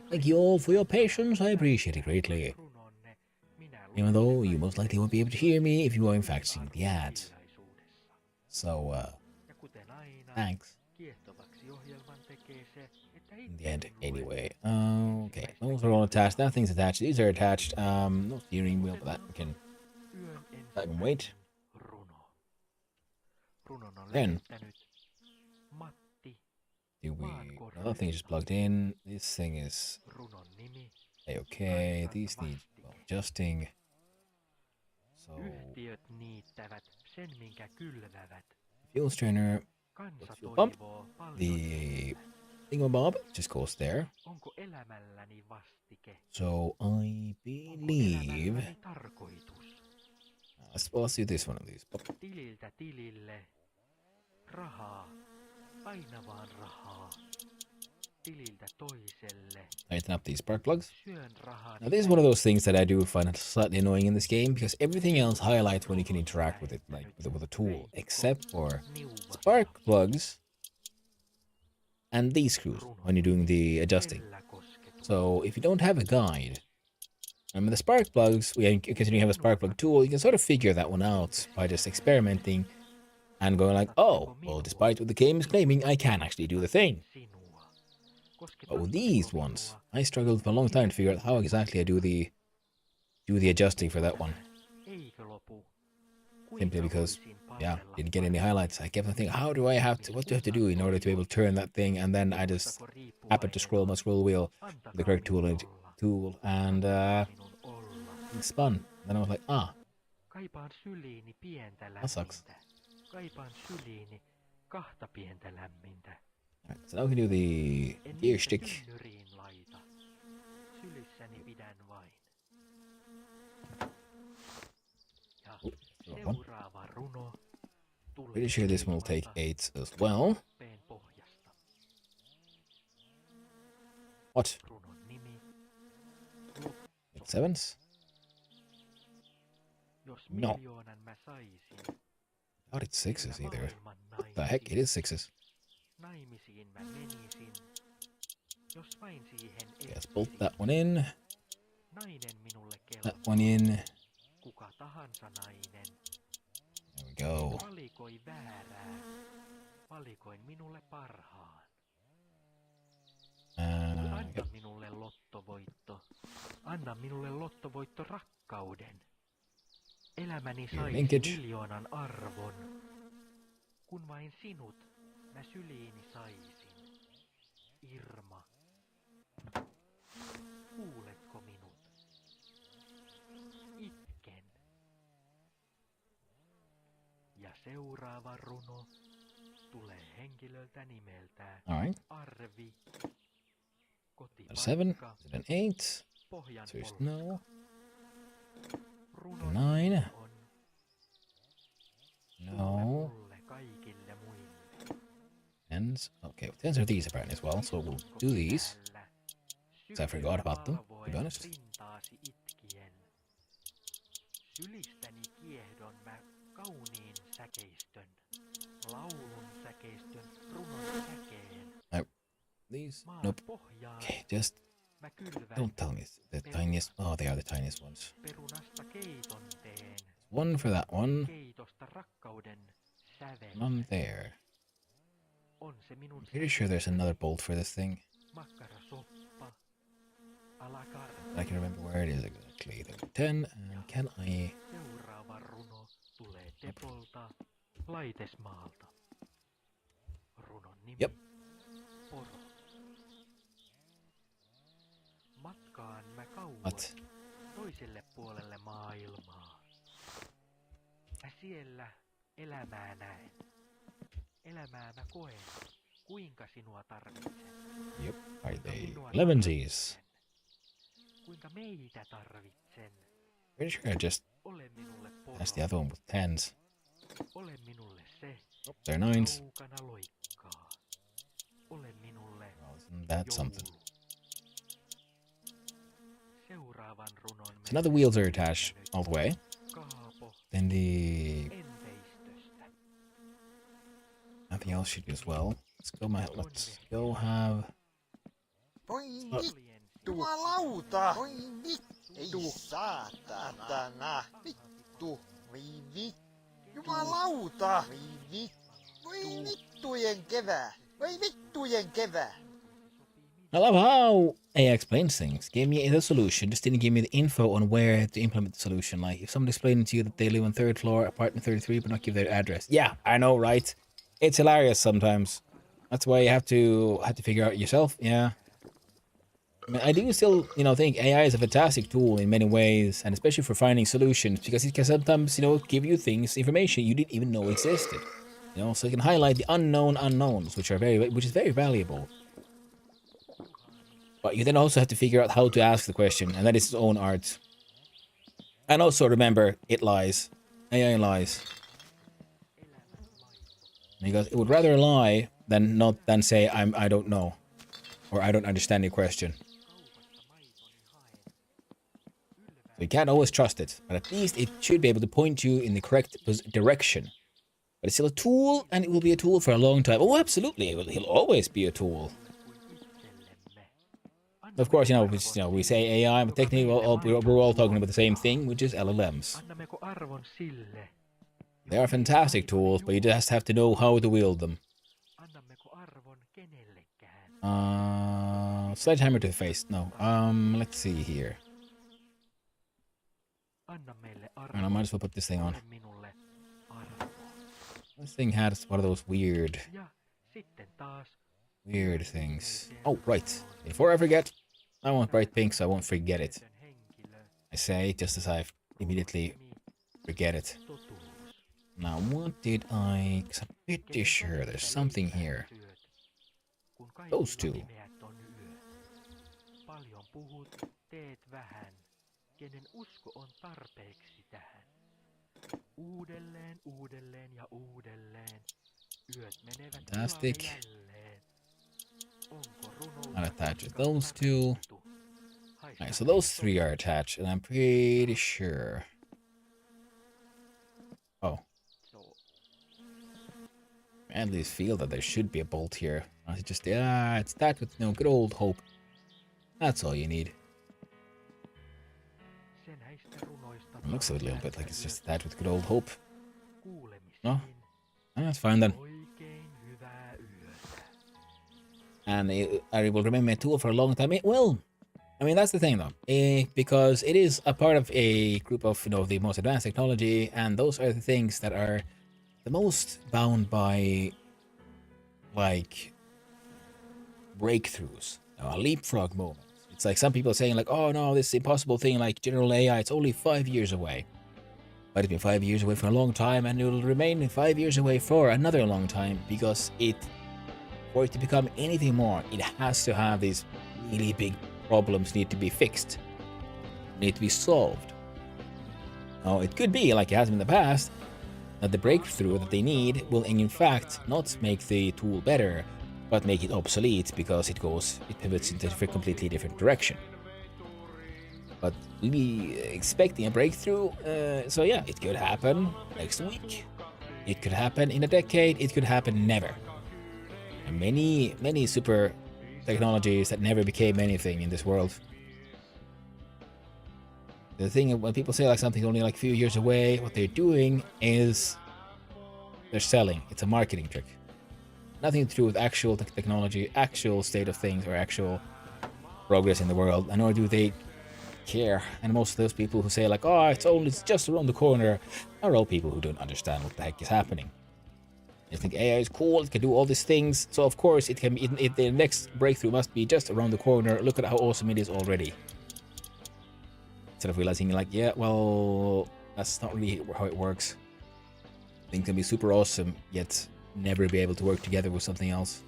Thank you all for your patience. I appreciate it greatly. Even though you most likely won't be able to hear me if you are in fact seeing the ads. So, thanks. In the end, anyway. Okay, those are all attached. Nothing's attached. These are attached. No steering wheel, but that can wait. Then, another thing is just plugged in. This thing is okay. These need adjusting. So, fuel strainer, fuel pump, the thingamabob just goes there. So I believe let's do this one of these. Rahaa. Aina vaan rahaa. Tililtä toiselle. Tighten up these spark plugs. Syön rahaa. Now, this is one of those things that I do find slightly annoying in this game because everything else highlights when you can interact with it, like with a tool, except for spark plugs and these screws when you're doing the adjusting. So if you don't have a guide, I mean the spark plugs, because you have a spark plug tool, you can sort of figure that one out by just experimenting and going like, oh, well, despite what the game is claiming, I can actually do the thing. But with these ones, I struggled for a long time to figure out how exactly I do the adjusting for that one. Simply because, yeah, didn't get any highlights. I kept on thinking, what do I have to do in order to be able to turn that thing? And then I just happened to scroll my scroll wheel, the correct tool, and it spun. Then I was like, that sucks. Right, so now we can do the gear stick. Pretty sure this one will take 8 as well. What? 7s? No. Not it's 6s either. What the heck? It is 6s. Let's bolt that one in. That one in. There we go. Yep. Anna minulle lottovoitto rakkauden. Elämäni Your saisi linkage. miljoonan arvon. Kun vain sinut mä syliini saisin. Irma. Kuuletko minut? Itken. Ja seuraava runo tulee henkilöltä nimeltään Alright. Arvi. A 7. Kotipaikka. Is it an 8? Pohjan So there's polku. no. Runon 9. on No. mulle kaikille muille. 10s. Okay, 10s are these apparently as well, so we'll do these. So I forgot about them, to be honest. Rintaasi itkien. Sylistäni kiehdon mä kauniin säkeistön. Laulun säkeistön runon säkeen. These? Maan Nope. pohjaan Okay, just mä kylvän. don't tell me it's the tiniest. Oh, they are the tiniest ones. Perunasta keiton teen. One for that one. Keitosta rakkauden sävel. None there. On se minun Pretty sure there's another bolt for this thing. makkarasoppa. Alakar. I can remember where it is exactly. There were 10, and can I... Seuraava runo tulee Tepolta, Laitesmaalta. Runon nimi. Yep. Poro. Matkaan mä kauas What? toiselle puolelle maailmaa. Mä siellä elämää näen. Elämää mä koen, kuinka sinua tarvitsen. Yep. Are they Minua 11s? kuinka meitä tarvitsen. Pretty sure I just Ole minulle poro. passed the other one with 10s. Ole minulle se, Oh, they're 9s. kaukana loikkaa. Ole minulle Well, isn't that something? joulu. Seuraavan runon So now the wheels are attached all the way. Kaapo Then the... enteistöstä. Nothing else should do as well. Let's go have... Voi Oh. vittu, jumalauta! Voi vittu! Ei saatana! Vittu! Voi vittu! Jumalauta! Voi vittu! Voi vittujen kevää! Voi vittujen kevää! I love how AI explains things. Gave me the solution, just didn't give me the info on where to implement the solution. Like, if someone explained to you that they live on 3rd floor, apartment 33, but not give their address. Yeah, I know, right? It's hilarious sometimes. That's why you have to figure out yourself. Yeah. I mean, I do still, think AI is a fantastic tool in many ways, and especially for finding solutions, because it can sometimes, give you information you didn't even know existed. So it can highlight the unknown unknowns, which is very valuable. But you then also have to figure out how to ask the question, and that is its own art. And also remember, it lies. AI lies. Because it would rather lie than say I don't know. Or I don't understand your question. So you can't always trust it, but at least it should be able to point you in the correct direction. But it's still a tool, and it will be a tool for a long time. Oh, absolutely, it'll always be a tool. Of course, we say AI, but technically we're all talking about the same thing, which is LLMs. Annammeko arvon sille? They are fantastic tools, but you just have to know how to wield them. Annammeko arvon kenellekään? Sledgehammer to the face. No. Let's see here. Anna meille I arvon. might as well put this thing on. Ole minulle arvo. This thing has one of those weird Ja sitten taas things. Oh, right. Before I forget, I want bright pink, so I won't forget it. henkilö, I say just as I immediately forget it. totuus. Now, what did I... 'cause I'm pretty sure there's something here. Kun Those kaikilla two. pimeät on yö. Paljon puhut, teet vähän. Kenen usko on tarpeeksi tähän. Uudelleen, uudelleen ja uudelleen. Yöt menevät Fantastic. tilalle jälleen. Onko runoutta I'll attach koska those two. tarttu? Haista Alright, so those three are attached, and I'm pretty sure... Oh. so, I at least feel that there should be a bolt here. It's just, it's that with good old hope. That's all you need. se näistä runoista It looks a little bit like it's just that with good old hope. kuulemisiin. No, that's fine then. Oikein hyvää yötä. And I will remain my tool for a long time. I mean, that's the thing though. Because it is a part of a group of, the most advanced technology, and those are the things that are the most bound by, like, breakthroughs, a leapfrog moment. It's like some people saying like, oh no, this impossible thing like general AI, it's only 5 years away. But it's been 5 years away for a long time, and it will remain 5 years away for another long time, because for it to become anything more, it has to have these really big problems need to be fixed, need to be solved. Now, it could be, like it has been in the past, that the breakthrough that they need will in fact not make the tool better, but make it obsolete, because it pivots into a completely different direction. But we'll be expecting a breakthrough, so yeah, it could happen next week. It could happen in a decade, it could happen never. And many super technologies that never became anything in this world. The thing, when people say like something's only like a few years away, what they're doing is they're selling. It's a marketing trick. Nothing to do with actual technology, actual state of things, or actual progress in the world, and nor do they care. And most of those people who say like, oh, it's just around the corner, are all people who don't understand what the heck is happening. They think AI is cool, it can do all these things, so of course it can be, the next breakthrough must be just around the corner. Look at how awesome it is already. Instead of realizing like, yeah, well, that's not really how it works. Things can be super awesome, yet never be able to work together with something else.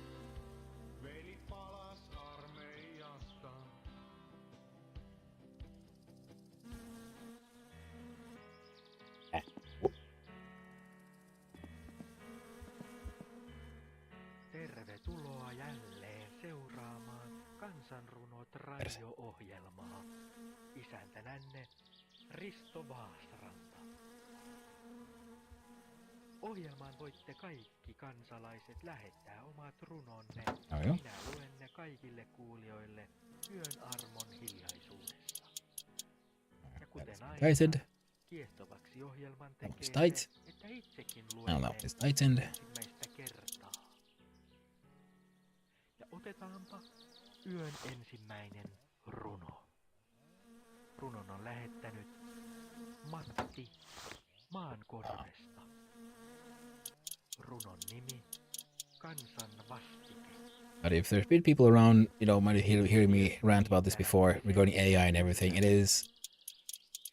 Tervetuloa jälleen seuraamaan Kansanrunot radio-ohjelmaa. Isäntänänne Risto Vaasranta. Ohjelmaan voitte kaikki kansalaiset lähettää omat runonne. Oh, joo. Minä luen ne kaikille kuulijoille yön armon hiljaisuudessa. Ja kuten aina, Tightened. kiehtovaksi ohjelman That was tekee tight. se, että itsekin Now luen that ne is tightened. ensimmäistä kertaa. Ja otetaanpa yön ensimmäinen runo. Runon on lähettänyt Matti Maankorvesta. Runon nimi Kansan vastike. But if there's been people around, might hearing me rant about this before regarding AI and everything,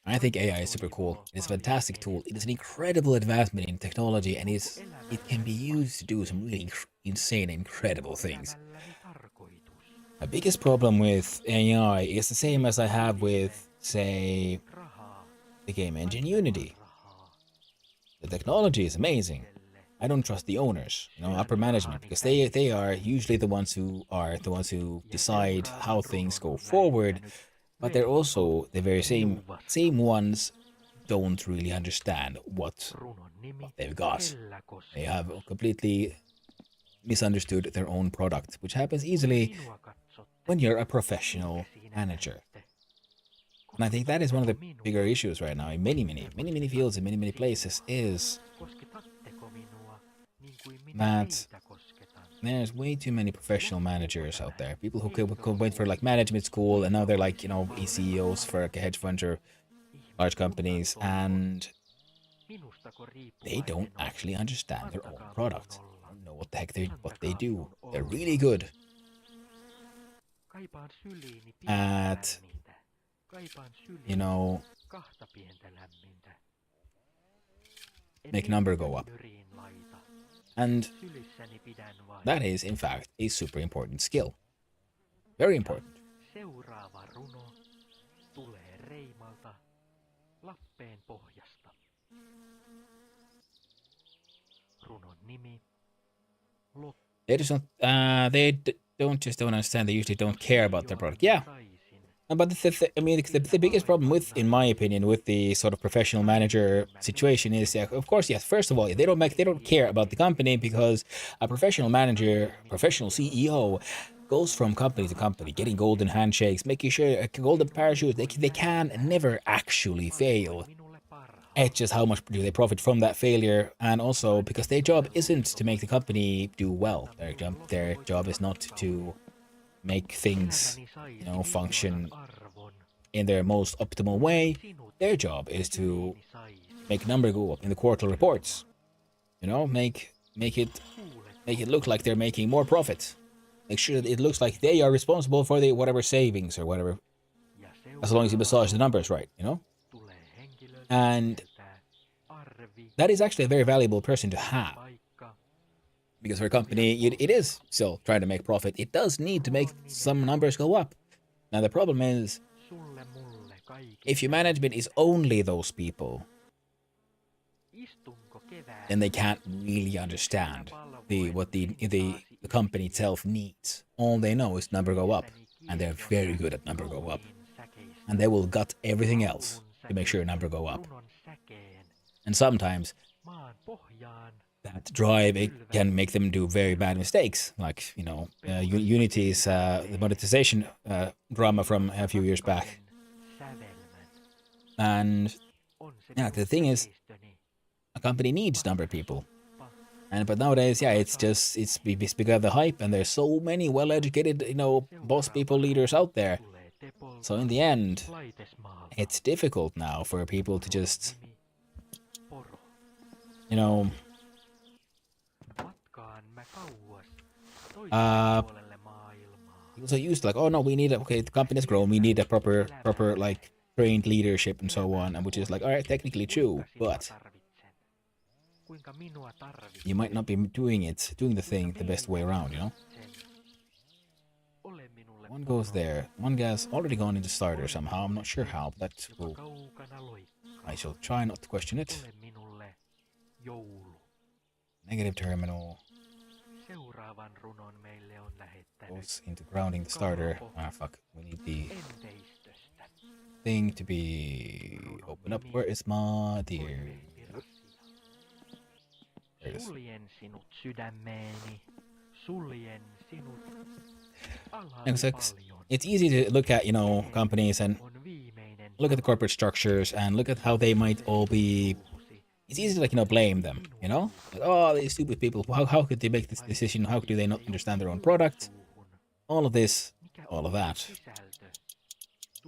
I think AI is super cool. It is a fantastic tool. It is an incredible advancement in technology, and it can be used to do some really insane, incredible things. Elämälläni tarkoitus. My biggest problem with AI is the same as I have with, say, Rahaa. the game engine Unity. Rahaa. The technology is amazing. I don't trust the owners, upper management, because they are usually the ones who decide how things go forward, but they're also the very same ones don't really understand what they've got. They have completely misunderstood their own product, which happens easily when you're a professional manager. And I think that is one of the bigger issues right now in many fields, in many places, is that there's way too many professional managers out there. People who could wait for like management school, and now they're like, CEOs for like a hedge fund or large companies, and they don't actually understand their own product. They don't know what the heck they do. They're really good at, make number go up. And that is, in fact, a super important skill. Very important. Seuraava runo tulee Reimalta Lappeen pohjasta. Runon nimi They just don't understand. They usually don't care about their product. Yeah. But the biggest problem in my opinion, with the sort of professional manager situation is, of course, yes. First of all, they don't care about the company, because a professional manager, professional CEO, goes from company to company, getting golden handshakes, making sure golden parachutes. They can never actually fail. It's just how much do they profit from that failure, and also because their job isn't to make the company do well. Their job is not to make things, function in their most optimal way. Their job is to make number go up in the quarterly reports. Make it look like they're making more profit. Make sure that it looks like they are responsible for the whatever savings or whatever, as long as you massage the numbers right, And that is actually a very valuable person to have. Because for a company, it is still trying to make profit. It does need to make some numbers go up. Now the problem is, if your management is only those people, then they can't really understand what the company itself needs. All they know is number go up, and they're very good at number go up. And they will gut everything else to make sure number go up. And sometimes that drive, it can make them do very bad mistakes, like Unity's the monetization drama from a few years back. And yeah, the thing is, a company needs number people, but nowadays, it's because of the hype, and there's so many well-educated boss people, leaders out there. So in the end, it's difficult now for people to just so used to like, oh no, we need the company's grown, we need a proper like trained leadership and so on, and which is like, all right, technically true, but you might not be doing the thing the best way around, One goes there. One guy's already gone into starter somehow. I'm not sure how, but I shall try not to question it. Negative terminal. Goes into grounding the starter. Ah, fuck. We need the thing to be open up. Where is my dear? There it is. It's easy to look at, companies and look at the corporate structures and look at how they might all be. It's easy to blame them, Like, oh, these stupid people. How could they make this decision? How do they not understand their own product? All of this, all of that.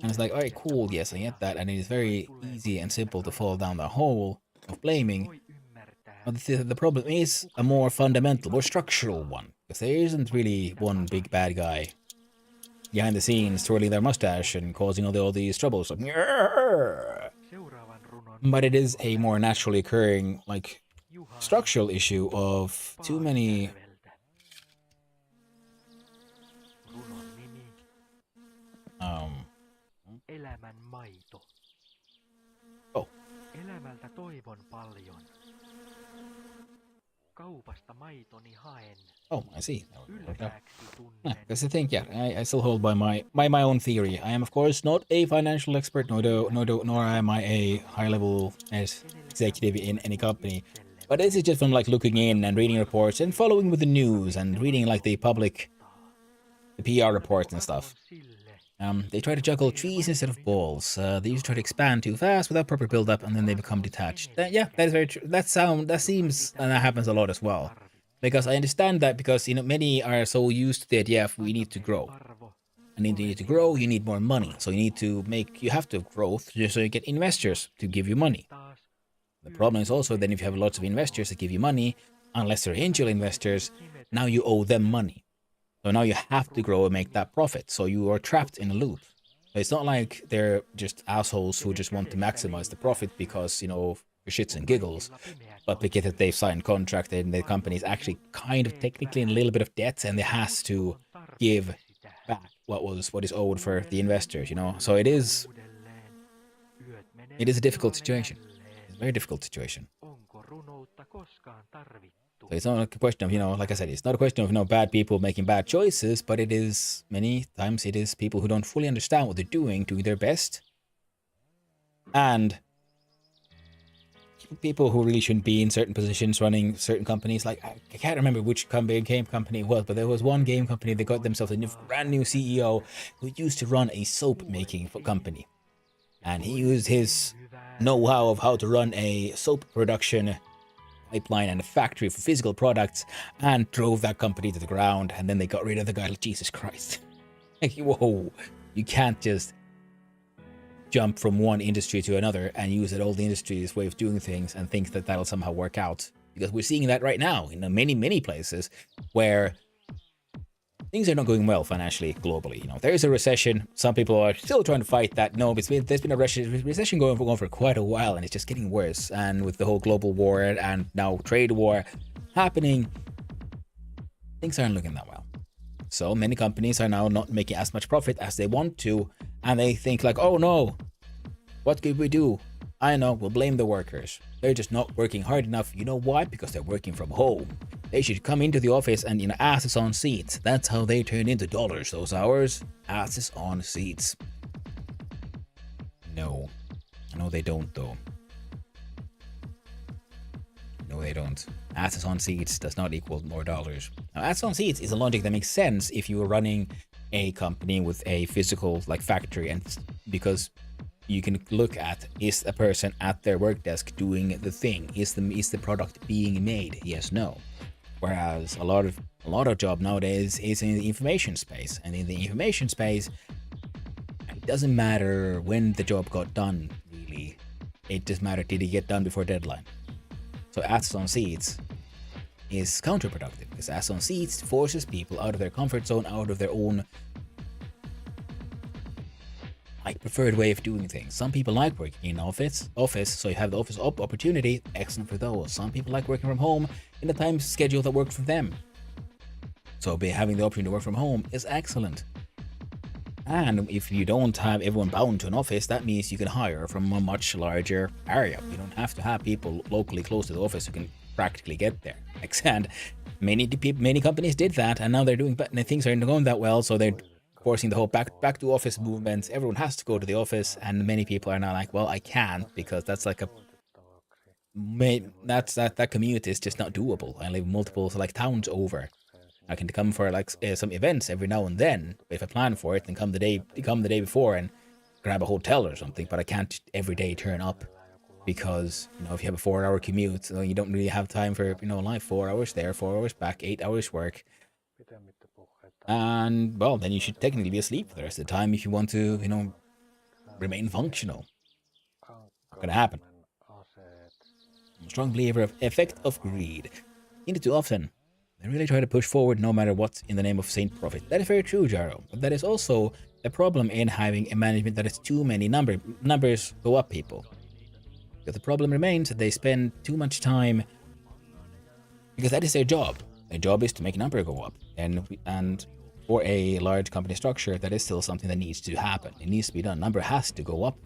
And it's like, all right, cool, yes, I get that. And it is very easy and simple to fall down the hole of blaming. But the problem is a more fundamental, more structural one. Because there isn't really one big bad guy behind the scenes twirling their mustache and causing all these troubles. But it is a more naturally occurring, structural issue of too many Elämän maito. Oh. Elämältä toivon paljon. kaupasta maitoni haen. Oh, I see. Ylpeäksi tunnen. That's the thing. Yeah, I still hold by my own theory. I am, of course, not a financial expert, nor am I a high-level executive in any company. But this is just from like looking in and reading reports and following with the news and reading like the PR reports and stuff. They try to juggle trees instead of balls. They usually try to expand too fast without proper build-up, and then they become detached. Yeah, that is very true. That seems, and that happens a lot as well. Because I understand that because, you know, many are so used to the idea of we need to grow. And you need to grow, you need more money. So you have to have growth just so you get investors to give you money. The problem is also then if you have lots of investors that give you money, unless they're angel investors, now you owe them money. So now you have to grow and make that profit. So you are trapped in a loop. So it's not like they're just assholes who just want to maximize the profit because, you know, for shits and giggles, but because they've signed contract and the company is actually kind of technically in a little bit of debt and it has to give back what is owed for the investors, you know. So it is a difficult situation. It's a very difficult situation. So it's not a question of, you know, like I said, it's not a question of, you know, bad people making bad choices, but it is, many times it is people who don't fully understand what they're doing their best. And people who really shouldn't be in certain positions running certain companies. Like, I can't remember which game company it was, but there was one game company that got themselves a brand new CEO who used to run a soap making company. And he used his know-how of how to run a soap production pipeline and a factory for physical products and drove that company to the ground. And then they got rid of the guy. Like, Jesus Christ. Like, whoa, you can't just jump from one industry to another and use that old industry's way of doing things and think that that'll somehow work out. Because we're seeing that right now in many places where things are not going well financially globally. You know, there is a recession. Some people are still trying to fight that. No, there's been a recession going on for quite a while, and it's just getting worse. And with the whole global war and now trade war happening, things aren't looking that well. So many companies are now not making as much profit as they want to, and they think like, oh no, what could we do? I know, we'll blame the workers. They're just not working hard enough. You know why? Because they're working from home. They should come into the office and, you know, asses on seats. That's how they turn into dollars, those hours. Asses on seats. No. No, they don't, though. No, they don't. Asses on seats does not equal more dollars. Now, asses on seats is a logic that makes sense if you are running a company with a physical, like, factory, and because you can look at, is a person at their work desk doing the thing? Is the product being made? Yes, no. Whereas a lot of job nowadays is in the information space, and in the information space, it doesn't matter when the job got done. Really, it just matters did it get done before deadline. So asses on seats is counterproductive because asses on seats forces people out of their comfort zone, out of their own preferred way of doing things. Some people like working in office, so you have the office opportunity, excellent for those. Some people like working from home in a time schedule that works for them. So having the option to work from home is excellent. And if you don't have everyone bound to an office, that means you can hire from a much larger area. You don't have to have people locally close to the office who can practically get there. And many companies did that, and now they're doing, but things aren't going that well, so they're forcing the whole back to office movement. Everyone has to go to the office, and many people are now like, well, I can't because that's like that commute is just not doable. I live multiple towns over. I can come for some events every now and then. If I plan for it, then come the day before and grab a hotel or something. But I can't every day turn up because if you have a 4-hour commute, you don't really have time for 4 hours there, 4 hours back, 8 hours work. And, well, then you should technically be asleep for the rest of the time if you want to, remain functional. Not gonna happen. I'm a strong believer of effect of greed. Into too often. They really try to push forward no matter what in the name of Saint Profit. That is very true, Jaro. But that is also a problem in having a management that is too many numbers go up people. Because the problem remains that they spend too much time, because that is their job. Their job is to make a number go up. And for a large company structure, that is still something that needs to happen. It needs to be done. Number has to go up.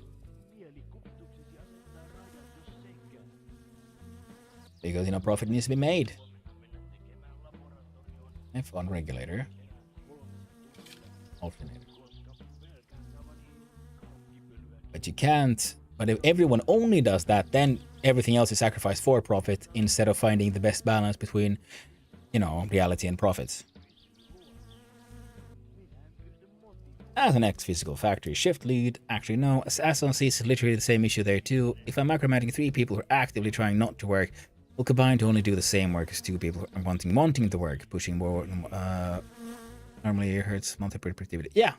Because, profit needs to be made. F on regulator. Alternator. But you can't. But if everyone only does that, then everything else is sacrificed for profit instead of finding the best balance between, you know, reality and profits. As an ex-physical factory shift lead, actually no, SLC is literally the same issue there too. If I'm micromanaging 3 people who are actively trying not to work, we'll combine to only do the same work as 2 people who are wanting to work, pushing more, normally it hurts monthly productivity. Yeah.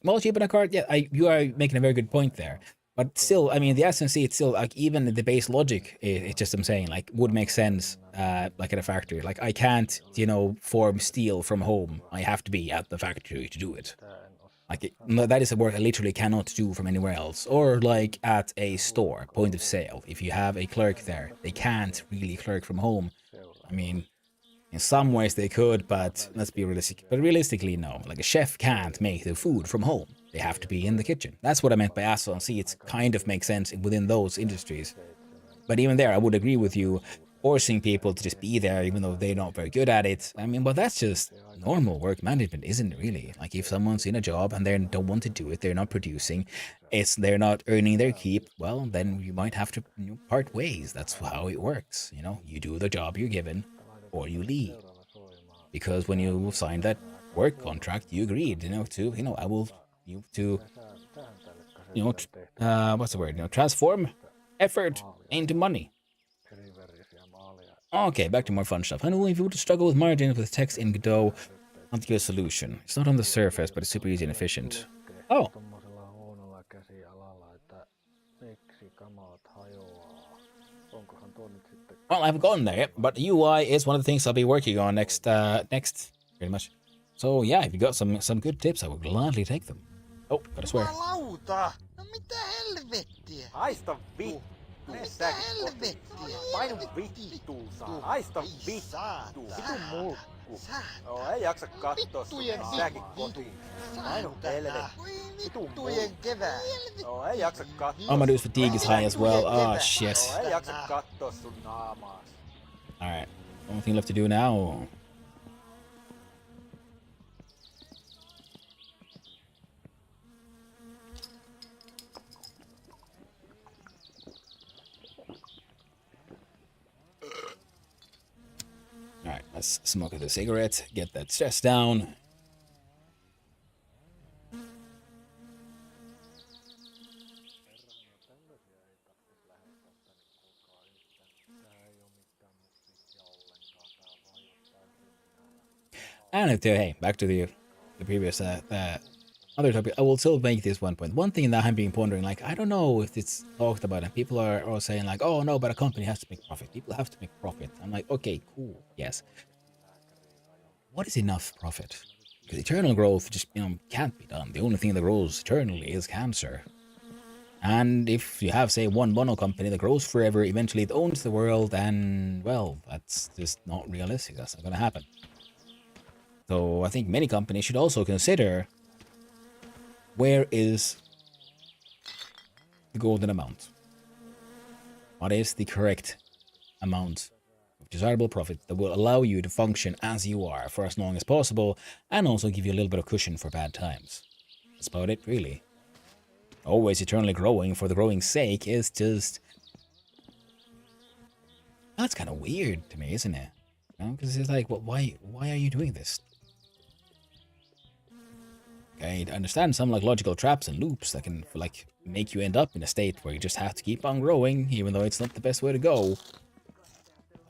Well, cheap in a card, yeah, you are making a very good point there. But still, I mean, the SNC, it's still, like, even the base logic, it's just, I'm saying, like, would make sense, like, at a factory. Like, I can't, you know, form steel from home. I have to be at the factory to do it. Like, that is a work I literally cannot do from anywhere else. Or, like, at a store, point of sale. If you have a clerk there, they can't really clerk from home. I mean, in some ways they could, but let's be realistic. But realistically, no. Like, a chef can't make the food from home. They have to be in the kitchen. That's what I meant by SLC. It kind of makes sense within those industries. But even there, I would agree with you, forcing people to just be there, even though they're not very good at it. I mean, but that's just normal work management, isn't it, really? Like, if someone's in a job and they don't want to do it, they're not producing, they're not earning their keep, well, then you might have to, you know, part ways. That's how it works. You know, you do the job you're given, or you leave. Because when you signed that work contract, you agreed, you know, to, you know, I will, you to, you know, what's the word, you know, transform effort into money. Okay, back to more fun stuff. I know if you would struggle with margins with text in Godot, I'll give you a solution. It's not on the surface, but it's super easy and efficient. Oh. Well, I haven't gotten there yet, but UI is one of the things I'll be working on next, pretty much. So yeah, if you got some good tips, I would gladly take them. Oh, gotta swear. Jumalauta! No mitä helvettiä? Haista vittu! Mitä helvettiä? Painu vittuun saa! Haista vittu! Vitun mulkku! Joo, ei jaksa kattoo sun säkin kotiin. Painu helvettiä! Vitun kevää. Joo, ei jaksa kattoo. Oh, my dude's fatigue is high as well. Oh, shit. Joo, ei jaksa kattoo sun naamaas. Alright. Only thing left to do now. Alright, let's smoke the cigarette, get that stress down. And hey, back to the previous other topic. I will still make this one point. One thing that I've been pondering, like, I don't know if it's talked about, and people are all saying like, oh no, but a company has to make profit. People have to make profit. I'm like, okay, cool, yes. What is enough profit? Because eternal growth just, you know, can't be done. The only thing that grows eternally is cancer. And if you have, say, one mono company that grows forever, eventually it owns the world, and well, that's just not realistic. That's not going to happen. So I think many companies should also consider, where is the golden amount? What is the correct amount of desirable profit that will allow you to function as you are for as long as possible, and also give you a little bit of cushion for bad times? That's about it, really. Always eternally growing for the growing's sake is just... That's kind of weird to me, isn't it? You know, because it's like, well, why are you doing this? I understand some like logical traps and loops that can like make you end up in a state where you just have to keep on growing, even though it's not the best way to go.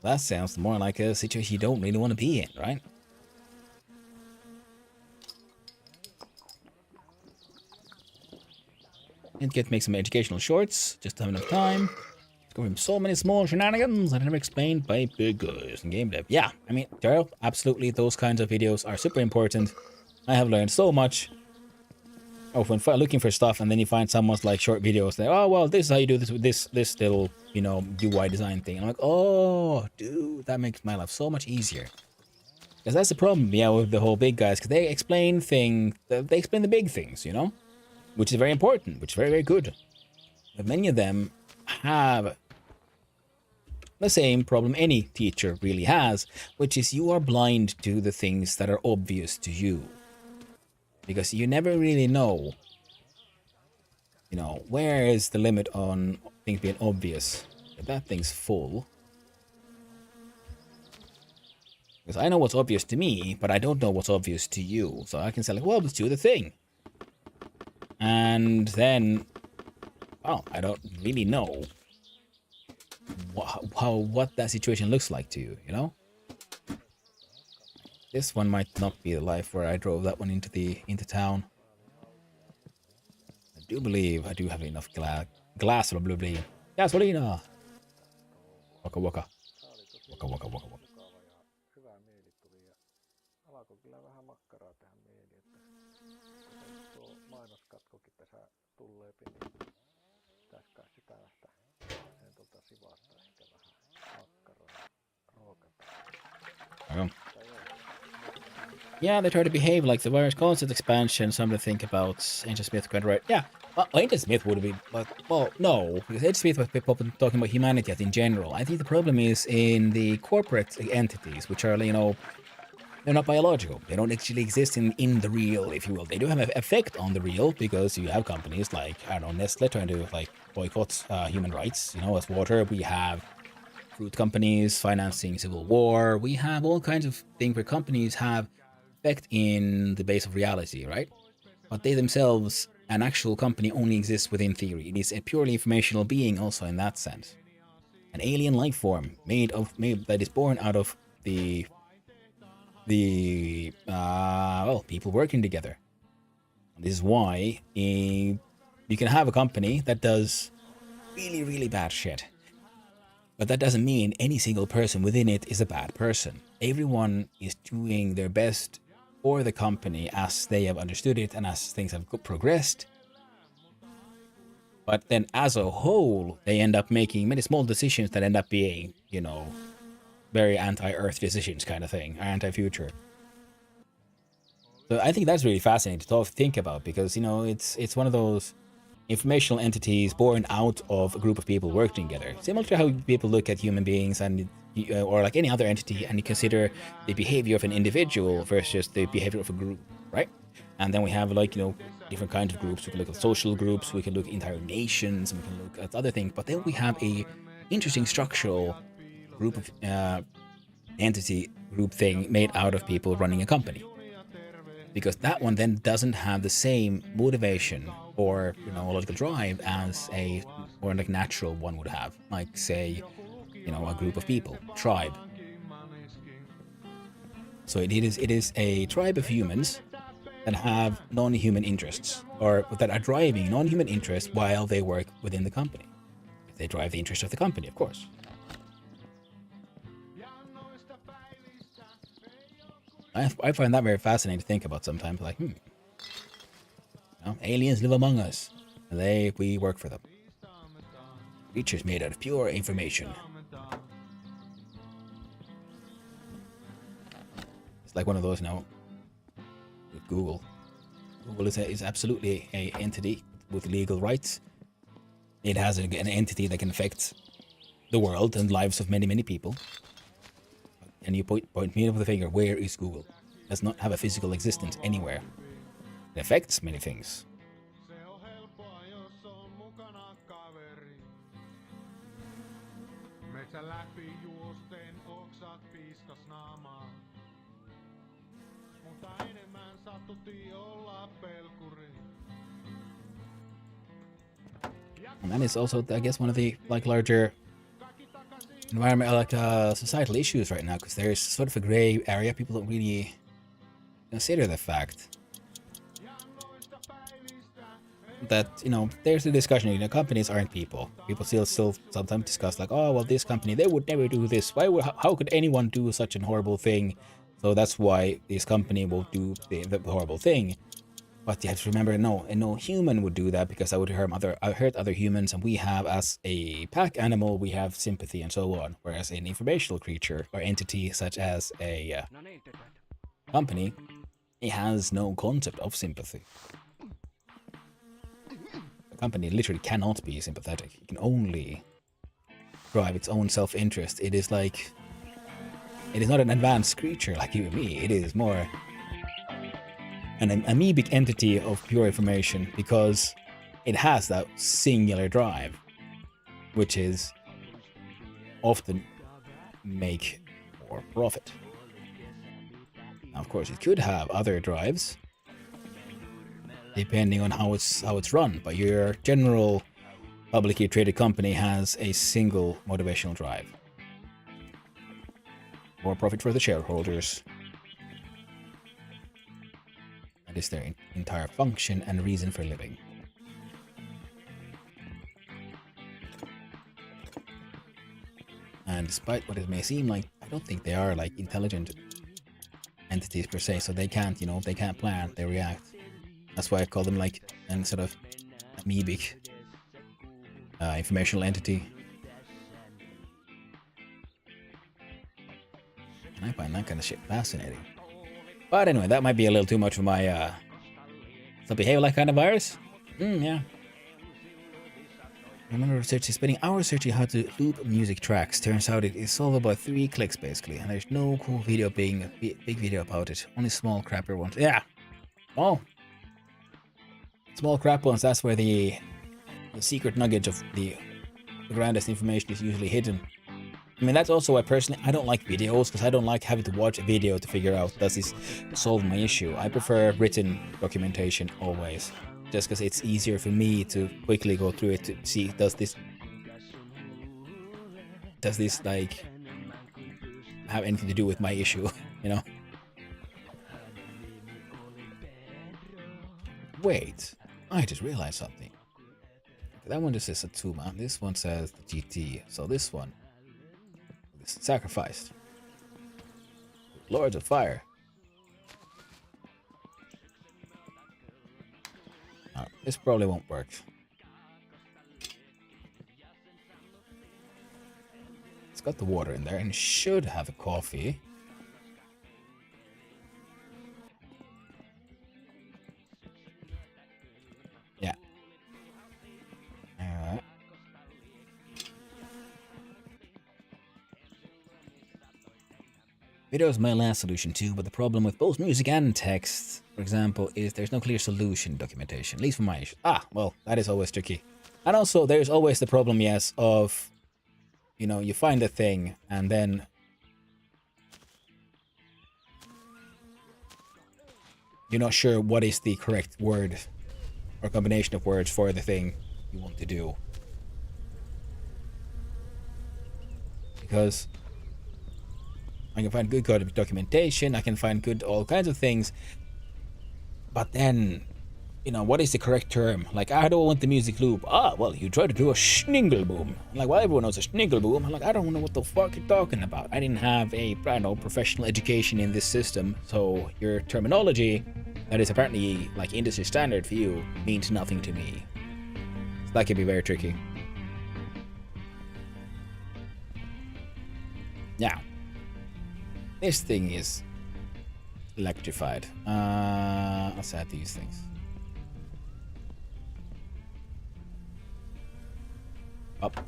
That sounds more like a situation you don't really want to be in, right? And get make some educational shorts, just to have enough time. Go from so many small shenanigans that are never explained by big guys in game dev. Yeah, I mean, Daryl, absolutely, those kinds of videos are super important. I have learned so much. Oh, when looking for stuff, and then you find someone's like short videos that, oh well, this is how you do this with this little, you know, UI design thing. I'm like, oh, dude, that makes my life so much easier. Because that's the problem, yeah, with the whole big guys, because they explain the big things, you know, which is very important, which is very, very good. But many of them have the same problem any teacher really has, which is you are blind to the things that are obvious to you. Because you never really know, where is the limit on things being obvious? If that thing's full. Because I know what's obvious to me, but I don't know what's obvious to you. So I can say, like, well, let's do the thing. And then, well, I don't really know what that situation looks like to you, This one might not be the life where I drove that one into town. I do believe I do have enough glass of blueberry. Gasolina! Waka waka. Waka waka waka waka. Hyvä mieli tuli ja alkoi kyllä vähän makkaraa tähän mieli, että tuo mainoskatkokin tässä tulleepi, niin pitäisi kai sitä lähteä sivasta ehkä vähän makkaraa ruokata. Yeah, they try to behave like the virus constant expansion, something to think about. Agent Smith could right. Yeah, well, Agent Smith would be, but, well, no, because Agent Smith was talking about humanity in general. I think the problem is in the corporate entities, which are, they're not biological. They don't actually exist in the real, if you will. They do have an effect on the real because you have companies like, I don't know, Nestle trying to, boycott human rights, as water. We have fruit companies financing civil war. We have all kinds of things where companies have effect in the base of reality, right? But they themselves, an actual company, only exists within theory. It is a purely informational being also in that sense. An alien life form made that is born out of the people working together. This is why you can have a company that does really, really bad shit. But that doesn't mean any single person within it is a bad person. Everyone is doing their best for the company as they have understood it and as things have progressed. But then as a whole, they end up making many small decisions that end up being, very anti-Earth decisions kind of thing, anti-future. So I think that's really fascinating to think about because, it's one of those informational entities born out of a group of people working together. Similar to how people look at human beings and or like any other entity and you consider the behavior of an individual versus the behavior of a group, right? And then we have different kinds of groups. We can look at social groups, we can look at entire nations, and we can look at other things. But then we have a interesting structural group of entity group thing made out of people running a company. Because that one then doesn't have the same motivation or logical drive as a more natural one would have, like say, a group of people, tribe. So it is a tribe of humans that have non-human interests, or that are driving non-human interests while they work within the company. They drive the interest of the company, of course. I find that very fascinating to think about sometimes. Like, aliens live among us. We work for them. Creatures made out of pure information. It's like one of those, with Google. Google is absolutely an entity with legal rights. It has an entity that can affect the world and lives of many, many people. And you point me with the finger, where is Google? It does not have a physical existence anywhere. It affects many things. And that is also, I guess, one of the larger environmental, societal issues right now, because there's sort of a gray area. People don't really consider the fact that, there's a discussion, companies aren't people. People still sometimes discuss like, oh, well, this company, they would never do this. How could anyone do such a horrible thing? So that's why this company will do the horrible thing. But you have to remember, no human would do that because that would hurt other humans, and we have, as a pack animal, we have sympathy and so on. Whereas an informational creature or entity such as a company, it has no concept of sympathy. A company literally cannot be sympathetic. It can only drive its own self-interest. It is like, it is not an advanced creature like you and me. It is more an amoebic entity of pure information because it has that singular drive, which is often make more profit. Now, of course, it could have other drives depending on how it's run, but your general publicly traded company has a single motivational drive. More profit for the shareholders. That is their entire function and reason for living. And despite what it may seem like, I don't think they are like intelligent entities per se, so they can't, they can't plan, they react. That's why I call them like an sort of amoebic informational entity. And I find that kind of shit fascinating. But anyway, that might be a little too much of my some behave like kind of virus. Yeah. I remember researching, spending hours searching how to loop music tracks. Turns out it is solvable by 3 clicks basically, and there's no cool video being a big video about it. Only small crapper ones. Yeah. Oh. Small crap ones. That's where the secret nugget of the grandest information is usually hidden. I mean, that's also why personally I don't like videos, because I don't like having to watch a video to figure out does this solve my issue. I prefer written documentation always, just because it's easier for me to quickly go through it to see does this like have anything to do with my issue, Wait, I just realized something. That one just says Satsuma. This one says the GT. So this one is sacrificed. Lords of Fire. Oh, this probably won't work. It's got the water in there and should have a coffee. Yeah. Video is my last solution too, but the problem with both music and text, for example, is there's no clear solution documentation, at least for my issue. Well, that is always tricky. And also, there's always the problem, yes, of, you find a thing, and then you're not sure what is the correct word or combination of words for the thing you want to do. Because I can find good documentation, I can find good all kinds of things, but then, what is the correct term? Like, I don't want the music loop. Well, you try to do a schniggleboom. Like, well, everyone knows a schniggleboom. I'm like, I don't know what the fuck you're talking about. I didn't have a, professional education in this system, so your terminology that is apparently, like, industry standard for you means nothing to me. So that can be very tricky. Now, this thing is electrified. I'll set these things. Up.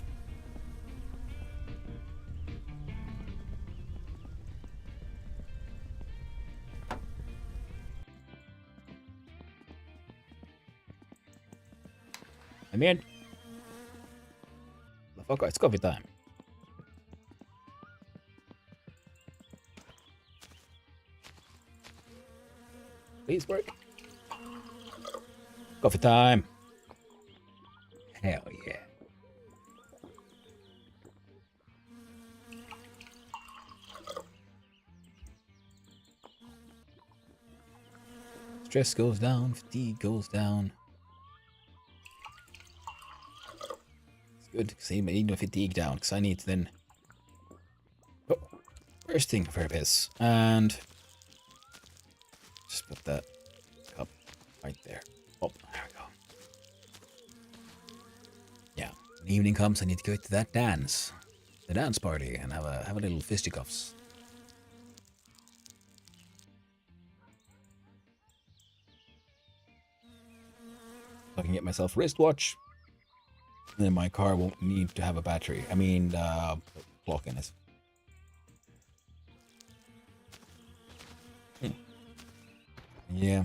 I'm in. The fuck, it's coffee time. Please work. Coffee time. Hell yeah. Stress goes down, fatigue goes down. It's good because I need my fatigue down because I need to then. Oh, first thing for this. And just put that cup right there. Oh, there we go. Yeah, when evening comes, I need to go to that dance, the dance party, and have a little fisticuffs. So I can get myself a wristwatch. then my car won't need to have a battery. I mean, clock in it. Yeah.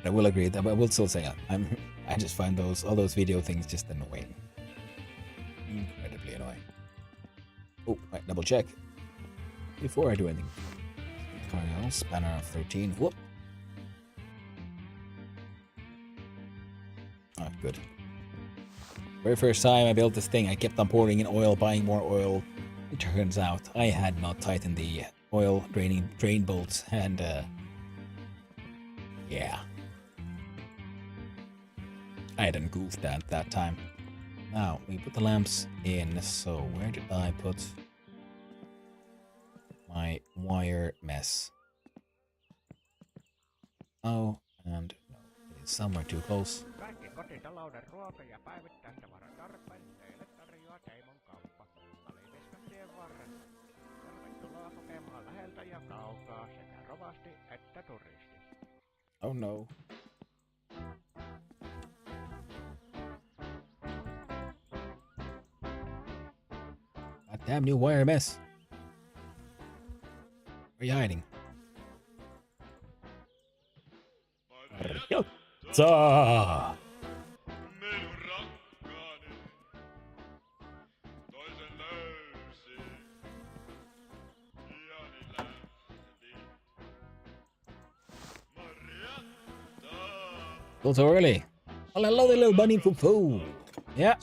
I will agree that, but I will still say I just find all those video things just annoying. Incredibly annoying. Oh, right, double check. Before I do anything. Tutorial, spanner of 13. Whoop. Oh, good. Very first time I built this thing, I kept on pouring in oil, buying more oil. It turns out I had not tightened the oil drain bolts, and yeah. I hadn't goofed that time. Now, we put the lamps in, so where did I put my wire mess? Oh, and no, it is somewhere too close. Kaikki kotitalouden ruoka- ja päivittäin tavaratarpeen teille tarjoaa Teimon kauppa. Aliviskan tien varrella. Tervetuloa kokemaan läheltä ja kaukaa sekä rovasti että turisti. Oh no. Goddamn new wire mess. Where are you hiding? Marjotta! Still so early. Well, hello there, little bunny foo-foo. Yeah.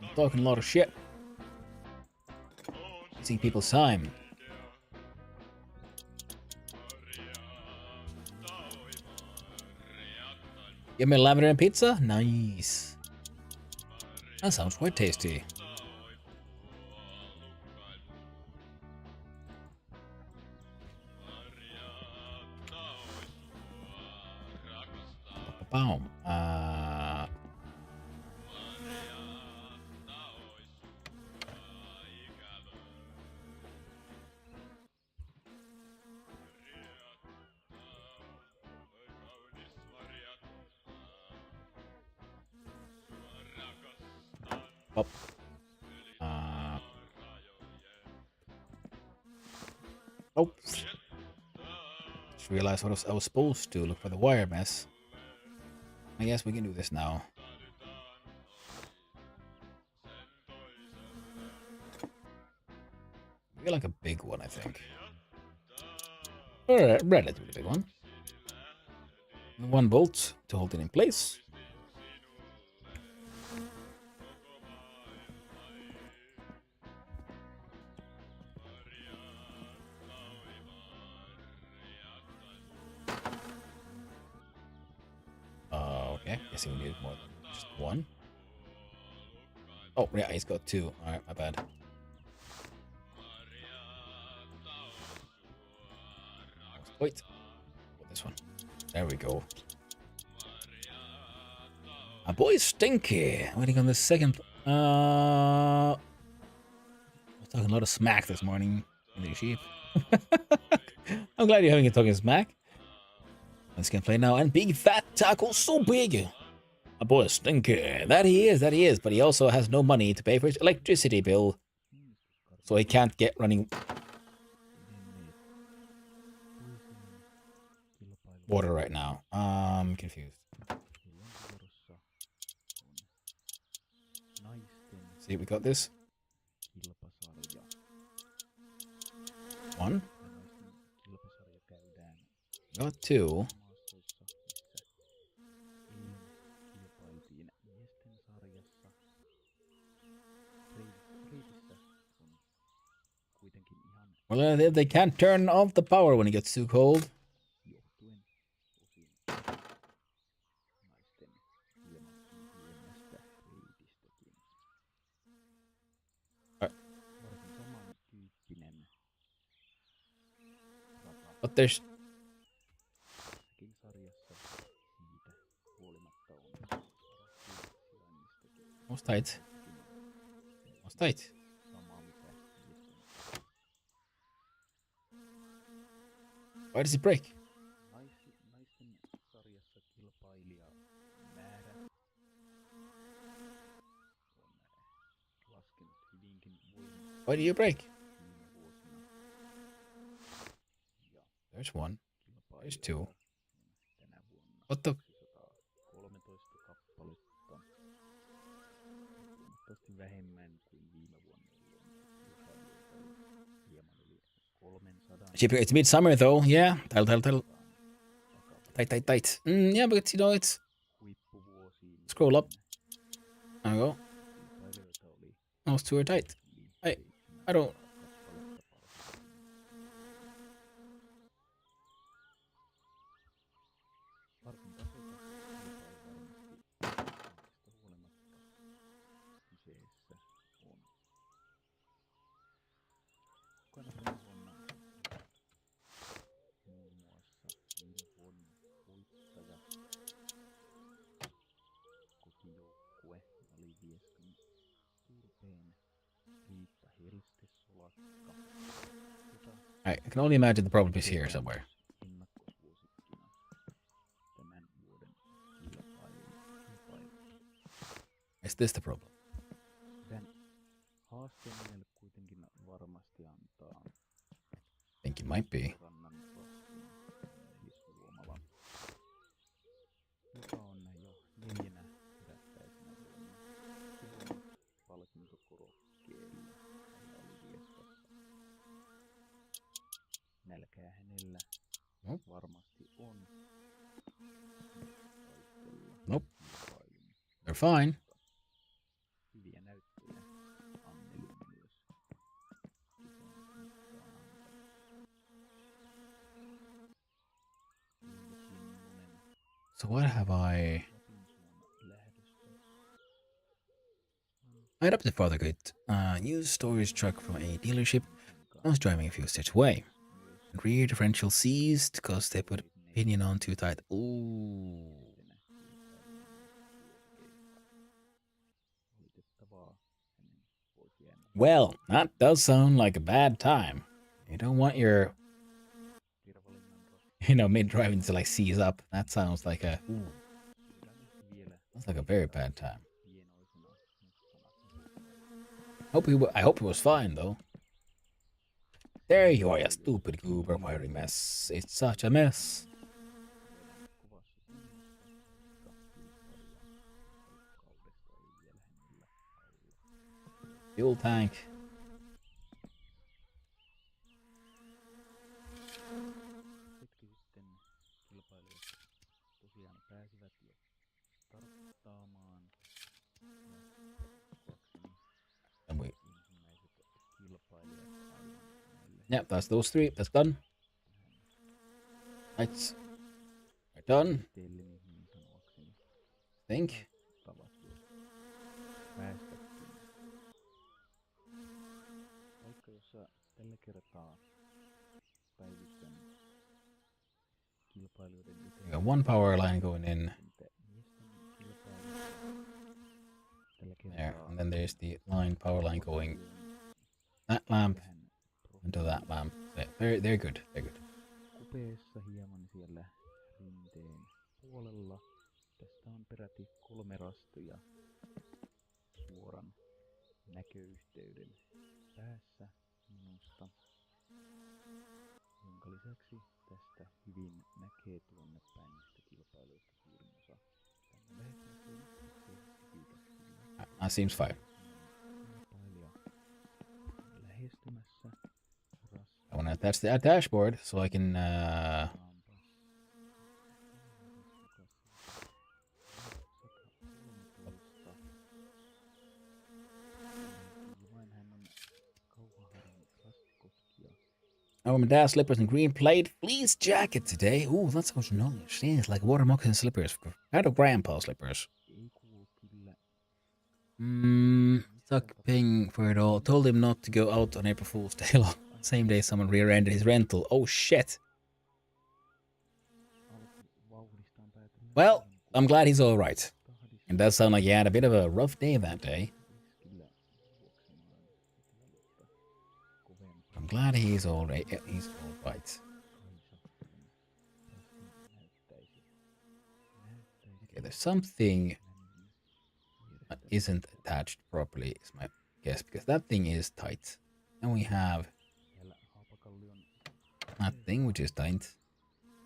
I'm talking a lot of shit. Wasting people's time. Give me a lavender and pizza? Nice. That sounds quite tasty. Boom. Oh. Oh. Just realized what I was supposed to look for the wire mess. I guess we can do this now. Maybe like a big one, I think. Or a relatively big one. And one bolt to hold it in place. Okay, guess we need more than just one. Oh, yeah, he's got two. Alright, my bad. Wait. Oh, this one. There we go. My boy Stinky. Waiting on the second. I was talking a lot of smack this morning in the sheep. I'm glad you're having a talking smack. Let's get play now. And big fat taco, so big. My boy Stinky. That he is. But he also has no money to pay for his electricity bill. So he can't get running water right now. I'm confused. See, we got this. One. Got two. Well, they can't turn off the power when it gets too cold. But there's... Most tight. Most tight. Why does it break? Why do you break? There's one. There's two. What the? It's midsummer though, yeah. Title. Tight. Yeah, but you know, it's... Scroll up. There we go. Those two are tight. I don't... I can only imagine the problem is here somewhere. Is this the problem? I think it might be. Nope. They're fine. So what have I up to further good. Used storage truck from a dealership. I was driving a few steps away. Rear differential seized because they put pinion on too tight. Ooh. Well, that does sound like a bad time. You don't want your, mid-driving to like seize up. That sounds like a... Ooh. That's like a very bad time. I hope it was fine, though. There you are, you stupid goober wiring mess. It's such a mess. Fuel tank. And wait. Yep, that's those three. That's done. Lights are done. Think. We got one power line going in. There, and then there's the power line going that lamp into that lamp. They're good. They're good. Kupeessa hieman siellä rinteen puolella. Tästä on peräti 3 rastia suoran näköyhteyden päässä minusta, jonka lisäksi tästä hyvin näkee tuonne päin niistä kilpailuista suurin osa. That seems fine. Lähestymässä. I want to attach the dashboard so I can Oh, my dad's slippers and green plaid fleece jacket today. Ooh, that sounds nice. Yeah, it's like water moccasin slippers. Kind of grandpa slippers. Stuck paying for it all. Told him not to go out on April Fool's Day. Same day someone rear-ended his rental. Oh, shit. Well, I'm glad he's alright. It does sound like he had a bit of a rough day that day. I'm glad he's alright. He's alright. Okay, there's something that isn't attached properly, is my guess, because that thing is tight. Then we have Siellä Haapakallion that thing which is tight.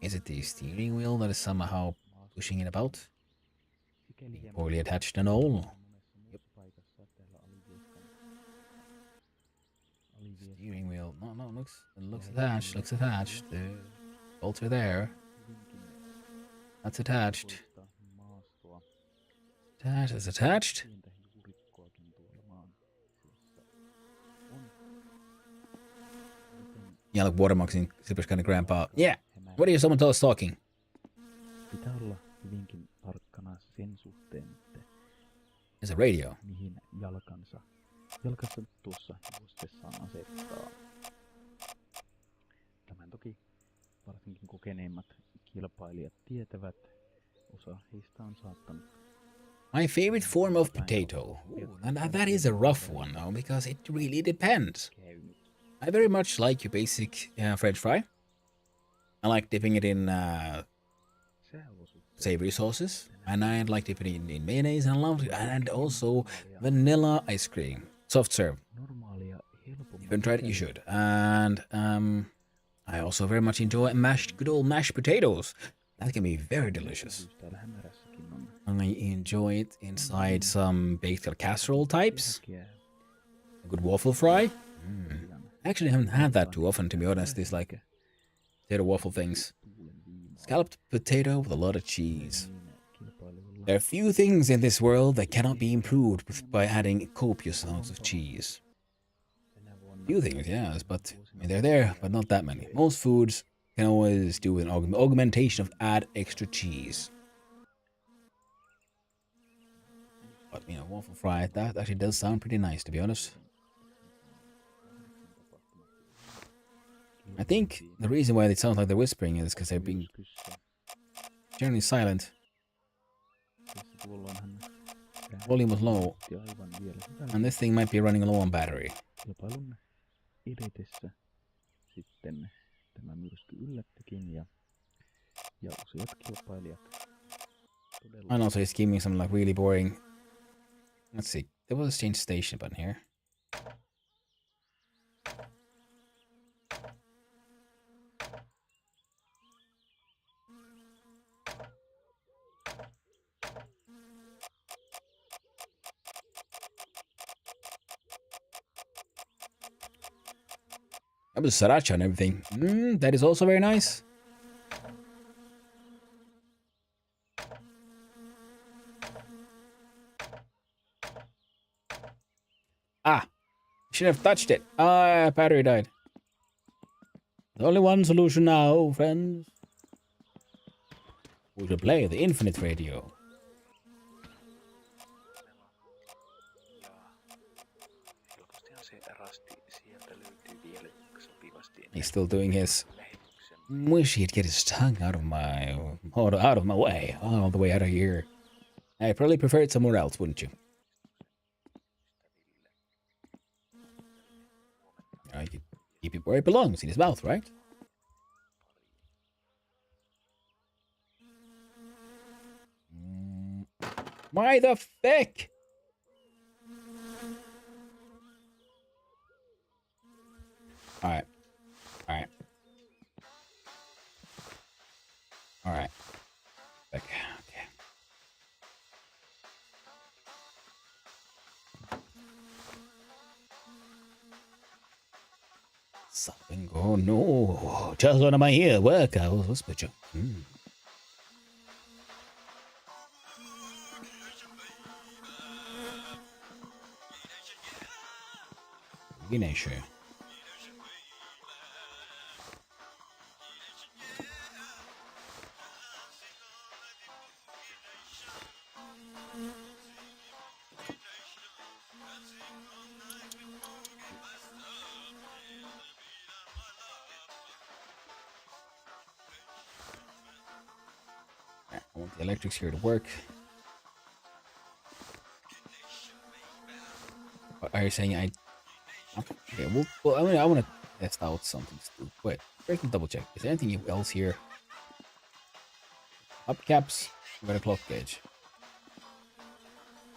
Is it the steering wheel that is somehow pushing it about? sikäli Being hieman poorly attached and all. monessa muussa paikassa täällä Steering wheel. No, looks attached. Looks attached. The bolts are there. That's attached. maastoa. That is attached. Pientä juurikkoakin tuolla maan seassa on. Joten Yeah, like watermarking Zipper's kind of grandpa. Yeah. hämää- What are you? Someone tell us talking. Pitää olla hyvinkin tarkkana sen suhteen, että It's a radio. mihin jalkansa tuossa juostessaan asettaa. Tämän toki varsinkin kokeneimmat kilpailijat tietävät. Osa heistä on saattanut My favorite form of potato. Ooh, that is a rough one, though, because it really depends. käynyt. I very much like your basic French fry. I like dipping it in Sääolosuhteet savory sauces, and I like dipping it in mayonnaise, and also vanilla ice cream, soft serve. normaalia If you helpommin haven't tried it, you should. And I also very much enjoy good old mashed potatoes. That can be very delicious. täällä hämärässäkin on I enjoy it inside some baked casserole types. tärkeää A good waffle fry. asian I actually haven't had that too often, to be honest. These like potato waffle things. tuulen viimaa. Scalloped potato with a lot of cheese. Niin kilpailuilla There are few things in this world that cannot be improved by adding copious amounts of cheese. tänä vuonna Few things, yes, but I mean, they're there, but not that many. Most foods can always do with an augmentation of add extra cheese. But you know, waffle fry, that actually does sound pretty nice, to be honest. I think the reason why it sounds like they're whispering is because they're being myrskyssä. generally silent. Tässä tuolloinhan Volume was low, otti aivan vielä hyvällä and this thing might be running low on battery. kilpailun edetessä sitten tämä myrsky yllättikin ja useat kilpailijat todella And also it's giving me some like really boring. Let's see. There was a change station button here. That was sriracha and everything. That is also very nice. Ah, should have touched it. Ah, battery died. There's only one solution now, friends. We should play the infinite radio. helpostihan se rasti sieltä löytyy vielä sopivasti He's still doing his. lähetyksen. Wish he'd get his tongue out of my way, all the way out of here. I probably prefer it somewhere else, wouldn't you? I could keep it where it belongs, in his mouth, right? Why the feck? Alright. Alright. Alright. Okay. Something. Oh no. Just one of my ear work. I was whispered you. Guineas. I want the electrics here to work. What are you saying? Okay, well I want to test out something stupid. Wait, I can double check. Is there anything else here? Hubcaps. We got a clock gauge.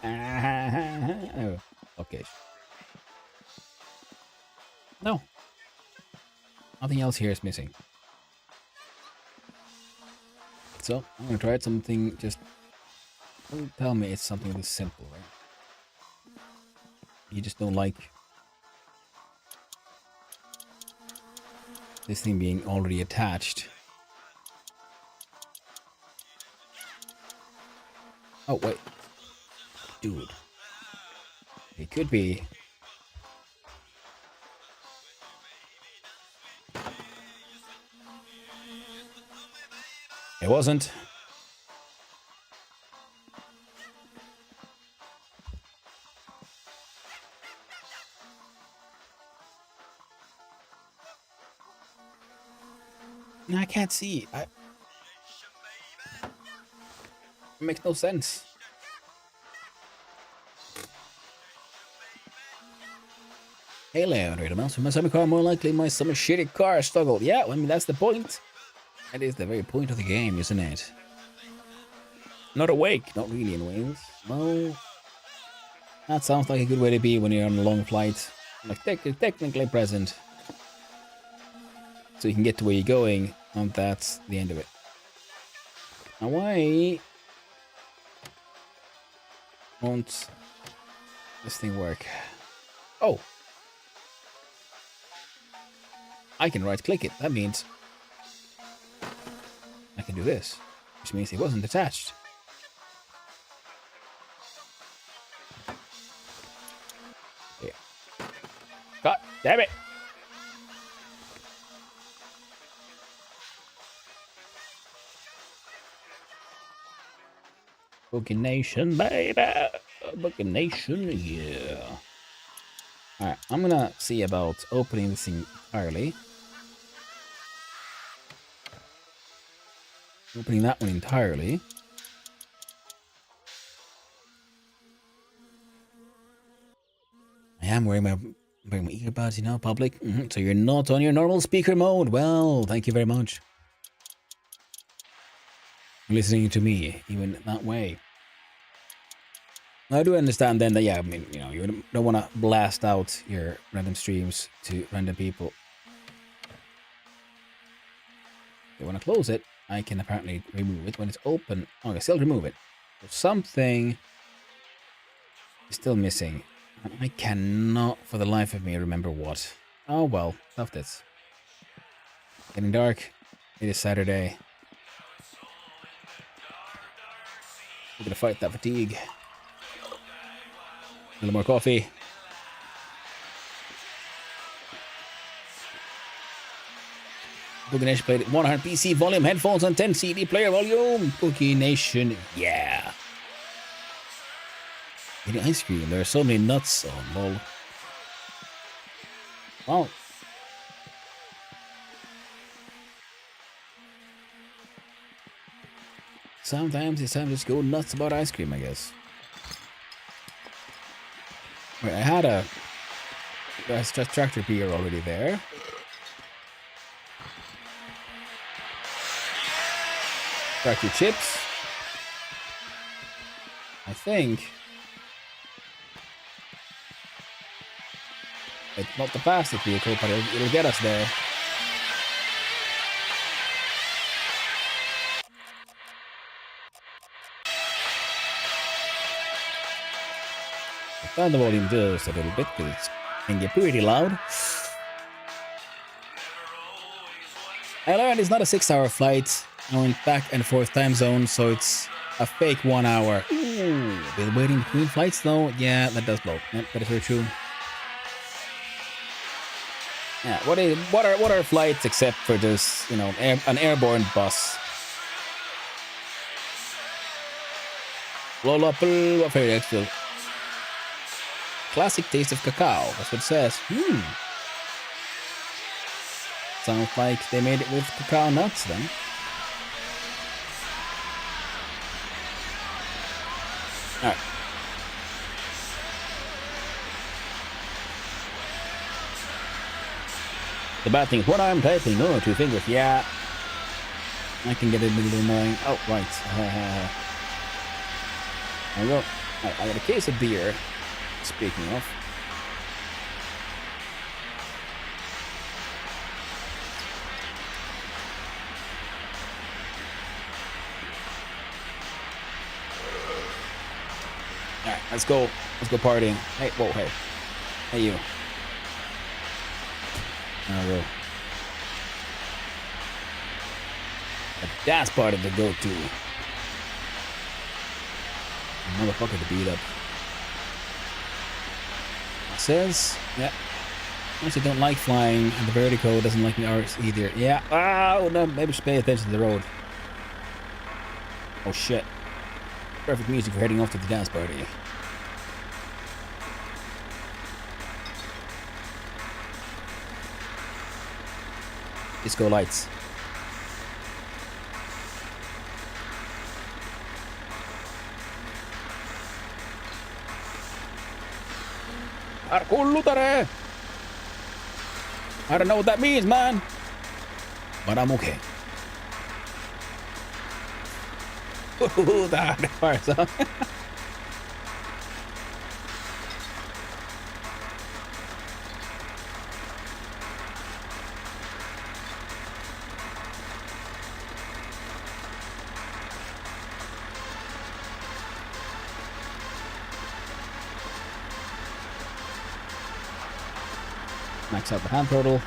Oh, clock gauge. No. Nothing else here is missing. So, I'm gonna try something just... Don't tell me it's something this simple, right? You just don't like... this thing being already attached. Oh, wait. Dude. It could be... It wasn't. No, I can't see. It makes no sense. Hey Leonard, I'm also my summer car, more likely my summer shitty car struggle. Yeah, I mean that's the point. That is the very point of the game, isn't it? Not awake, not really anyways. Well, that sounds like a good way to be when you're on a long flight. Like technically present. So you can get to where you're going, and that's the end of it. Now why won't this thing work? Oh! I can right click it, that means I can do this, which means it wasn't attached. Yeah. God damn it! Booking Nation, baby! Booking Nation, yeah. Alright, I'm gonna see about opening this thing entirely. Opening that one entirely. I am wearing my earbuds, you know, public. So you're not on your normal speaker mode. Well, thank you very much. Listening to me, even that way. I do understand then that, yeah, I mean, you know, you don't want to blast out your random streams to random people. If you want to close it, I can apparently remove it when it's open. Oh, I can still remove it. But something is still missing. And I cannot, for the life of me, remember what. Oh well, stuff this. Getting dark. It is Saturday. We're gonna fight that fatigue. A little more coffee. Boogie Nation played at 100 PC volume, headphones, and 10 CD player volume. Boogie Nation, yeah. Eating ice cream. There are so many nuts on, lol. Well. Sometimes it's time to just go nuts about ice cream, I guess. Wait, I had a tractor beer already there. Tractor chips. I think it's not the fastest vehicle, but it'll get us there. Turn the volume just a little bit because it's can get pretty loud. I learned it's not a 6-hour flight. I went back and forth time zone, so it's a fake 1 hour. Ooh, with waiting between flights though, yeah, that does blow. Yep, that is very true. Yeah, what are flights except for just, you know, an airborne bus? Roll up, very extra. Classic taste of cacao, that's what it says. Sounds like they made it with cacao nuts then. Alright. The bad thing is what I'm typing. Oh, 2 fingers. Yeah. I can get it a little annoying. Oh, right. There we go. Right, I got a case of beer. Speaking of. Let's go. Let's go partying. Hey, whoa, hey. Hey, you. There we go. A dance party to go to. Motherfucker to beat up. It says, yeah. I honestly don't like flying, and the vertigo doesn't like me ours either. Yeah. Oh, no, maybe just pay attention to the road. Oh, shit. Perfect music for heading off to the dance party. Disco lights. Arkullutare! I don't know what that means, man. But I'm okay. Ooh, the hard parts, huh? Max out the hand throttle.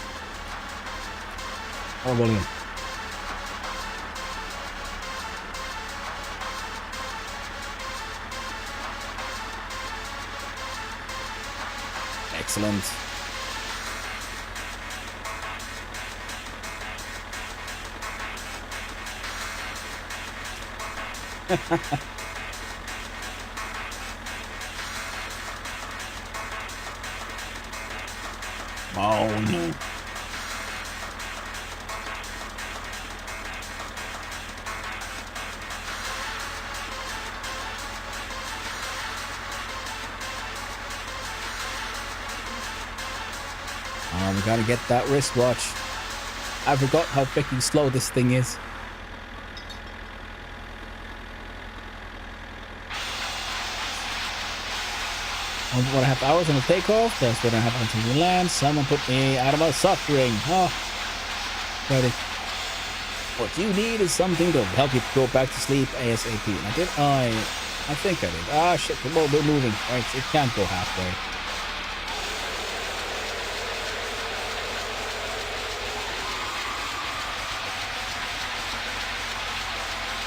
More volume. Excellent. Oh no. We gotta get that wristwatch. I forgot how freaking slow this thing is. 1.5 hours on the takeoff. That's what I have until we land. Someone put me out of my suffering. Oh, ready. What you need is something to help you go back to sleep ASAP. And I did. I think I did. Ah, shit. We're moving. Right, it can't go halfway.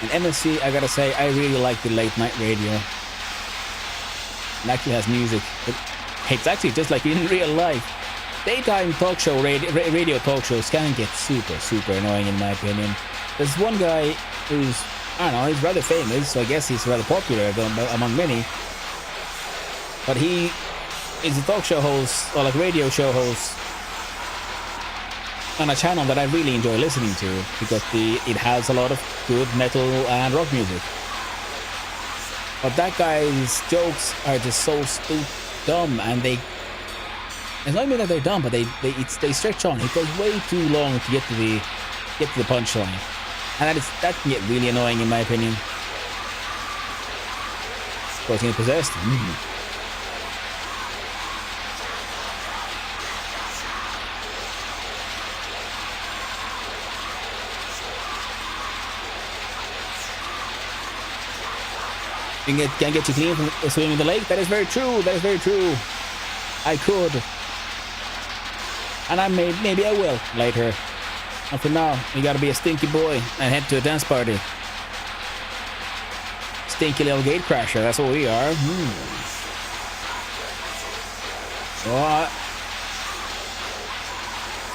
In MSC, I gotta say, I really like the late night radio. It actually has music. It's actually just like in real life. Daytime talk show, radio talk shows can get super annoying in my opinion. There's one guy who's, I don't know, he's rather famous, so I guess he's rather popular among many. But he is a talk show host, or like radio show host, on a channel that I really enjoy listening to because it has a lot of good metal and rock music. But that guy's jokes are just so dumb, and it's not even that they're dumb, but they stretch on. It goes way too long to get to the punchline, and that can get really annoying in my opinion. Of course, getting possessed. Can get you clean from swimming in the lake. That is very true. That is very true. I could, and maybe I will later. And for now, you gotta be a stinky boy and head to a dance party. Stinky little gate crasher. That's what we are. What?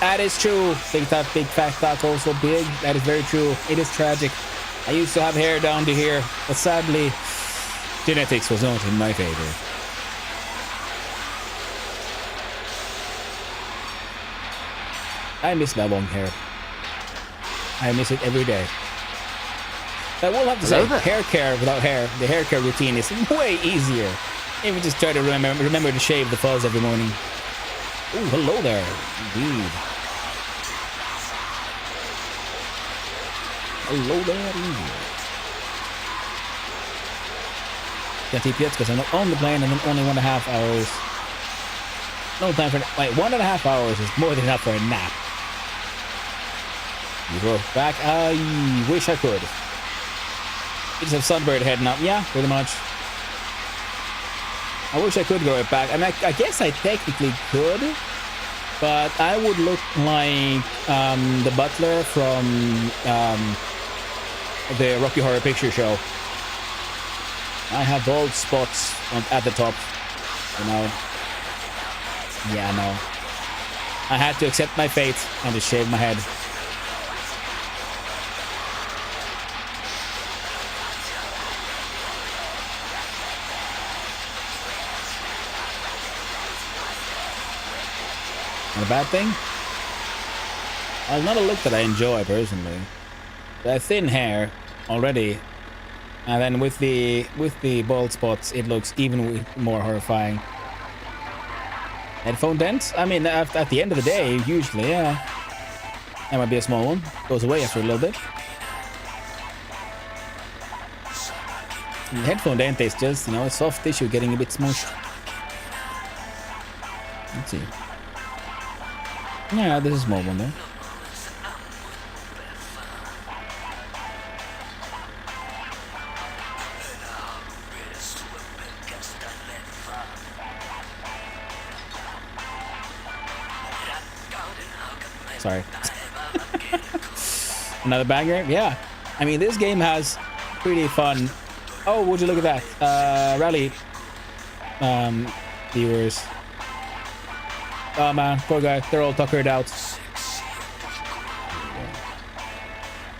That is true. Think that big fat taco so big. That is very true. It is tragic. I used to have hair down to here, but sadly, genetics was not in my favor. I miss my long hair. I miss it every day. I will have to say, hair care without hair, the hair care routine is way easier. Even just try to remember to shave the fuzz every morning. Oh, hello there. Indeed. Hello there, indeed. Can't sleep yet because I'm not on the plane and then only 1.5 hours. No time for... Wait, 1.5 hours is more than enough for a nap. You go back? I wish I could. You just have sunbird heading up. Yeah, pretty much. I wish I could grow it back. I mean, I guess I technically could, but I would look like the butler from the Rocky Horror Picture Show. I have bald spots at the top, you know. Yeah, no. I had to accept my fate and just shave my head. Not a bad thing? It's not a look that I enjoy personally. The thin hair already, and then with the bald spots, it looks even more horrifying. Headphone dents? I mean, at the end of the day, usually, yeah. That might be a small one. Goes away after a little bit. The headphone dent is just, you know, a soft tissue getting a bit smushed. Let's see. Yeah, this is a small one there. Sorry. Another banger? Yeah. I mean, this game has pretty fun. Oh, would you look at that? Rally viewers. Oh man, poor guy. They're all tuckered out.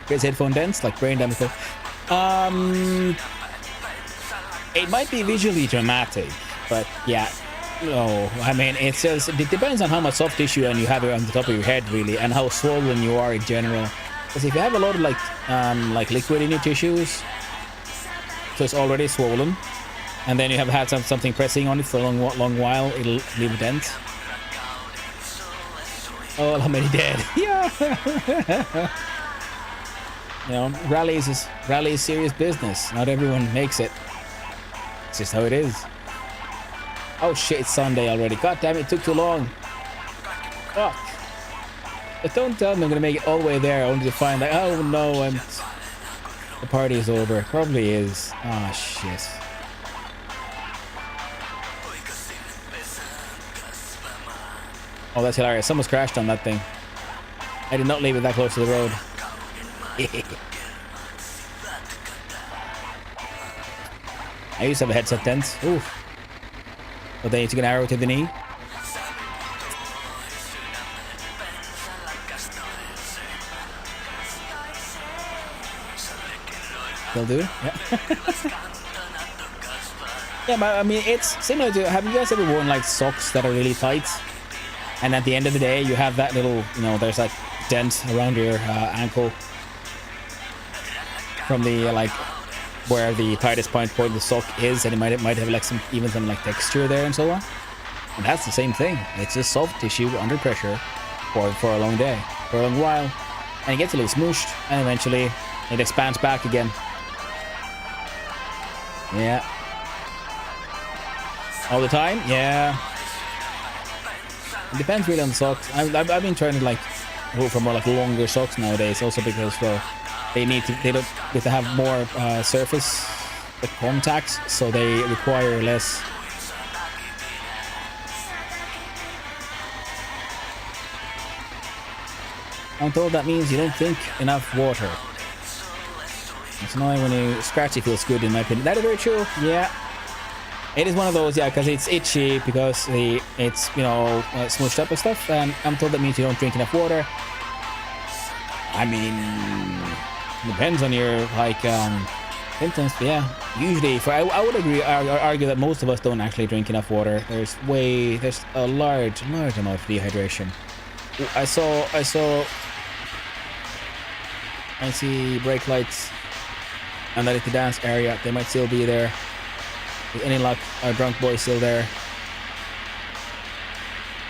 Here's headphone dents, like brain damage. It might be visually dramatic, but yeah. No, I mean, it's just, it depends on how much soft tissue and you have it on the top of your head, really, and how swollen you are in general. Because if you have a lot of like liquid in your tissues, so it's already swollen, and then you have had something pressing on it for a long while, it'll leave a dent. Oh, how many dead? Yeah. You know, rally is serious business. Not everyone makes it. It's just how it is. Oh shit, it's Sunday already. God damn it, it took too long. Fuck. But don't tell me I'm gonna make it all the way there only to find like, oh no, the party is over. Probably is. Oh shit. Oh, that's hilarious. Someone's crashed on that thing. I did not leave it that close to the road. I used to have a headset dent. Oof. But then you took an arrow to the knee. They'll do. Yeah. Yeah, but I mean, it's similar to, have you guys ever worn like socks that are really tight? And at the end of the day, you have that little, you know, there's like dent around your ankle from the like where the tightest point of the sock is, and it might have like some like texture there and so on. And that's the same thing. It's just soft tissue under pressure for a long day, for a long while, and it gets a little smooshed, and eventually it expands back again. Yeah. All the time? Yeah. It depends really on the socks. I've been trying to like go for more like longer socks nowadays, also because well, they need to have more surface contacts, so they require less. I'm told that means you don't drink enough water. It's annoying when you scratch, it feels good in my opinion. That is very true. Yeah. It is one of those, yeah, because it's itchy, because it's, you know, smooshed up and stuff, and I'm told that means you don't drink enough water. I mean, depends on your, like, symptoms, but yeah. Usually, I would argue that most of us don't actually drink enough water. There's a large amount of dehydration. I see brake lights underneath the dance area. They might still be there. With any luck, our drunk boy's still there.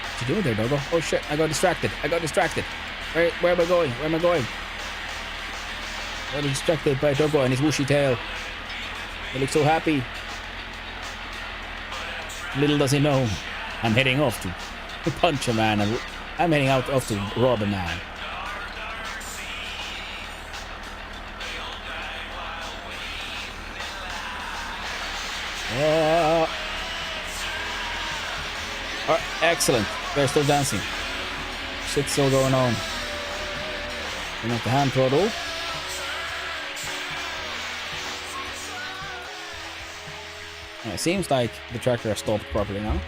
What you doing there, Dogo? Oh shit, I got distracted. Where am I going? I got distracted by Dogo and his whooshy tail. He looks so happy. Little does he know, I'm heading off to punch a man, and I'm heading off to rob a man. Excellent. They're still dancing. Shit's still going on. Turn off the hand throttle. It seems like the tractor has stopped properly now.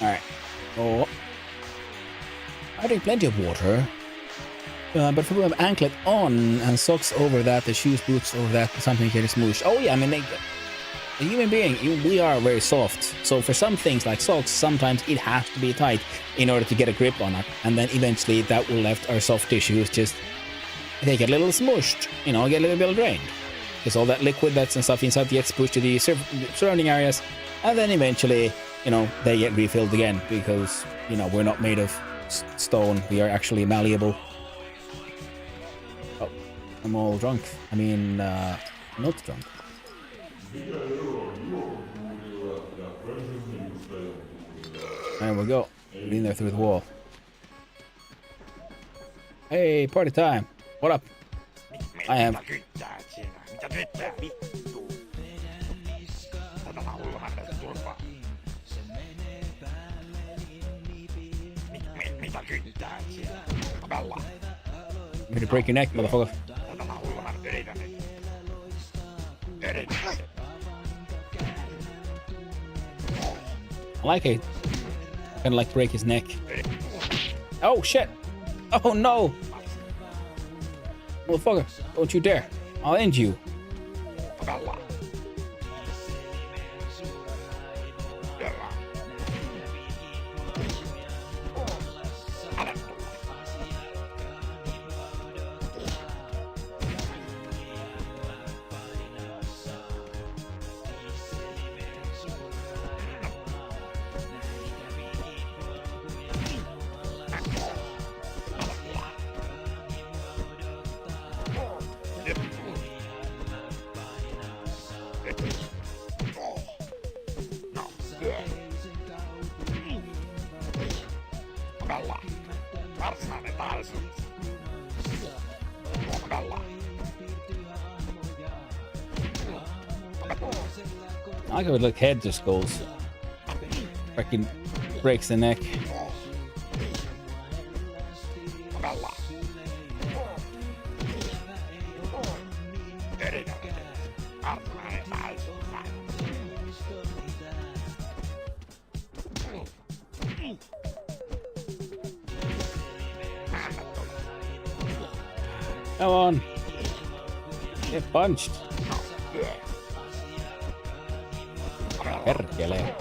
Alright. Oh. I drink plenty of water. But if we have anklet on and socks over that, the shoes, boots over that, something getting smooshed. Oh yeah, I mean, a human being, we are very soft. So for some things like socks, sometimes it has to be tight in order to get a grip on it. And then eventually that will left our soft tissues just, they get a little smooshed, you know, get a little bit drained. Because all that liquid that's and stuff inside gets pushed to the surrounding areas. And then eventually, you know, they get refilled again because, you know, we're not made of stone. We are actually malleable. Oh, I'm all drunk. I mean, not drunk. There we go. Get in there through the wall. Hey, party time. What up? I am. I'm gonna break your neck, motherfucker. I like it. Kinda like break his neck. Oh shit! Oh no! Motherfucker, don't you dare. I'll end you. I would look head just goes. Fucking breaks the neck. Come on. Get punched. Perkele.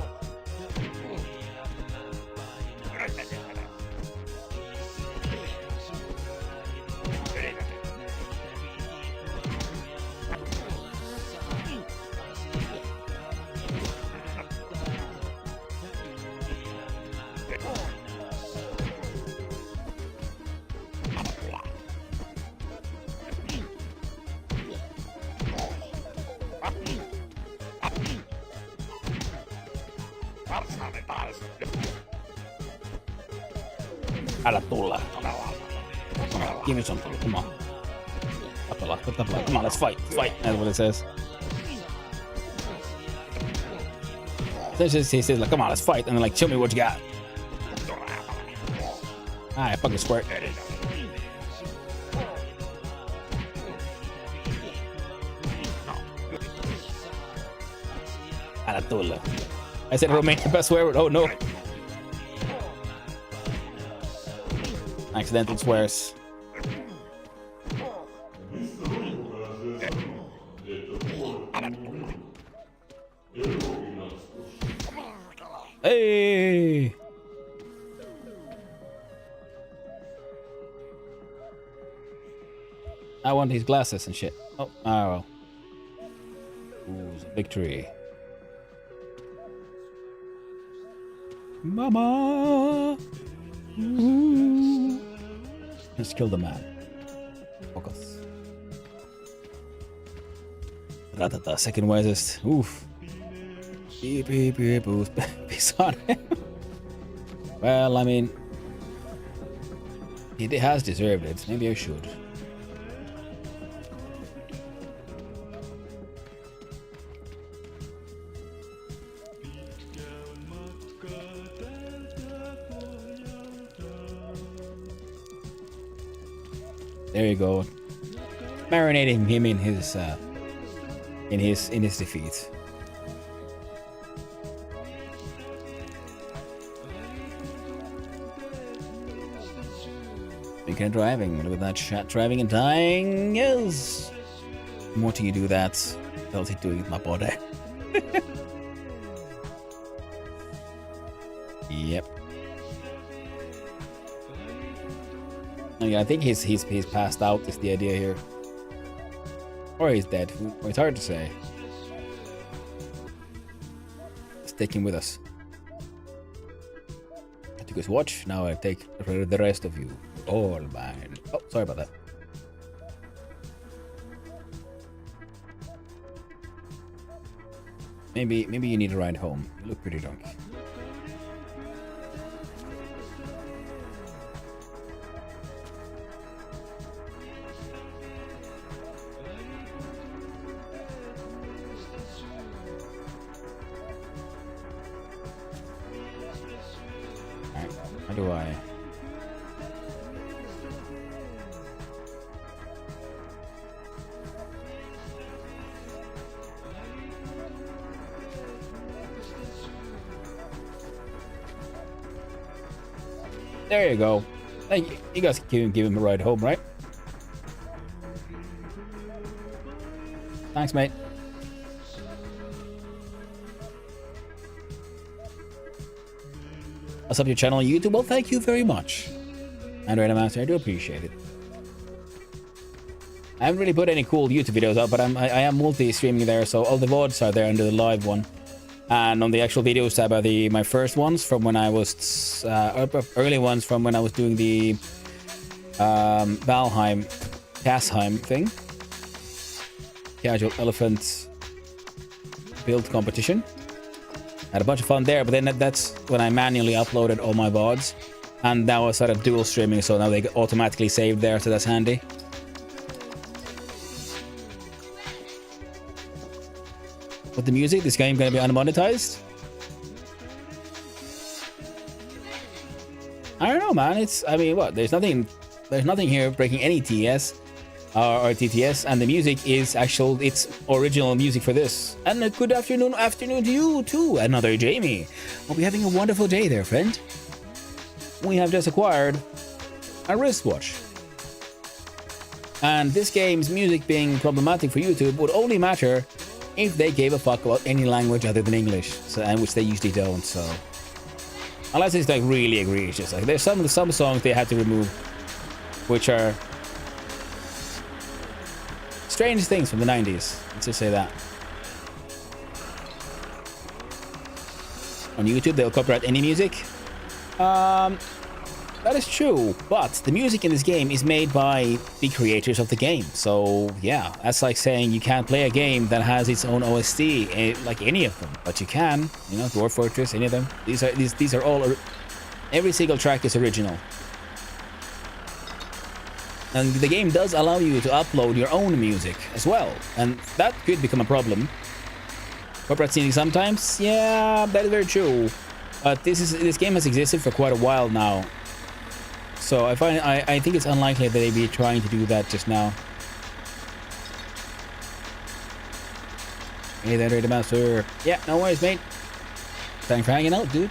Älä tulla. Give me something. Come on. Come on, let's fight. Fight. That's what it says. Essentially, he says, like, come on, let's fight. And then, like, show me what you got. Alright, fucking squirt. Älä tulla. I said Romanian best swear word. Oh no. Accidental swears. Hey! I want his glasses and shit. Oh, well. Ooh, victory. Mama! Ooh. Just kill the man. Focus. Ratata, second wisest. Oof. Beep, beep, beep, boost. Peace on him. Well, I mean, he has deserved it. Maybe I should. There you go. Marinating him in his defeat. Speaking of driving, look at that chat driving and dying. Yes. The more you do that, tells it to eat my body. Yep. Oh, yeah, I think he's passed out is the idea here. Or he's dead. It's hard to say. Sticking with us. I took his watch, now I take the rest of you. All mine. Oh, sorry about that. Maybe you need a ride home. You look pretty drunk. Alright, how do I... There you go. Hey, you guys can give him a ride home, right? Thanks, mate. I'll sub your channel on YouTube. Well, thank you very much. Android Master, I do appreciate it. I haven't really put any cool YouTube videos up, but I am multi-streaming there, so all the VODs are there under the live one. And on the actual videos tab are my first ones from when I was early ones from when I was doing the Valheim, Kasheim thing, casual elephant build competition. Had a bunch of fun there, but then that's when I manually uploaded all my VODs, and now I started dual streaming, so now they get automatically saved there, so that's handy. With the music, this game gonna be unmonetized? I don't know, man. I mean, what? There's nothing here breaking any TS or TTS, and the music is it's original music for this. And a good afternoon to you too, another Jamie. Hope you're having a wonderful day there, friend. We have just acquired a wristwatch. And this game's music being problematic for YouTube would only matter if they gave a fuck about any language other than English, and which they usually don't. So unless it's like really egregious, like there's some songs they had to remove, which are strange things from the 90s. Let's just say that. On YouTube, they'll copyright any music. That is true, but the music in this game is made by the creators of the game. So yeah, that's like saying you can't play a game that has its own OST, like any of them. But you can, you know, Dwarf Fortress, any of them. These are all. Every single track is original. And the game does allow you to upload your own music as well, and that could become a problem. Copyright stealing sometimes, yeah, that is very true. But this game has existed for quite a while now. So I think it's unlikely that they'd be trying to do that just now. Hey there, Raider Master. Yeah, no worries, mate. Thanks for hanging out, dude.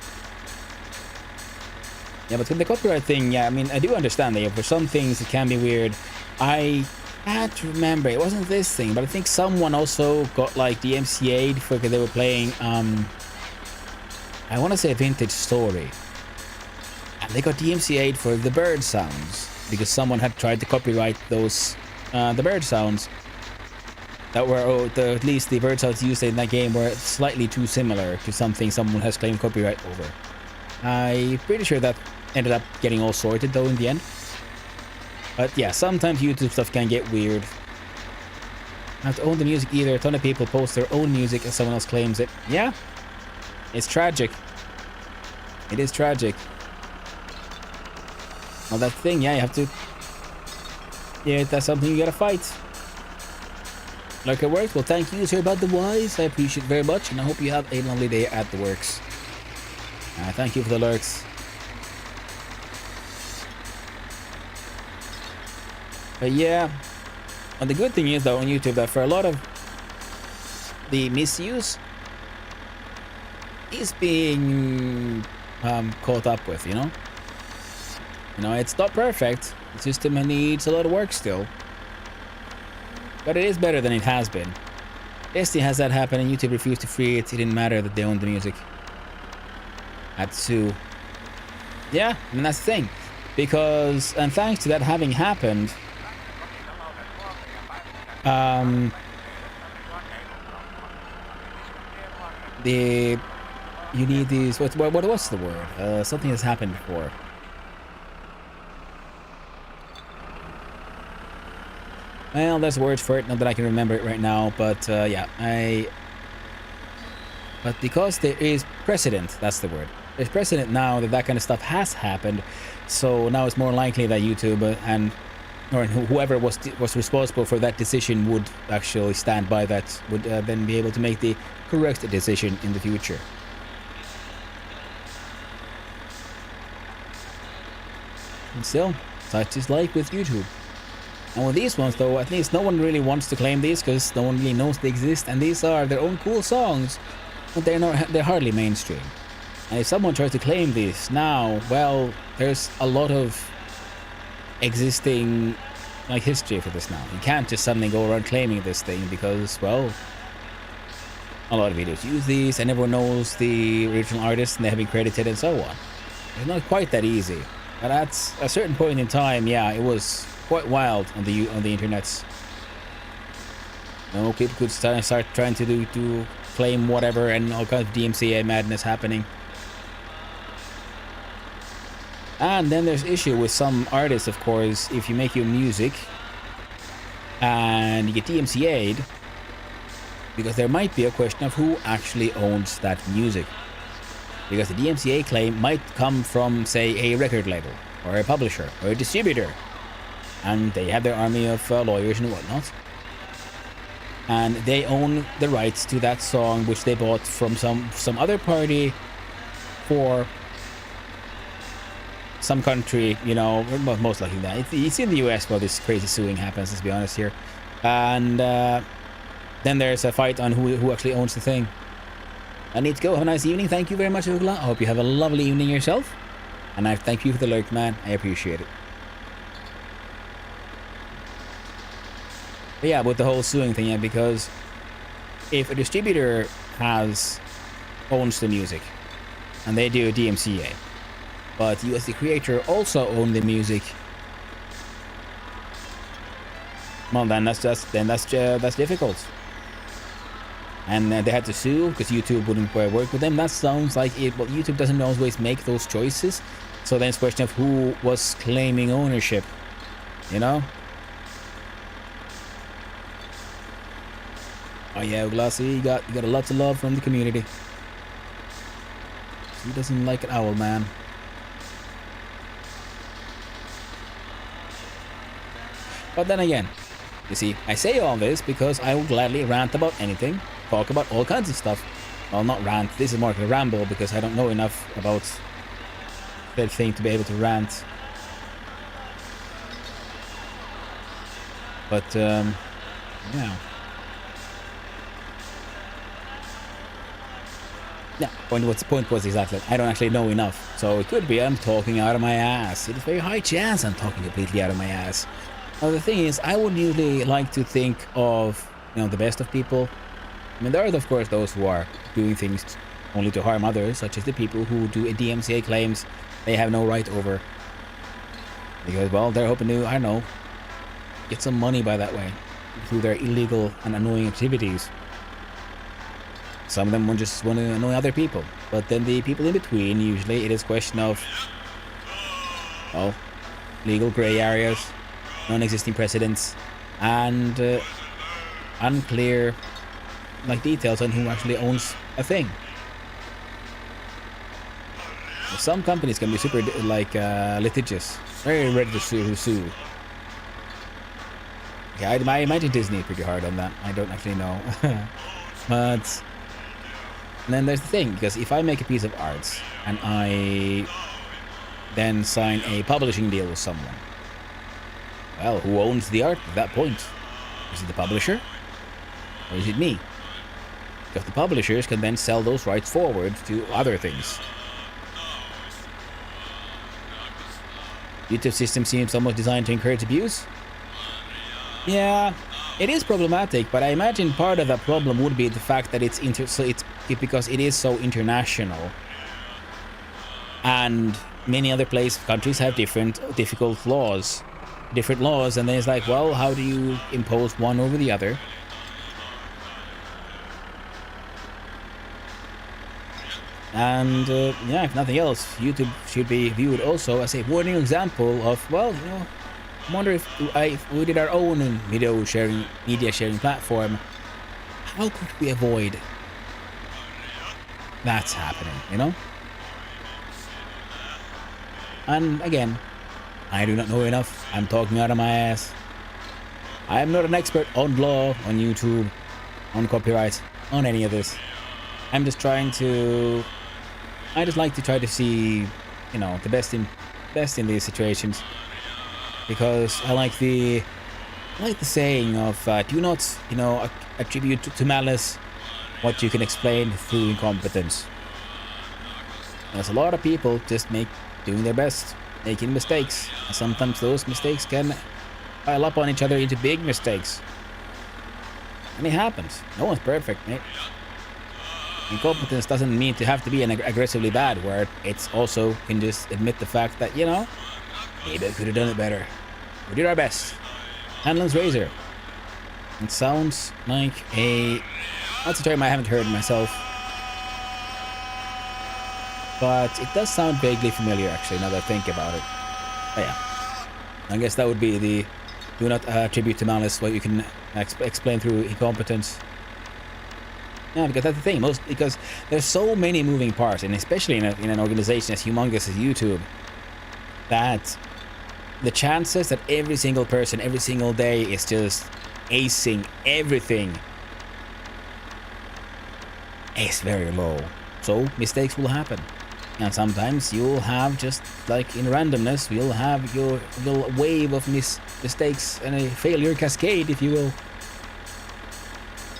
Yeah, but with the copyright thing, yeah, I mean, I do understand that for some things it can be weird. I can't remember, it wasn't this thing, but I think someone also got like DMCA'd for because they were playing, I want to say Vintage Story. And they got DMCA'd for the bird sounds because someone had tried to copyright those, the bird sounds that were, at least the bird sounds used in that game were slightly too similar to something someone has claimed copyright over. I'm pretty sure that ended up getting all sorted though in the end. But yeah, sometimes YouTube stuff can get weird. Not to own the music either. A ton of people post their own music and someone else claims it. Yeah, it's tragic. It is tragic. Well, that thing, yeah, you have to... Yeah, that's something you gotta fight. Like it works. Well, thank you, sir, about the wise. I appreciate it very much, and I hope you have a lovely day at the works. Thank you for the lurks. But yeah, and the good thing is though on YouTube that for a lot of the misuse is being caught up with, you know? You know, it's not perfect. The system needs a lot of work still. But it is better than it has been. Destiny has that happen and YouTube refused to free it. It didn't matter that they owned the music. Had to sue. Yeah, and that's the thing. Because, and thanks to that having happened, you need these, what's the word? Something has happened before. Well, there's words for it, not that I can remember it right now, but yeah, but because there is precedent, that's the word. There's precedent now that that kind of stuff has happened, so now it's more likely that YouTube or whoever was responsible for that decision would actually stand by that, would then be able to make the correct decision in the future. And still, such is life with YouTube. And with these ones though, at least no one really wants to claim these because no one really knows they exist, and these are their own cool songs, but they're hardly mainstream. And if someone tries to claim these now, well, there's a lot of existing like history for this now. You can't just suddenly go around claiming this thing because, well, a lot of videos use these and everyone knows the original artist and they have been credited and so on. It's not quite that easy. But at a certain point in time, yeah, it was quite wild on the internets. You know, people could start trying to claim whatever and all kinds of DMCA madness happening. And then there's issue with some artists, of course, if you make your music and you get DMCA'd, because there might be a question of who actually owns that music. Because the DMCA claim might come from, say, a record label, or a publisher, or a distributor. And they have their army of lawyers and whatnot. And they own the rights to that song, which they bought from some other party for some country, you know, most likely that. It's in the US where this crazy suing happens, let's be honest here. And then there's a fight on who actually owns the thing. I need to go. Have a nice evening. Thank you very much, Ugla. I hope you have a lovely evening yourself. And I thank you for the lurk, man. I appreciate it. But yeah, with the whole suing thing, yeah, because if a distributor owns the music and they do a DMCA, but you as the creator also own the music, well, then that's difficult. And they had to sue because YouTube wouldn't work with them. That sounds like it. Well, YouTube doesn't always make those choices, so then it's a question of who was claiming ownership, you know. Oh yeah, Glassy, you got a lot of love from the community. He doesn't like an owl, man. But then again, you see, I say all this because I will gladly rant about anything, talk about all kinds of stuff. Well, not rant, this is more like a ramble because I don't know enough about that thing to be able to rant. But, yeah. Yeah, the point was exactly, I don't actually know enough. So it could be I'm talking out of my ass. It's a very high chance I'm talking completely out of my ass. Now the thing is, I would usually like to think of, you know, the best of people. I mean, there are of course those who are doing things only to harm others, such as the people who do DMCA claims they have no right over. Because, well, they're hoping to, I don't know, get some money by that way, through their illegal and annoying activities. Some of them just want to annoy other people. But then the people in between, usually it is a question of, well, legal gray areas, non-existing precedents, and unclear like details on who actually owns a thing. Some companies can be super litigious, very ready to sue. Yeah, I imagine Disney pretty hard on that. I don't actually know. But and then there's the thing, because if I make a piece of art and I then sign a publishing deal with someone, well, who owns the art at that point? Is it the publisher? Or is it me? Because the publishers can then sell those rights forward to other things. YouTube system seems almost designed to encourage abuse. Yeah, it is problematic, but I imagine part of that problem would be the fact that because it is so international, and many other countries have different laws, and then it's like, well, how do you impose one over the other? And yeah, if nothing else, YouTube should be viewed also as a warning example of, well, you know, I wonder if we did our own media sharing platform, how could we avoid that's happening, you know? And again, I do not know enough. I'm talking out of my ass. I am not an expert on law, on YouTube, on copyright, on any of this. I'm just trying to... I just like to try to see, you know, the best in these situations. Because I like the saying of do not, you know, attribute to malice what you can explain through incompetence. There's a lot of people just doing their best, making mistakes, and sometimes those mistakes can pile up on each other into big mistakes. And it happens. No one's perfect, mate. Incompetence doesn't mean to have to be an aggressively bad word. It's also can just admit the fact that, you know, maybe I could have done it better. We did our best. Hanlon's Razor. It sounds like that's a term I haven't heard myself. But it does sound vaguely familiar, actually, now that I think about it. But yeah. I guess that would be the do not attribute to malice what you can explain through incompetence. Yeah, because that's the thing. Because there's so many moving parts, and especially in an organization as humongous as YouTube, that the chances that every single person, every single day is just acing everything is very low. So mistakes will happen. And sometimes you'll have, just like in randomness, you'll have your little wave of mistakes and a failure cascade, if you will.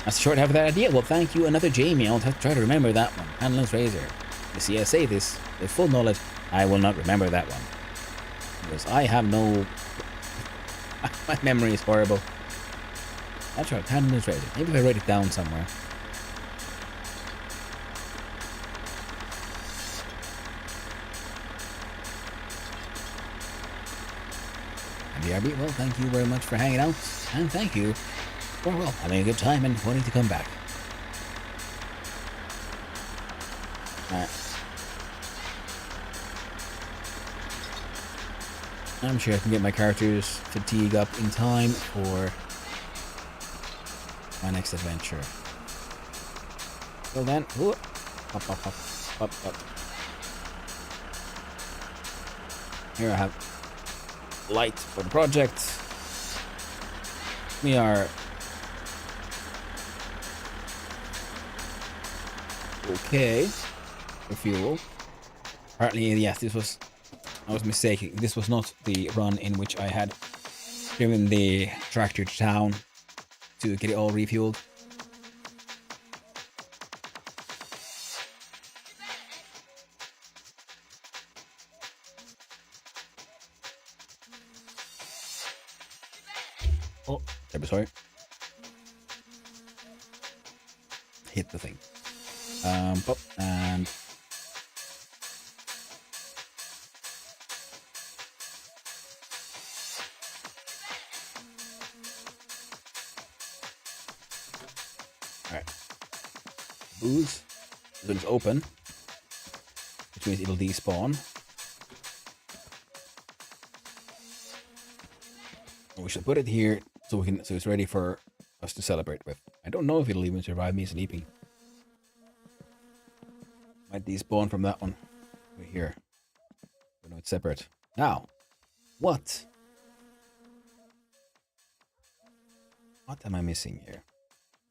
That's the short half of that idea. Well, thank you, another Jamie. I'll have to try to remember that one. Hanlon's Razor. You see, I say this with full knowledge. I will not remember that one. Because I have no... My memory is horrible. That's right, Hanlon's Razor. Maybe if I write it down somewhere. BRB, well, thank you very much for hanging out, and thank you for, well, having a good time and wanting to come back. Alright. I'm sure I can get my character's fatigue up in time for my next adventure. Till then, whoop, up, up, up, up, up. Here I have light for the project. We are okay for fuel. Apparently, yes, I was mistaken. This was not the run in which I had driven the tractor to town to get it all refueled. Oh, sorry. Hit the thing. Pop, and alright. Booze. When it's open, which means it'll despawn. We should put it here so it's ready for us to celebrate with. I don't know if it'll even survive me sleeping. Might despawn from that one. Over here. But no, it's separate. Now, what? What am I missing here?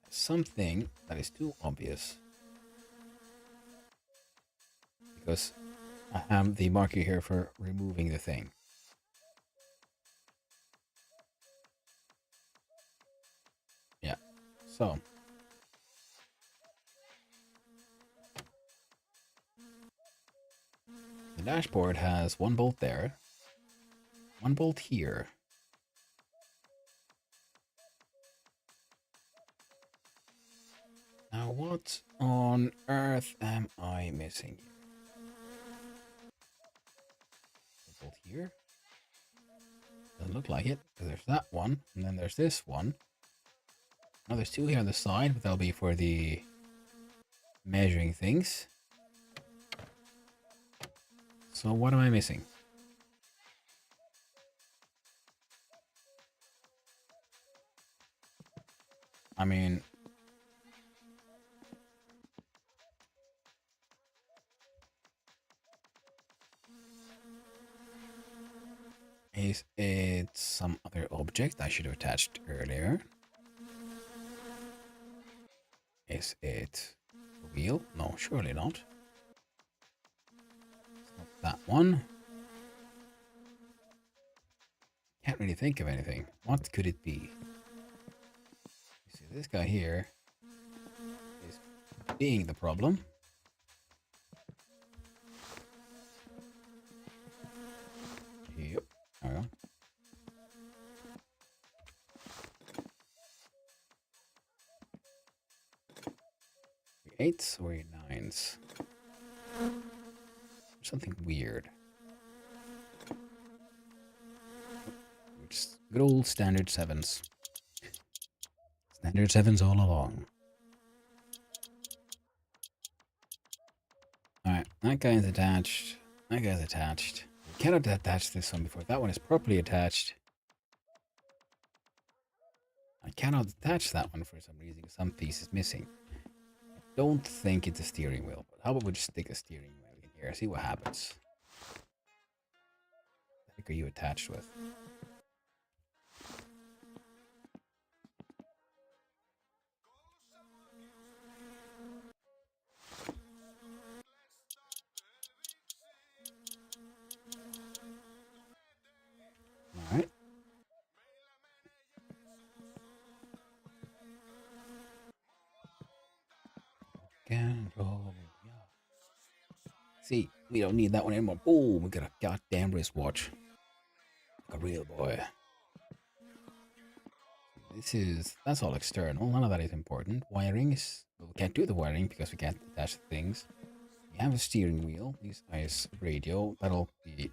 Something that is too obvious. Because I have the marker here for removing the thing. so. The dashboard has one bolt there, one bolt here. Now what on earth am I missing? A bolt here? Doesn't look like it, because there's that one, and then there's this one. Now there's two here on the side, but that'll be for the measuring things. So what am I missing? I mean, is it some other object I should have attached earlier? Is it a wheel? No, surely not. It's not that one. Can't really think of anything. What could it be? You see, this guy here is being the problem. Yep. There we go. Eights or nines? Something weird. Just good old standard sevens. Standard sevens all along. Alright, that guy is attached. That guy's attached. We cannot attach this one before that one is properly attached. I cannot attach that one for some reason. Some piece is missing. I don't think it's a steering wheel. But how about we just stick a steering wheel in here? See what happens. What the heck are you attached with? Alright. See, we don't need that one anymore. Boom, we got a goddamn wristwatch. Like a real boy. That's all external. None of that is important. Wiring is, well, we can't do the wiring because we can't attach the things. We have a steering wheel. This is radio. That'll be,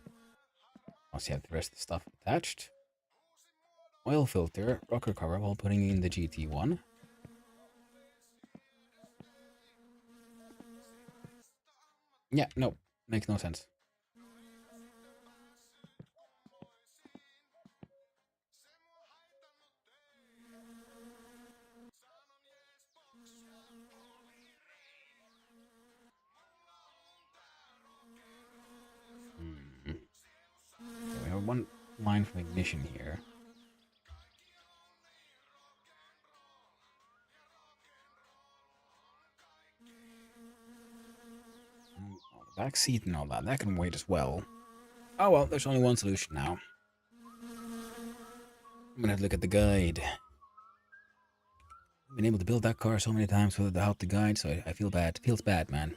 once you have the rest of the stuff attached. Oil filter, rocker cover while putting in the GT1. Yeah, no, makes no sense. So we have one line from ignition here. The back seat and all that, that can wait as well. Oh well, there's only one solution now. I'm gonna have to look at the guide. I've been able to build that car so many times without the guide, so I feel bad. It feels bad, man.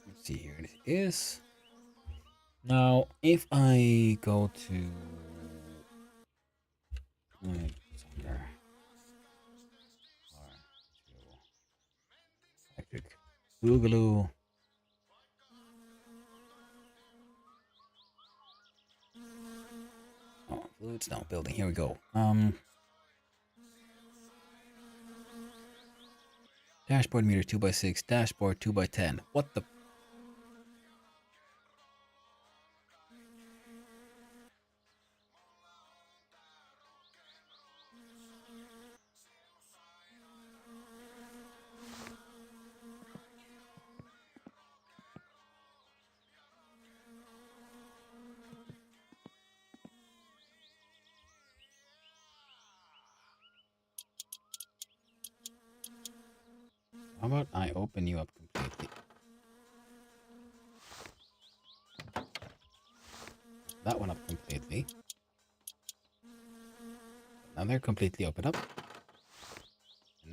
Let's see here. It is. Now, if I go to electric Boogaloo. Oh, fluids, no, building. Here we go. Dashboard meter 2x6, dashboard 2x10. What the? How about I open you up completely? Now they're completely opened up.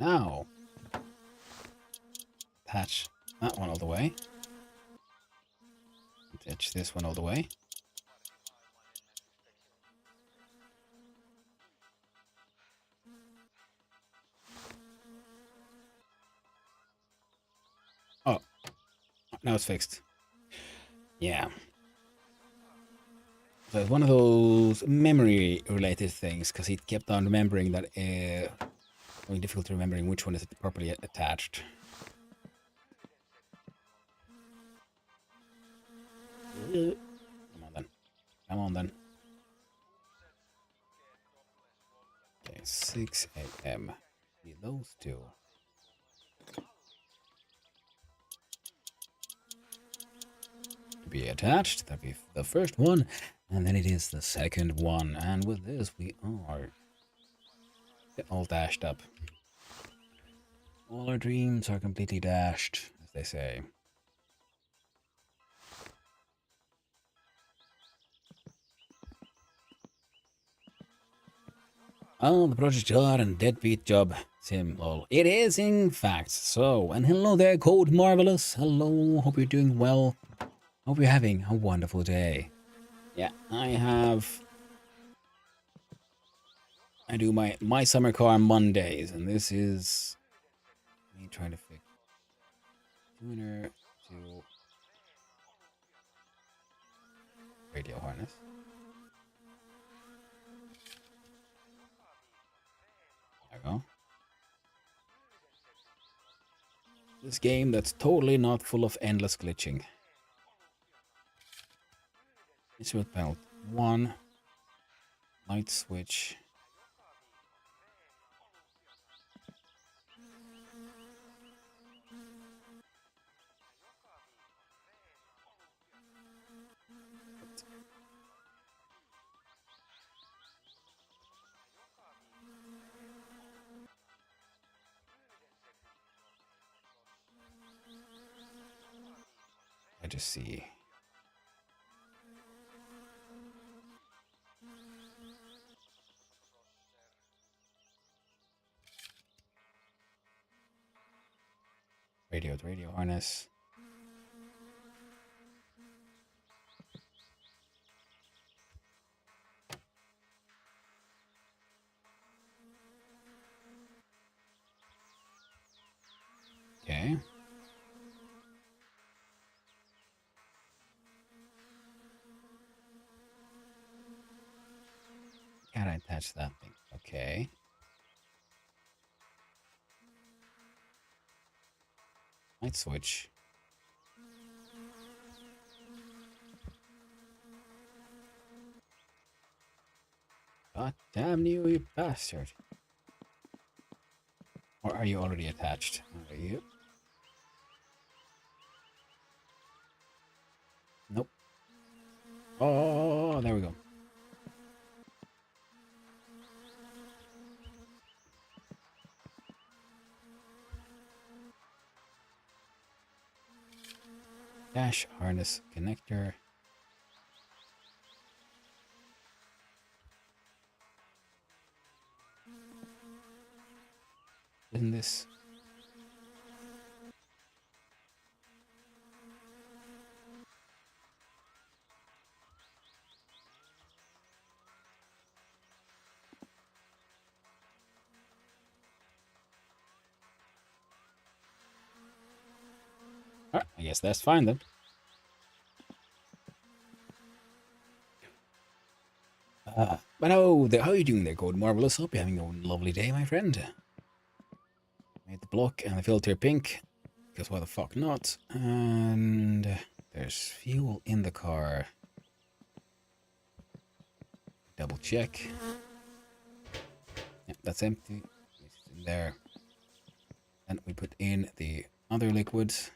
Now, attach that one all the way. Attach this one all the way. Oh, now it's fixed. Yeah. So it's one of those memory-related things, because it kept on remembering that, very difficult remembering which one is properly attached. Come on then. Come on then. Okay, 6 a.m. Need those two. To be attached, that'd be the first one, and then it is the second one. And with this, we are all dashed up. All our dreams are completely dashed, as they say. Oh, the project jar and deadbeat job sim, lol. It is, in fact, so. And hello there, Code Marvelous. Hello, hope you're doing well. Hope you're having a wonderful day. Yeah, I do my summer car Mondays, and this is me trying to fix tuner to radio harness. There we go. This game that's totally not full of endless glitching. Instrument panel 1. Light switch. I just see. Radio harness. Okay. Gotta attach that thing. Okay. Light switch. God damn you bastard. Or are you already attached? Are you? Nope. Oh, there we go. Dash harness connector. Isn't this? Alright, I guess that's fine then. But oh, how are you doing there, Code Marvelous? Hope you're having a lovely day, my friend. Made the block and the filter pink, because why the fuck not? And there's fuel in the car. Double check. Yep, that's empty. It's in there. And we put in the other liquids.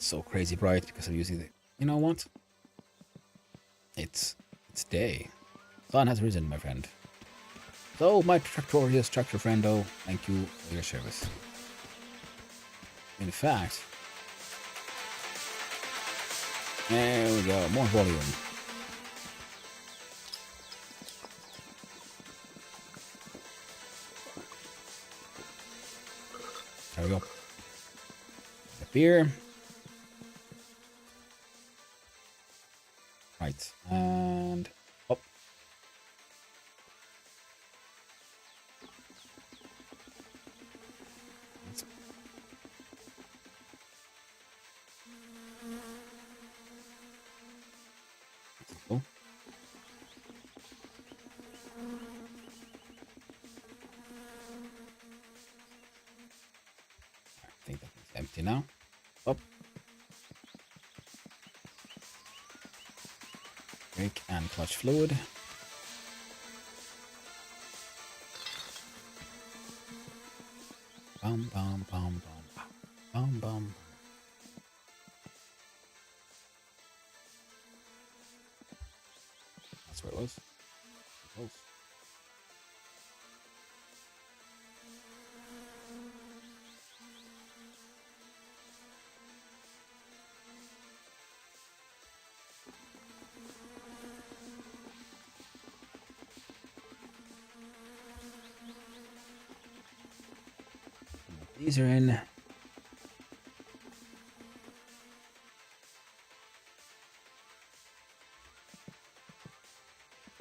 So crazy bright because I'm using the... You know what? It's day. Sun has risen, my friend. So, my tractorious tractor friendo, thank you for your service. In fact, there we go, more volume. There we go. The beer. Right, and up. Cool. I think that is empty now. Up. Brake and clutch fluid. Bum bum bum bum bum bum. That's where it was. Close. These are in.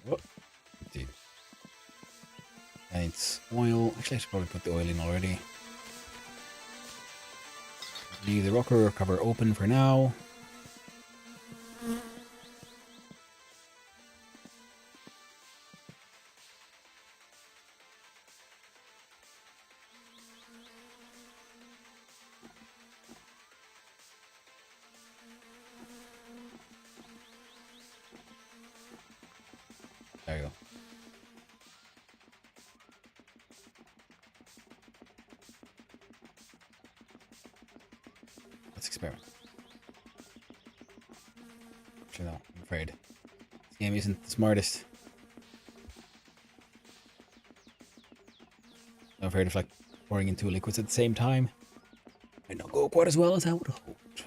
Whoop. Indeed. And it's oil. Actually, I should probably put the oil in already. Leave the rocker cover open for now. There you go. Let's experiment. Actually, no, I'm afraid. This game isn't the smartest. I'm afraid of like pouring in two liquids at the same time. Might not go quite as well as I would have hoped.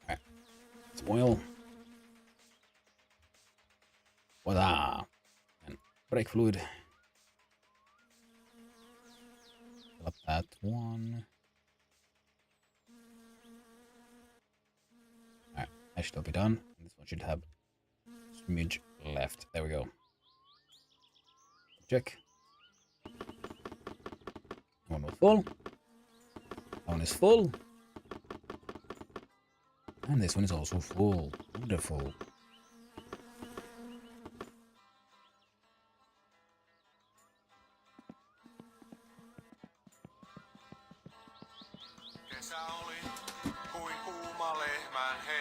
Alright. Some oil. Voila! And brake fluid. Fill up that one. Alright, that should all be done. And this one should have a smidge left. There we go. Check. One was full. That one is full. And this one is also full. Wonderful.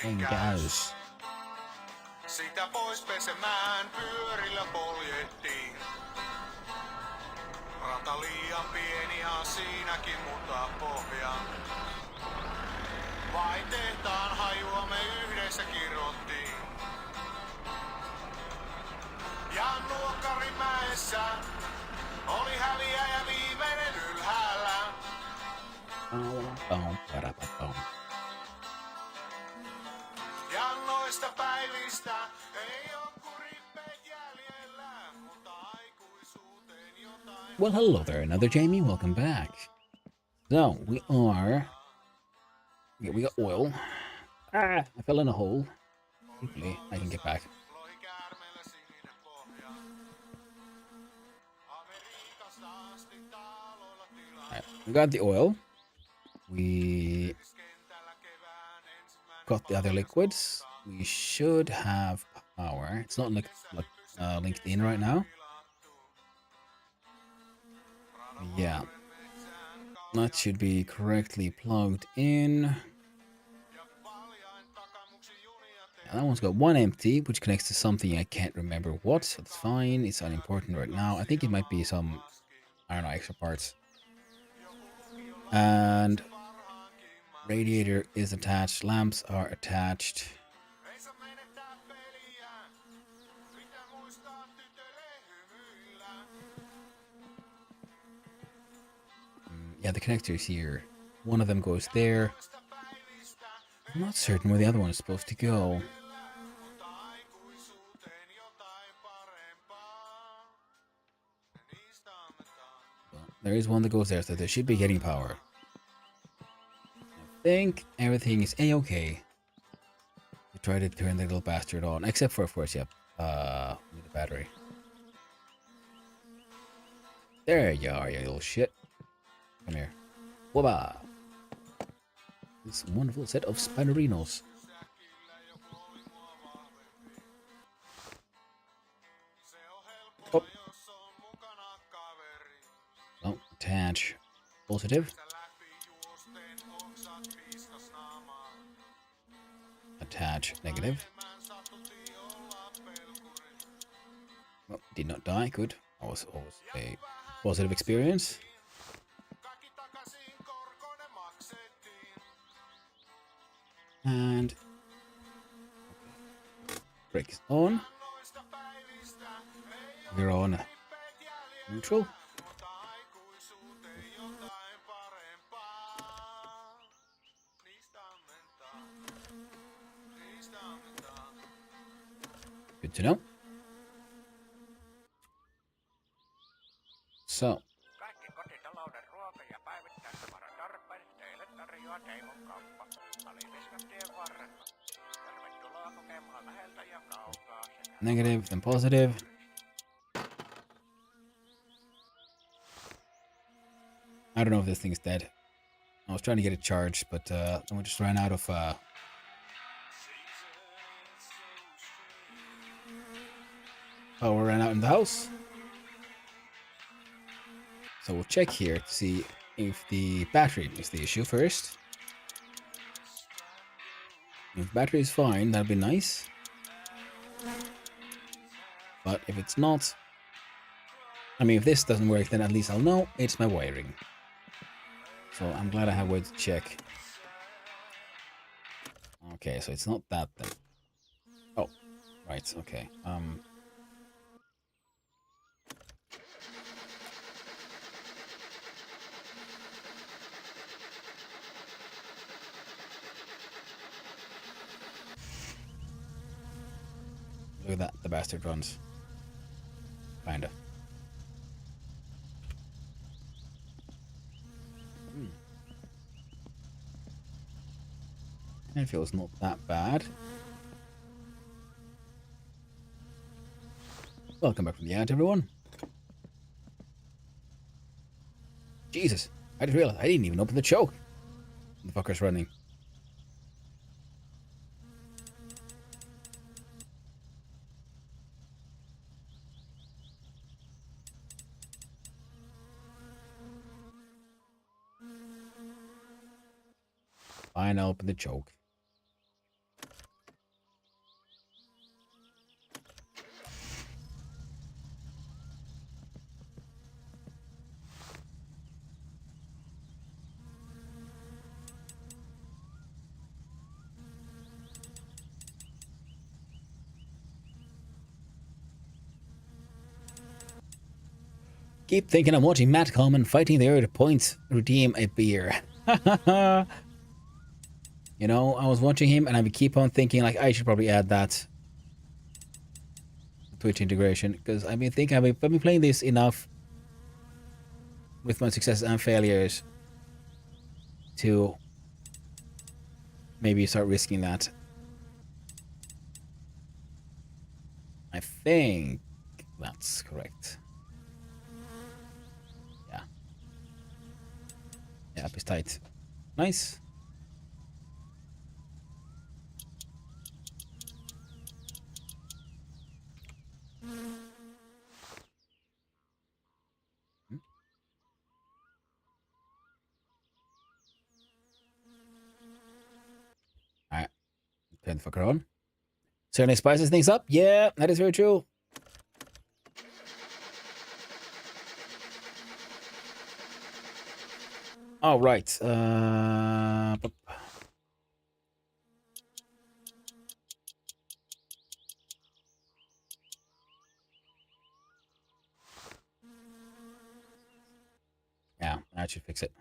Henkäys. Sitä pois pesemään pyörillä poljettiin. Rata liian pieni ja siinäkin mutta pohja. Vain tehtaan hajua me yhdessä kirottiin. Ja Nuokkarimäessä oli häviäjä viimeinen ylhäällä. Ja noista päivistä ei oo kuin rippeet jäljellä, mutta aikuisuuteen jotain. Well, hello there, another Jamie. Welcome back. So we are. Yeah, we got oil. Ah, I fell in a hole. Hopefully, I can get back. Alright, we got the oil. We got the other liquids. We should have power. It's not linked in right now. Yeah, that should be correctly plugged in. Yeah, that one's got one empty, which connects to something I can't remember what, so that's fine. It's unimportant right now. I think it might be some, I don't know, extra parts. And radiator is attached, lamps are attached. Yeah, the connector's here. One of them goes there. I'm not certain where the other one is supposed to go. Well, there is one that goes there, so they should be getting power. I think everything is a-okay. We try to turn the little bastard on, except for, of course, yep, with the battery. There you are, you little shit. Come here. Whoa! This wonderful set of spinerinos. Oh. Oh, attach. Positive. Attach. Negative. Oh, did not die. Good. That was always a positive experience. And brake is on. We're on neutral. Good to know. So. Kaikki kotitalouden ruoka- ja päivittäistavaratarpeet teille tarjoaa Teimon kauppa. Aliviskatien varrella. Tervetuloa kokemaan läheltä ja kaukaa. Negative, then positive. I don't know if this thing's dead. I was trying to get it charged, but then we just ran out of power ran out in the house. So we'll check here to see if the battery is the issue first. If the battery is fine, that'd be nice. But if it's not, I mean, if this doesn't work, then at least I'll know it's my wiring. So I'm glad I have a way to check. Okay, so it's not that then. Oh, right, okay. Look at that, the bastard runs. Kinda. It feels not that bad. Welcome back from the ad, everyone. Jesus, I just realized I didn't even open the choke. The fucker's running. Fine, I'll open the choke. Keep thinking I'm watching Matcom and fighting there to points redeem a beer. You know, I was watching him and I would keep on thinking like I should probably add that Twitch integration because I've been playing this enough with my successes and failures to maybe start risking that. I think that's correct. Yeah. Yeah, up is tight. Nice. Alright. Turn the fucker on. Certainly spices things up. Yeah, that is very true. All right. Yeah, that should fix it.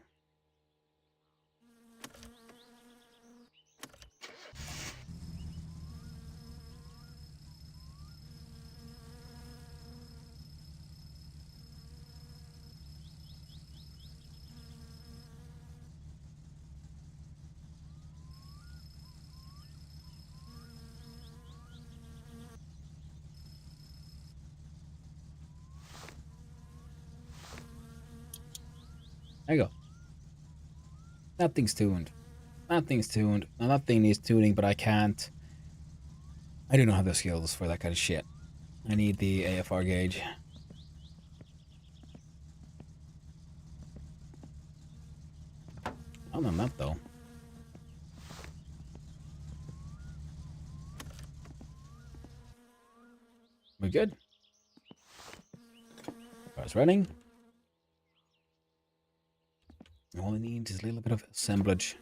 There you go. That thing's tuned. That thing's tuned. Now that thing needs tuning, but I can't. I do not have the skills for that kind of shit. I need the AFR gauge. Other than that, though. We're good. Car's running. All it needs is a little bit of assemblage.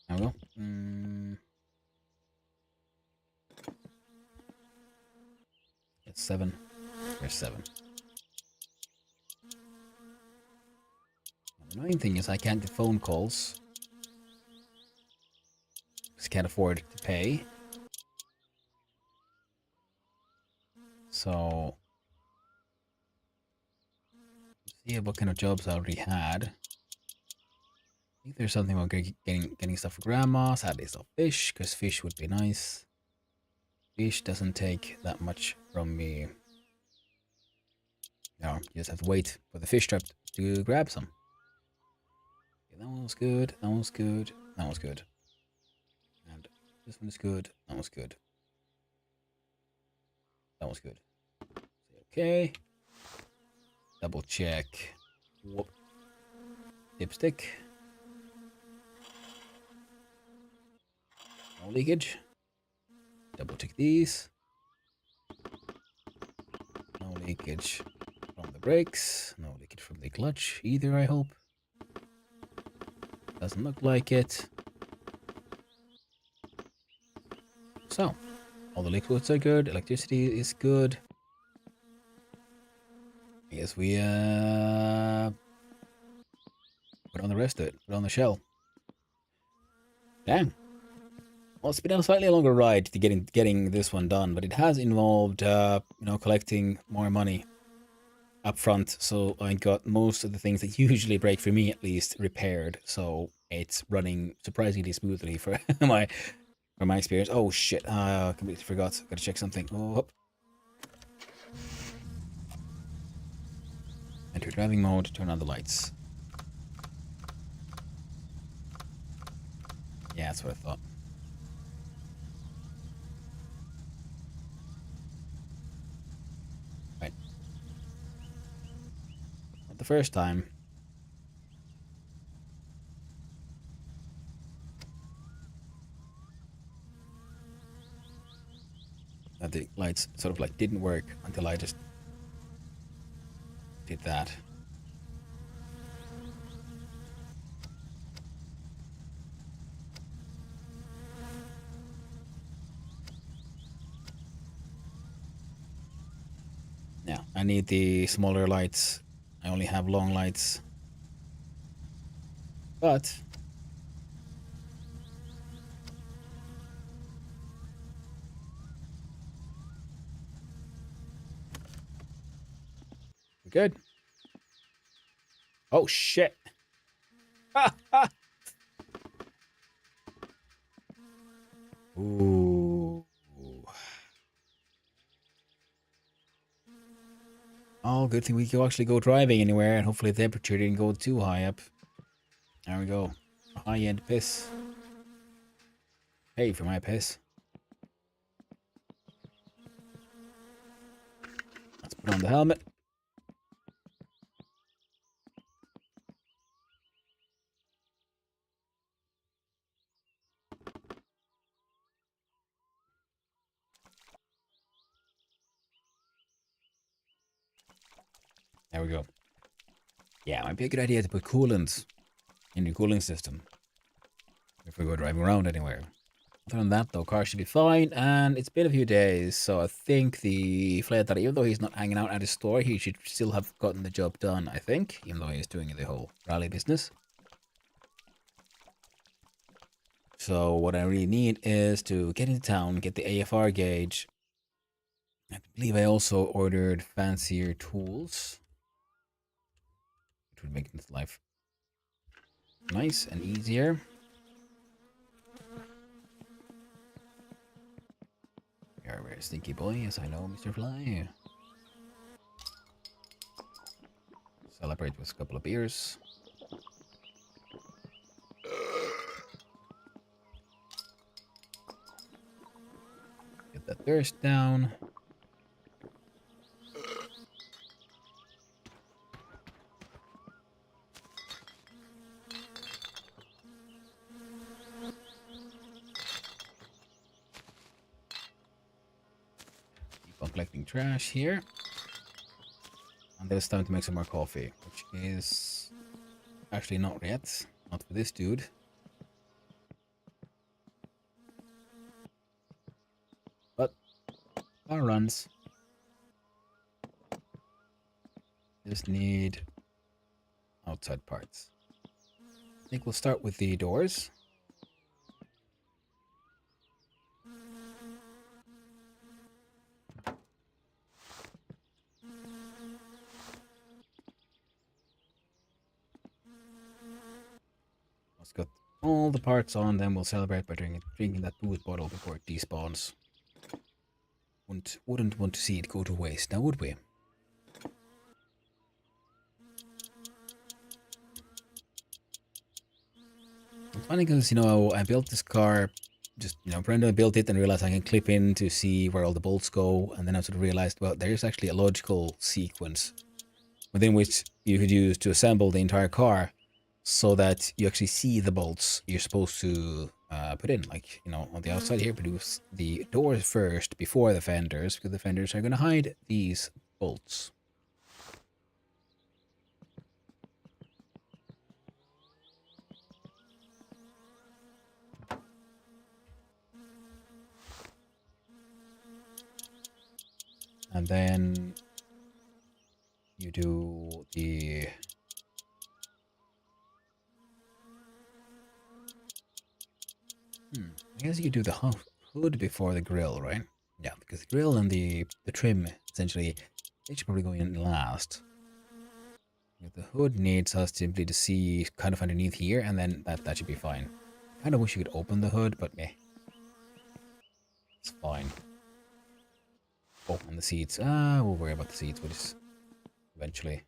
There we go. It's 7. There's 7. The annoying thing is I can't do phone calls. Just can't afford to pay. So, see what kind of jobs I already had. I think there's something about getting stuff for grandma. Sadly, it's not fish, because fish would be nice. Fish doesn't take that much from me. No, you just have to wait for the fish trap to grab some. Okay, that one was good. That one was good. That one's good. And this one is good. That one's good. That one's good. Okay. Double check. Whoop. Dipstick. No leakage. Double check these. No leakage from the brakes. No leakage from the clutch either, I hope. Doesn't look like it. So, all the liquids are good. Electricity is good. I guess we put on the rest of it. Put on the shell. Dang. Well, it's been a slightly longer ride to getting this one done, but it has involved, collecting more money up front. So I got most of the things that usually break, for me at least, repaired. So it's running surprisingly smoothly for my experience. Oh shit! Completely forgot. Gotta check something. Oh. Enter driving mode. Turn on the lights. Yeah, that's what I thought. Right. Not the first time. That the lights sort of like didn't work until I just did that. Yeah, I need the smaller lights. I only have long lights. But we're good. Oh shit. Ooh. Oh, good thing we can actually go driving anywhere, and hopefully the temperature didn't go too high up. There we go. High-end piss. Hey for my piss. Let's put on the helmet. There we go. Yeah, it might be a good idea to put coolant in your cooling system if we go driving around anywhere. Other than that, though, car should be fine, and it's been a few days, so I think the Fletar, even though he's not hanging out at his store, he should still have gotten the job done, I think, even though he's doing the whole rally business. So what I really need is to get into town, get the AFR gauge. I believe I also ordered fancier tools, which would make this life nice and easier. You're a very stinky boy, yes I know, Mr. Fly. Celebrate with a couple of beers. Get that thirst down. Keep on collecting trash here. And it's time to make some more coffee, which is actually not yet. Not for this dude. But car runs. Just need outside parts. I think we'll start with the doors. Let's got all the parts on, then we'll celebrate by drinking that booze bottle before it despawns. Wouldn't want to see it go to waste, now would we? It's funny because, you know, I built this car, just, you know, randomly built it and realized I can clip in to see where all the bolts go, and then I sort of realized, well, there's actually a logical sequence within which you could use to assemble the entire car so that you actually see the bolts you're supposed to put in. Like, you know, on the outside here, produce the doors first before the fenders, because the fenders are going to hide these bolts. And then you do the I guess you do the hood before the grill, right? Yeah, because the grill and the trim essentially they should probably go in last. The hood needs us simply to see kind of underneath here, and then that should be fine. Kind of wish you could open the hood, but meh, it's fine. Oh, and the seats. We'll worry about the seats, but it's eventually.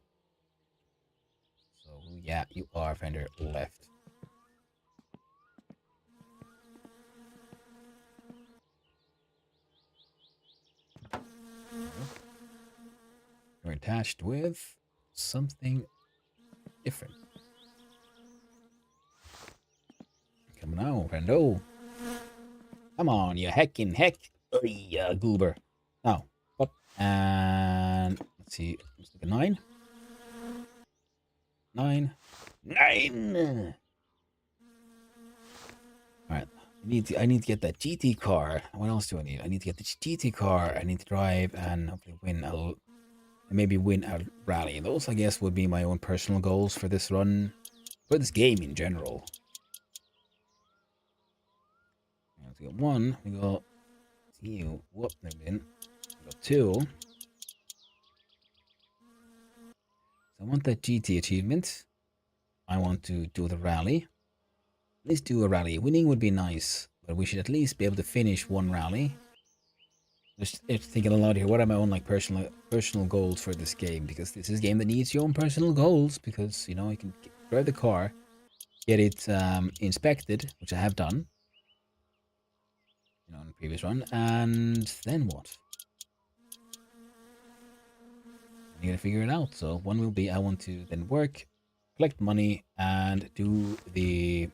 So yeah, you are fender left. You're attached with something different. Come on now, friendo. Come on, you heckin' heck. Goober. Now, up. And let's see. Looks like a 9. 9. 9! Alright. I need to get that GT car. What else do I need? I need to get the GT car. I need to drive and hopefully win a rally. Those, I guess, would be my own personal goals for this run, for this game in general. We got 1. We got you. Whoop, there we go. We got 2. So I want that GT achievement. I want to do the rally. At least do a rally. Winning would be nice, but we should at least be able to finish one rally. Just thinking aloud here, what are my own like personal goals for this game? Because this is a game that needs your own personal goals. Because, you know, you can drive the car, get it inspected, which I have done, you know, in the previous run, and then what? You gotta figure it out. So one will be I want to then work, collect money, and do the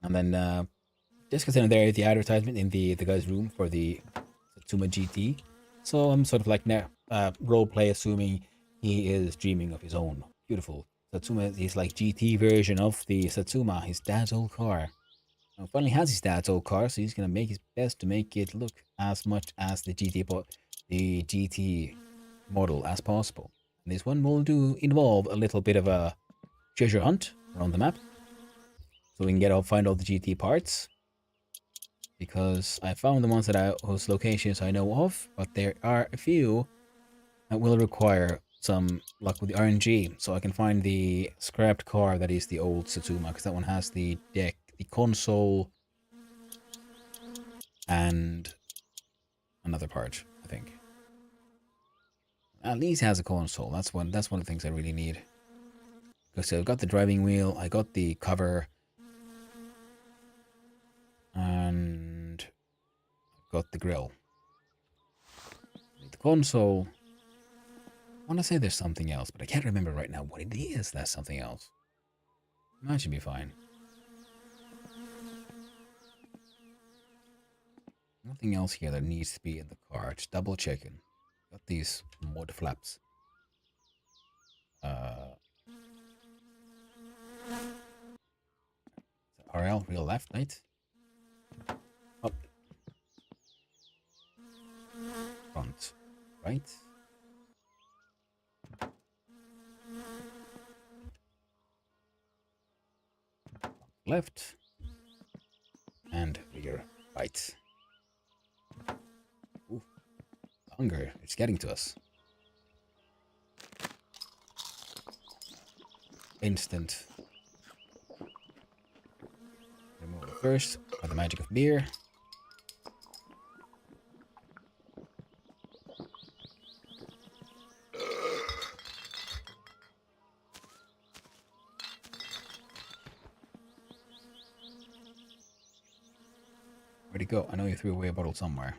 and then just consider there the advertisement in the guy's room for the Satsuma GT. So I'm sort of like role play, assuming he is dreaming of his own beautiful Satsuma. He's like GT version of the Satsuma, his dad's old car. Now, finally has his dad's old car, so he's gonna make his best to make it look as much as the GT model as possible. And this one will involve a little bit of a treasure hunt around the map, so we can find all the GT parts. Because I found the ones whose locations I know of, but there are a few that will require some luck with the RNG. So I can find the scrapped car that is the old Satsuma, because that one has the deck, the console, and another part, I think. At least it has a console. That's one of the things I really need. Because I've got the driving wheel, I got the cover, and I've got the grill. The console. I want to say there's something else, but I can't remember right now what it is. That's something else. That should be fine. Nothing else here that needs to be in the car. Just double checking. Got these mud flaps. RL, real left, right? Up. Front, right? Left. And rear, right. Ooh. Hunger, it's getting to us. Instant. Remove it first by the magic of beer. Where'd he go? I know you threw away a bottle somewhere.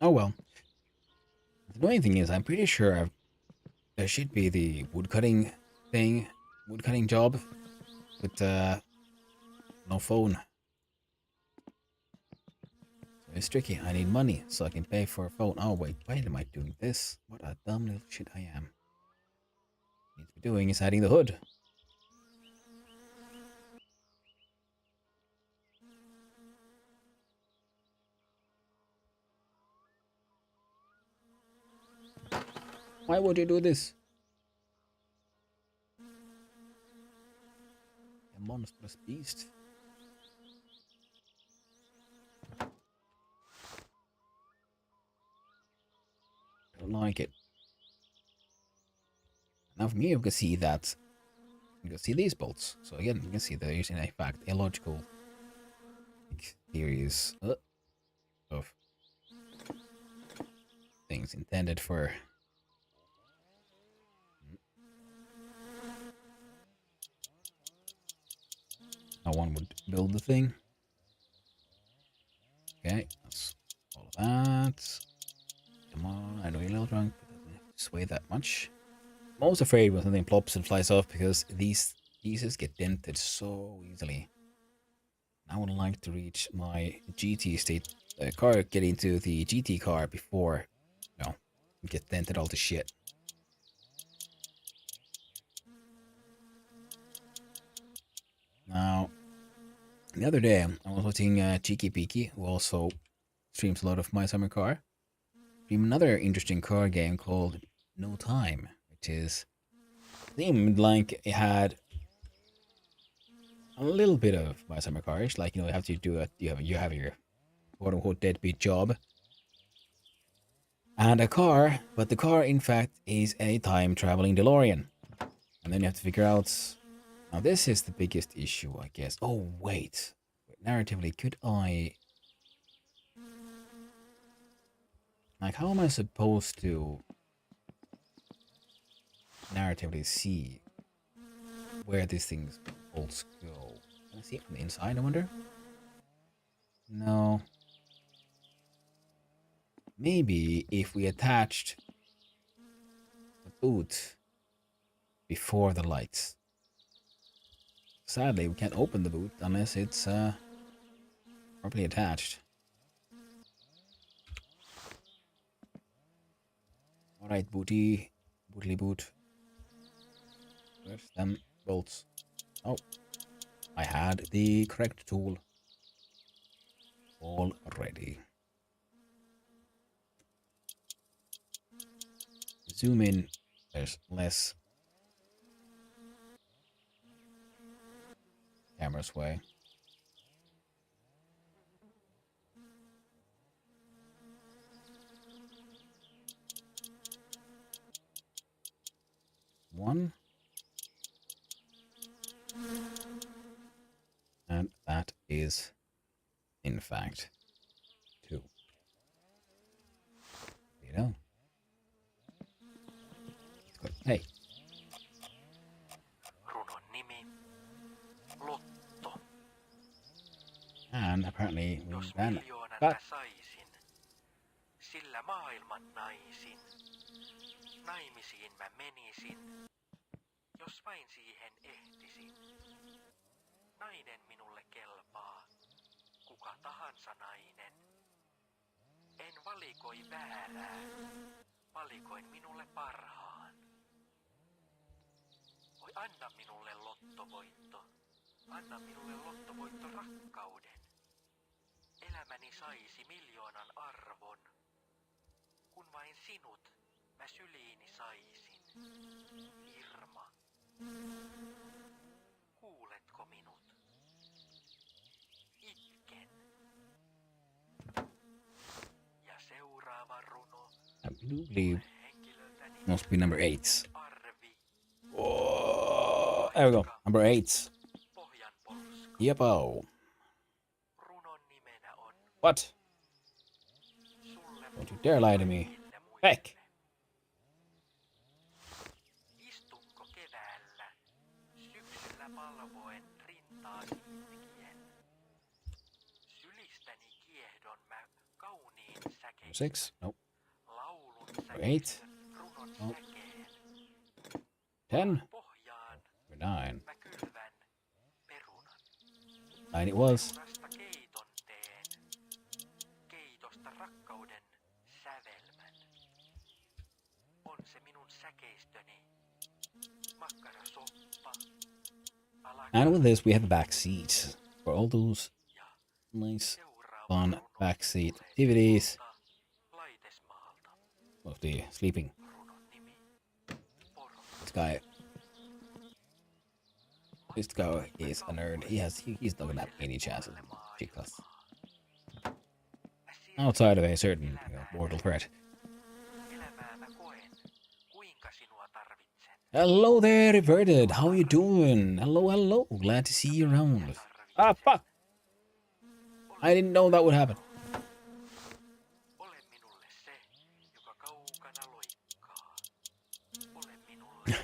Oh well. The annoying thing is, I'm pretty sure there should be the woodcutting thing, woodcutting job, with no phone. So it's tricky. I need money so I can pay for a phone. Oh wait, why am I doing this? What a dumb little shit I am. What I need to be doing is adding the hood. Why would you do this? A monstrous beast. I don't like it. Now from here you can see that you can see these bolts. So again, you can see there is in fact a logical series of things intended for how one would build the thing. Okay, that's all of that. Come on, I know you're a little drunk, but it doesn't have to sway that much. I'm always afraid when something plops and flies off because these pieces get dented so easily. I would like to reach my GT state car, get into the GT car before, you know, get dented all to shit. Now, the other day, I was watching Cheeky Peeky, who also streams a lot of My Summer Car. Stream another interesting car game called No Time, which is seemed like it had a little bit of My Summer Cars, like, you know, you have to do it, you have your quote unquote deadbeat job and a car, but the car in fact is a time traveling DeLorean. And then you have to figure out, now this is the biggest issue, I guess. Oh wait, narratively, could I, like, how am I supposed to narratively see where these things bolts go? Can I see it from the inside, I wonder? No. Maybe if we attached the boot before the lights. Sadly, we can't open the boot unless it's properly attached. Alright, bootly boot. Where's them bolts? Oh, I had the correct tool already. Zoom in, there's less camera sway. One. is, in fact, 2. You know? Hey. Runon nimi. Lotto. And apparently we Jos then miljoonan got mä saisin, sillä maailman naisin. Naimisiin mä menisin, jos vain siihen ehtisin. Nainen minulle kelpaa, kuka tahansa nainen. En valikoi väärää, valikoin minulle parhaan. Oi anna minulle lottovoitto, anna minulle lottovoitto rakkauden. Elämäni saisi miljoonan arvon, kun vain sinut mä syliini saisin. Irma, kuuletko minut? Itken. Ja seuraava runo. I believe must be number 8. Oh, there we go. Number 8. Yepo. What? Don't you dare lie to me. Heck. Istunko keväällä, syksyllä valvoen rintaasi itkien. Sylistäni kiehdon mä kauniin säkein. 6. Nope. Laulun Number 8. runon Nope. säkeen. 10. Pohjaan Number 9. mä kylvän perunan. 9 it was. Perunasta keiton teen. Keitosta rakkauden sävelmän. On se minun säkeistöni. Makkarasoppa. And with this, we have a back seat for all those nice, fun backseat activities. Of the sleeping. This guy is a nerd. He's not gonna have any chances with chicas. Outside of a certain mortal threat. Elämää mä koen. Kuinka sinua tarvitsen? Hello there, Reverted. How you doing? Hello, hello. Glad to see you around. Ah, fuck! I didn't know that would happen. Ole minulle se, joka kaukana loikkaa. Ole minulle.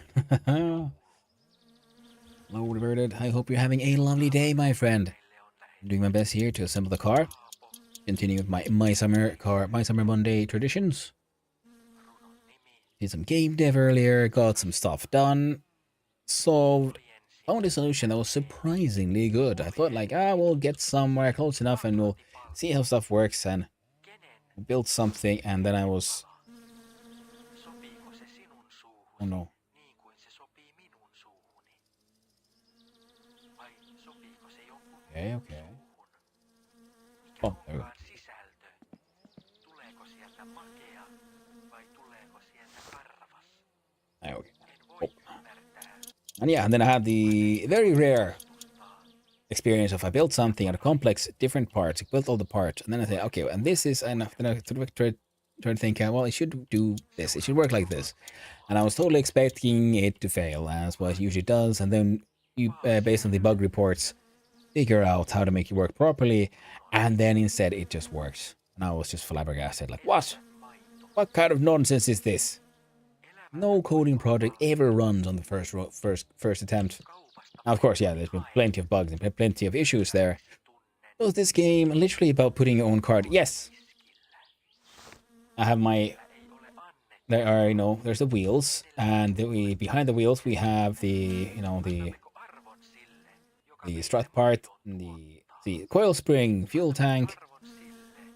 Hello, Reverted. I hope you're having a lovely day, my friend. I'm doing my best here to assemble the car. Continuing with my summer Monday traditions. Did some game dev earlier, got some stuff done, solved, found a solution that was surprisingly good. I thought like, we'll get somewhere close enough and we'll see how stuff works, and built something, and then I was... Oh no. Okay, okay. Oh, there we go. There we go. Oh. And yeah, and then I had the very rare experience of I built something out of complex different parts, I built all the parts, and then I say, okay, and this is enough. Then I try to think, well, it should do this, it should work like this. And I was totally expecting it to fail, as what it usually does, and then you, based on the bug reports, figure out how to make it work properly, and then instead it just works. And I was just flabbergasted, like, what? What kind of nonsense is this? No coding project ever runs on the first attempt. Now, of course, yeah, there's been plenty of bugs and plenty of issues there. Was this game literally about putting your own card? Yes. I have my... There are, there's the wheels, and behind the wheels we have the, the strut part, the coil spring, fuel tank,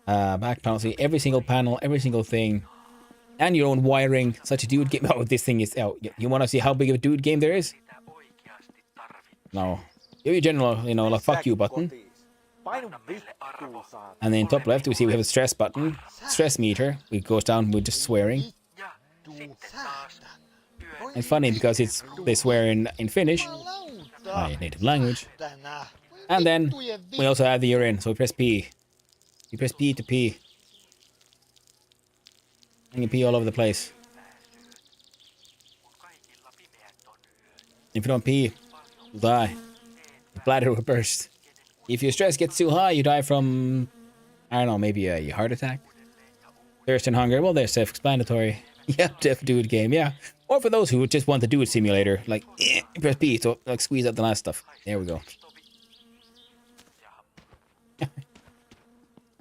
back panel, see every single panel, every single thing, and your own wiring. Such a dude game. Oh, this thing is... Oh, you want to see how big of a dude game there is? No. Give you general, like fuck you button. And then top left, we see we have a stress button, stress meter. It goes down with just swearing. It's funny because they swear in Finnish, my native language. And then we also have the urine, so we press P. You press P to pee. And you pee all over the place. If you don't pee, you'll die. The bladder will burst. If your stress gets too high, you die from, I don't know, maybe a heart attack. Thirst and hunger, well, they're self-explanatory. Yeah, def dude game, yeah. Or for those who just want the dude simulator, like, press B to like squeeze out the last stuff. There we go.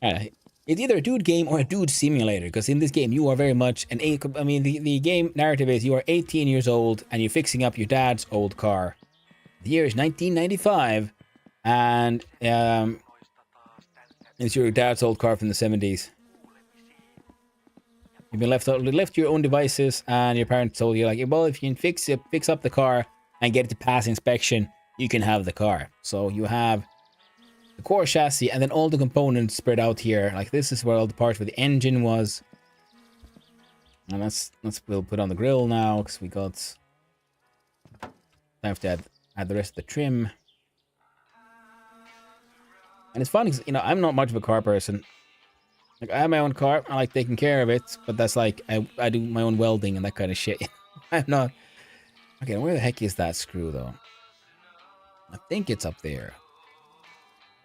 It's either a dude game or a dude simulator, because in this game you are very much an I mean, the game narrative is you are 18 years old and you're fixing up your dad's old car. The year is 1995, and it's your dad's old car from the 70s. You've been left to your own devices, and your parents told you, like, well, if you can fix up the car and get it to pass inspection, you can have the car. So you have the core chassis and then all the components spread out here. Like, this is where all the parts where the engine was. And we'll put on the grill now, because we got time to add the rest of the trim. And it's fun because, you know, I'm not much of a car person. Like, I have my own car, I like taking care of it, but that's like, I do my own welding and that kind of shit. I'm not... Okay, where the heck is that screw, though? I think it's up there.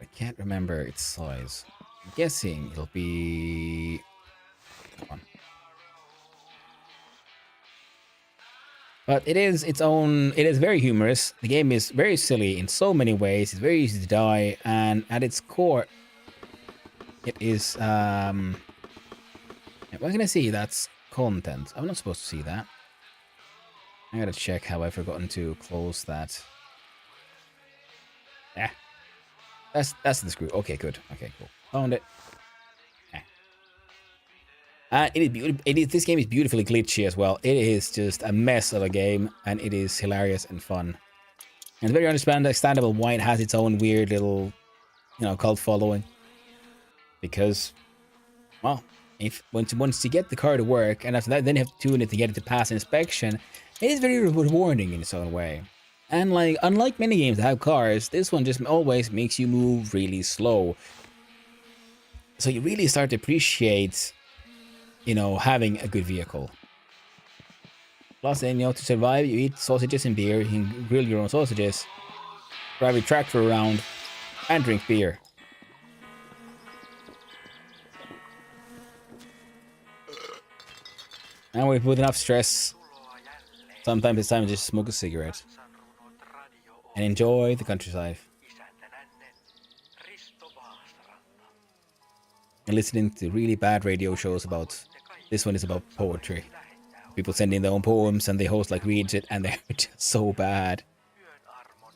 I can't remember its size. I'm guessing it'll be... That one. But it is its own... It is very humorous. The game is very silly in so many ways. It's very easy to die, and at its core... It is, what can I see? That's content. I'm not supposed to see that. I gotta check how I've forgotten to close that. Yeah. That's the screw. Okay, good. Okay, cool. Found it. This game is beautifully glitchy as well. It is just a mess of a game, and it is hilarious and fun. And it's very understandable why it has its own weird little, you know, cult following. Because, well, once you get the car to work, and after that, then you have to tune it to get it to pass inspection, it is very rewarding in its own way. And like, unlike many games that have cars, this one just always makes you move really slow. So you really start to appreciate, you know, having a good vehicle. Plus, then, you know, to survive, you eat sausages and beer, you can grill your own sausages, drive your tractor around, and drink beer. And with enough stress, sometimes it's time to just smoke a cigarette and enjoy the countryside. And listening to really bad radio shows about, this one is about poetry. People send in their own poems and the host like reads it, and they're just so bad.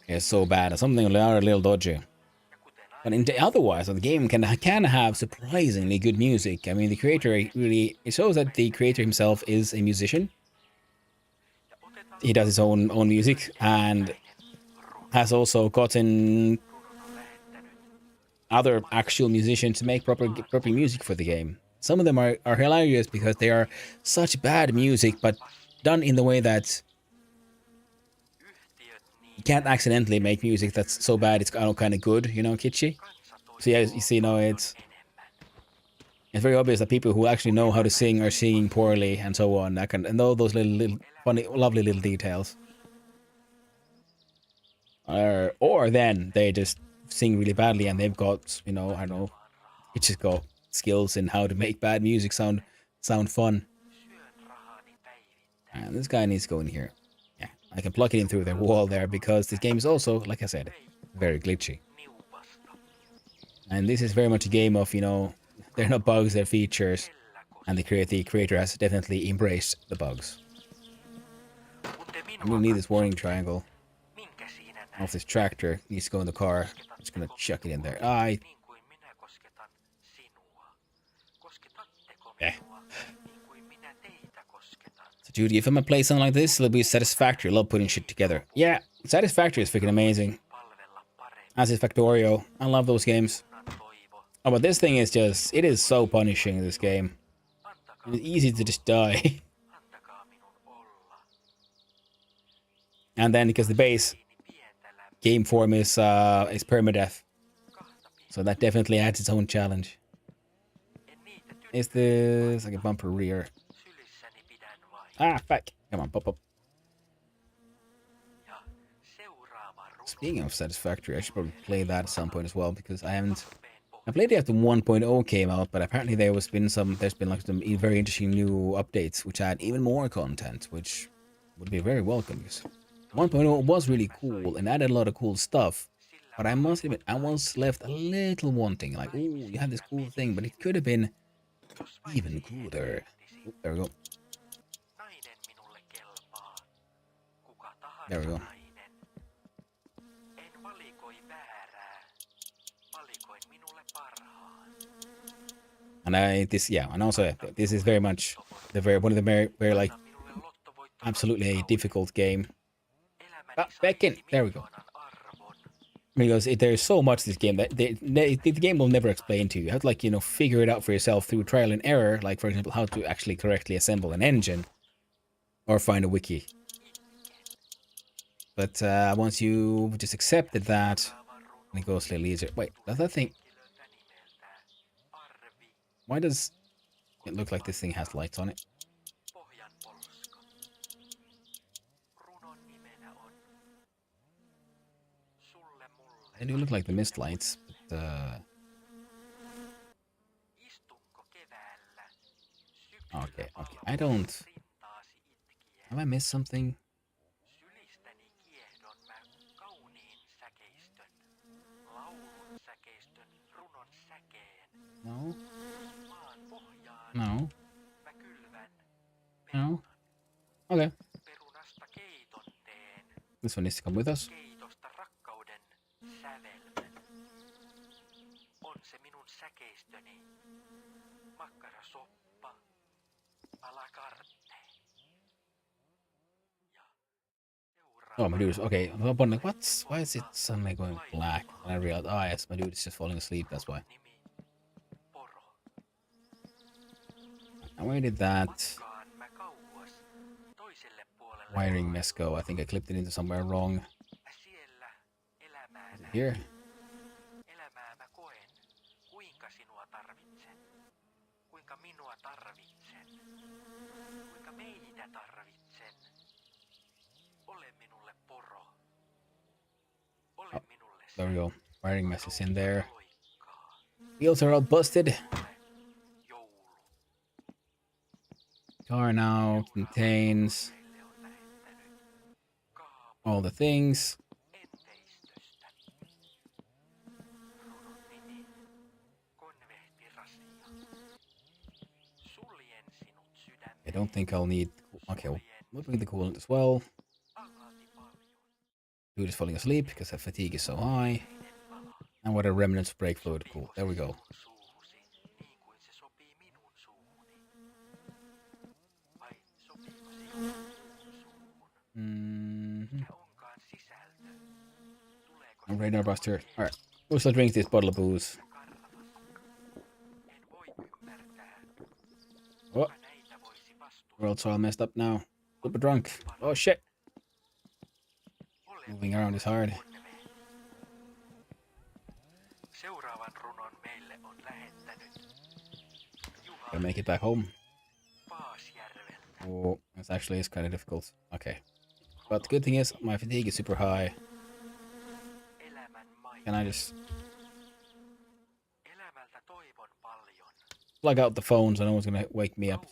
They're so bad, and something a little dodgy. But otherwise, the game can have surprisingly good music. I mean, the creator really... It shows that the creator himself is a musician. He does his own music, and has also gotten other actual musicians to make proper music for the game. Some of them are hilarious because they are such bad music, but done in the way that you can't accidentally make music that's so bad it's kind of good, you know, kitschy. So yeah, you see, you know, it's very obvious that people who actually know how to sing are singing poorly and so on. And all those little funny, lovely little details. Or then they just sing really badly and they've got, you know, I don't know, it's just got skills in how to make bad music sound fun. And this guy needs to go in here. Yeah, I can plug it in through the wall there because this game is also, like I said, very glitchy. And this is very much a game of, you know, they're not bugs, they're features. And the creator has definitely embraced the bugs. I'm gonna need this warning triangle. Off this tractor needs to go in the car. I'm just gonna chuck it in there. Yeah. So dude, if I'm gonna play something like this, it'll be satisfactory. I love putting shit together. Yeah, Satisfactory is freaking amazing. As is Factorio. I love those games. Oh, but this thing is just... It is so punishing, this game. It's easy to just die. And then, because the base game form is permadeath. So that definitely adds its own challenge. Is this like a bumper rear? Ah, fuck. Come on, pop up. Speaking of Satisfactory, I should probably play that at some point as well because I haven't. I played it after 1.0 came out, but apparently there's been like some very interesting new updates which add even more content, which would be very welcome. Because 1.0 was really cool and added a lot of cool stuff, but I must admit I was left a little wanting. Like, oh, you have this cool thing, but it could have been even cooler. Oh, there we go. There we go. And and also this is very much one of the very like absolutely a difficult game. Back in, there we go. Because there's so much this game that the game will never explain to you. You have to, like, figure it out for yourself through trial and error. Like, for example, how to actually correctly assemble an engine, or find a wiki. But once you just accepted that, and it goes a little easier. Wait, does that thing? Why does it look like this thing has lights on it? They do look like the mist lights, but okay. I don't. Have I missed something? No. No. No. Okay. This one needs to come with us. Oh, my dude is okay. I'm wondering, why is it suddenly going black? And I realized, oh yes, my dude is just falling asleep. That's why. And where did that wiring mess go? I think I clipped it into somewhere wrong. Is it here? Oh, there we go. Wiring mess is in there. Wheels are all busted. Car now contains all the things. I don't think I'll need. Okay, we'll bring the coolant as well. Dude is falling asleep because the fatigue is so high. And what a remnants of brake fluid. Cool. There we go. Radar buster. Alright. We'll still drink this bottle of booze. Oh. World's all messed up now. Super drunk. Oh shit. Moving around is hard. Gotta make it back home. Oh, this actually is kind of difficult. Okay. But the good thing is, my fatigue is super high. Can I just plug out the phone so no one's gonna wake me up?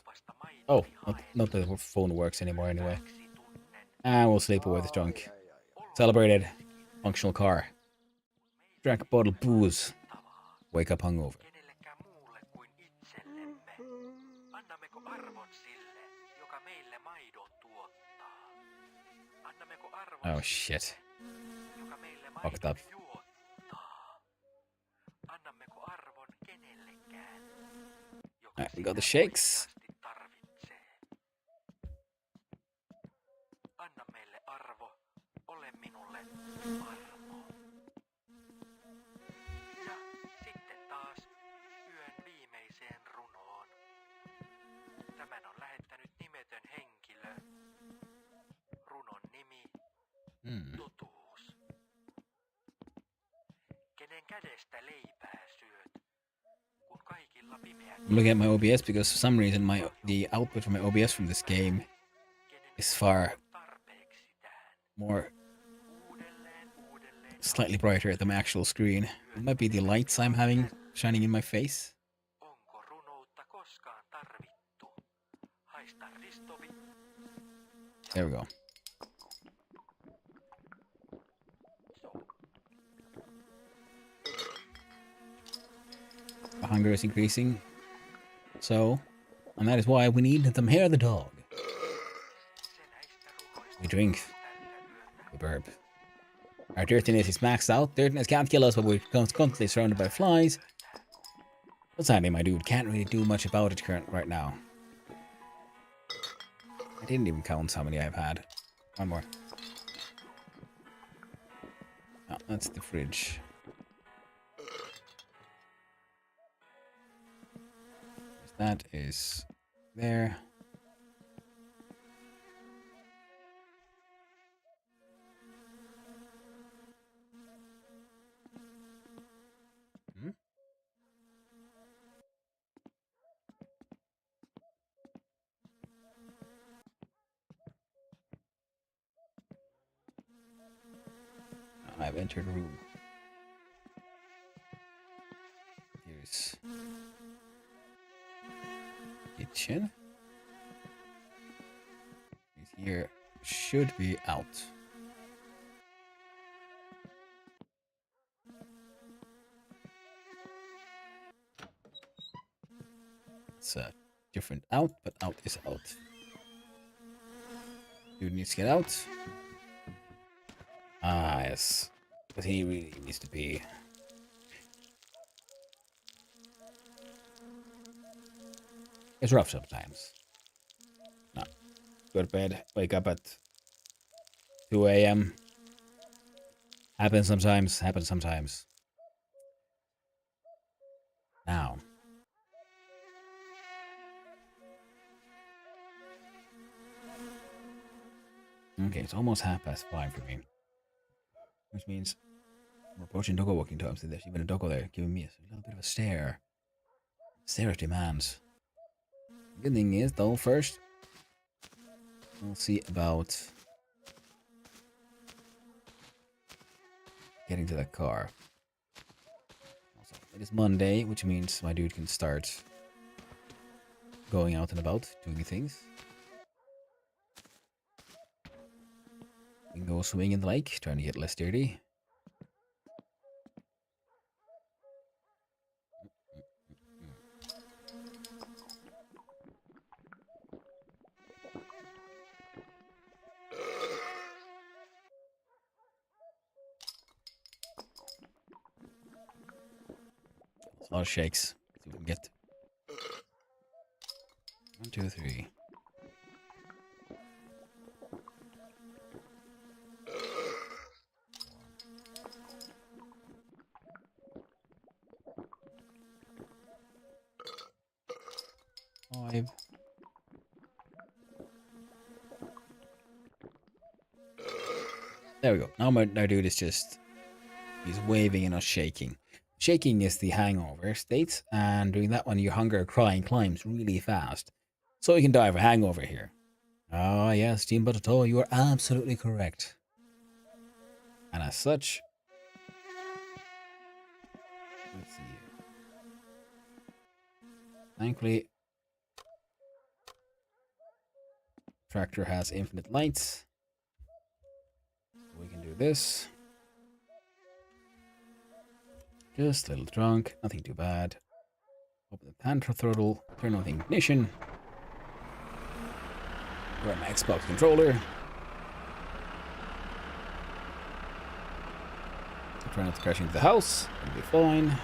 Oh, not that the phone works anymore anyway. And we'll sleep away this drunk. Celebrated. Functional car. Drank a bottle of booze. Wake up hungover. Oh shit. Fucked up. Alright, we got the shakes. I'm looking at my OBS because for some reason the output from my OBS from this game is far more slightly brighter at the actual screen. It might be the lights I'm having shining in my face. Onko runoutta koskaan tarvittu? Haista ristovi. There we go. The hunger is increasing. So, and that is why we need them hair the dog. We drink. We burp. Our dirtiness is maxed out. Dirtiness can't kill us, but we're constantly surrounded by flies. But sadly, my dude can't really do much about it right now. I didn't even count how many I've had. One more. Oh, that's the fridge. That is there. I've entered a room. Here's kitchen. Here should be out. It's a different out, but out is out. Dude needs to get out. Ah, yes. But he really needs to be. It's rough sometimes. No. Go to bed, wake up at 2 a.m. Happens sometimes, happens sometimes. Now. Okay, it's almost 5:30 for me. Which means we're approaching doggo walking times. There's even a doggo there giving me a little bit of a stare. Stare of demands. Good thing is, though, first, we'll see about getting to that car. Also, it is Monday, which means my dude can start going out and about, doing things. We can go swimming in the lake, trying to get less dirty. A lot of shakes. See if we can get 1, 2, 3. Five. There we go. Now my dude is just, he's waving and not shaking. Shaking is the hangover state, and doing that one, your hunger crying climbs really fast. So you can die of a hangover here. Ah, yes, Team Potato, you are absolutely correct. And as such, let's see here. Thankfully, tractor has infinite lights. We can do this. Just a little drunk, nothing too bad. Open the panther throttle, turn on the ignition. Grab my Xbox controller. Try not to crash into the house, it'll be fine.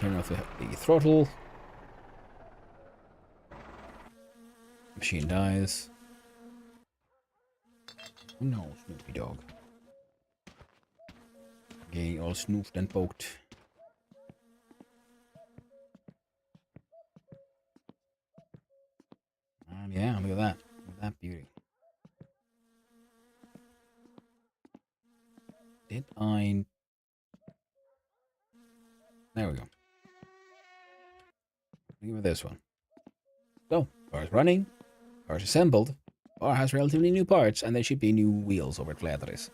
Turn off the throttle. Machine dies. Oh no, Snoopy dog. Getting all snoofed and poked. Yeah, look at that. Look at that beauty. Did I... There we go. Look at this one. So, car's running. Car's assembled. car has relatively new parts, and there should be new wheels over at Fleetaris.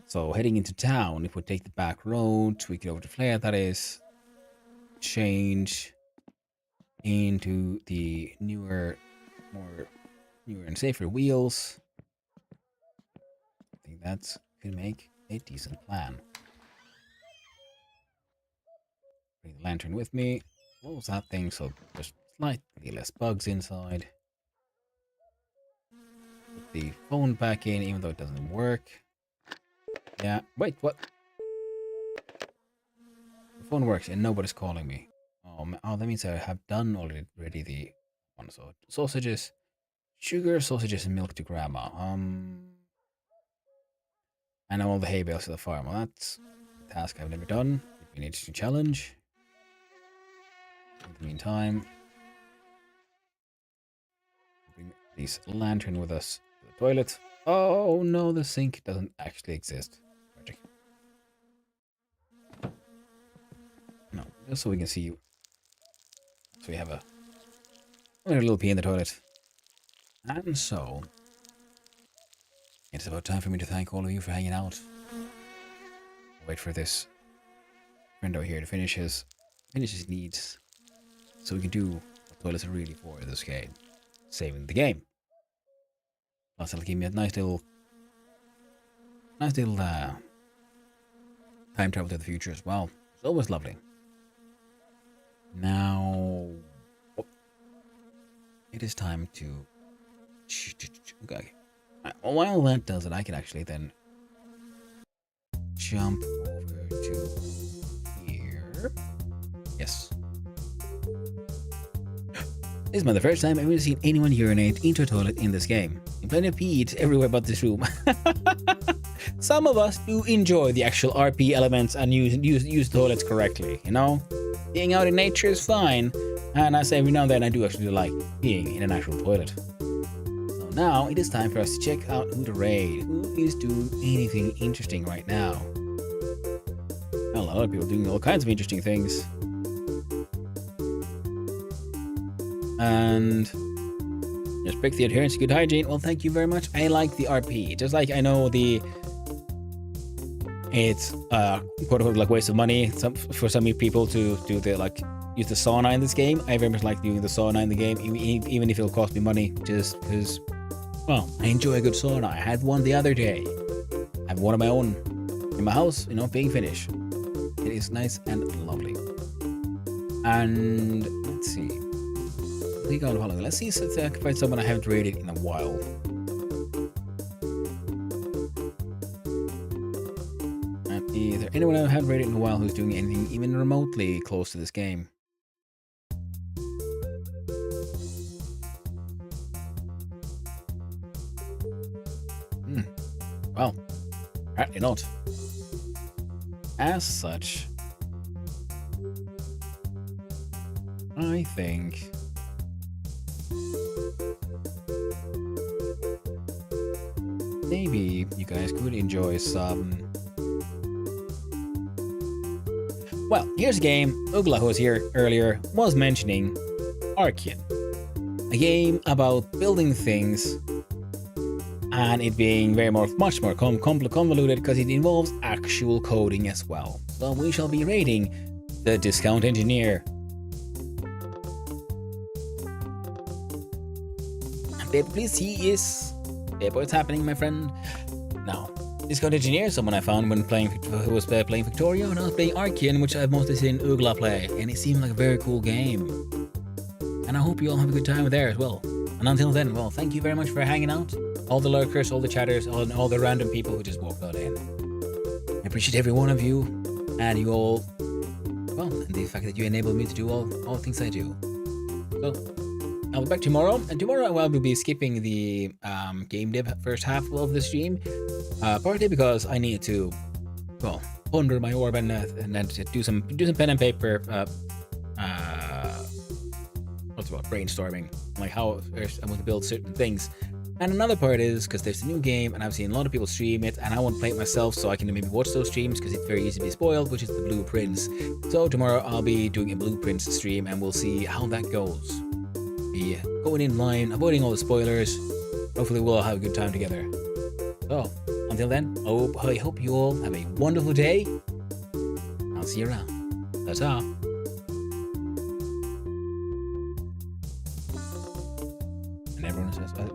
So heading into town, if we take the back road, we get over to Fleetaris, change into the newer and safer wheels. I think that could make a decent plan. Bring the lantern with me. Close that thing so there's slightly less bugs inside. Put the phone back in, even though it doesn't work. Yeah, wait, what? The phone works and nobody's calling me. Oh, that means I have done already the one. So sausages, sugar, sausages, and milk to grandma. And all the hay bales to the farm. Well, that's a task I've never done. It'd be an interesting challenge. In the meantime, bring this lantern with us to the toilet. Oh no, the sink doesn't actually exist. Magic. No, just so we can see you. So we have a little pee in the toilet. And so, it's about time for me to thank all of you for hanging out. I'll wait for this friend over here to finish his needs, so we can do what toilets are really for in this game, saving the game. Plus, it'll give me a nice little time travel to the future as well. It's always lovely. Now, it is time to. Okay. While that does it, I can actually then jump over to here. Yes. This is my first time I've ever seen anyone urinate into a toilet in this game. And plenty of peed everywhere but this room. Some of us do enjoy the actual RP elements and use toilets correctly, you know? Being out in nature is fine, and I say every now and then I do actually like being in an actual toilet. So now it is time for us to check out who to raid. Who is doing anything interesting right now? Well, a lot of people doing all kinds of interesting things. And just break the adherence to good hygiene. Well, thank you very much. I like the RP. Just like I know it's quote unquote like waste of money for some people to do the use the sauna in this game. I very much like doing the sauna in the game, even if it'll cost me money, just because, well, I enjoy a good sauna. I had one the other day. I have one of my own in my house, you know, being finished. It is nice and lovely. And let's see. Let's see if I can find someone I haven't raided in a while. Is there anyone I haven't raided in a while who's doing anything even remotely close to this game? Well, apparently not. As such, I think maybe you guys could enjoy some. Well, here's a game Ugla, who was here earlier, was mentioning. Archean. A game about building things and it being much more convoluted because it involves actual coding as well. So we shall be raiding the Discount Engineer. Babe, please, Babe, what's happening, my friend? Now, Discount Engineer is someone I found when who was playing Victoria, and I was playing Archean, which I've mostly seen Ugla play, and it seemed like a very cool game. And I hope you all have a good time there as well. And until then, well, thank you very much for hanging out. All the lurkers, all the chatters, all the random people who just walked out in. I appreciate every one of you, and you all, well, and the fact that you enabled me to do all the things I do. So, I'll be back tomorrow, and tomorrow I will be skipping the game dev first half of the stream, partly because I need to, well, ponder my orb and do some pen and paper, brainstorming, like how I want to build certain things. And another part is because there's a new game, and I've seen a lot of people stream it, and I want to play it myself so I can maybe watch those streams because it's very easy to be spoiled, which is the Blueprints. So tomorrow I'll be doing a Blueprints stream, and we'll see how that goes. Be going in line, avoiding all the spoilers, hopefully we'll all have a good time together. So, until then, I hope you all have a wonderful day. I'll see you around. Ta-ta. And everyone says, well,